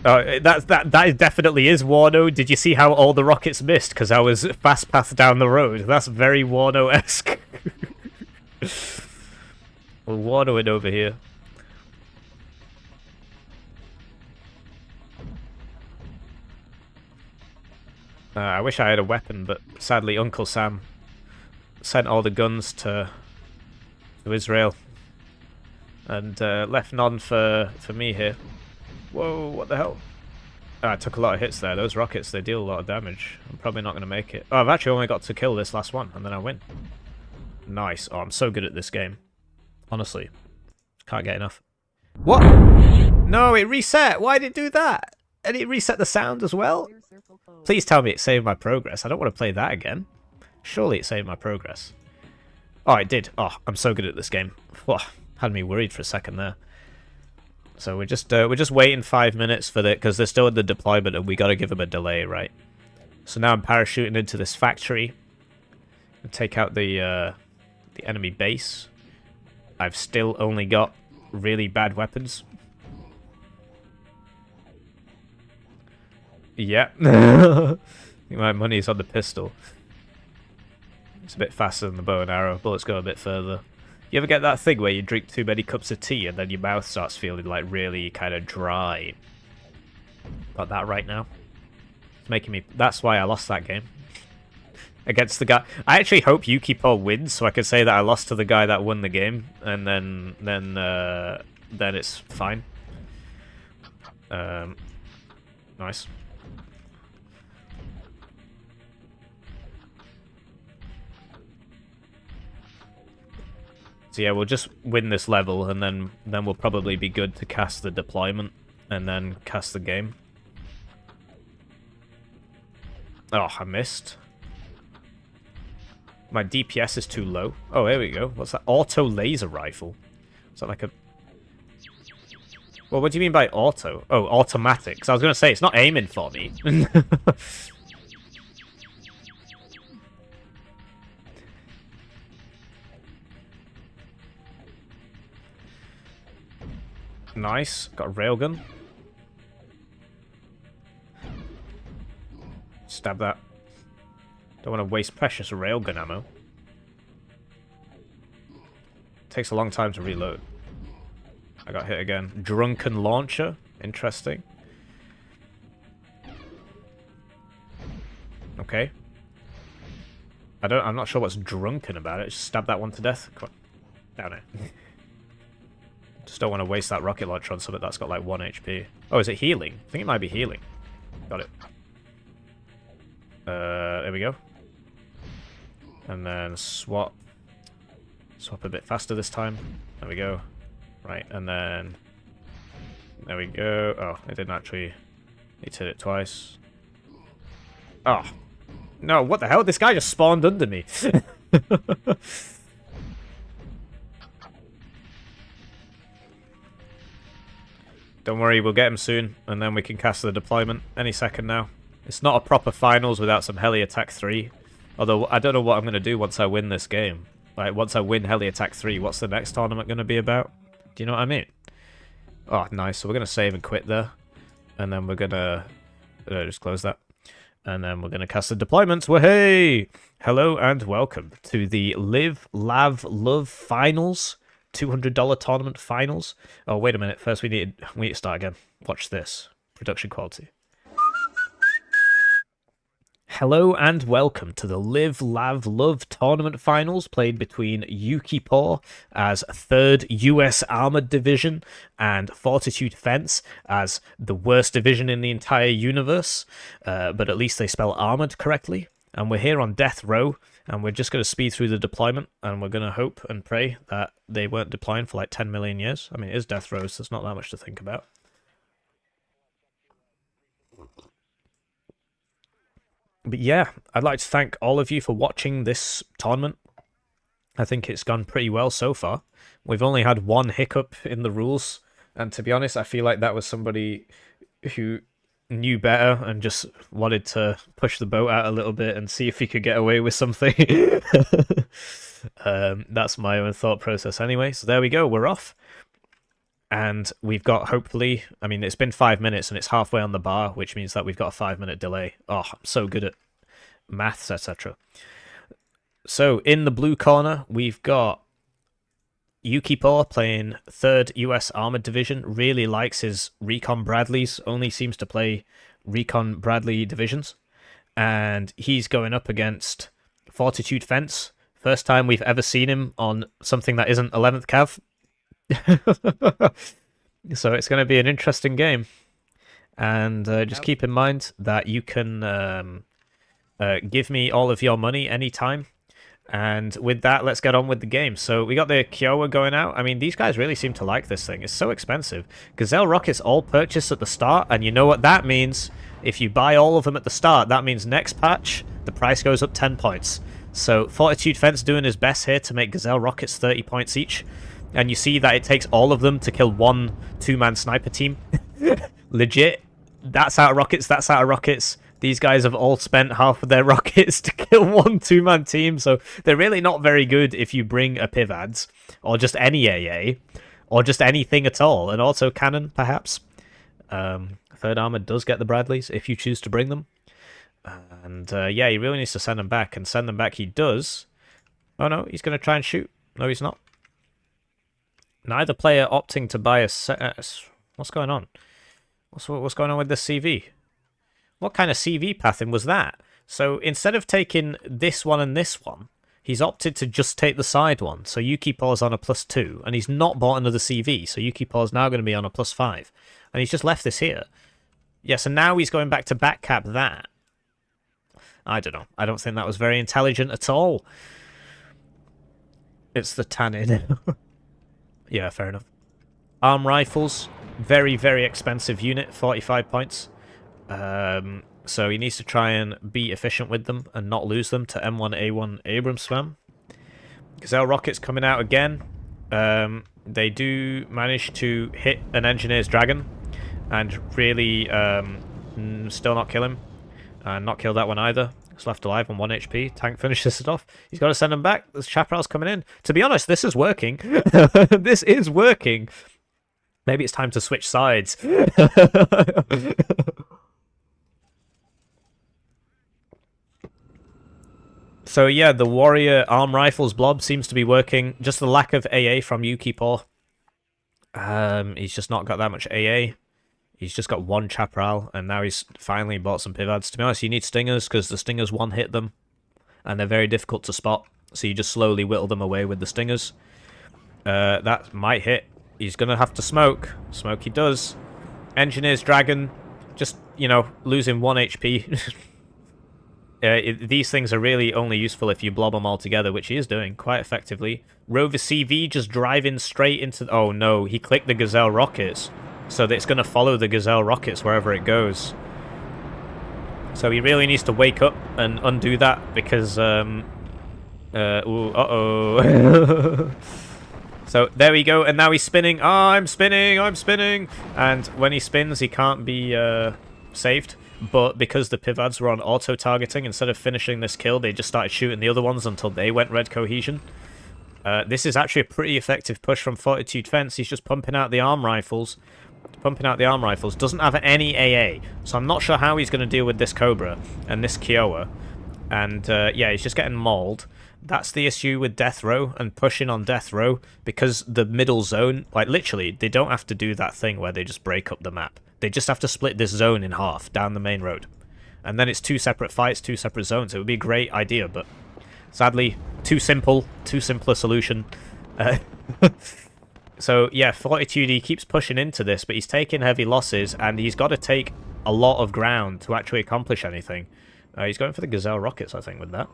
Oh, that definitely is Warno. Did you see how all the rockets missed? Because I was fast path down the road. That's very Warno-esque. We're Warnoing over here. I wish I had a weapon, but sadly Uncle Sam sent all the guns to Israel. And left none for me here. Whoa, what the hell? I took a lot of hits there. Those rockets, they deal a lot of damage. I'm probably not going to make it. Oh, I've actually only got to kill this last one, and then I win. Nice. Oh, I'm so good at this game. Honestly. Can't get enough. What? No, it reset. Why did it do that? And it reset the sound as well? Please tell me it saved my progress. I don't want to play that again. Surely it saved my progress. Oh, it did. Oh, I'm so good at this game. Whoa, had me worried for a second there. So we're just waiting 5 minutes for it because they're still in the deployment and we got to give them a delay, right? So now I'm parachuting into this factory and take out the enemy base. I've still only got really bad weapons. Yeah. I think my money's on the pistol. It's a bit faster than the bow and arrow. Bullets go a bit further. You ever get that thing where you drink too many cups of tea and then your mouth starts feeling like really kind of dry? Got that right now. It's making me... That's why I lost that game. Against the guy... I actually hope YukiPaw wins so I can say that I lost to the guy that won the game. And then it's fine. Nice. So yeah, we'll just win this level, and then we'll probably be good to cast the deployment, and then cast the game. Oh, I missed. My DPS is too low. Oh, here we go. What's that? Auto laser rifle. Is that like a... Well, what do you mean by auto? Oh, automatic. Because I was going to say, it's not aiming for me. Nice. Got a railgun. Stab that. Don't want to waste precious railgun ammo. Takes a long time to reload. I got hit again. Drunken launcher. Interesting. Okay. I'm not sure what's drunken about it. Just stab that one to death. Come on. Down it. Just don't want to waste that rocket launcher on something that's got like 1 HP. Oh, is it healing? I think it might be healing. Got it. There we go. And then swap. Swap a bit faster this time. There we go. Right, and then... There we go. Oh, I didn't actually need to hit it twice. Oh. No, what the hell? This guy just spawned under me. Don't worry, we'll get him soon, and then we can cast the deployment any second now. It's not a proper finals without some Heli Attack 3. Although, I don't know what I'm going to do once I win this game. Like, once I win Heli Attack 3, what's the next tournament going to be about? Do you know what I mean? Oh, nice. So we're going to save and quit there. And then we're going to... just close that. And then we're going to cast the deployments. Wahey! Hello and welcome to the Live, Lav, Love Finals. $200 tournament finals. Oh, wait a minute. First, we need to start again. Watch this. Production quality. Hello and welcome to the Live, Lav, Love tournament finals played between YukiPaw as 3rd US Armored Division and Fortitude Fence as the worst division in the entire universe. But at least they spell armored correctly. And we're here on death row, and we're just going to speed through the deployment, and we're going to hope and pray that they weren't deploying for like 10 million years. I mean, it is death row, so there's not that much to think about. But yeah, I'd like to thank all of you for watching this tournament. I think it's gone pretty well so far. We've only had one hiccup in the rules, and to be honest, I feel like that was somebody who knew better and just wanted to push the boat out a little bit and see if he could get away with something. That's my own thought process anyway. So there we go, we're off. And we've got, hopefully, I mean, it's been 5 minutes and it's halfway on the bar, which means that we've got a 5-minute delay. Oh, I'm so good at maths, etc. So, in the blue corner, we've got YukiPaw playing 3rd US Armored Division. Really likes his Recon Bradleys, only seems to play Recon Bradley divisions. And he's going up against Fortitude Fence. First time we've ever seen him on something that isn't 11th Cav. So it's going to be an interesting game, and just keep in mind that you can give me all of your money anytime. And with that, let's get on with the game. So we got the Kiowa going out. I mean, these guys really seem to like this thing. It's so expensive. Gazelle rockets all purchased at the start, and you know what that means? If you buy all of them at the start, that means next patch the price goes up 10 points. So Fortitude Fence doing his best here to make Gazelle rockets 30 points each. And you see that it takes all of them to kill one 2-man sniper team. Legit. That's out of rockets, that's out of rockets. These guys have all spent half of their rockets to kill one 2-man team, so they're really not very good if you bring a Pivads, or just any AA, or just anything at all. An autocannon, perhaps. 3rd Armored does get the Bradleys, if you choose to bring them. And yeah, he really needs to send them back, and send them back he does. Oh no, he's going to try and shoot. No, he's not. Neither player opting to buy a what's going on? What's going on with this CV? What kind of CV pathing was that? So instead of taking this one and this one, he's opted to just take the side one. So YukiPaw's on a +2, and he's not bought another CV. So YukiPaw's now going to be on a +5, and he's just left this here. Yeah, so now he's going back to backcap that. I don't know. I don't think that was very intelligent at all. It's the tannin. Yeah, fair enough. Arm rifles, very, very expensive unit, 45 points. So he needs to try and be efficient with them and not lose them to M1A1 Abrams spam. Gazelle rockets coming out again. They do manage to hit an engineer's dragon and really still not kill him. And not kill that one either. It's left alive on 1 HP. Tank finishes it off. He's got to send him back. There's chaparrals coming in. To be honest, this is working. This is working. Maybe it's time to switch sides. So yeah, the warrior arm rifles blob seems to be working. Just the lack of AA from YukiPaw. He's just not got that much AA. He's just got one chaparral, and now he's finally bought some pivads. To be honest, you need stingers, because the stingers one-hit them, and they're very difficult to spot, so you just slowly whittle them away with the stingers. That might hit. he's going to have to smoke. Smoke he does. Engineer's Dragon, just, you know, losing 1 HP. These things are really only useful if you blob them all together, which he is doing quite effectively. Rover CV just driving straight into... Oh no, he clicked the Gazelle rockets, so that it's going to follow the Gazelle rockets wherever it goes. So he really needs to wake up and undo that, because... uh-oh. So there we go, and now he's spinning. I'm spinning. And when he spins, he can't be saved. But because the Pivads were on auto-targeting, instead of finishing this kill, they just started shooting the other ones until they went red cohesion. This is actually a pretty effective push from Fortitude Fence. He's just pumping out the arm rifles. Doesn't have any AA. So I'm not sure how he's going to deal with this Cobra and this Kiowa. And yeah, he's just getting mauled. That's the issue with Death Row and pushing on Death Row, because the middle zone, like literally, they don't have to do that thing where they just break up the map. They just have to split this zone in half down the main road. And then it's 2 separate fights, 2 separate zones. It would be a great idea, but sadly, too simple, too simple a solution. So yeah, Fortitude, he keeps pushing into this, but he's taking heavy losses, and he's got to take a lot of ground to actually accomplish anything. He's going for the Gazelle rockets, I think, with that.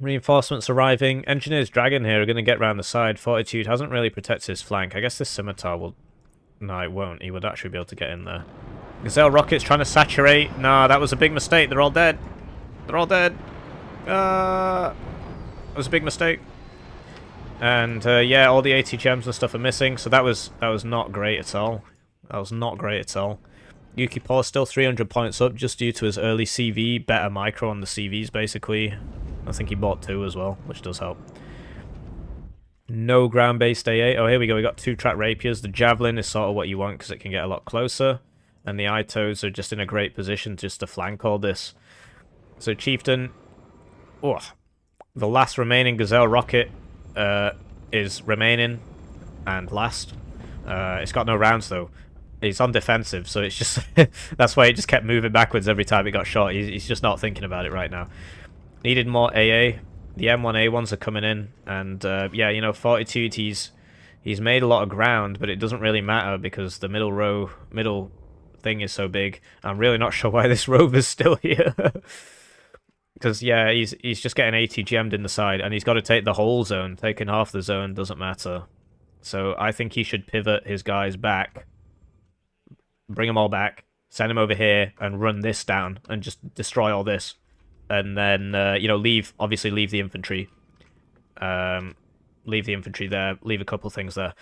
Reinforcements arriving. Engineer's Dragon here are going to get round the side. Fortitude hasn't really protected his flank. I guess this Scimitar will... No, it won't. He would actually be able to get in there. Gazelle rockets trying to saturate. Nah, that was a big mistake. They're all dead. They're all dead. That was a big mistake. And yeah, all the AT gems and stuff are missing. So that was not great at all. That was not great at all. YukiPaw still 300 points up just due to his early CV. Better micro on the CVs, basically. I think he bought 2 as well, which does help. No ground-based AA. Oh, here we go. We got 2-track rapiers. The Javelin is sort of what you want because it can get a lot closer. And the Itos are just in a great position just to flank all this. So Chieftain... Oh, the last remaining Gazelle rocket is remaining. And last. It's got no rounds, though. He's on defensive, so it's just... that's why he just kept moving backwards every time he got shot. He's just not thinking about it right now. Needed more AA. The M1A1s are coming in, and yeah, you know, Fortitude, he's made a lot of ground, but it doesn't really matter because the middle thing is so big. I'm really not sure why this Rover's still here. Because yeah, he's just getting AT gemmed in the side, and he's got to take the whole zone. Taking half the zone doesn't matter. So I think he should pivot his guys back, bring them all back, send them over here, and run this down, and just destroy all this. And then, you know, obviously leave the infantry. Leave the infantry there, leave a couple things there.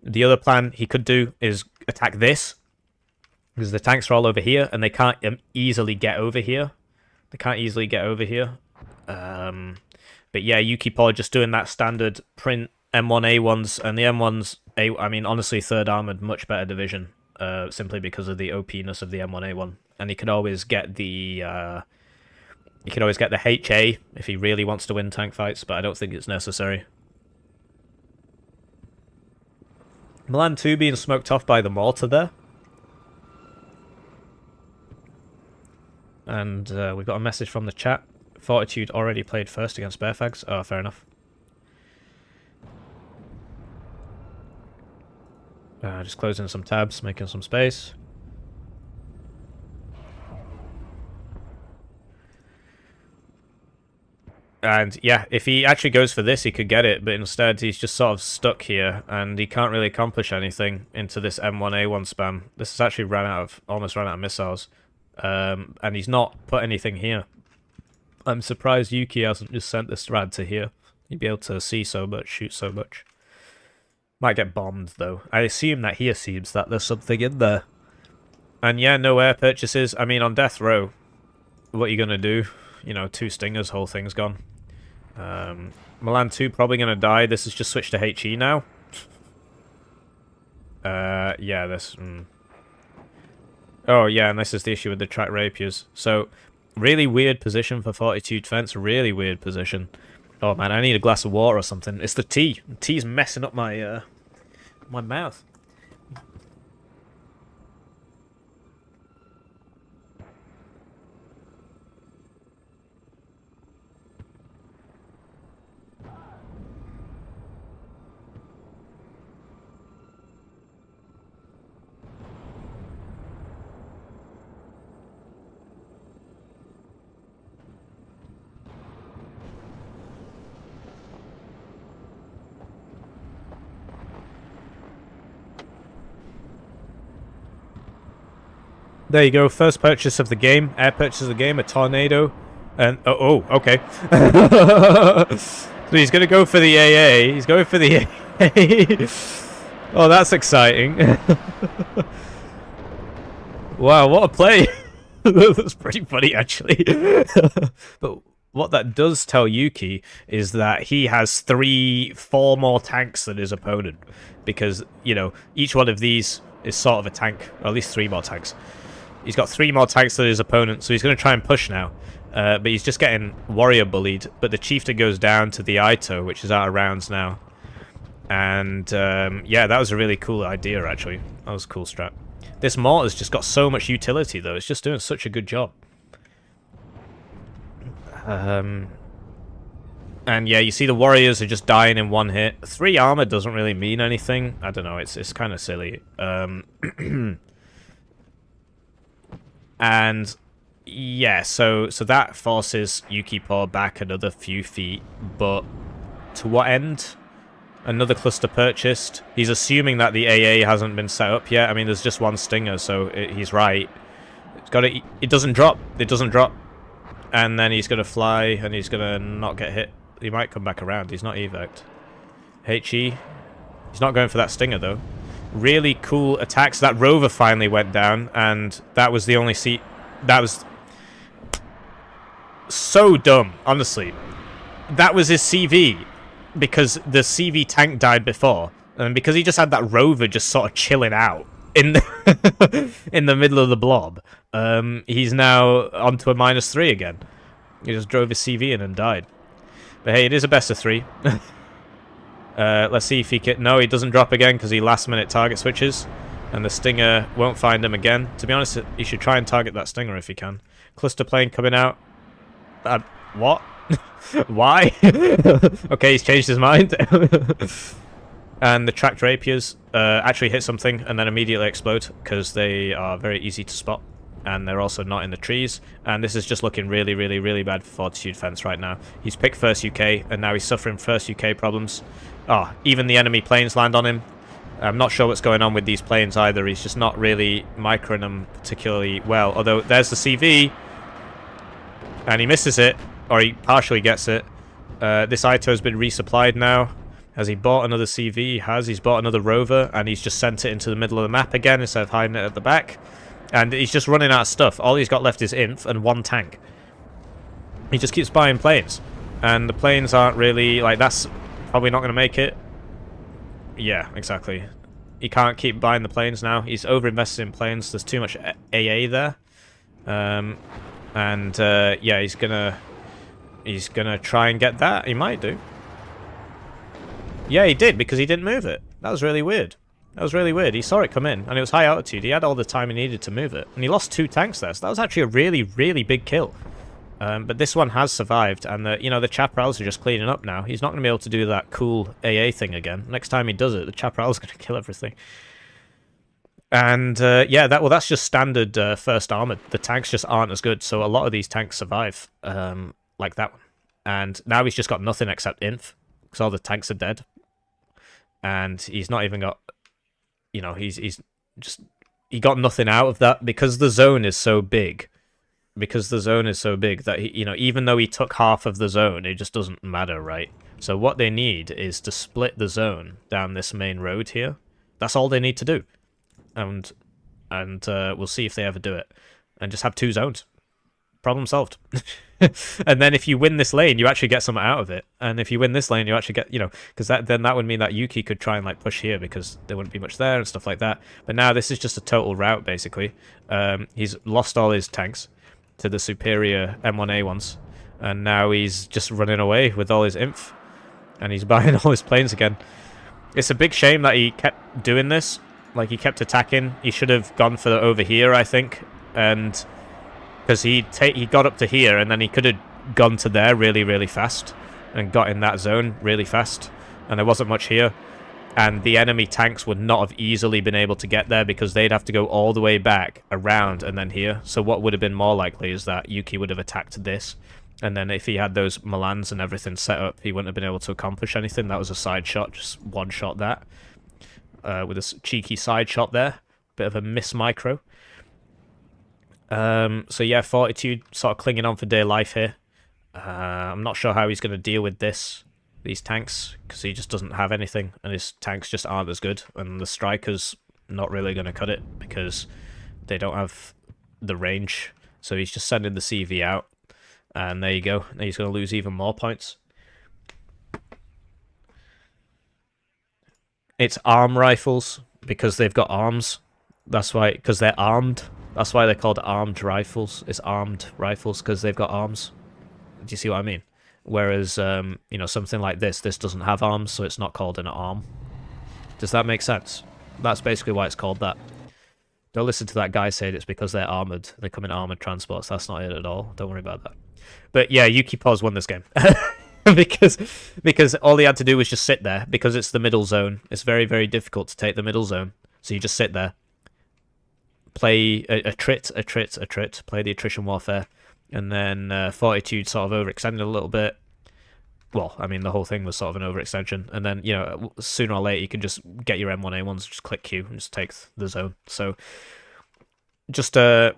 The other plan he could do is attack this, because the tanks are all over here, and they can't easily get over here. But yeah, YukiPaw just doing that standard print M1A1s, and the M1s, I mean, honestly, 3rd Armoured, much better division, simply because of the OP-ness of the M1A1. And he could always get the... he could always get the HA if he really wants to win tank fights, but I don't think it's necessary. Milan 2 being smoked off by the mortar there. And we've got a message from the chat. Fortitude already played first against Bearfags. Oh, fair enough. Just closing some tabs, making some space. And yeah, if he actually goes for this, he could get it, but instead he's just sort of stuck here, and he can't really accomplish anything into this M1A1 spam. This has actually almost ran out of missiles, and he's not put anything here. I'm surprised Yuki hasn't just sent this rad to here. He'd be able to see so much, shoot so much. Might get bombed, though. I assume that he assumes that there's something in there. And yeah, no air purchases. I mean, on Death Row, what are you going to do? You know, 2 stingers, whole thing's gone. Milan 2 probably going to die. This has just switched to HE now. Yeah, this... Oh, yeah, and this is the issue with the track rapiers. So, really weird position for Fortitude Fence. Really weird position. Oh, man, I need a glass of water or something. It's the tea. The tea's messing up my, my mouth. there you go. First purchase of the game. Air purchase of the game. A tornado. And okay. So he's gonna go for the AA. He's going for the AA. Oh, that's exciting. Wow, what a play. That's pretty funny, actually. But what that does tell Yuki is that he has 4 more tanks than his opponent. Because, you know, each one of these is sort of a tank. Or at least 3 more tanks. He's got 3 more tanks than his opponent, so he's going to try and push now. But he's just getting warrior bullied. But the chieftain goes down to the Ito, which is out of rounds now. And, yeah, that was a really cool idea, actually. That was a cool strat. This mortar's just got so much utility, though. It's just doing such a good job. And yeah, you see the warriors are just dying in 1 hit. 3 armor doesn't really mean anything. I don't know. It's kind of silly. And yeah, so that forces YukiPaw back another few feet. But to what end? Another cluster purchased. He's assuming that the AA hasn't been set up yet. I mean, there's just 1 stinger, so he's right. It's got to. It doesn't drop. It doesn't drop. And then he's gonna fly, and he's gonna not get hit. He might come back around. He's not evac'd. HE. He's not going for that stinger though. Really cool attacks. That rover finally went down, and that was the only seat. That was so dumb, honestly. That was his CV. Because the CV tank died before, and because he just had that rover just sort of chilling out in the, in the middle of the blob, he's now onto a -3 again. He just drove his CV in and died. But hey, it is a best of 3. Let's see if he can... No, he doesn't drop again because he last-minute target switches, and the stinger won't find him again. To be honest, you should try and target that stinger if you can. Cluster plane coming out. What? Why? Okay, he's changed his mind. And the tracked rapiers actually hit something and then immediately explode because they are very easy to spot. And they're also not in the trees. And this is just looking really, really, really bad for Fortitude Fence right now. He's picked first UK, and now he's suffering first UK problems. Oh, even the enemy planes land on him. I'm not sure what's going on with these planes either. He's just not really microing them particularly well. Although, there's the CV. And he misses it. Or he partially gets it. This Ito has been resupplied now. Has he bought another CV? He has. He's bought another rover, and he's just sent it into the middle of the map again instead of hiding it at the back. And he's just running out of stuff. All he's got left is Inf and 1 tank. He just keeps buying planes. And the planes aren't really... Like, that's probably not going to make it. Yeah, exactly. He can't keep buying the planes now. He's overinvested in planes. There's too much AA there. Yeah, he's gonna try and get that. He might do. Yeah, he did, because he didn't move it. That was really weird. That was really weird. He saw it come in, and it was high altitude. He had all the time he needed to move it. And he lost 2 tanks there, so that was actually a really, really big kill. But this one has survived, and the chaparrals are just cleaning up now. He's not going to be able to do that cool AA thing again. Next time he does it, the chaparral's going to kill everything. And, yeah, that's just standard first armored. The tanks just aren't as good, so a lot of these tanks survive, like that one. And now he's just got nothing except Inf, because all the tanks are dead. And he's not even got... he got nothing out of that, because the zone is so big. Because the zone is so big that, even though he took half of the zone, it just doesn't matter, right? So what they need is to split the zone down this main road here. That's all they need to do. And we'll see if they ever do it. And just have 2 zones. Problem solved. And then if you win this lane, you actually get something out of it. And if you win this lane, you actually get, because then that would mean that Yuki could try and push here because there wouldn't be much there and stuff like that. But now this is just a total rout, basically. He's lost all his tanks to the superior M1A ones. And now he's just running away with all his inf. And he's buying all his planes again. It's a big shame that he kept doing this. Like, he kept attacking. He should have gone for over here, I think. And... because he got up to here, and then he could have gone to there really, really fast. And got in that zone really fast. And there wasn't much here. And the enemy tanks would not have easily been able to get there, because they'd have to go all the way back, around, and then here. So what would have been more likely is that Yuki would have attacked this. And then if he had those Milans and everything set up, he wouldn't have been able to accomplish anything. That was a side shot, just one shot that. With a cheeky side shot there. Bit of a miss micro. So yeah, Fortitude sort of clinging on for dear life here. I'm not sure how he's going to deal with these tanks, because he just doesn't have anything, and his tanks just aren't as good, and the strikers not really going to cut it because they don't have the range. So he's just sending the CV out, and there you go. And he's going to lose even more points. It's arm rifles because they've got arms. That's why, because they're armed. That's why they're called armed rifles. It's armed rifles because they've got arms. Do you see what I mean? Whereas, you know, something like this doesn't have arms, so it's not called an arm. Does that make sense? That's basically why it's called that. Don't listen to that guy saying it's because they're armoured. They come in armoured transports. That's not it at all. Don't worry about that. But yeah, YukiPaw's won this game. because all he had to do was just sit there, because it's the middle zone. It's very, very difficult to take the middle zone. So you just sit there. Play attrit, play the attrition warfare. And then Fortitude sort of overextended a little bit. Well, I mean, the whole thing was sort of an overextension. And then, you know, sooner or later, you can just get your M1A1s, just click Q, and just take the zone. So, just, but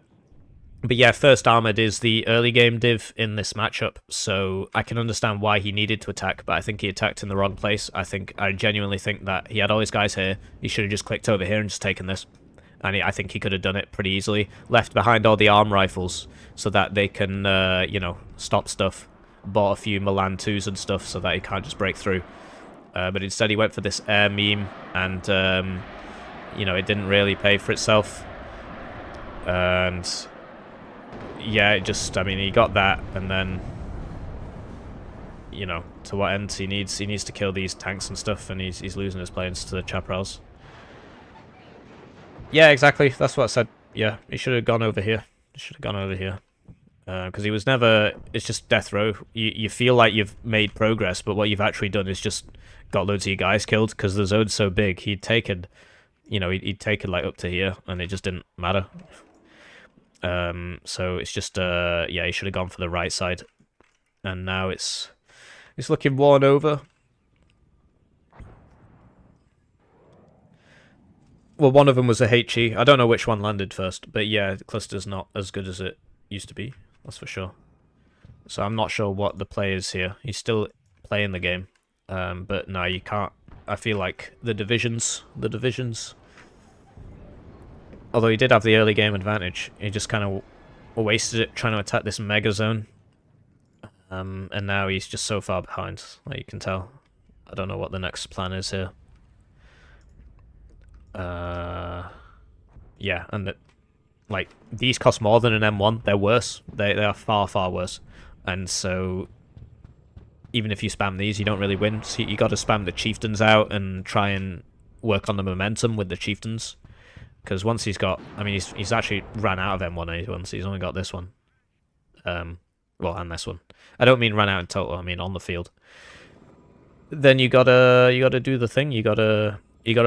yeah, first armored is the early game div in this matchup. So, I can understand why he needed to attack, but I think he attacked in the wrong place. I genuinely think that he had all his guys here. He should have just clicked over here and just taken this. And I think he could have done it pretty easily. Left behind all the arm rifles so that they can, you know, stop stuff. Bought a few Milan 2s and stuff so that he can't just break through. But instead he went for this air meme, and, you know, it didn't really pay for itself. And, yeah, it just, I mean, he got that, and then, you know, to what end? He needs to kill these tanks and stuff, and he's losing his planes to the chaparrals. Yeah, exactly. That's what I said. Yeah, he should have gone over here. He should have gone over here. Because he was never... It's just death row. You feel like you've made progress, but what you've actually done is just got loads of your guys killed, because the zone's so big. He'd taken... You know, he'd taken, like, up to here, and it just didn't matter. So it's just... yeah, he should have gone for the right side. And now it's looking worn over. Well, one of them was a HE. I don't know which one landed first, but yeah, the cluster's not as good as it used to be. That's for sure. So I'm not sure what the play is here. He's still playing the game, but no, you can't. I feel like the divisions. Although he did have the early game advantage, he just kind of wasted it trying to attack this mega zone. And now he's just so far behind, like you can tell. I don't know what the next plan is here. Yeah, and like, these cost more than an M1. They're worse. They are far, far worse. And so, even if you spam these, you don't really win. So you got to spam the chieftains out and try and work on the momentum with the chieftains. Because once he's got, I mean, he's actually ran out of M1A1, so he's only got this one. Well, and this one. I don't mean ran out in total. I mean on the field. Then you gotta do the thing. You gotta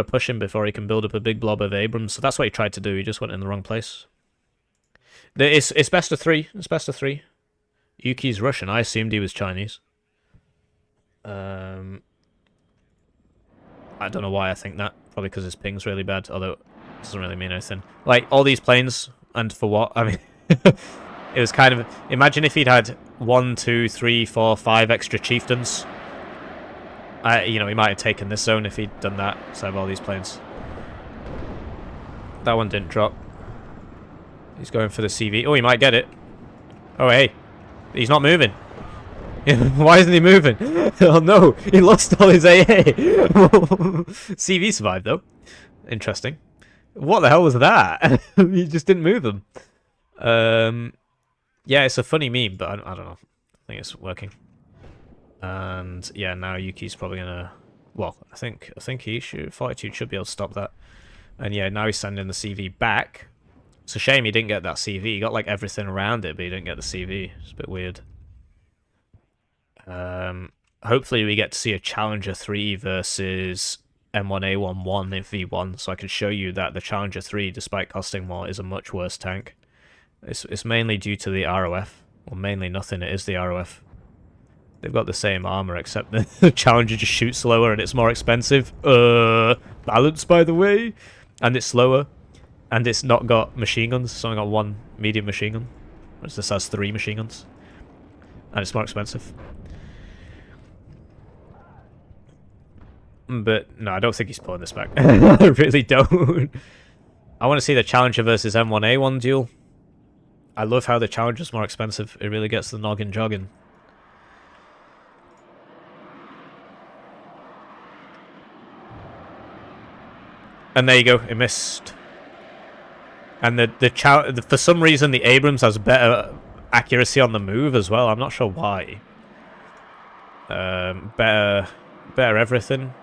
push him before he can build up a big blob of Abrams. So that's what he tried to do. He just went in the wrong place. It's best of 3. It's best of 3. Yuki's Russian. I assumed he was Chinese. I don't know why I think that. Probably because his ping's really bad. Although it doesn't really mean anything. Like, all these planes, and for what? I mean, it was kind of... Imagine if he'd had 1, 2, 3, 4, 5 extra chieftains. You know, he might have taken this zone if he'd done that instead of all these planes. That one didn't drop. He's going for the CV. Oh, he might get it. Oh, hey. He's not moving. Why isn't he moving? Oh, no. He lost all his AA. CV survived, though. Interesting. What the hell was that? He just didn't move him. Yeah, it's a funny meme, but I don't know. I think it's working. And yeah, now Yuki's probably gonna... Well, I think he should... Fortitude should be able to stop that. And yeah, now he's sending the CV back. It's a shame he didn't get that CV. He got like everything around it, but he didn't get the CV. It's a bit weird. Hopefully we get to see a Challenger 3 versus M1A11 in V1, so I can show you that the Challenger 3, despite costing more, is a much worse tank. It's mainly due to the ROF. Well, mainly nothing, it is the ROF. They've got the same armor, except the Challenger just shoots slower and it's more expensive. Balanced, by the way. And it's slower. And it's not got machine guns. It's only got 1 medium machine gun. Whereas this has 3 machine guns. And it's more expensive. But no, I don't think he's pulling this back. I really don't. I want to see the Challenger versus M1A1 duel. I love how the Challenger's more expensive. It really gets the noggin jogging. And there you go, it missed. And for some reason the Abrams has better accuracy on the move as well. I'm not sure why. Better everything.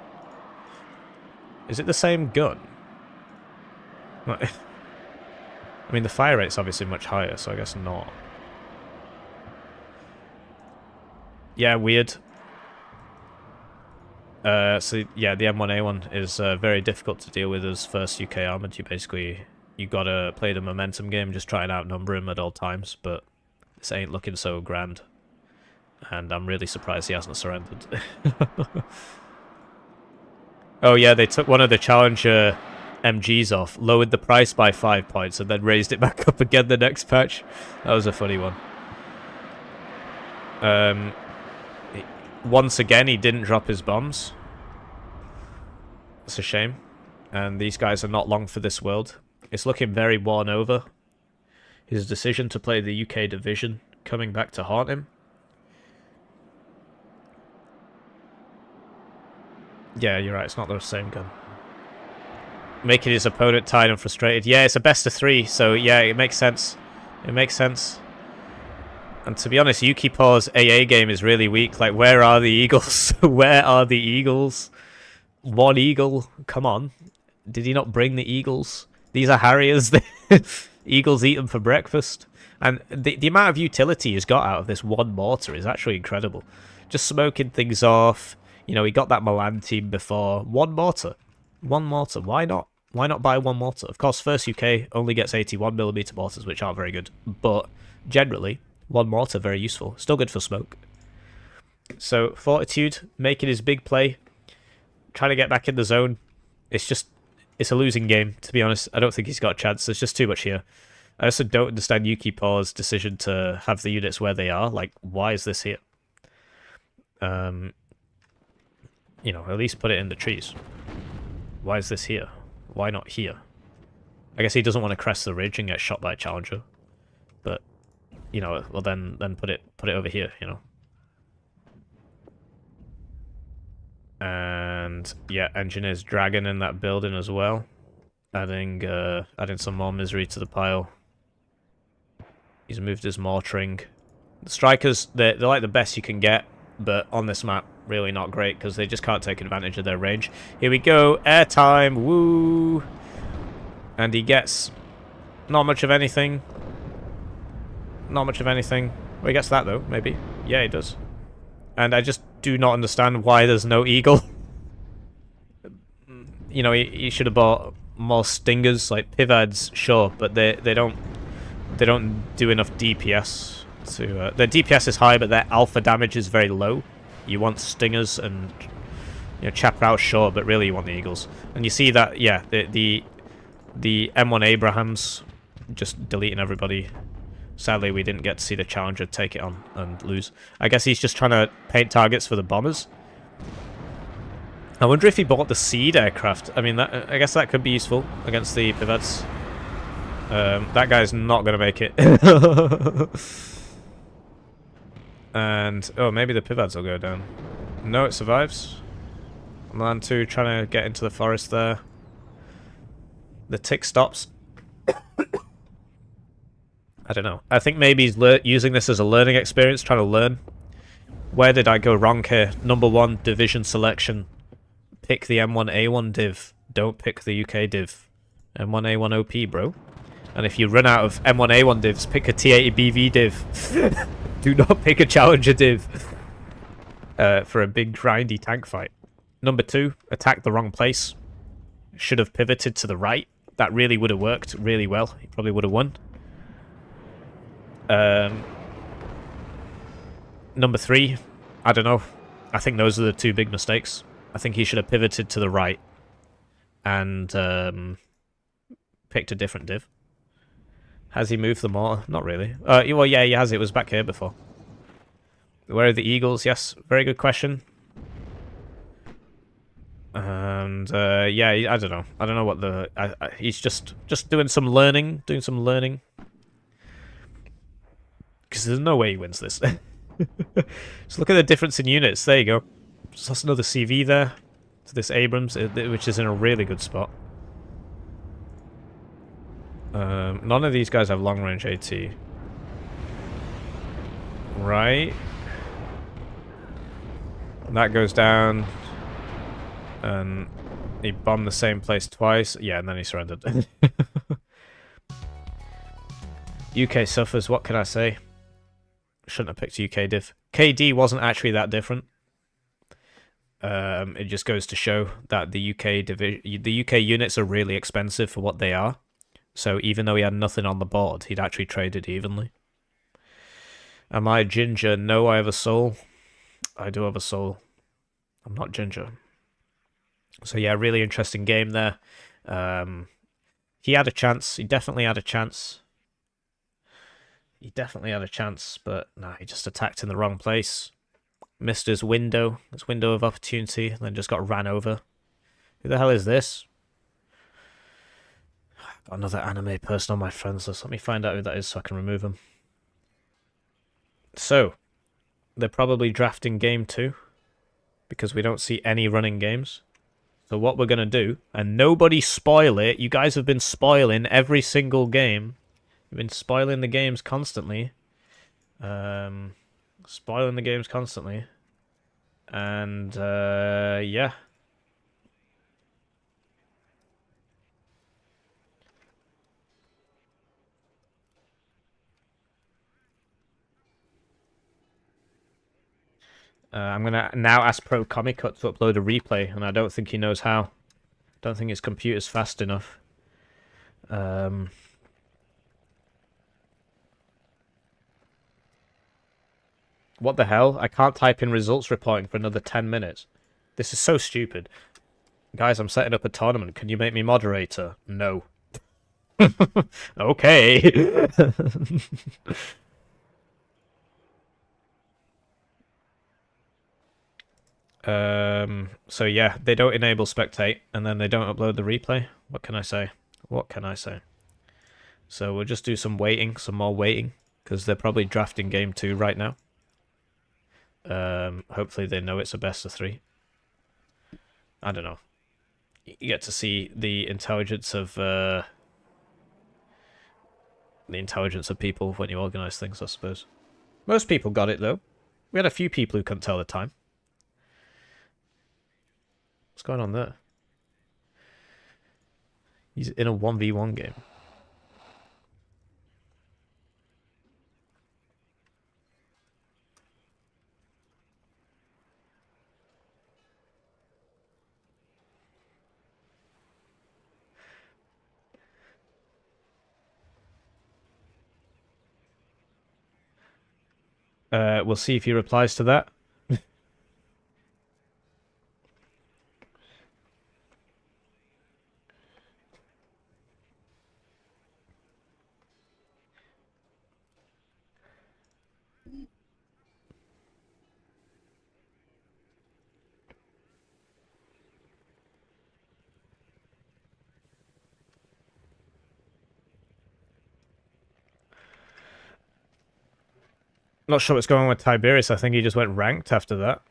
Is it the same gun? I mean, the fire rate's obviously much higher, so I guess not. Yeah, weird. So yeah, the M1A1 is very difficult to deal with as first UK armored. You gotta play the momentum game, just try and outnumber him at all times, but this ain't looking so grand. And I'm really surprised he hasn't surrendered. Oh yeah, they took one of the Challenger MGs off, lowered the price by 5 points, and then raised it back up again the next patch. That was a funny one. Once again, he didn't drop his bombs. It's a shame. And these guys are not long for this world. It's looking very worn over. His decision to play the UK division coming back to haunt him. Yeah, you're right. It's not the same gun. Making his opponent tired and frustrated. Yeah, it's a best of 3, so yeah, it makes sense. It makes sense. And to be honest, YukiPaw's AA game is really weak. Like, where are the Eagles? Where are the Eagles? 1 Eagle. Come on. Did he not bring the Eagles? These are Harriers. Eagles eat them for breakfast. And the amount of utility he's got out of this 1 mortar is actually incredible. Just smoking things off. You know, he got that Milan team before. 1 mortar. 1 mortar. Why not? Why not buy 1 mortar? Of course, first UK only gets 81mm mortars, which aren't very good. But generally, 1 mortar, very useful. Still good for smoke. So, Fortitude, making his big play. Trying to get back in the zone. It's a losing game, to be honest. I don't think he's got a chance. There's just too much here. I also don't understand YukiPaw's decision to have the units where they are. Like, why is this here? You know, at least put it in the trees. Why is this here? Why not here? I guess he doesn't want to crest the ridge and get shot by a Challenger. But, you know, well then put it over here, you know. And yeah, Engineer's dragon in that building as well. Adding some more misery to the pile. He's moved his mortaring. The strikers, they're like the best you can get, but on this map, really not great because they just can't take advantage of their range. Here we go, airtime, woo! And he gets not much of anything. Not much of anything. Well, he gets that though, maybe. Yeah, he does. And I just do not understand why there's no eagle. You know, he should have bought more stingers, like Pivads, sure, but they don't do enough DPS to. Their DPS is high, but their alpha damage is very low. You want stingers and Chaparral, sure, but really you want the eagles. And you see that, yeah, the M1 Abrahams just deleting everybody. Sadly, we didn't get to see the Challenger take it on and lose. I guess he's just trying to paint targets for the bombers. I wonder if he bought the Seed aircraft. I mean, I guess that could be useful against the Pivettes. That guy's not going to make it. And, oh, maybe the Pivettes will go down. No, it survives. Milan 2 trying to get into the forest there. The tick stops. I don't know. I think maybe he's using this as a learning experience, trying to learn. Where did I go wrong here? Number 1, division selection. Pick the M1A1 div. Don't pick the UK div. M1A1 OP, bro. And if you run out of M1A1 divs, pick a T80BV div. Do not pick a Challenger div. For a big grindy tank fight. Number 2, attack the wrong place. Should have pivoted to the right. That really would have worked really well. He probably would have won. Number 3, I don't know. I think those are the 2 big mistakes. I think he should have pivoted to the right and picked a different div. Has he moved the mortar? Not really. Well, yeah, he has. It was back here before. Where are the eagles? Yes, very good question. And yeah, I don't know. I don't know what the. He's just doing some learning, Because there's no way he wins this. Just look at the difference in units. There you go. So that's another CV there to this Abrams, which is in a really good spot. None of these guys have long range AT. Right. That goes down. And he bombed the same place twice. Yeah, and then he surrendered. UK suffers, what can I say? Shouldn't have picked UK div. KD wasn't actually that different. It just goes to show that the UK units are really expensive for what they are. So even though he had nothing on the board, he'd actually traded evenly. Am I ginger? No, I have a soul. I do have a soul. I'm not ginger. So yeah, really interesting game there. He had a chance. He definitely had a chance. But nah, he just attacked in the wrong place. Missed his window of opportunity, and then just got ran over. Who the hell is this? Got another anime person on my friends list. Let me find out who that is so I can remove him. So, they're probably drafting game 2, because we don't see any running games. So what we're going to do, and nobody spoil it, you guys have been spoiling every single game. You've been spoiling the games constantly. And, yeah. I'm going to now ask Pro Comic Cut to upload a replay, and I don't think he knows how. Don't think his computer's fast enough. What the hell? I can't type in results reporting for another 10 minutes. This is so stupid. Guys, I'm setting up a tournament. Can you make me moderator? No. Okay. So yeah, they don't enable spectate, and then they don't upload the replay. What can I say? So we'll just do some more waiting, because they're probably drafting game 2 right now. Hopefully they know it's a best of 3. I don't know. You get to see the intelligence of people when you organize things, I suppose. Most people got it though. We had a few people who couldn't tell the time. What's going on there? He's in a 1v1 game. We'll see if he replies to that. Not sure what's going on with Tiberius. I think he just went ranked after that.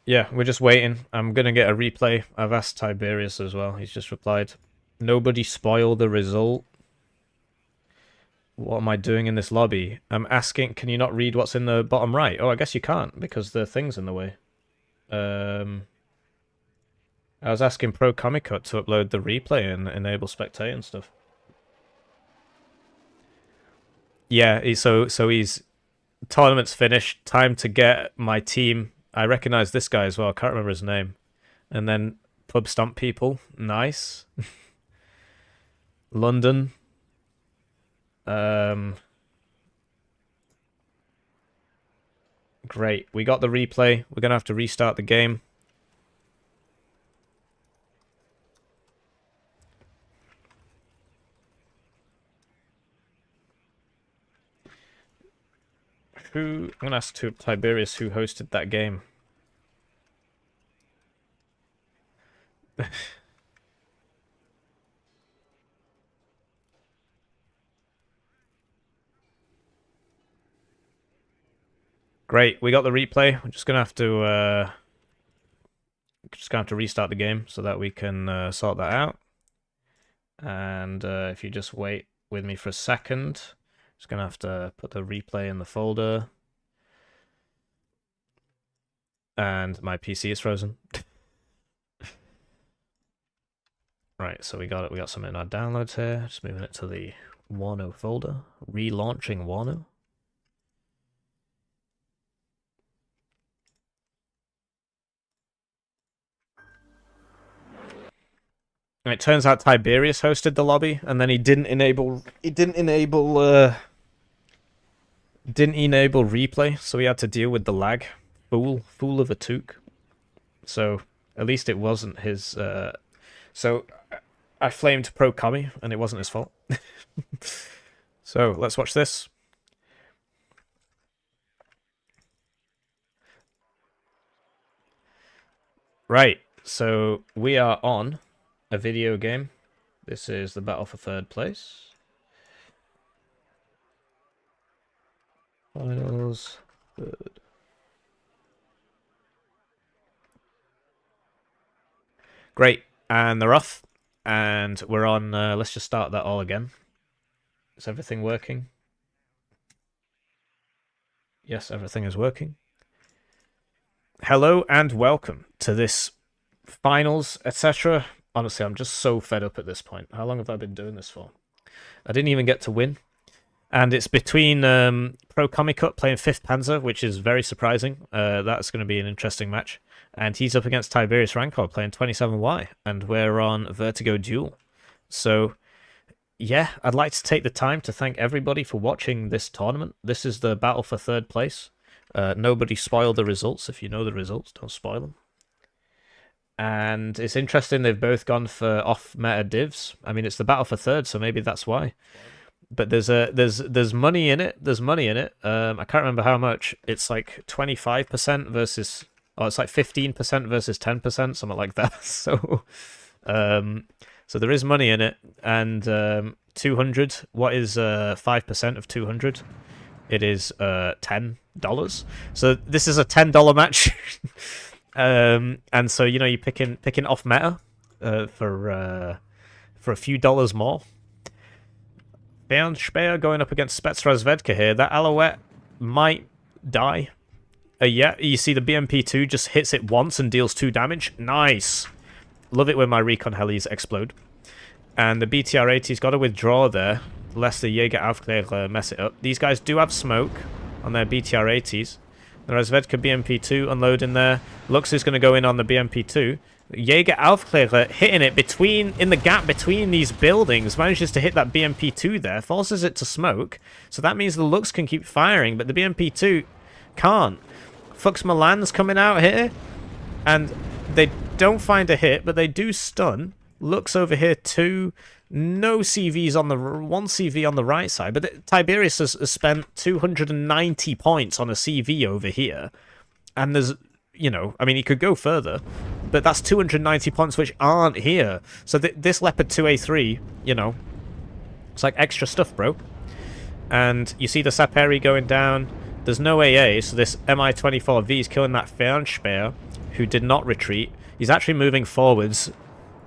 Yeah, we're just waiting. I'm going to get a replay. I've asked Tiberius as well. He's just replied. Nobody spoil the result. What am I doing in this lobby? I'm asking, can you not read what's in the bottom right? Oh, I guess you can't, because the thing's in the way. I was asking Pro Comic Cut to upload the replay and enable spectate and stuff. Yeah, so he's... Tournament's finished. Time to get my team. I recognize this guy as well. I can't remember his name. And then Pub stomp people. Nice. London. Great. We got the replay. We're going to have to restart the game. I'm going to ask Tiberius who hosted that game. Great, we got the replay. We're just gonna have to restart the game so that we can sort that out. And if you just wait with me for a second, just gonna have to put the replay in the folder. And my PC is frozen. Right, so we got it. We got something in our downloads here. Just moving it to the Warno folder. Relaunching Warno. And it turns out Tiberius hosted the lobby, and then he didn't enable replay, so we had to deal with the lag. Fool of a toque. So at least it wasn't his. So I flamed Pro Commie, and it wasn't his fault. So let's watch this. Right. So we are on a video game. This is the battle for third place. Finals. Third. Great. And they're off. And we're on, let's just start that all again. Is everything working? Yes, everything is working. Hello and welcome to this finals, etc. Honestly, I'm just so fed up at this point. How long have I been doing this for? I didn't even get to win. And it's between Pro Comic Cup playing 5th Panzer, which is very surprising. That's going to be an interesting match. And he's up against Tiberius-Rancor playing 27Y. And we're on Vertigo Duel. So, yeah, I'd like to take the time to thank everybody for watching this tournament. This is the battle for third place. Nobody spoil the results. If you know the results, don't spoil them. And it's interesting they've both gone for off-meta divs. I mean, it's the battle for third, so maybe that's why. But there's money in it. There's money in it. I can't remember how much. It's like 25% versus... Oh, it's like 15% versus 10%, something like that. So there is money in it. And 200, what is 5% of 200? It is $10. So this is a $10 match. And so, you know, you're picking off meta for a few dollars more. Bernd Speer going up against Spetsrazvedka here. That Alouette might die. Yeah, you see the BMP-2 just hits it once and deals 2 damage. Nice. Love it when my recon helis explode. And the BTR-80's got to withdraw there, lest the Jäger Aufklärer mess it up. These guys do have smoke on their BTR-80s. The Razvedka BMP-2 unloading there. Lux is going to go in on the BMP-2. Jäger Aufklärer hitting it in the gap between these buildings. Manages to hit that BMP-2 there. Forces it to smoke. So that means the Lux can keep firing, but the BMP-2 can't. Fux Milan's coming out here. And they don't find a hit, but they do stun. Lux over here too. No CVs on the... One CV on the right side. But Tiberius has spent 290 points on a CV over here. And there's... You know, I mean, he could go further, but that's 290 points which aren't here. So this Leopard 2A3, you know, it's like extra stuff, bro. And you see the Saperi going down. There's no AA, so this Mi-24V is killing that Fernspeer, who did not retreat. He's actually moving forwards.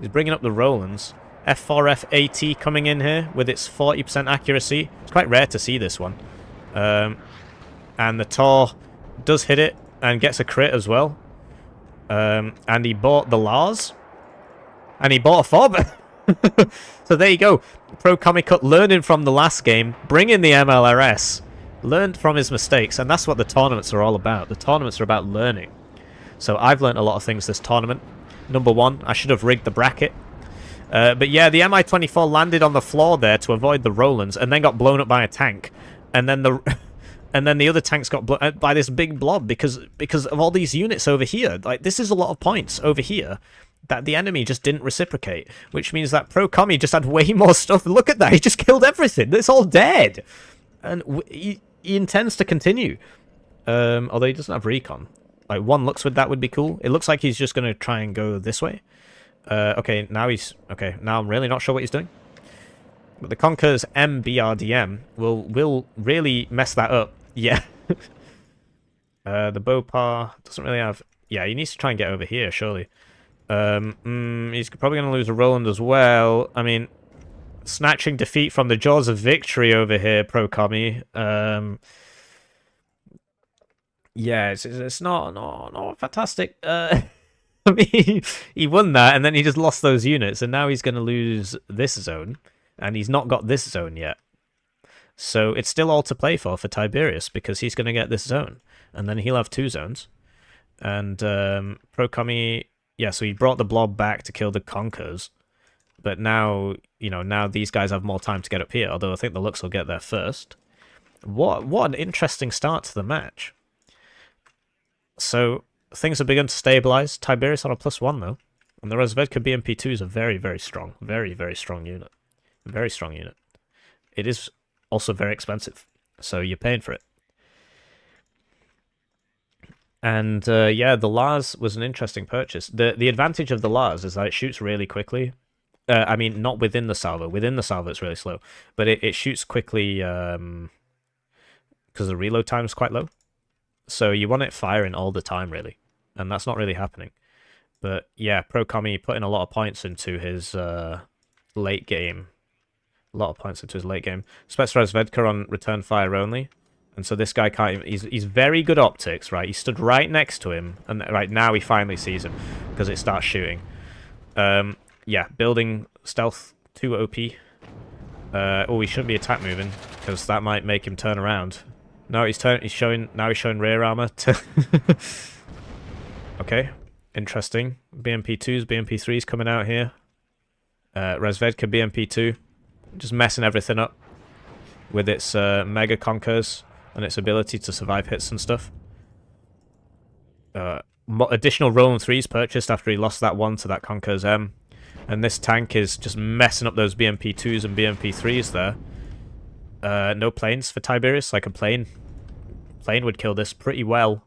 He's bringing up the Rolands. F4F-AT coming in here with its 40% accuracy. It's quite rare to see this one. And the Tor does hit it. And gets a crit as well. And he bought the Lars. And he bought a fob. So there you go. Pro Comic Cut learning from the last game. Bringing the MLRS. Learned from his mistakes. And that's what the tournaments are all about. The tournaments are about learning. So I've learned a lot of things this tournament. #1. I should have rigged the bracket. But yeah, the Mi-24 landed on the floor there to avoid the Rolands, and then got blown up by a tank. And then the other tanks got blown by this big blob because of all these units over here. Like, this is a lot of points over here that the enemy just didn't reciprocate, which means that Pro Commie just had way more stuff. Look at that, he just killed everything. It's all dead. And he intends to continue. Although he doesn't have recon. Like, one looks with that would be cool. It looks like he's just going to try and go this way. Okay, now I'm really not sure what he's doing. But the Conqueror's MBRDM will really mess that up. Yeah. The Beaupar doesn't really have... Yeah, he needs to try and get over here, surely. He's probably going to lose a Roland as well. I mean, snatching defeat from the jaws of victory over here, Pro Commie. Yeah, it's not fantastic. I mean, he won that, and then he just lost those units, and now he's going to lose this zone, and he's not got this zone yet. So it's still all to play for Tiberius, because he's going to get this zone, and then he'll have 2 zones. And Pro Commie, yeah, so he brought the blob back to kill the Conquerors, but now, you know, now these guys have more time to get up here, although I think the Lux will get there first. What an interesting start to the match. So things have begun to stabilize. Tiberius on a +1 though, and the Razvedka BMP2 is a very, very strong unit. Very strong unit. It is also very expensive, so you're paying for it. And yeah, the Lars was an interesting purchase. The advantage of the Lars is that it shoots really quickly. I mean, not within the salvo. Within the salvo, it's really slow, but it shoots quickly because the reload time is quite low. So you want it firing all the time, really. And that's not really happening. But yeah, Pro Commie putting a lot of points into his late game. A lot of points into his late game. Spetsrazvedka on return fire only. And so this guy can't even... He's very good optics, right? He stood right next to him. And right now he finally sees him. Because it starts shooting. Yeah, building stealth 2 OP. Oh, he shouldn't be attack moving. Because that might make him turn around. No, he's showing rear armor to Okay, interesting. BMP2s, BMP3s coming out here. Razvedka BMP2, just messing everything up with its mega conquers and its ability to survive hits and stuff. Additional Roland 3s purchased after he lost that one to that Conqueror's M. And this tank is just messing up those BMP2s and BMP3s there. No planes for Tiberius, like a plane. Plane would kill this pretty well.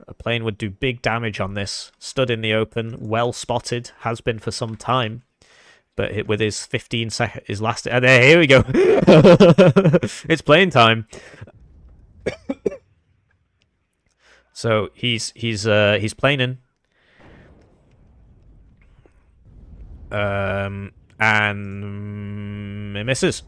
A plane would do big damage on this. Stood in the open, well spotted, has been for some time. But with his 15 seconds, his last... there, here we go. It's plane time. So he's planing. And it misses.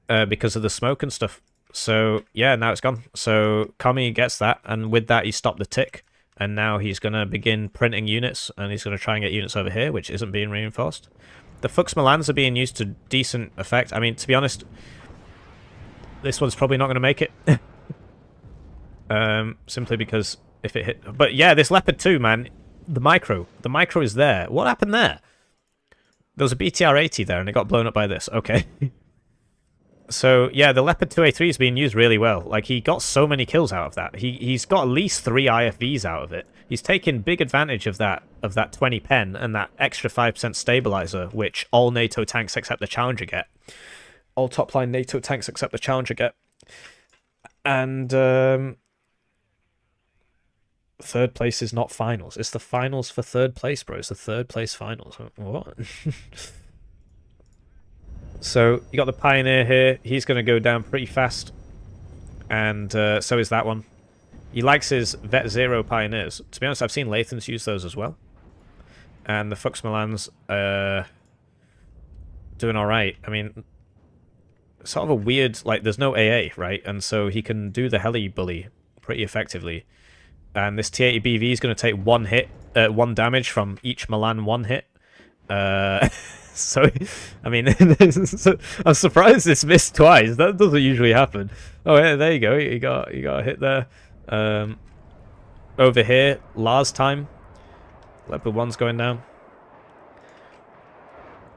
Because of the smoke and stuff. So, yeah, now it's gone. So, Commie gets that, and with that, he stopped the tick. And now he's going to begin printing units, and he's going to try and get units over here, which isn't being reinforced. The Fuchs Milans are being used to decent effect. I mean, to be honest, this one's probably not going to make it. Simply because if it hit... But, yeah, this Leopard 2, man, the micro is there. What happened there? There was a BTR-80 there, and it got blown up by this. Okay. So, yeah, the Leopard 2A3 is being used really well. Like, he got so many kills out of that. He's got at least 3 IFVs out of it. He's taken big advantage of that 20 pen and that extra 5% stabilizer, which all NATO tanks except the Challenger get. All top-line NATO tanks except the Challenger get. And, third place is not finals. It's the finals for third place, bro. It's the third place finals. What? So, you got the Pioneer here. He's going to go down pretty fast. And so is that one. He likes his Vet Zero Pioneers. To be honest, I've seen Lathans use those as well. And the Fuchs Milans doing alright. I mean, sort of a weird... Like, there's no AA, right? And so he can do the heli bully pretty effectively. And this T-80BV is going to take 1 hit, 1 damage from each Milan 1 hit. So, I mean, I'm surprised this missed twice. That doesn't usually happen. Oh, yeah, there you go. You got a hit there. Over here, last time. Leopard 1's going down.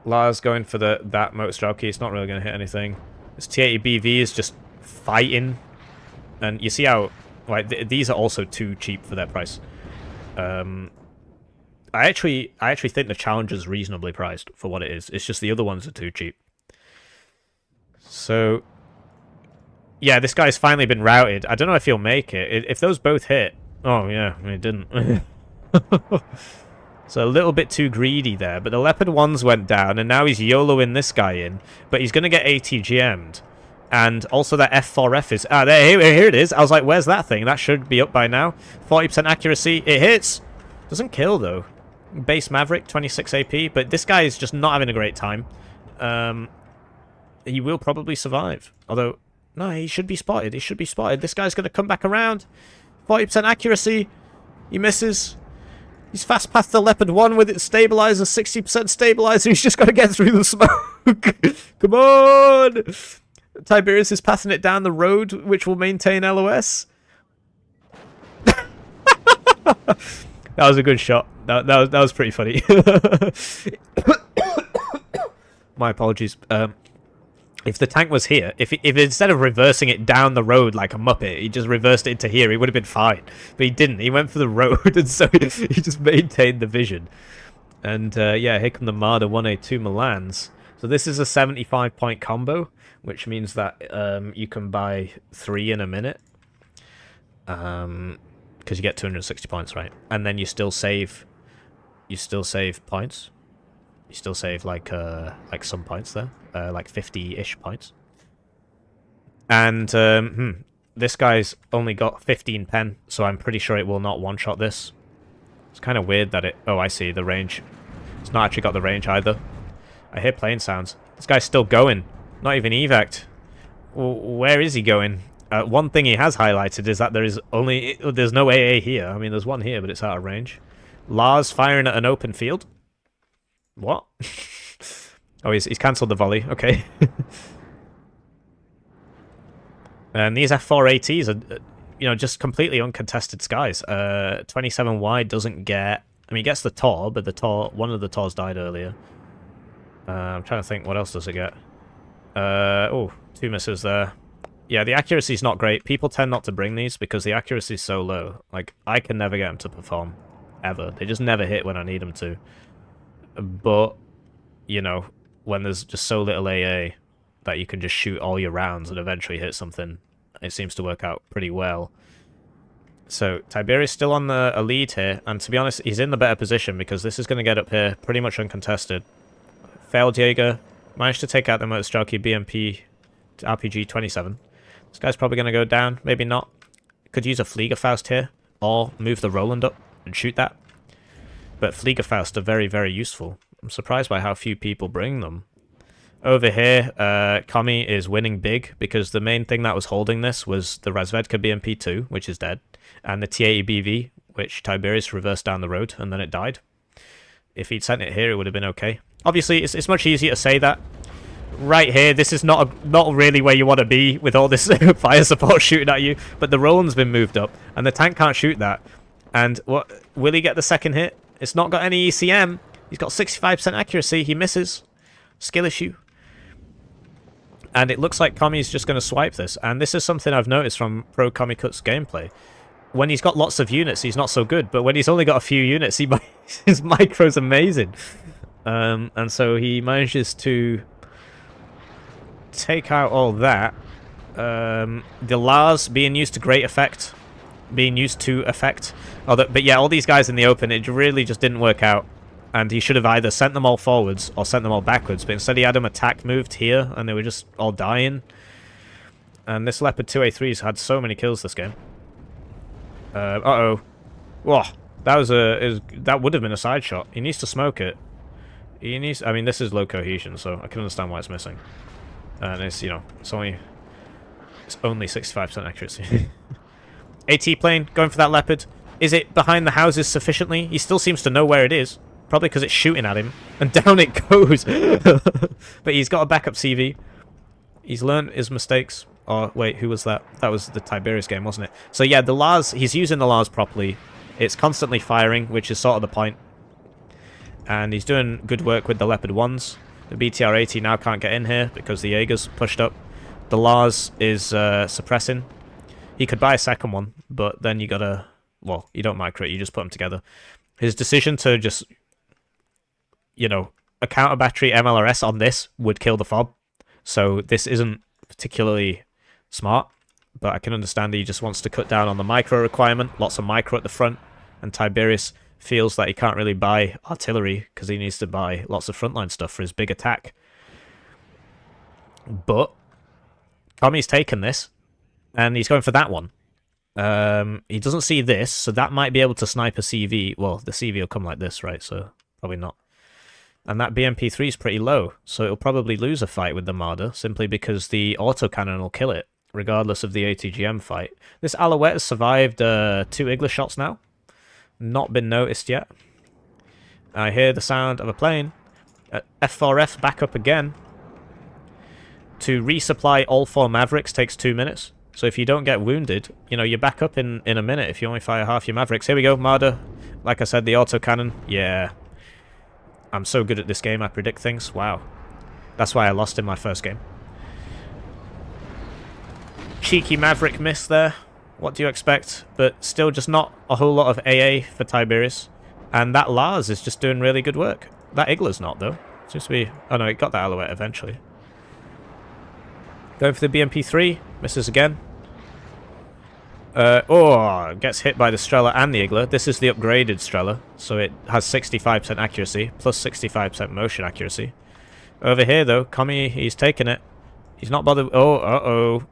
Lars going for that motor strelky. It's not really going to hit anything. This T80BV is just fighting. And you see how... Like, these are also too cheap for their price. I actually think the Challenger's reasonably priced for what it is. It's just the other ones are too cheap. So... Yeah, this guy's finally been routed. I don't know if he'll make it. If those both hit... Oh, yeah, it didn't. So a little bit too greedy there. But the Leopard 1s went down, and now he's YOLOing this guy in. But he's going to get ATGM'd. And also that F4F is... Ah, there, here it is. I was like, where's that thing? That should be up by now. 40% accuracy. It hits. Doesn't kill, though. Base Maverick, 26 AP. But this guy is just not having a great time. He will probably survive. Although... No, he should be spotted. He should be spotted. This guy's going to come back around. 40% accuracy. He misses. He's fast past the Leopard 1 with its stabilizer. 60% stabilizer. He's just got to get through the smoke. Come on. Tiberius is passing it down the road, which will maintain LOS. That was a good shot. That was pretty funny. My apologies. If the tank was here, if instead of reversing it down the road like a muppet, he just reversed it to here, he would have been fine. But he didn't. He went for the road, and so he just maintained the vision. And yeah, here come the Marder 1A2 Milans. So this is a 75-point combo, which means that you can buy 3 in a minute. Because you get 260 points, right? And then you still save points. You still save like some points there, like 50-ish points. And this guy's only got 15 pen, so I'm pretty sure it will not one-shot this. It's kind of weird that it... Oh, I see, the range. It's not actually got the range either. I hear plane sounds. This guy's still going. Not even evac. Where is he going? One thing he has highlighted is that there's no AA here. I mean, there's one here, but it's out of range. Lars firing at an open field. What? Oh, he's cancelled the volley. Okay. And these F4ATs are, just completely uncontested skies. 27 wide doesn't get... I mean, he gets the Tor, but one of the Tors died earlier. I'm trying to think, what else does it get? Oh, 2 misses there. Yeah, the accuracy's not great. People tend not to bring these because the accuracy's so low. Like, I can never get them to perform. Ever. They just never hit when I need them to. But, when there's just so little AA that you can just shoot all your rounds and eventually hit something, it seems to work out pretty well. So, Tiberius still on a lead here, and to be honest, he's in the better position because this is going to get up here pretty much uncontested. Failed Jaeger, managed to take out the Motor Strelky BMP to RPG 27. This guy's probably going to go down, maybe not. Could use a Fliegerfaust here, or move the Roland up and shoot that. But Fliegerfaust are very, very useful. I'm surprised by how few people bring them. Over here, Kami is winning big, because the main thing that was holding this was the Razvedka BMP2, which is dead, and the T80BV, which Tiberius reversed down the road, and then it died. If he'd sent it here, it would have been okay. Obviously, it's much easier to say that. Right here, this is not really where you want to be, with all this fire support shooting at you, but the Roland's been moved up, and the tank can't shoot that. And what will he get the second hit? It's not got any ECM. He's got 65% accuracy. He misses. Skill issue. And it looks like Kami's just going to swipe this. And this is something I've noticed from Pro Kamikut's gameplay. When he's got lots of units, he's not so good. But when he's only got a few units, his micro's amazing. And so he manages to take out all that. The Lars being used to great effect. But yeah, all these guys in the open, it really just didn't work out. And he should have either sent them all forwards or sent them all backwards. But instead he had them attack moved here, and they were just all dying. And this Leopard 2A3's had so many kills this game. Uh-oh. Whoa. That would have been a side shot. He needs to smoke it. I mean, this is low cohesion, so I can understand why it's missing. And it's, it's only 65% accuracy. AT plane, going for that Leopard. Is it behind the houses sufficiently? He still seems to know where it is. Probably because it's shooting at him. And down it goes. But he's got a backup CV. He's learned his mistakes. Oh, wait, who was that? That was the Tiberius game, wasn't it? So yeah, the Lars, he's using the Lars properly. It's constantly firing, which is sort of the point. And he's doing good work with the Leopard 1s. The BTR-80 now can't get in here because the Jaeger's pushed up. The Lars is suppressing. He could buy a second one, but then you gotta... Well, you don't micro it, you just put them together. His decision to just... You know, a counter battery MLRS on this would kill the fob. So this isn't particularly smart. But I can understand he just wants to cut down on the micro requirement. Lots of micro at the front. And Tiberius feels that he can't really buy artillery because he needs to buy lots of frontline stuff for his big attack. But Tommy's taken this, and he's going for that one. He doesn't see this, so that might be able to snipe a CV. Well, the CV will come like this, right? So probably not. And that BMP-3 is pretty low, so it'll probably lose a fight with the Marder, simply because the autocannon will kill it, regardless of the ATGM fight. This Alouette has survived 2 Igla shots now. Not been noticed yet. I hear the sound of a plane. F4F back up again. To resupply all 4 Mavericks takes 2 minutes. So if you don't get wounded, you know, you're back up in a minute if you only fire half your Mavericks. Here we go, Marder. Like I said, the autocannon. Yeah. I'm so good at this game, I predict things. Wow. That's why I lost in my first game. Cheeky Maverick miss there. What do you expect? But still just not a whole lot of AA for Tiberius. And that Lars is just doing really good work. That Igla's not, though. Seems to be... Oh, no, it got that Alouette eventually. Going for the BMP-3. Misses again. Gets hit by the Strela and the Igla. This is the upgraded Strela. So it has 65% accuracy, plus 65% motion accuracy. Over here, though, Kami, he's taking it. He's not bothered. Oh,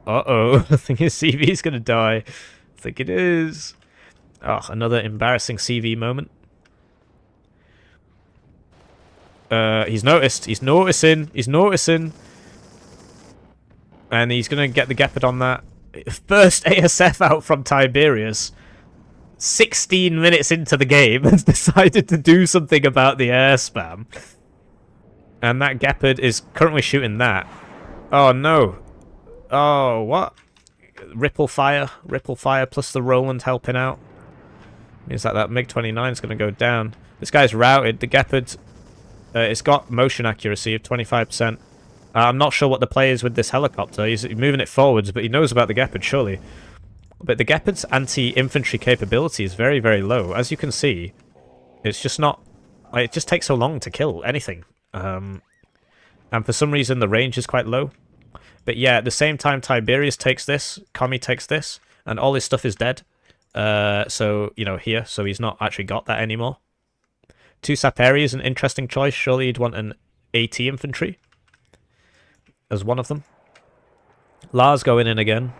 uh-oh. I think his CV is going to die. I think it is. Oh, another embarrassing CV moment. He's noticed. He's noticing. He's noticing. And he's going to get the Gepard on that. First ASF out from Tiberius. 16 minutes into the game has decided to do something about the air spam. And that Gepard is currently shooting that. Oh, no. Oh, what? Ripple fire plus the Roland helping out. Means that MiG-29 is going to go down. This guy's routed. The Gepard, it's got motion accuracy of 25%. I'm not sure what the play is with this helicopter. He's moving it forwards, but he knows about the Gepard, surely. But the Gepard's anti-infantry capability is very, very low. As you can see, it's just not... Like, it just takes so long to kill anything. And for some reason, the range is quite low. But yeah, at the same time, Tiberius takes this, Kami takes this, and all his stuff is dead. So, you know, here, so he's not actually got that anymore. 2 Saperi is an interesting choice. Surely you'd want an AT infantry as one of them. Lars going in again.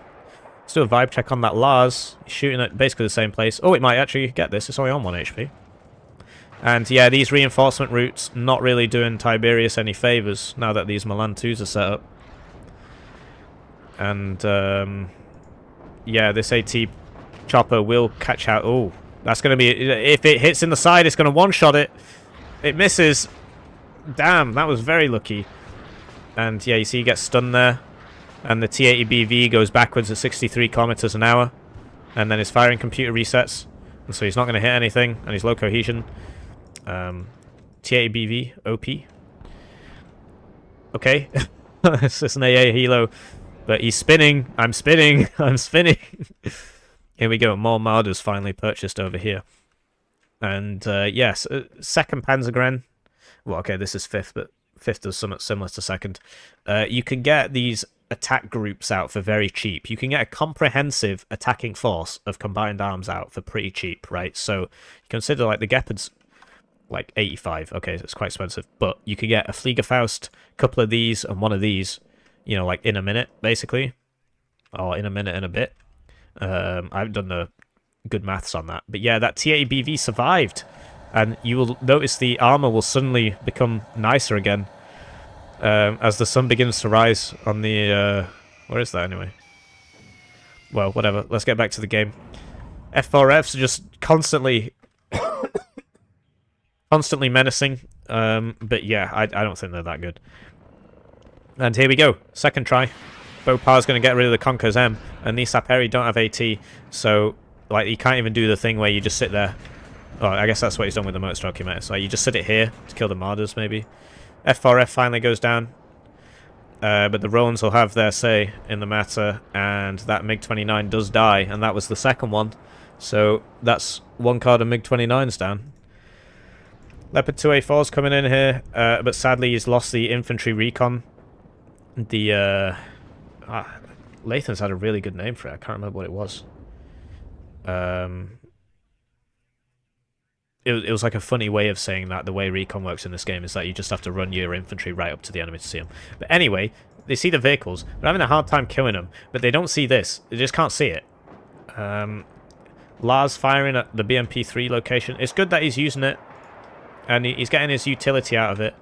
Let's do a vibe check on that Lars. He's shooting at basically the same place. Oh, it might actually get this. It's only on 1 HP. And yeah, these reinforcement routes not really doing Tiberius any favors now that these Milan 2s are set up. And yeah, this AT chopper will catch out. Oh, that's going to be... If it hits in the side, it's going to one-shot it. It misses. Damn, that was very lucky. And yeah, you see he gets stunned there. And the T-80BV goes backwards at 63 kilometers an hour. And then his firing computer resets. And so he's not going to hit anything. And he's low cohesion. T-80BV, OP. Okay. It's just an AA helo. But he's spinning. I'm spinning. I'm spinning. Here we go. More Marders finally purchased over here. And yes, second Panzergren. Well, okay, this is 5th, but 5th does something similar to 2nd. You can get these attack groups out for very cheap. You can get a comprehensive attacking force of combined arms out for pretty cheap, right? So consider like the Gepard's like 85. Okay, so it's quite expensive. But you could get a Fliegerfaust, a couple of these, and one of these, you know, like in a minute, basically. Or in a minute and a bit. I haven't done the good maths on that. But yeah, that T-80BV survived. And you will notice the armor will suddenly become nicer again. As the sun begins to rise on the... where is that anyway? Well, whatever. Let's get back to the game. F4Fs are just constantly... constantly menacing. But yeah, I don't think they're that good. And here we go. Second try. Bopar's going to get rid of the Conquer's M. And these Saperi don't have AT. So, like, you can't even do the thing where you just sit there. Oh, I guess that's what he's done with the motor stroke, so you just sit it here to kill the Marders, maybe. F4F finally goes down. But the Roans will have their say in the matter, and that MiG-29 does die, and that was the second one. So that's one card of MiG-29's down. Leopard 2A4's coming in here, but sadly he's lost the infantry recon. The Lathans had a really good name for it. I can't remember what it was. It was like a funny way of saying that. The way recon works in this game is that you just have to run your infantry right up to the enemy to see them. But anyway, they see the vehicles. They're having a hard time killing them, but they don't see this. They just can't see it. Lars firing at the BMP3 location. It's good that he's using it, and he's getting his utility out of it.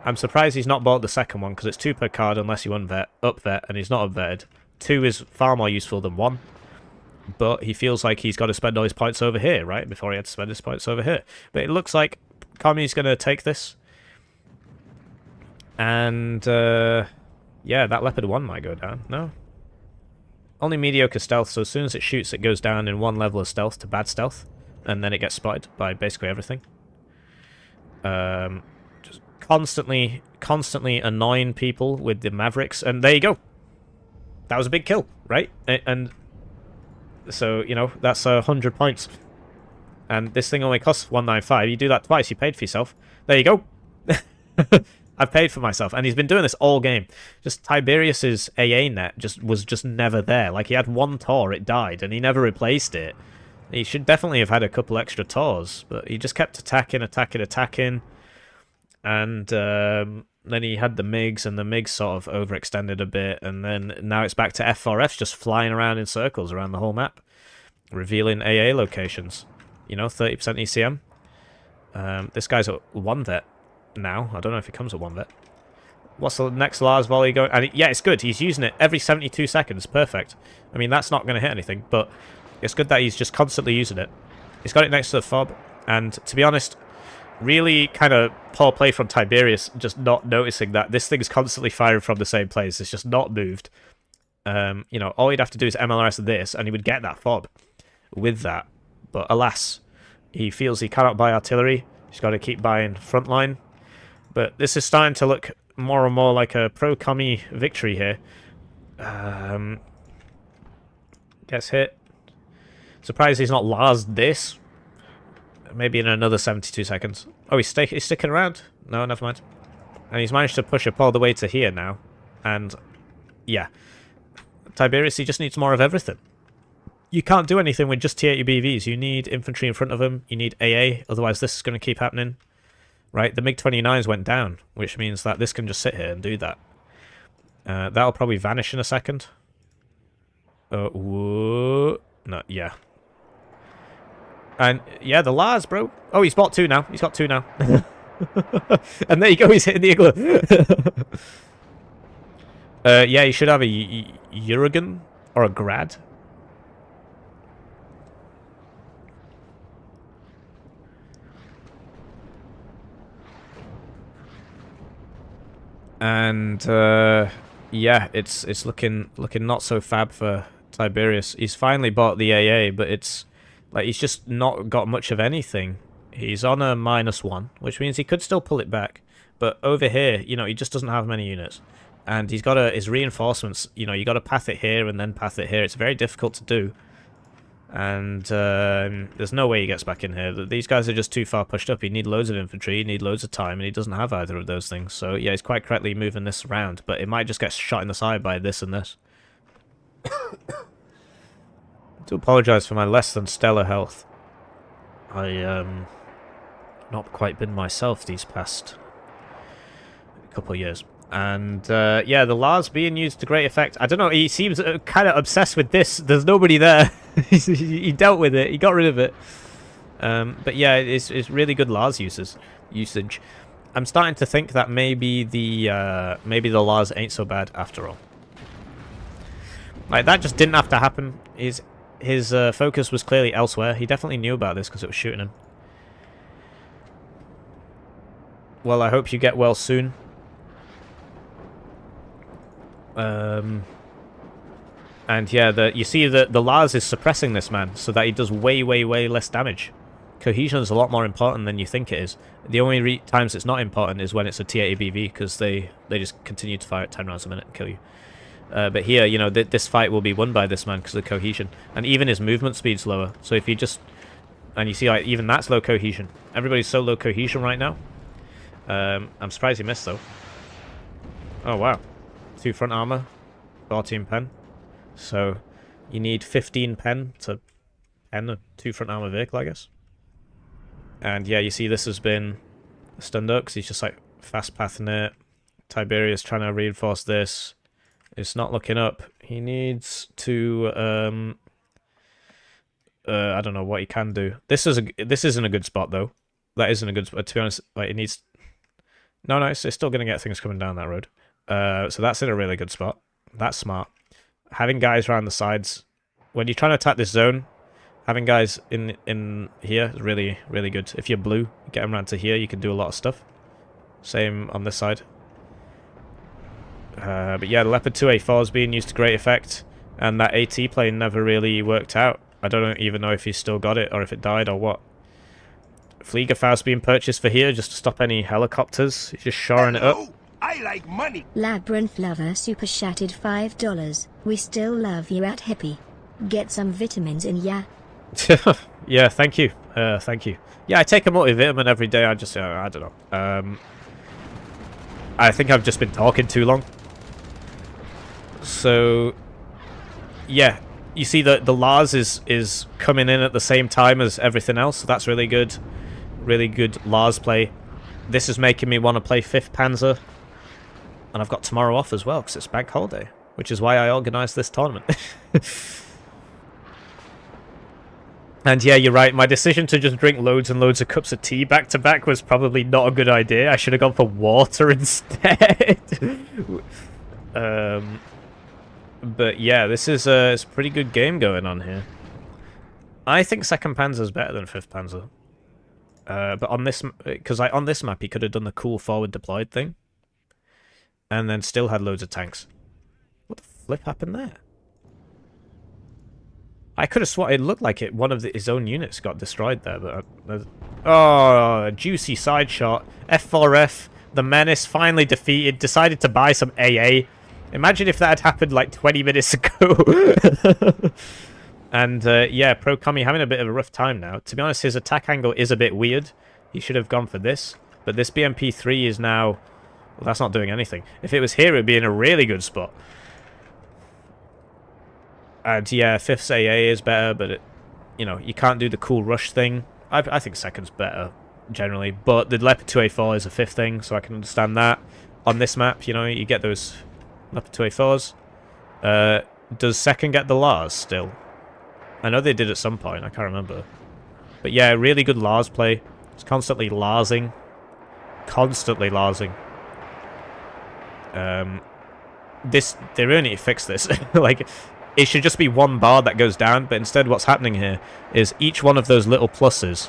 I'm surprised he's not bought the second one, because it's 2 per card unless you up-vet, and he's not up-vetted. 2 is far more useful than 1. But he feels like he's got to spend all his points over here, right? Before he had to spend his points over here. But it looks like Kami's going to take this. And, yeah, that Leopard 1 might go down. No? Only mediocre stealth, so as soon as it shoots, it goes down in 1 level of stealth to bad stealth. And then it gets spotted by basically everything. Just constantly annoying people with the Mavericks. And there you go. That was a big kill, right? And so, you know, that's 100 points. And this thing only costs 195. You do that twice, you paid for yourself. There you go. I've paid for myself. And he's been doing this all game. Just Tiberius's AA net was just never there. Like, he had 1 Tor, it died, and he never replaced it. He should definitely have had a couple extra Tors, but he just kept attacking. And then he had the MiGs, and the MiGs sort of overextended a bit, and then now it's back to F4Fs just flying around in circles around the whole map, revealing AA locations. You know, 30% ECM. This guy's at 1 vet now. I don't know if he comes at 1 vet. What's the next Lars volley going? And yeah, it's good. He's using it every 72 seconds. Perfect. I mean, that's not going to hit anything, but it's good that he's just constantly using it. He's got it next to the fob, and to be honest, really kind of poor play from Tiberius, just not noticing that this thing's constantly firing from the same place. It's just not moved. You know, all he'd have to do is MLRS this, and he would get that fob with that. But alas, he feels he cannot buy artillery. He's got to keep buying frontline. But this is starting to look more and more like a pro-commie victory here. Gets hit. Surprised he's not Lars this. Maybe in another 72 seconds. Oh, he's sticking around? No, never mind. And he's managed to push up all the way to here now. And, yeah. Tiberius, he just needs more of everything. You can't do anything with just T80 BVs. You need infantry in front of him. You need AA, otherwise this is going to keep happening. Right, the MiG-29s went down, which means that this can just sit here and do that. That'll probably vanish in a second. No, yeah. And, yeah, the Lars, bro. Oh, he's bought 2 now. He's got 2 now. And there you go, he's hitting the igloo. Yeah, he should have a Uragan or a Grad. And yeah, it's looking not so fab for Tiberius. He's finally bought the AA, but it's like he's just not got much of anything. He's on a -1, which means he could still pull it back. But over here, you know, he just doesn't have many units. And he's got his reinforcements, you know, you got to path it here and then path it here. It's very difficult to do. And there's no way he gets back in here. These guys are just too far pushed up. You need loads of infantry, you need loads of time, and he doesn't have either of those things. So yeah, he's quite correctly moving this around, but it might just get shot in the side by this and this. I do apologise for my less than stellar health. I not quite been myself these past couple of years. And, yeah, the Lars being used to great effect. I don't know, he seems kind of obsessed with this. There's nobody there. He dealt with it. He got rid of it. But, yeah, it's really good Lars usage. I'm starting to think that maybe the Lars ain't so bad after all. Like, that just didn't have to happen. His focus was clearly elsewhere. He definitely knew about this because it was shooting him. Well, I hope you get well soon. And yeah, you see that the Lars is suppressing this man so that he does way less damage. Cohesion is a lot more important than you think it is. The only times it's not important is when it's a T80 BV, because they just continue to fire at 10 rounds a minute and kill you. But here, you know, this fight will be won by this man because of cohesion. And even his movement speed's lower. So if you just... And you see, like, even that's low cohesion. Everybody's so low cohesion right now. I'm surprised he missed, though. Oh, wow. 2 front armor. 14 pen. So you need 15 pen to pen a 2 front armor vehicle, I guess. And yeah, you see this has been stunned up because he's just like fast pathing it. Tiberius trying to reinforce this. It's not looking up. He needs to I don't know what he can do. This isn't a good spot though. That isn't a good spot. To be honest, like it needs. No, it's still gonna get things coming down that road. So that's in a really good spot. That's smart. Having guys around the sides when you're trying to attack this zone, having guys in here is really, really good. If you're blue, get them around to here, you can do a lot of stuff. Same on this side. But yeah, the Leopard 2A4 is being used to great effect, and that AT plane never really worked out. I don't even know if he's still got it, or if it died, or what. Fliegerfaust being purchased for here, just to stop any helicopters. He's just shoring it up. I like money. Labyrinth Lover Super Shattered $5. We still love you at Hippie. Get some vitamins in ya. Yeah, thank you. Thank you. Yeah, I take a multivitamin every day. I just, I don't know. I think I've just been talking too long. So, yeah, you see that the Lars is coming in at the same time as everything else. So that's really good. Really good Lars play. This is making me want to play 5th Panzer. And I've got tomorrow off as well because it's bank holiday, which is why I organised this tournament. And yeah, you're right. My decision to just drink loads and loads of cups of tea back to back was probably not a good idea. I should have gone for water instead. But yeah, this is it's a pretty good game going on here. I think 2nd Panzer is better than 5th Panzer. But on this, because on this map, he could have done the cool forward deployed thing. And then still had loads of tanks. What the flip happened there? I could have sworn it looked like one of his own units got destroyed there, but... oh, a juicy side shot. F4F, the Menace, finally defeated, decided to buy some AA. Imagine if that had happened like 20 minutes ago. And yeah, Pro Kami having a bit of a rough time now. To be honest, his attack angle is a bit weird. He should have gone for this. But this BMP-3 is now... Well, that's not doing anything. If it was here, it would be in a really good spot. And yeah, 5th AA is better, but you know, you can't do the cool rush thing. I think 2nd's better, generally. But the Leopard 2A4 is a 5th thing, so I can understand that. On this map, you know, you get those Leopard 2A4s. Does 2nd get the Lars still? I know they did at some point, I can't remember. But yeah, really good Lars play. It's constantly Larsing. Constantly Larsing. They really need to fix this. Like, it should just be one bar that goes down, but instead what's happening here is each one of those little pluses,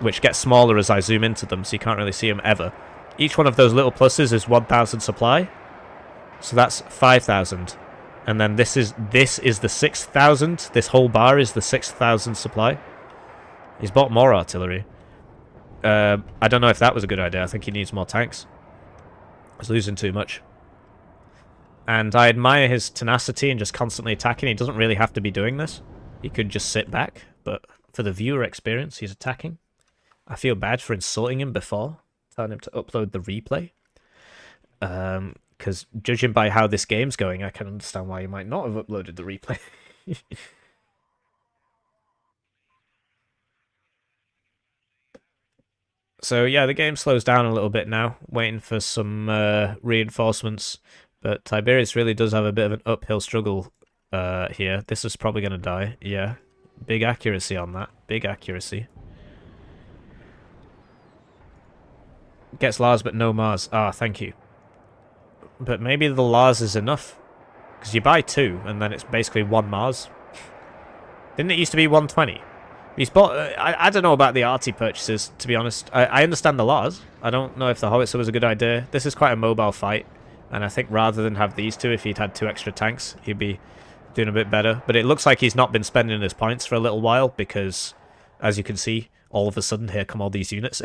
which get smaller as I zoom into them, so you can't really see them ever. Each one of those little pluses is 1,000 supply, so that's 5,000. And then this is the 6,000. This whole bar is the 6,000 supply. He's bought more artillery. I don't know if that was a good idea. I think he needs more tanks. He's losing too much. And I admire his tenacity and just constantly attacking. He doesn't really have to be doing this. He could just sit back. But for the viewer experience, he's attacking. I feel bad for insulting him before, telling him to upload the replay. Because judging by how this game's going, I can understand why he might not have uploaded the replay. So yeah, the game slows down a little bit now, waiting for some reinforcements. But Tiberius really does have a bit of an uphill struggle here. This is probably going to die. Yeah, big accuracy on that. Big accuracy. Gets Lars but no Mars. Ah, thank you. But maybe the Lars is enough. Because you buy 2, and then it's basically 1 Mars. Didn't it used to be 120? He's bought... I don't know about the arty purchases, to be honest. I understand the Lars. I don't know if the Howitzer was a good idea. This is quite a mobile fight. And I think rather than have these 2, if he'd had 2 extra tanks, he'd be doing a bit better. But it looks like he's not been spending his points for a little while, because, as you can see, all of a sudden here come all these units.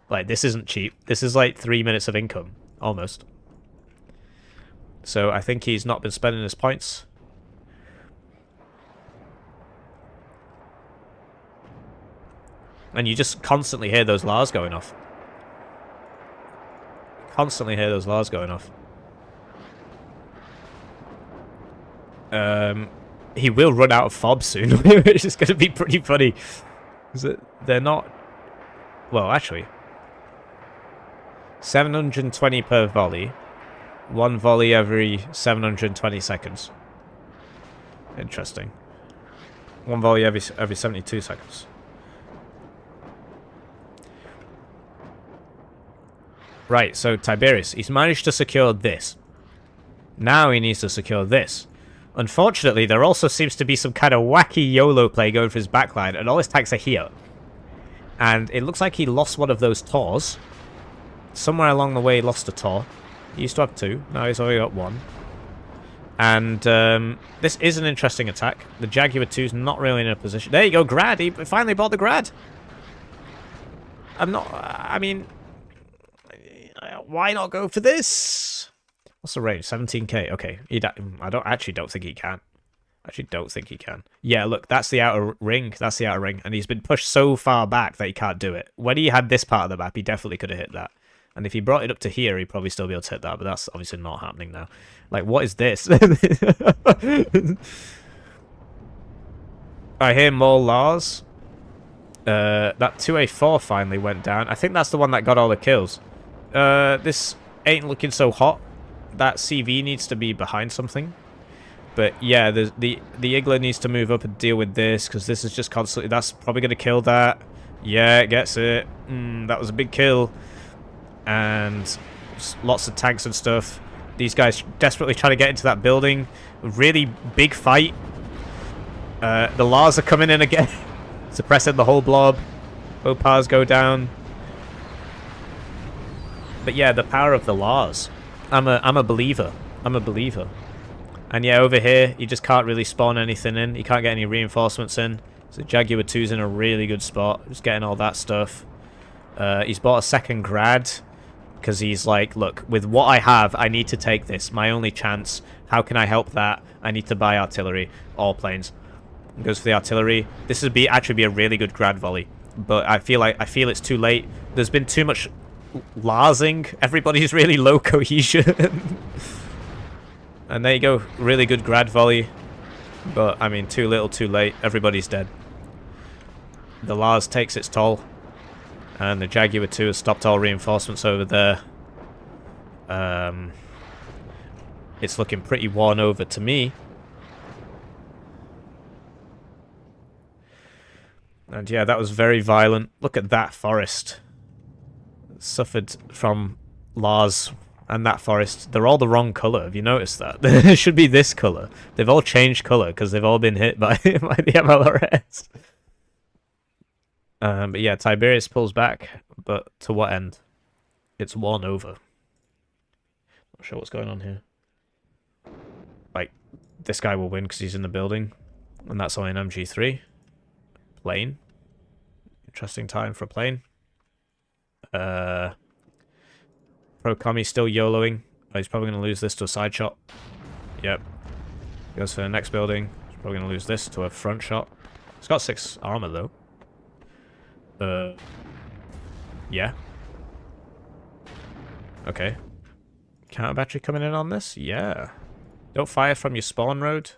Like, this isn't cheap. This is like 3 minutes of income, almost. So I think he's not been spending his points. And you just constantly hear those Lars going off. Constantly hear those Lars going off. He will run out of fobs soon, which is going to be pretty funny. They're not... Well, actually... 720 per volley. One volley every 720 seconds. Interesting. One volley every 72 seconds. Right, so Tiberius, he's managed to secure this. Now he needs to secure this. Unfortunately, there also seems to be some kind of wacky YOLO play going for his backline, and all his tanks are here. And it looks like he lost one of those Tors. Somewhere along the way he lost a Tor. He used to have 2, now he's only got 1. And this is an interesting attack. The Jaguar 2's not really in a position... There you go, Grad! He finally bought the Grad! I mean... Why not go for this? What's the range? 17k. Okay. I don't think he can. Actually don't think he can. Yeah, look, that's the outer ring. That's the outer ring. And he's been pushed so far back that he can't do it. When he had this part of the map, he definitely could have hit that. And if he brought it up to here, he'd probably still be able to hit that. But that's obviously not happening now. Like, what is this? I hear more Lars. That 2A4 finally went down. I think that's the one that got all the kills. This ain't looking so hot. That CV needs to be behind something. But yeah, the Igla needs to move up and deal with this, because this is just constantly... That's probably going to kill that. Yeah, it gets it. That was a big kill. And lots of tanks and stuff. These guys desperately trying to get into that building. Really big fight. The Lars are coming in again. Suppressing the whole blob. Opars go down. But yeah, the power of the Lars. I'm a believer. I'm a believer. And yeah, over here, he just can't really spawn anything in. He can't get any reinforcements in. So Jaguar 2's in a really good spot. Just getting all that stuff. He's bought a second Grad. Because he's like, look, with what I have, I need to take this. My only chance. How can I help that? I need to buy artillery. All planes. Goes for the artillery. This would actually be a really good Grad volley. But I feel it's too late. There's been too much Larsing. Everybody's really low cohesion. And there you go. Really good Grad volley. But, I mean, too little, too late. Everybody's dead. The Lars takes its toll. And the Jaguar 2 has stopped all reinforcements over there. It's looking pretty worn over to me. And yeah, that was very violent. Look at that forest. Suffered from Lars and that forest. They're all the wrong colour. Have you noticed that? It should be this colour. They've all changed colour because they've all been hit by the MLRS. But yeah, Tiberius pulls back, but to what end? It's won over. Not sure what's going on here. Like, this guy will win because he's in the building, and that's only an MG3. Plane. Interesting time for a plane. Pro Commie still YOLOing. Oh, he's probably going to lose this to a side shot. Yep. Goes for the next building. He's probably going to lose this to a front shot. He's got 6 armor, though. Yeah. Okay. Counter battery coming in on this? Yeah. Don't fire from your spawn road.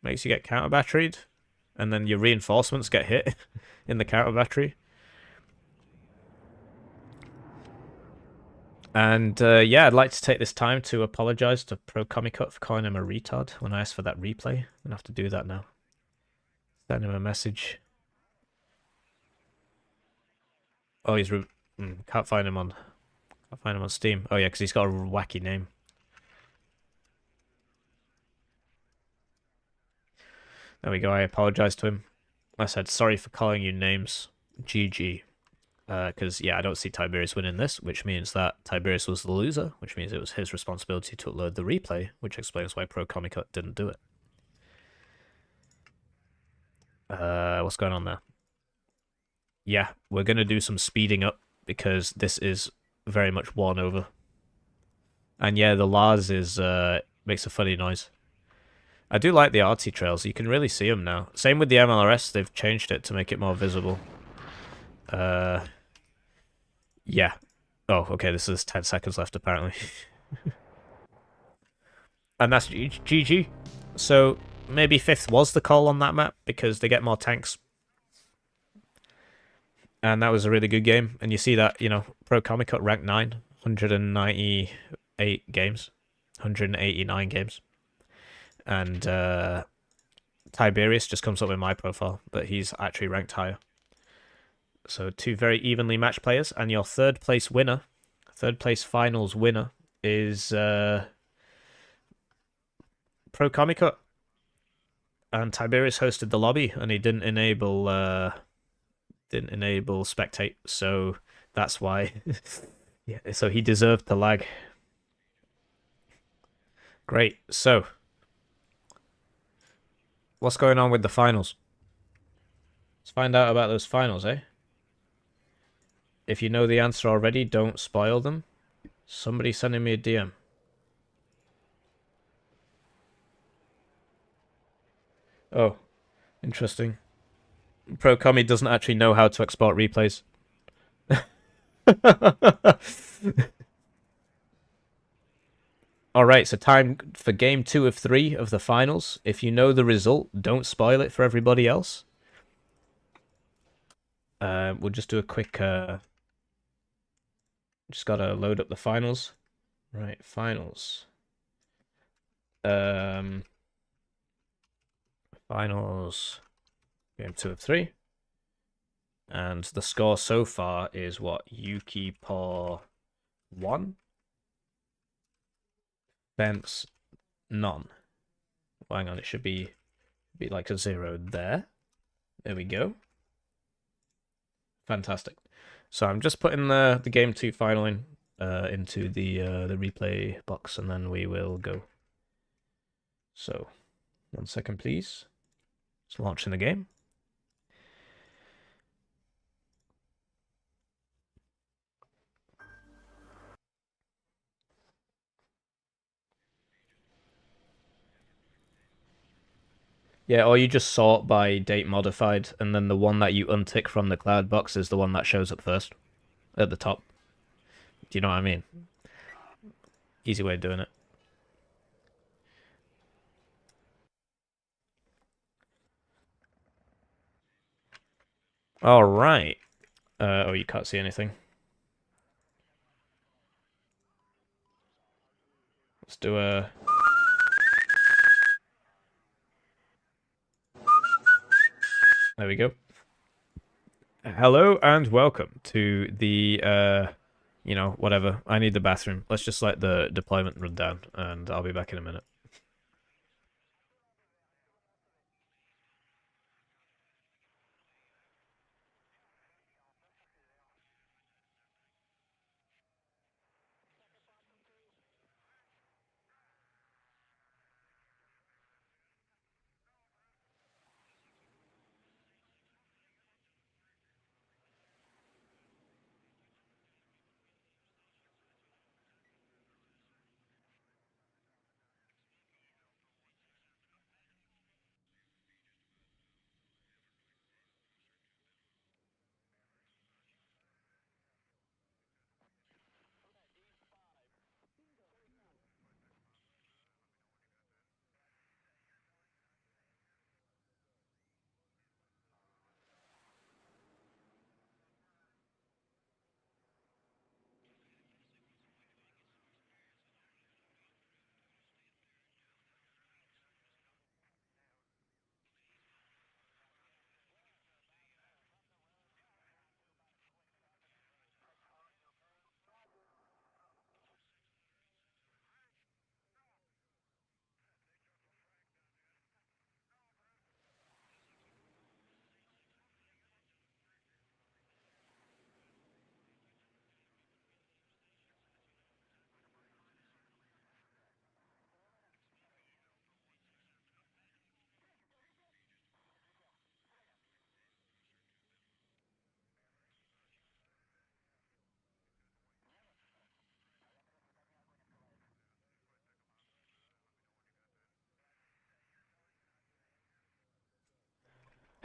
Makes you get counter batteried. And then your reinforcements get hit in the counter battery. And yeah, I'd like to take this time to apologize to Pro Comicut for calling him a retard when I asked for that replay. I'm gonna have to do that now. Send him a message. Oh, he's can't find him on Steam. Oh yeah, because he's got a wacky name. There we go. I apologized to him. I said sorry for calling you names. GG. Because yeah, I don't see Tiberius winning this, which means that Tiberius was the loser, which means it was his responsibility to upload the replay, which explains why Pro Comicut didn't do it. What's going on there? yeah, we're going to do some speeding up because this is very much won over. And yeah, the Lars is makes a funny noise. I do like the artsy trails. You can really see them now. Same with the MLRS. They've changed it to make it more visible. Yeah. Oh, okay. This is 10 seconds left, apparently. And that's GG. So maybe 5th was the call on that map because they get more tanks. And that was a really good game. And you see that, you know, Pro Comic cut ranked 9, 198 games, 189 games. And Tiberius just comes up in my profile, but he's actually ranked higher. So 2 very evenly matched players. And your 3rd place winner, 3rd place finals winner is Pro Comic cut. And Tiberius hosted the lobby, and he didn't enable spectate, so that's why. Yeah, so he deserved to lag. Great. So, what's going on with the finals? Let's find out about those finals, eh? If you know the answer already, don't spoil them. Somebody sending me a DM. Oh, interesting. Pro Commie doesn't actually know how to export replays. Alright, so time for game 2 of 3 of the finals. If you know the result, don't spoil it for everybody else. We'll just do a quick... just gotta load up the finals. Right, finals. Finals. Game 2 of 3. And the score so far is what? YukiPaw 1? Fence none. Well, hang on, it should be like a 0 there. There we go. Fantastic. So I'm just putting the game 2 final in into the replay box, and then we will go. So 1 second, please. It's launching the game. Yeah, or you just sort by date modified, and then the one that you untick from the cloud box is the one that shows up first at the top. Do you know what I mean? Easy way of doing it. All right. Oh, you can't see anything. Let's do a... There we go. Hello and welcome to the, you know, whatever. I need the bathroom. Let's just let the deployment run down, and I'll be back in a minute.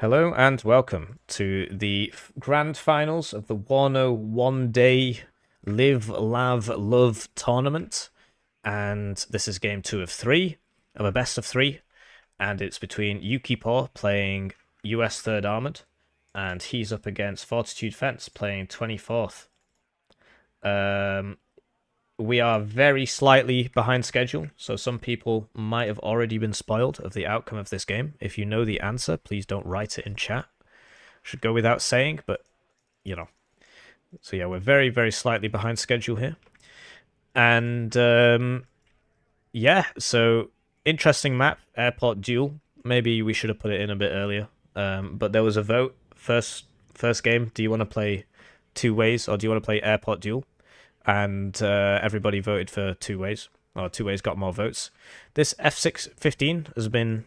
Hello and welcome to the grand finals of the Warno one-day Live, Lav, Love tournament. And this is game 2 of 3 of a best of 3. And it's between YukiPaw playing US 3rd Armored, and he's up against Fortitude Fence playing 24th. We are very slightly behind schedule, so some people might have already been spoiled of the outcome of this game. If you know the answer, please don't write it in chat. Should go without saying, but, you know. So yeah, we're very, very slightly behind schedule here. And, yeah, so interesting map, Airport Duel. Maybe we should have put it in a bit earlier. But there was a vote, first game, do you want to play 2 ways, or do you want to play Airport Duel? And everybody voted for 2 ways. Well, 2 ways got more votes. This F6-15 has been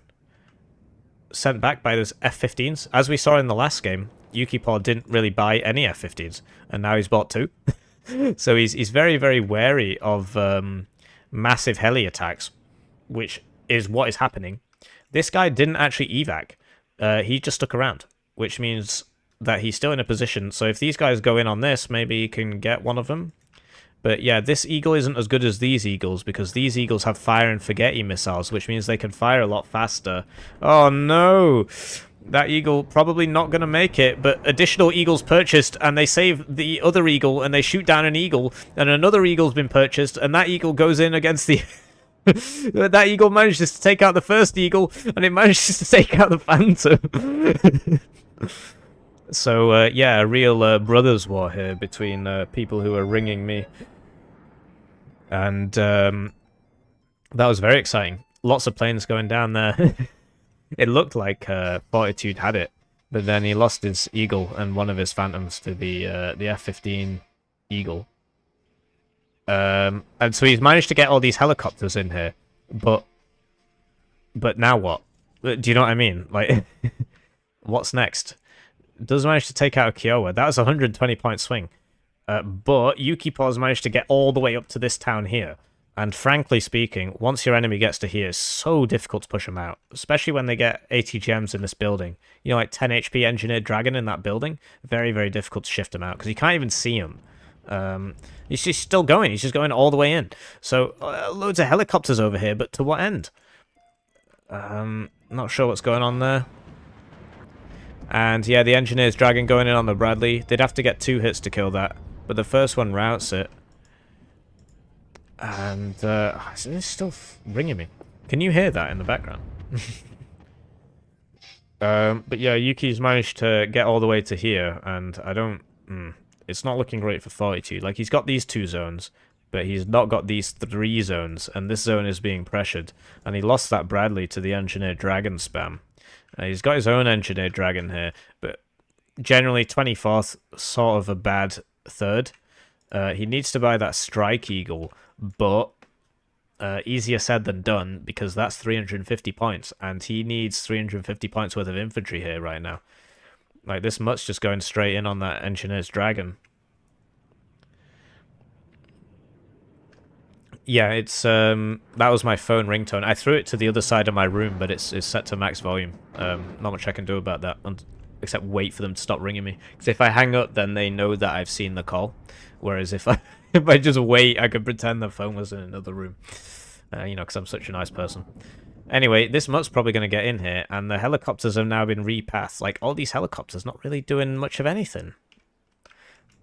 sent back by those F-15s. As we saw in the last game, YukiPaw didn't really buy any F-15s, and now he's bought 2. So he's very, very wary of massive heli attacks, which is what is happening. This guy didn't actually evac. He just stuck around, which means that he's still in a position. So if these guys go in on this, maybe he can get one of them. But yeah, this Eagle isn't as good as these Eagles, because these Eagles have fire and forgetty missiles, which means they can fire a lot faster. Oh no! That Eagle probably not going to make it, but additional Eagles purchased, and they save the other Eagle, and they shoot down an Eagle, and another Eagle's been purchased, and that Eagle goes in against the... that Eagle manages to take out the first Eagle, and it manages to take out the Phantom. So, yeah, a real brothers war here between people who are ringing me. And that was very exciting. Lots of planes going down there. It looked like Fortitude had it, but then he lost his Eagle and one of his Phantoms to the F-15 Eagle. And so he's managed to get all these helicopters in here, but now what? Do you know what I mean? Like, what's next? Does manage to take out a Kiowa. That was a 120-point swing. But YukiPaw's managed to get all the way up to this town here. And frankly speaking, once your enemy gets to here, it's so difficult to push them out. Especially when they get 80 gems in this building. You know, like 10 HP Engineered Dragon in that building. Very, very difficult to shift them out, because you can't even see him. He's just still going. He's just going all the way in. So, loads of helicopters over here, but to what end? Not sure what's going on there. And yeah, the Engineer's Dragon going in on the Bradley. They'd have to get 2 hits to kill that, but the first one routes it. And it's still ringing me. Can you hear that in the background? But yeah, Yuki's managed to get all the way to here, and I don't... it's not looking great for Fortitude. Like, he's got these 2 zones, but he's not got these 3 zones, and this zone is being pressured. And he lost that Bradley to the Engineered Dragon spam. He's got his own Engineered Dragon here, but generally 24th, sort of a bad 3rd. He needs to buy that Strike Eagle, but easier said than done, because that's 350 points, and he needs 350 points worth of infantry here right now. Like, this mutt's just going straight in on that Engineer's Dragon. Yeah, it's that was my phone ringtone. I threw it to the other side of my room, but it's set to max volume. Not much I can do about that, except wait for them to stop ringing me. Because if I hang up, then they know that I've seen the call. Whereas if I just wait, I could pretend the phone was in another room. You know, because I'm such a nice person. Anyway, this mutt's probably going to get in here, and the helicopters have now been repathed. Like, all these helicopters not really doing much of anything.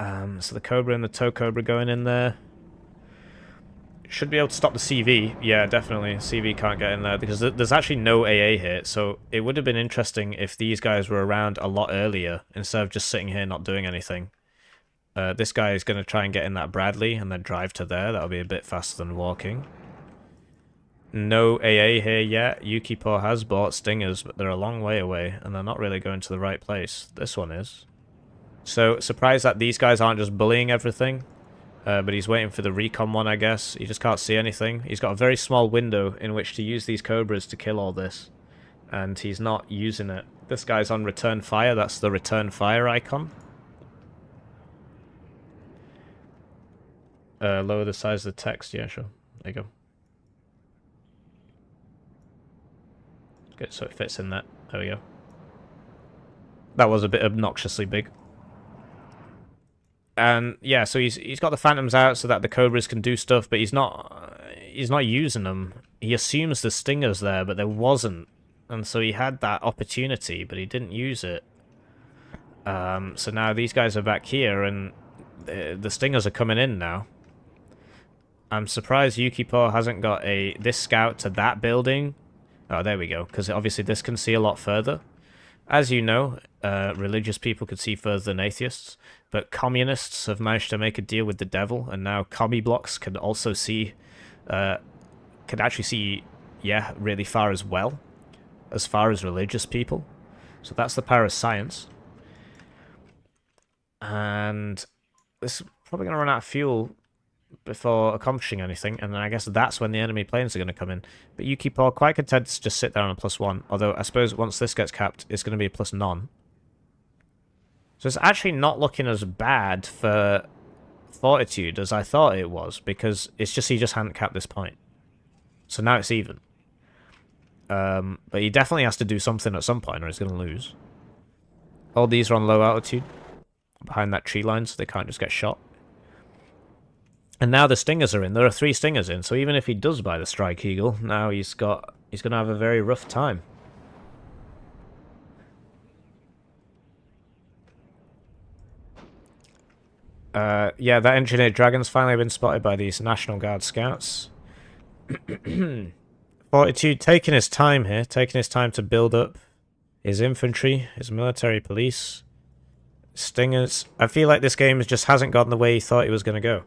So the Cobra and the Tow Cobra going in there. Should be able to stop the CV. Yeah, definitely. CV can't get in there because there's actually no AA here. So it would have been interesting if these guys were around a lot earlier instead of just sitting here not doing anything. This guy is going to try and get in that Bradley and then drive to there. That'll be a bit faster than walking. No AA here yet. YukiPaw has bought Stingers, but they're a long way away and they're not really going to the right place. This one is. So surprised that these guys aren't just bullying everything. But he's waiting for the recon one, I guess. He just can't see anything. He's got a very small window in which to use these Cobras to kill all this. And he's not using it. This guy's on return fire. That's the return fire icon. Lower the size of the text. Yeah, sure. There you go. Good, so it fits in that. There we go. That was a bit obnoxiously big. And yeah, so he's got the Phantoms out so that the Cobras can do stuff, but he's not using them. He assumes the Stinger's there, but there wasn't. And so he had that opportunity, but he didn't use it. So now these guys are back here, and the Stingers are coming in now. I'm surprised YukiPaw hasn't got this scout to that building. Oh, there we go, because obviously this can see a lot further. As you know, religious people could see further than atheists, but communists have managed to make a deal with the devil, and now commie blocks can also see, can actually see, yeah, really far as well, as far as religious people. So that's the power of science. And this is probably going to run out of fuel before accomplishing anything, and then I guess that's when the enemy planes are going to come in. But YukiPaw quite content to just sit there on a +1, although I suppose once this gets capped, it's going to be a +none. So it's actually not looking as bad for Fortitude as I thought it was, because it's just he just hadn't capped this point. So now it's even. But he definitely has to do something at some point or he's going to lose. All these are on low altitude, behind that tree line, so they can't just get shot. And now the Stingers are in. There are 3 Stingers in, so even if he does buy the Strike Eagle, now he's going to have a very rough time. Yeah, that Engineered Dragon's finally been spotted by these National Guard scouts. Fortitude taking his time here, taking his time to build up his infantry, his military police, Stingers. I feel like this game just hasn't gone the way he thought it was going to go.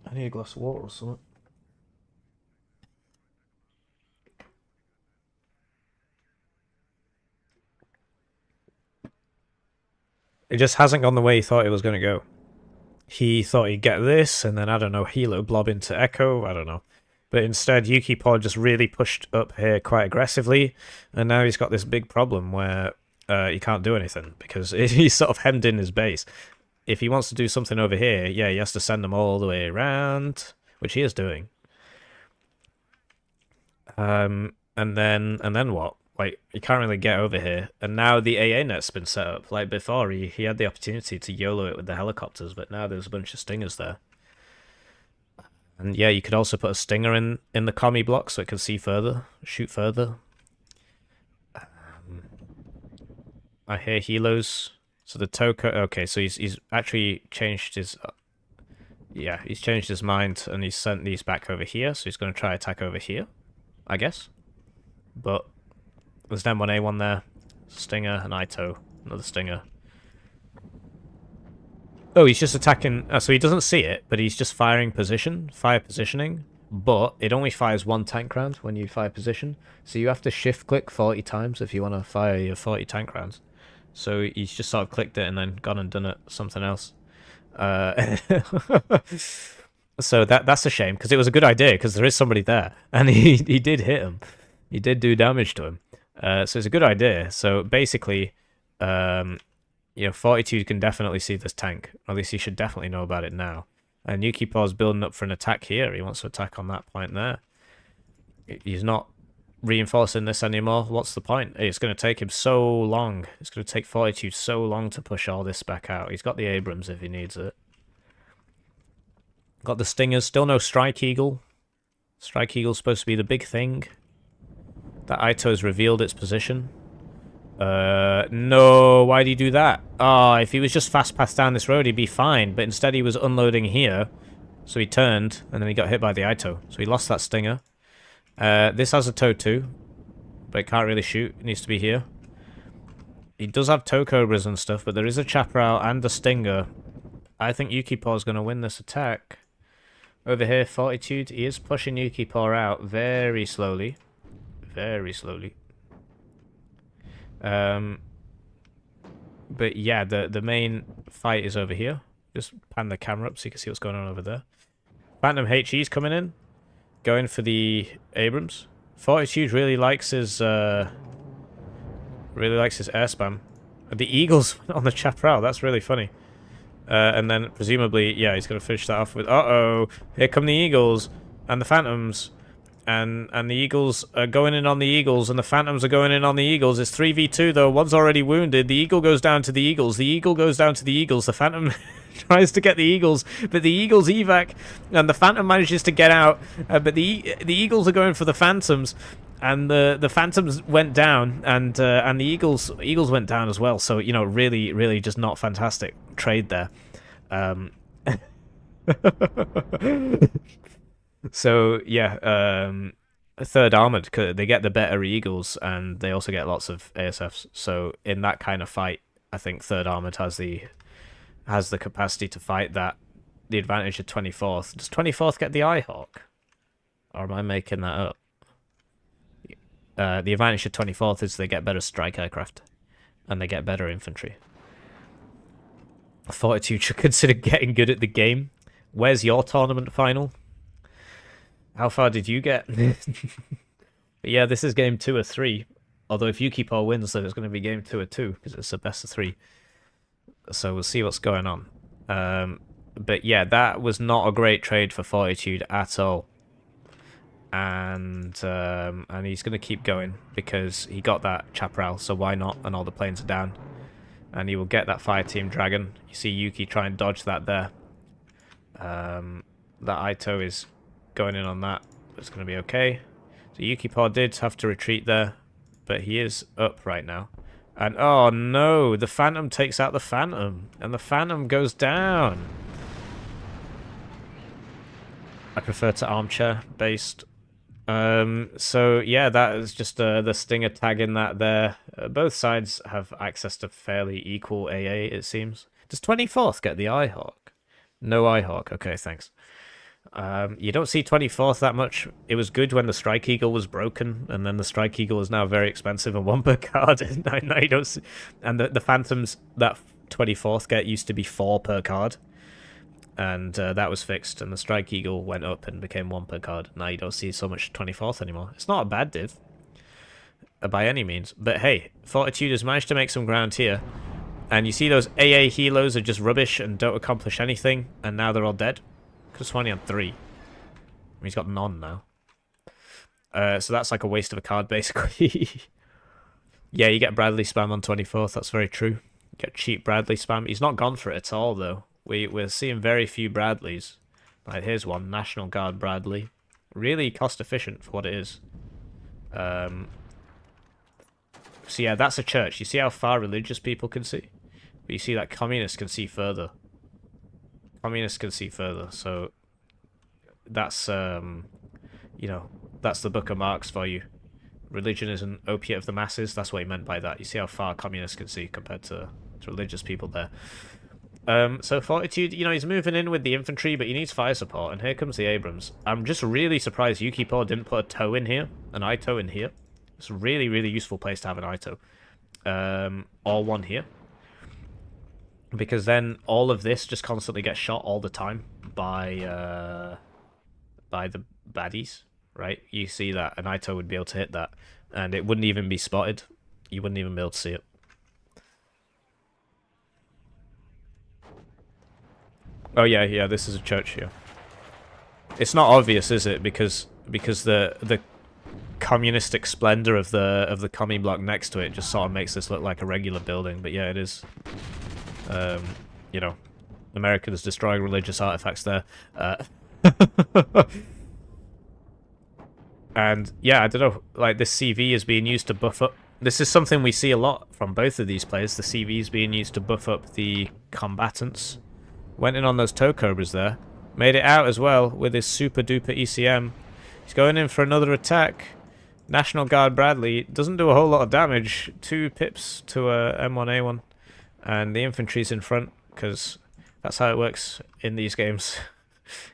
I need a glass of water or something. It just hasn't gone the way he thought it was going to go. He thought he'd get this, and then, I don't know, Helo blob into Echo, I don't know. But instead, YukiPaw just really pushed up here quite aggressively, and now he's got this big problem where he can't do anything, because he's sort of hemmed in his base. If he wants to do something over here, yeah, he has to send them all the way around, which he is doing. And then what? Like, he can't really get over here. And now the AA net's been set up. Like before, he had the opportunity to YOLO it with the helicopters, but now there's a bunch of Stingers there. And yeah, you could also put a Stinger in the commie block so it can see further, shoot further. I hear helos. So the Toko... Okay, so he's actually changed his... yeah, he's changed his mind and he's sent these back over here. So he's going to try attack over here, I guess. But there's an M1A1 there. Stinger and Ito. Another Stinger. Oh, he's just attacking... so he doesn't see it, but he's just firing position. Fire positioning. But it only fires 1 tank round when you fire position. So you have to shift-click 40 times if you want to fire your 40 tank rounds. So he's just sort of clicked it and then gone and done it something else. So that's a shame, because it was a good idea, because there is somebody there. And he did hit him. He did do damage to him. So it's a good idea. So basically, you know, Fortitude can definitely see this tank. Or at least he should definitely know about it now. And YukiPaw's building up for an attack here. He wants to attack on that point there. He's not reinforcing this anymore. What's the point? It's going to take him so long. It's going to take Fortitude so long to push all this back out. He's got the Abrams if he needs it. Got the Stingers. Still no Strike Eagle. Strike Eagle's supposed to be the big thing. That Ito's revealed its position. No, why'd he do that? Oh, if he was just fast path down this road, he'd be fine. But instead he was unloading here. So he turned, and then he got hit by the Ito. So he lost that Stinger. This has a tow too, but it can't really shoot. It needs to be here. He does have tow cobras and stuff, but there is a chaparral and a Stinger. I think YukiPaw is going to win this attack. Over here, Fortitude, he is pushing YukiPaw out very slowly. Very slowly. But yeah, the main fight is over here. Just pan the camera up so you can see what's going on over there. Phantom HE's coming in. Going for the Abrams. Fortitude really likes his air spam. The Eagles on the chaparral, that's really funny. And then presumably, yeah, he's going to finish that off with, uh-oh, here come the Eagles and the Phantoms. And the Eagles are going in on the Eagles, and the Phantoms are going in on the Eagles. It's 3v2 though. One's already wounded. The Eagle goes down to the Eagles. The Eagle goes down to the Eagles. The Phantom tries to get the Eagles, but the Eagles evac, and the Phantom manages to get out. But the Eagles are going for the Phantoms, and the Phantoms went down, and the Eagles went down as well. So, you know, really just not fantastic trade there. So yeah, third armored, they get the better Eagles, and they also get lots of ASFs. So in that kind of fight, I think third armored has the capacity to fight that. The advantage of 24th. Does 24th get the Eyehawk, or am I making that up? The advantage of 24th is they get better strike aircraft, and they get better infantry. Fortitude should consider getting good at the game. Where's your tournament final? How far did you get? But yeah, this is game 2 of 3. Although if YukiPaw wins, then it's going to be game 2 of 2, because it's a best of 3. So we'll see what's going on. But yeah, that was not a great trade for Fortitude at all. And he's going to keep going, because he got that Chaparral, so why not? And all the planes are down. And he will get that Fire Team Dragon. You see Yuki try and dodge that there. That Ito is going in on that. It's going to be okay. So YukiPaw did have to retreat there, but he is up right now. And oh no, the Phantom takes out the Phantom, and the Phantom goes down. I prefer to armchair based. So yeah, that is just the Stinger tagging that there. Both sides have access to fairly equal AA, it seems. Does 24th get the Eyehawk? No Eyehawk. Okay, thanks. You don't see 24th that much. It was good when the Strike Eagle was broken, and then the Strike Eagle is now very expensive and 1 per card. Now you don't see, and the Phantoms that 24th get used to be 4 per card, and that was fixed, and the Strike Eagle went up and became 1 per card. Now you don't see so much 24th anymore. It's not a bad div by any means, but hey, Fortitude has managed to make some ground here. And you see those AA helos are just rubbish and don't accomplish anything, and now they're all dead. Because Swanee had 3. He's got none now. So that's like a waste of a card, basically. Yeah, you get Bradley spam on 24th, that's very true. You get cheap Bradley spam. He's not gone for it at all, though. We're seeing very few Bradleys. Like, here's one, National Guard Bradley. Really cost-efficient for what it is. So yeah, that's a church. You see how far religious people can see? But you see that communists can see further. Communists can see further, so that's, you know, that's the book of Marx for you. Religion is an opiate of the masses. That's what he meant by that. You see how far communists can see compared to religious people there. So Fortitude, you know, he's moving in with the infantry, but he needs fire support, and here comes the Abrams. I'm just really surprised YukiPaw didn't put a toe in here, an Ito in here. It's a really, really useful place to have an Ito. Or one here. Because then all of this just constantly gets shot all the time by the baddies, right? You see that an Ito would be able to hit that, and it wouldn't even be spotted. You wouldn't even be able to see it. Oh yeah, this is a church here. It's not obvious, is it? Because the communistic splendor of the commie block next to it just sort of makes this look like a regular building. But yeah, it is. You know, Americans destroying religious artifacts there. And yeah, I don't know, like this CV is being used to buff up. This is something we see a lot from both of these players. The CV is being used to buff up the combatants. Went in on those toe cobras there. Made it out as well with his super duper ECM. He's going in for another attack. National Guard Bradley doesn't do a whole lot of damage. 2 pips to a M1A1. And the infantry's in front, because that's how it works in these games.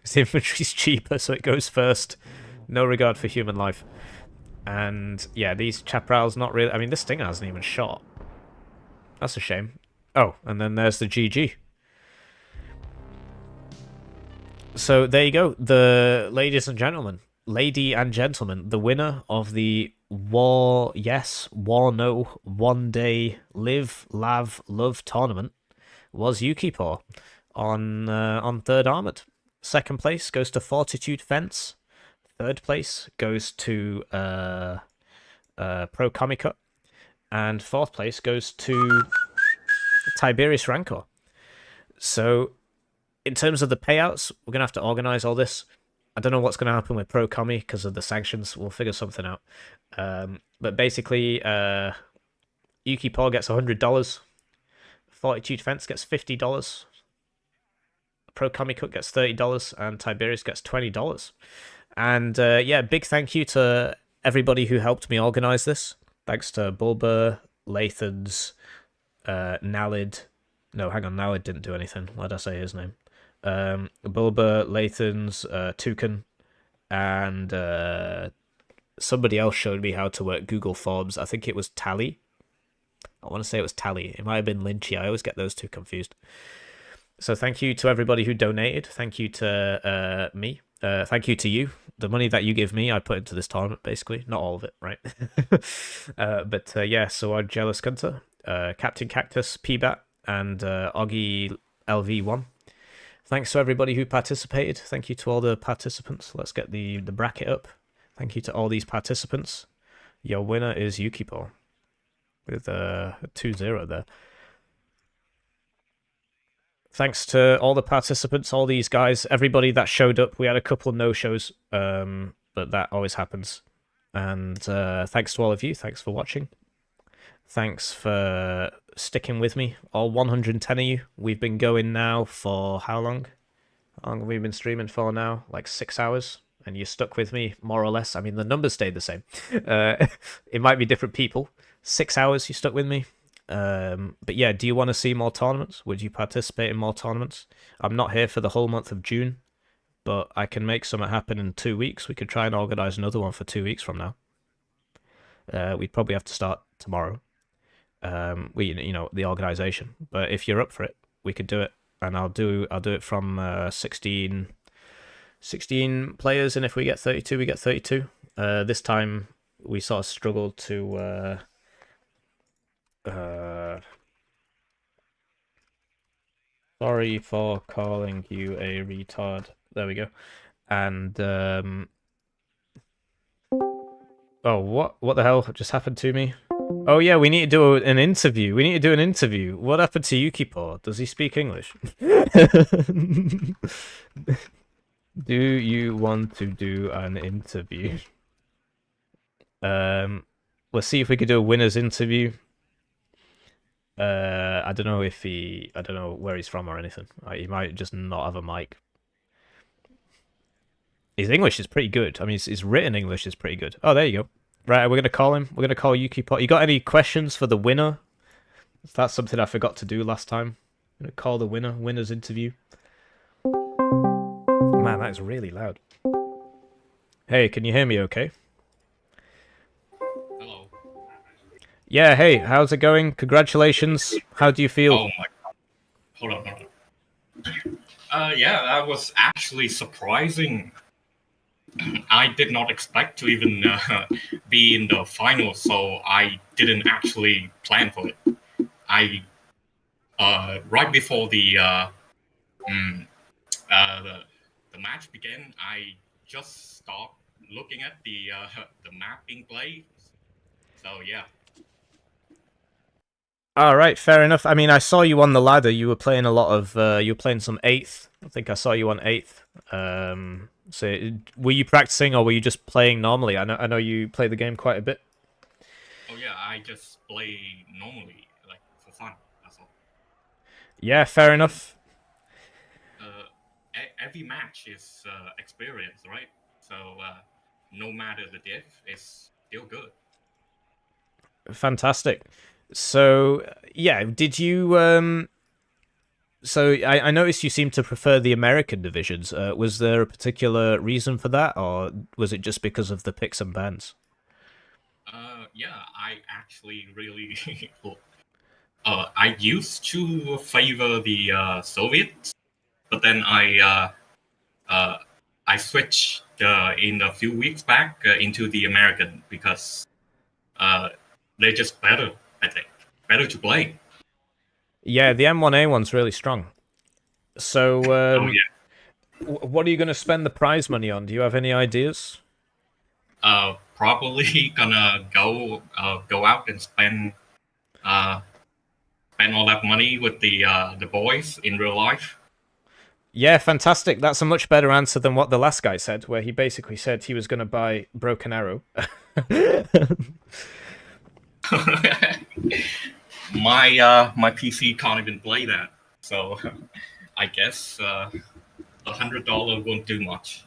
The infantry's cheaper, so it goes first. No regard for human life. And yeah, these Chaparral's not really... I mean, this Stinger hasn't even shot. That's a shame. Oh, and then there's the GG. So there you go. Ladies and gentlemen, the winner of the Warno 1 day Live, Lav, Love tournament was YukiPaw on 3rd Armoured. Second place goes to Fortitude Fence. third place goes to Pro Comicut, and fourth place goes to Tiberius-Rancor. So, in terms of the payouts, we're gonna have to organize all this. I don't know what's gonna happen with Pro Comi because of the sanctions. We'll figure something out. But basically, YukiPaw gets $100. Fortitude Fence gets $50. Pro Comicut gets $30, and Tiberius gets $20. And yeah, big thank you to everybody who helped me organize this. Thanks to Bulba, Lathans, Nalid. No, hang on, Nalid didn't do anything. Why did I say his name? Bulba, Lathans, Toucan, and somebody else showed me how to work Google Forms. I think it was Tally. I want to say it was Tally. It might have been Lynchy. I always get those two confused. So thank you to everybody who donated. Thank you to me. Thank you to you. The money that you give me, I put into this tournament, basically. Not all of it, right? But yeah, so our Jealous Gunter, Captain Cactus, P-Bat, and Oggy LV1. Thanks to everybody who participated. Thank you to all the participants. Let's get the bracket up. Thank you to all these participants. Your winner is YukiPaw with a 2-0 there. Thanks to all the participants, all these guys, everybody that showed up. We had a couple no-shows, but that always happens. And thanks to all of you. Thanks for watching. Thanks for sticking with me, all 110 of you. We've been going now for how long? How long have we been streaming for now? Like 6 hours. And you stuck with me, more or less. I mean, the numbers stayed the same. It might be different people. 6 hours you stuck with me. But yeah, do you want to see more tournaments? Would you participate in more tournaments? I'm not here for the whole month of June, but I can make something happen in 2 weeks. We could try and organize another one for 2 weeks from now. We'd probably have to start tomorrow. You know, the organization. But if you're up for it, we could do it, and I'll do it from 16 players, and if we get 32, we get 32. This time we sort of struggled to. Sorry for calling you a retard. There we go. And oh, what the hell just happened to me? Oh yeah, we need to do an interview. What happened to YukiPaw? Does he speak English? Do you want to do an interview? Let's see if we could do a winner's interview. I don't know if I don't know where he's from or anything. He might just not have a mic. His English is pretty good. I mean, his written English is pretty good. Oh, there you go. Right, we're going to call him. We're going to call YukiPaw. You got any questions for the winner? That's something I forgot to do last time. I'm going to call the winner's interview. Man, that is really loud. Hey, can you hear me okay? Hello. Yeah, hey, how's it going? Congratulations. How do you feel? Oh my god. Hold on. Yeah, that was actually surprising. I did not expect to even be in the final, so I didn't actually plan for it. I right before the match began, I just stopped looking at the map being played. So yeah. All right, fair enough. I mean, I saw you on the ladder. You were playing a lot of. You were playing some 8th. I think I saw you on 8th. So, were you practicing or were you just playing normally? I know you play the game quite a bit. Oh yeah, I just play normally, like for fun. That's all. Yeah, fair enough. Every match is experience, right? So no matter the diff, it's still good. Fantastic. So yeah, did you? So I noticed you seem to prefer the American divisions. Was there a particular reason for that, or was it just because of the picks and bans? Yeah, I actually really. I used to favor the Soviets, but then I switched in a few weeks back into the American because they're just better. I think better to play. Yeah, the M1A one's really strong. So, Oh yeah. what are you going to spend the prize money on? Do you have any ideas? Probably gonna go out and spend all that money with the boys in real life. Yeah, fantastic. That's a much better answer than what the last guy said, where he basically said he was going to buy Broken Arrow. My PC can't even play that, so I guess $100 won't do much.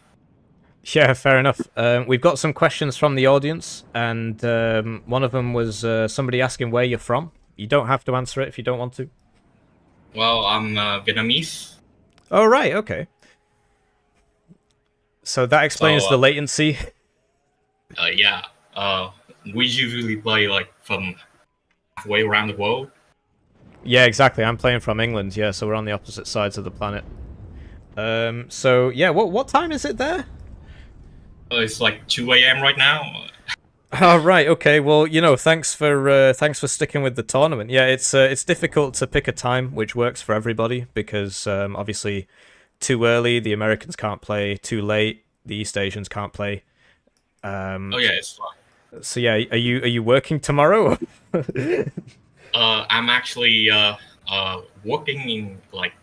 Yeah, fair enough. We've got some questions from the audience, and one of them was somebody asking where you're from. You don't have to answer it if you don't want to. Well, I'm Vietnamese. Oh, right, okay. So that explains the latency. Yeah. We usually play like from halfway around the world. Yeah, exactly. I'm playing from England, yeah, so we're on the opposite sides of the planet. So yeah, what time is it there? It's like 2 a.m. right now. Oh, right, okay. Well, you know, thanks for sticking with the tournament. Yeah, it's difficult to pick a time which works for everybody because obviously too early the Americans can't play, too late the East Asians can't play. Oh yeah, it's fine. So yeah, are you working tomorrow? I'm actually working in like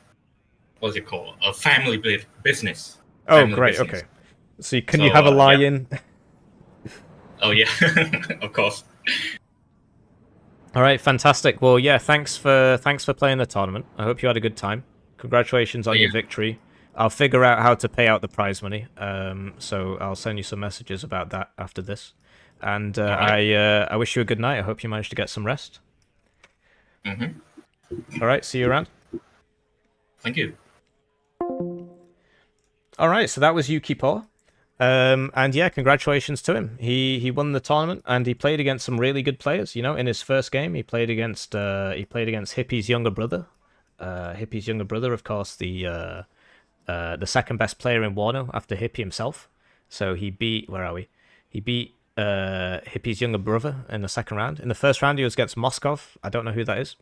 what's it called? A family business. Oh, Family great. business. Okay. So can you have a lie-in? Yeah. Oh yeah, of course. All right, fantastic. Well, yeah, thanks for playing the tournament. I hope you had a good time. Congratulations on your victory. I'll figure out how to pay out the prize money. So I'll send you some messages about that after this. And I wish you a good night. I hope you managed to get some rest. All right, see you around. Thank you. All right, so that was YukiPaw. And yeah, congratulations to him. He won the tournament and he played against some really good players. You know, in his first game, he played against Hippie's younger brother. Hippie's younger brother, of course, the second best player in Warno after Hippie himself. So he beat He beat Hippie's younger brother in the second round. In the first round, he was against Moskov. I don't know who that is.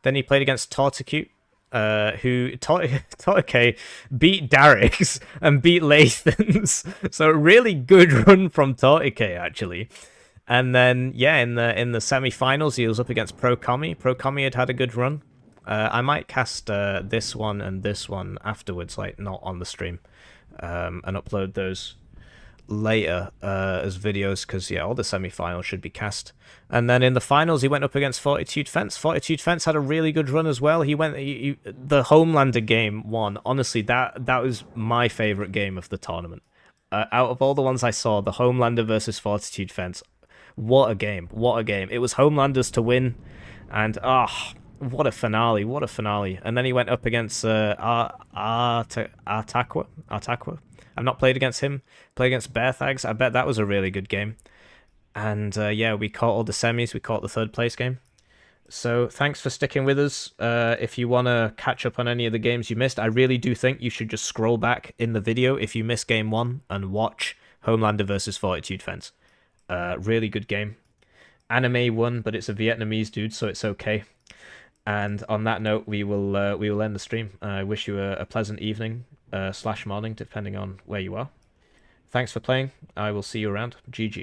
Then he played against Tortique, Tortique beat Darix and beat Lathans. So a really good run from Tortique, actually. And then yeah, in the semi-finals, he was up against Pro-Commie. Pro-Commie had a good run. I might cast this one and this one afterwards, like not on the stream, and upload those later as videos, because yeah, all the semi-finals should be cast. And then in the finals, he went up against Fortitude Fence. Fortitude Fence had a really good run as well. The Homelander game won. Honestly, that was my favorite game of the tournament. Out of all the ones I saw, the Homelander versus Fortitude Fence, what a game! What a game! It was Homelanders to win, and what a finale! What a finale! And then he went up against Artakwa. I've not played against him. Played against Bearthags. I bet that was a really good game. And yeah, we caught all the semis. We caught the third place game. So thanks for sticking with us. If you want to catch up on any of the games you missed, I really do think you should just scroll back in the video if you missed game 1 and watch Homelander versus Fortitude Fence. Really good game. Anime won, but it's a Vietnamese dude, so it's okay. And on that note, we will end the stream. I wish you a pleasant evening / morning, depending on where you are. Thanks for playing. I will see you around. GG.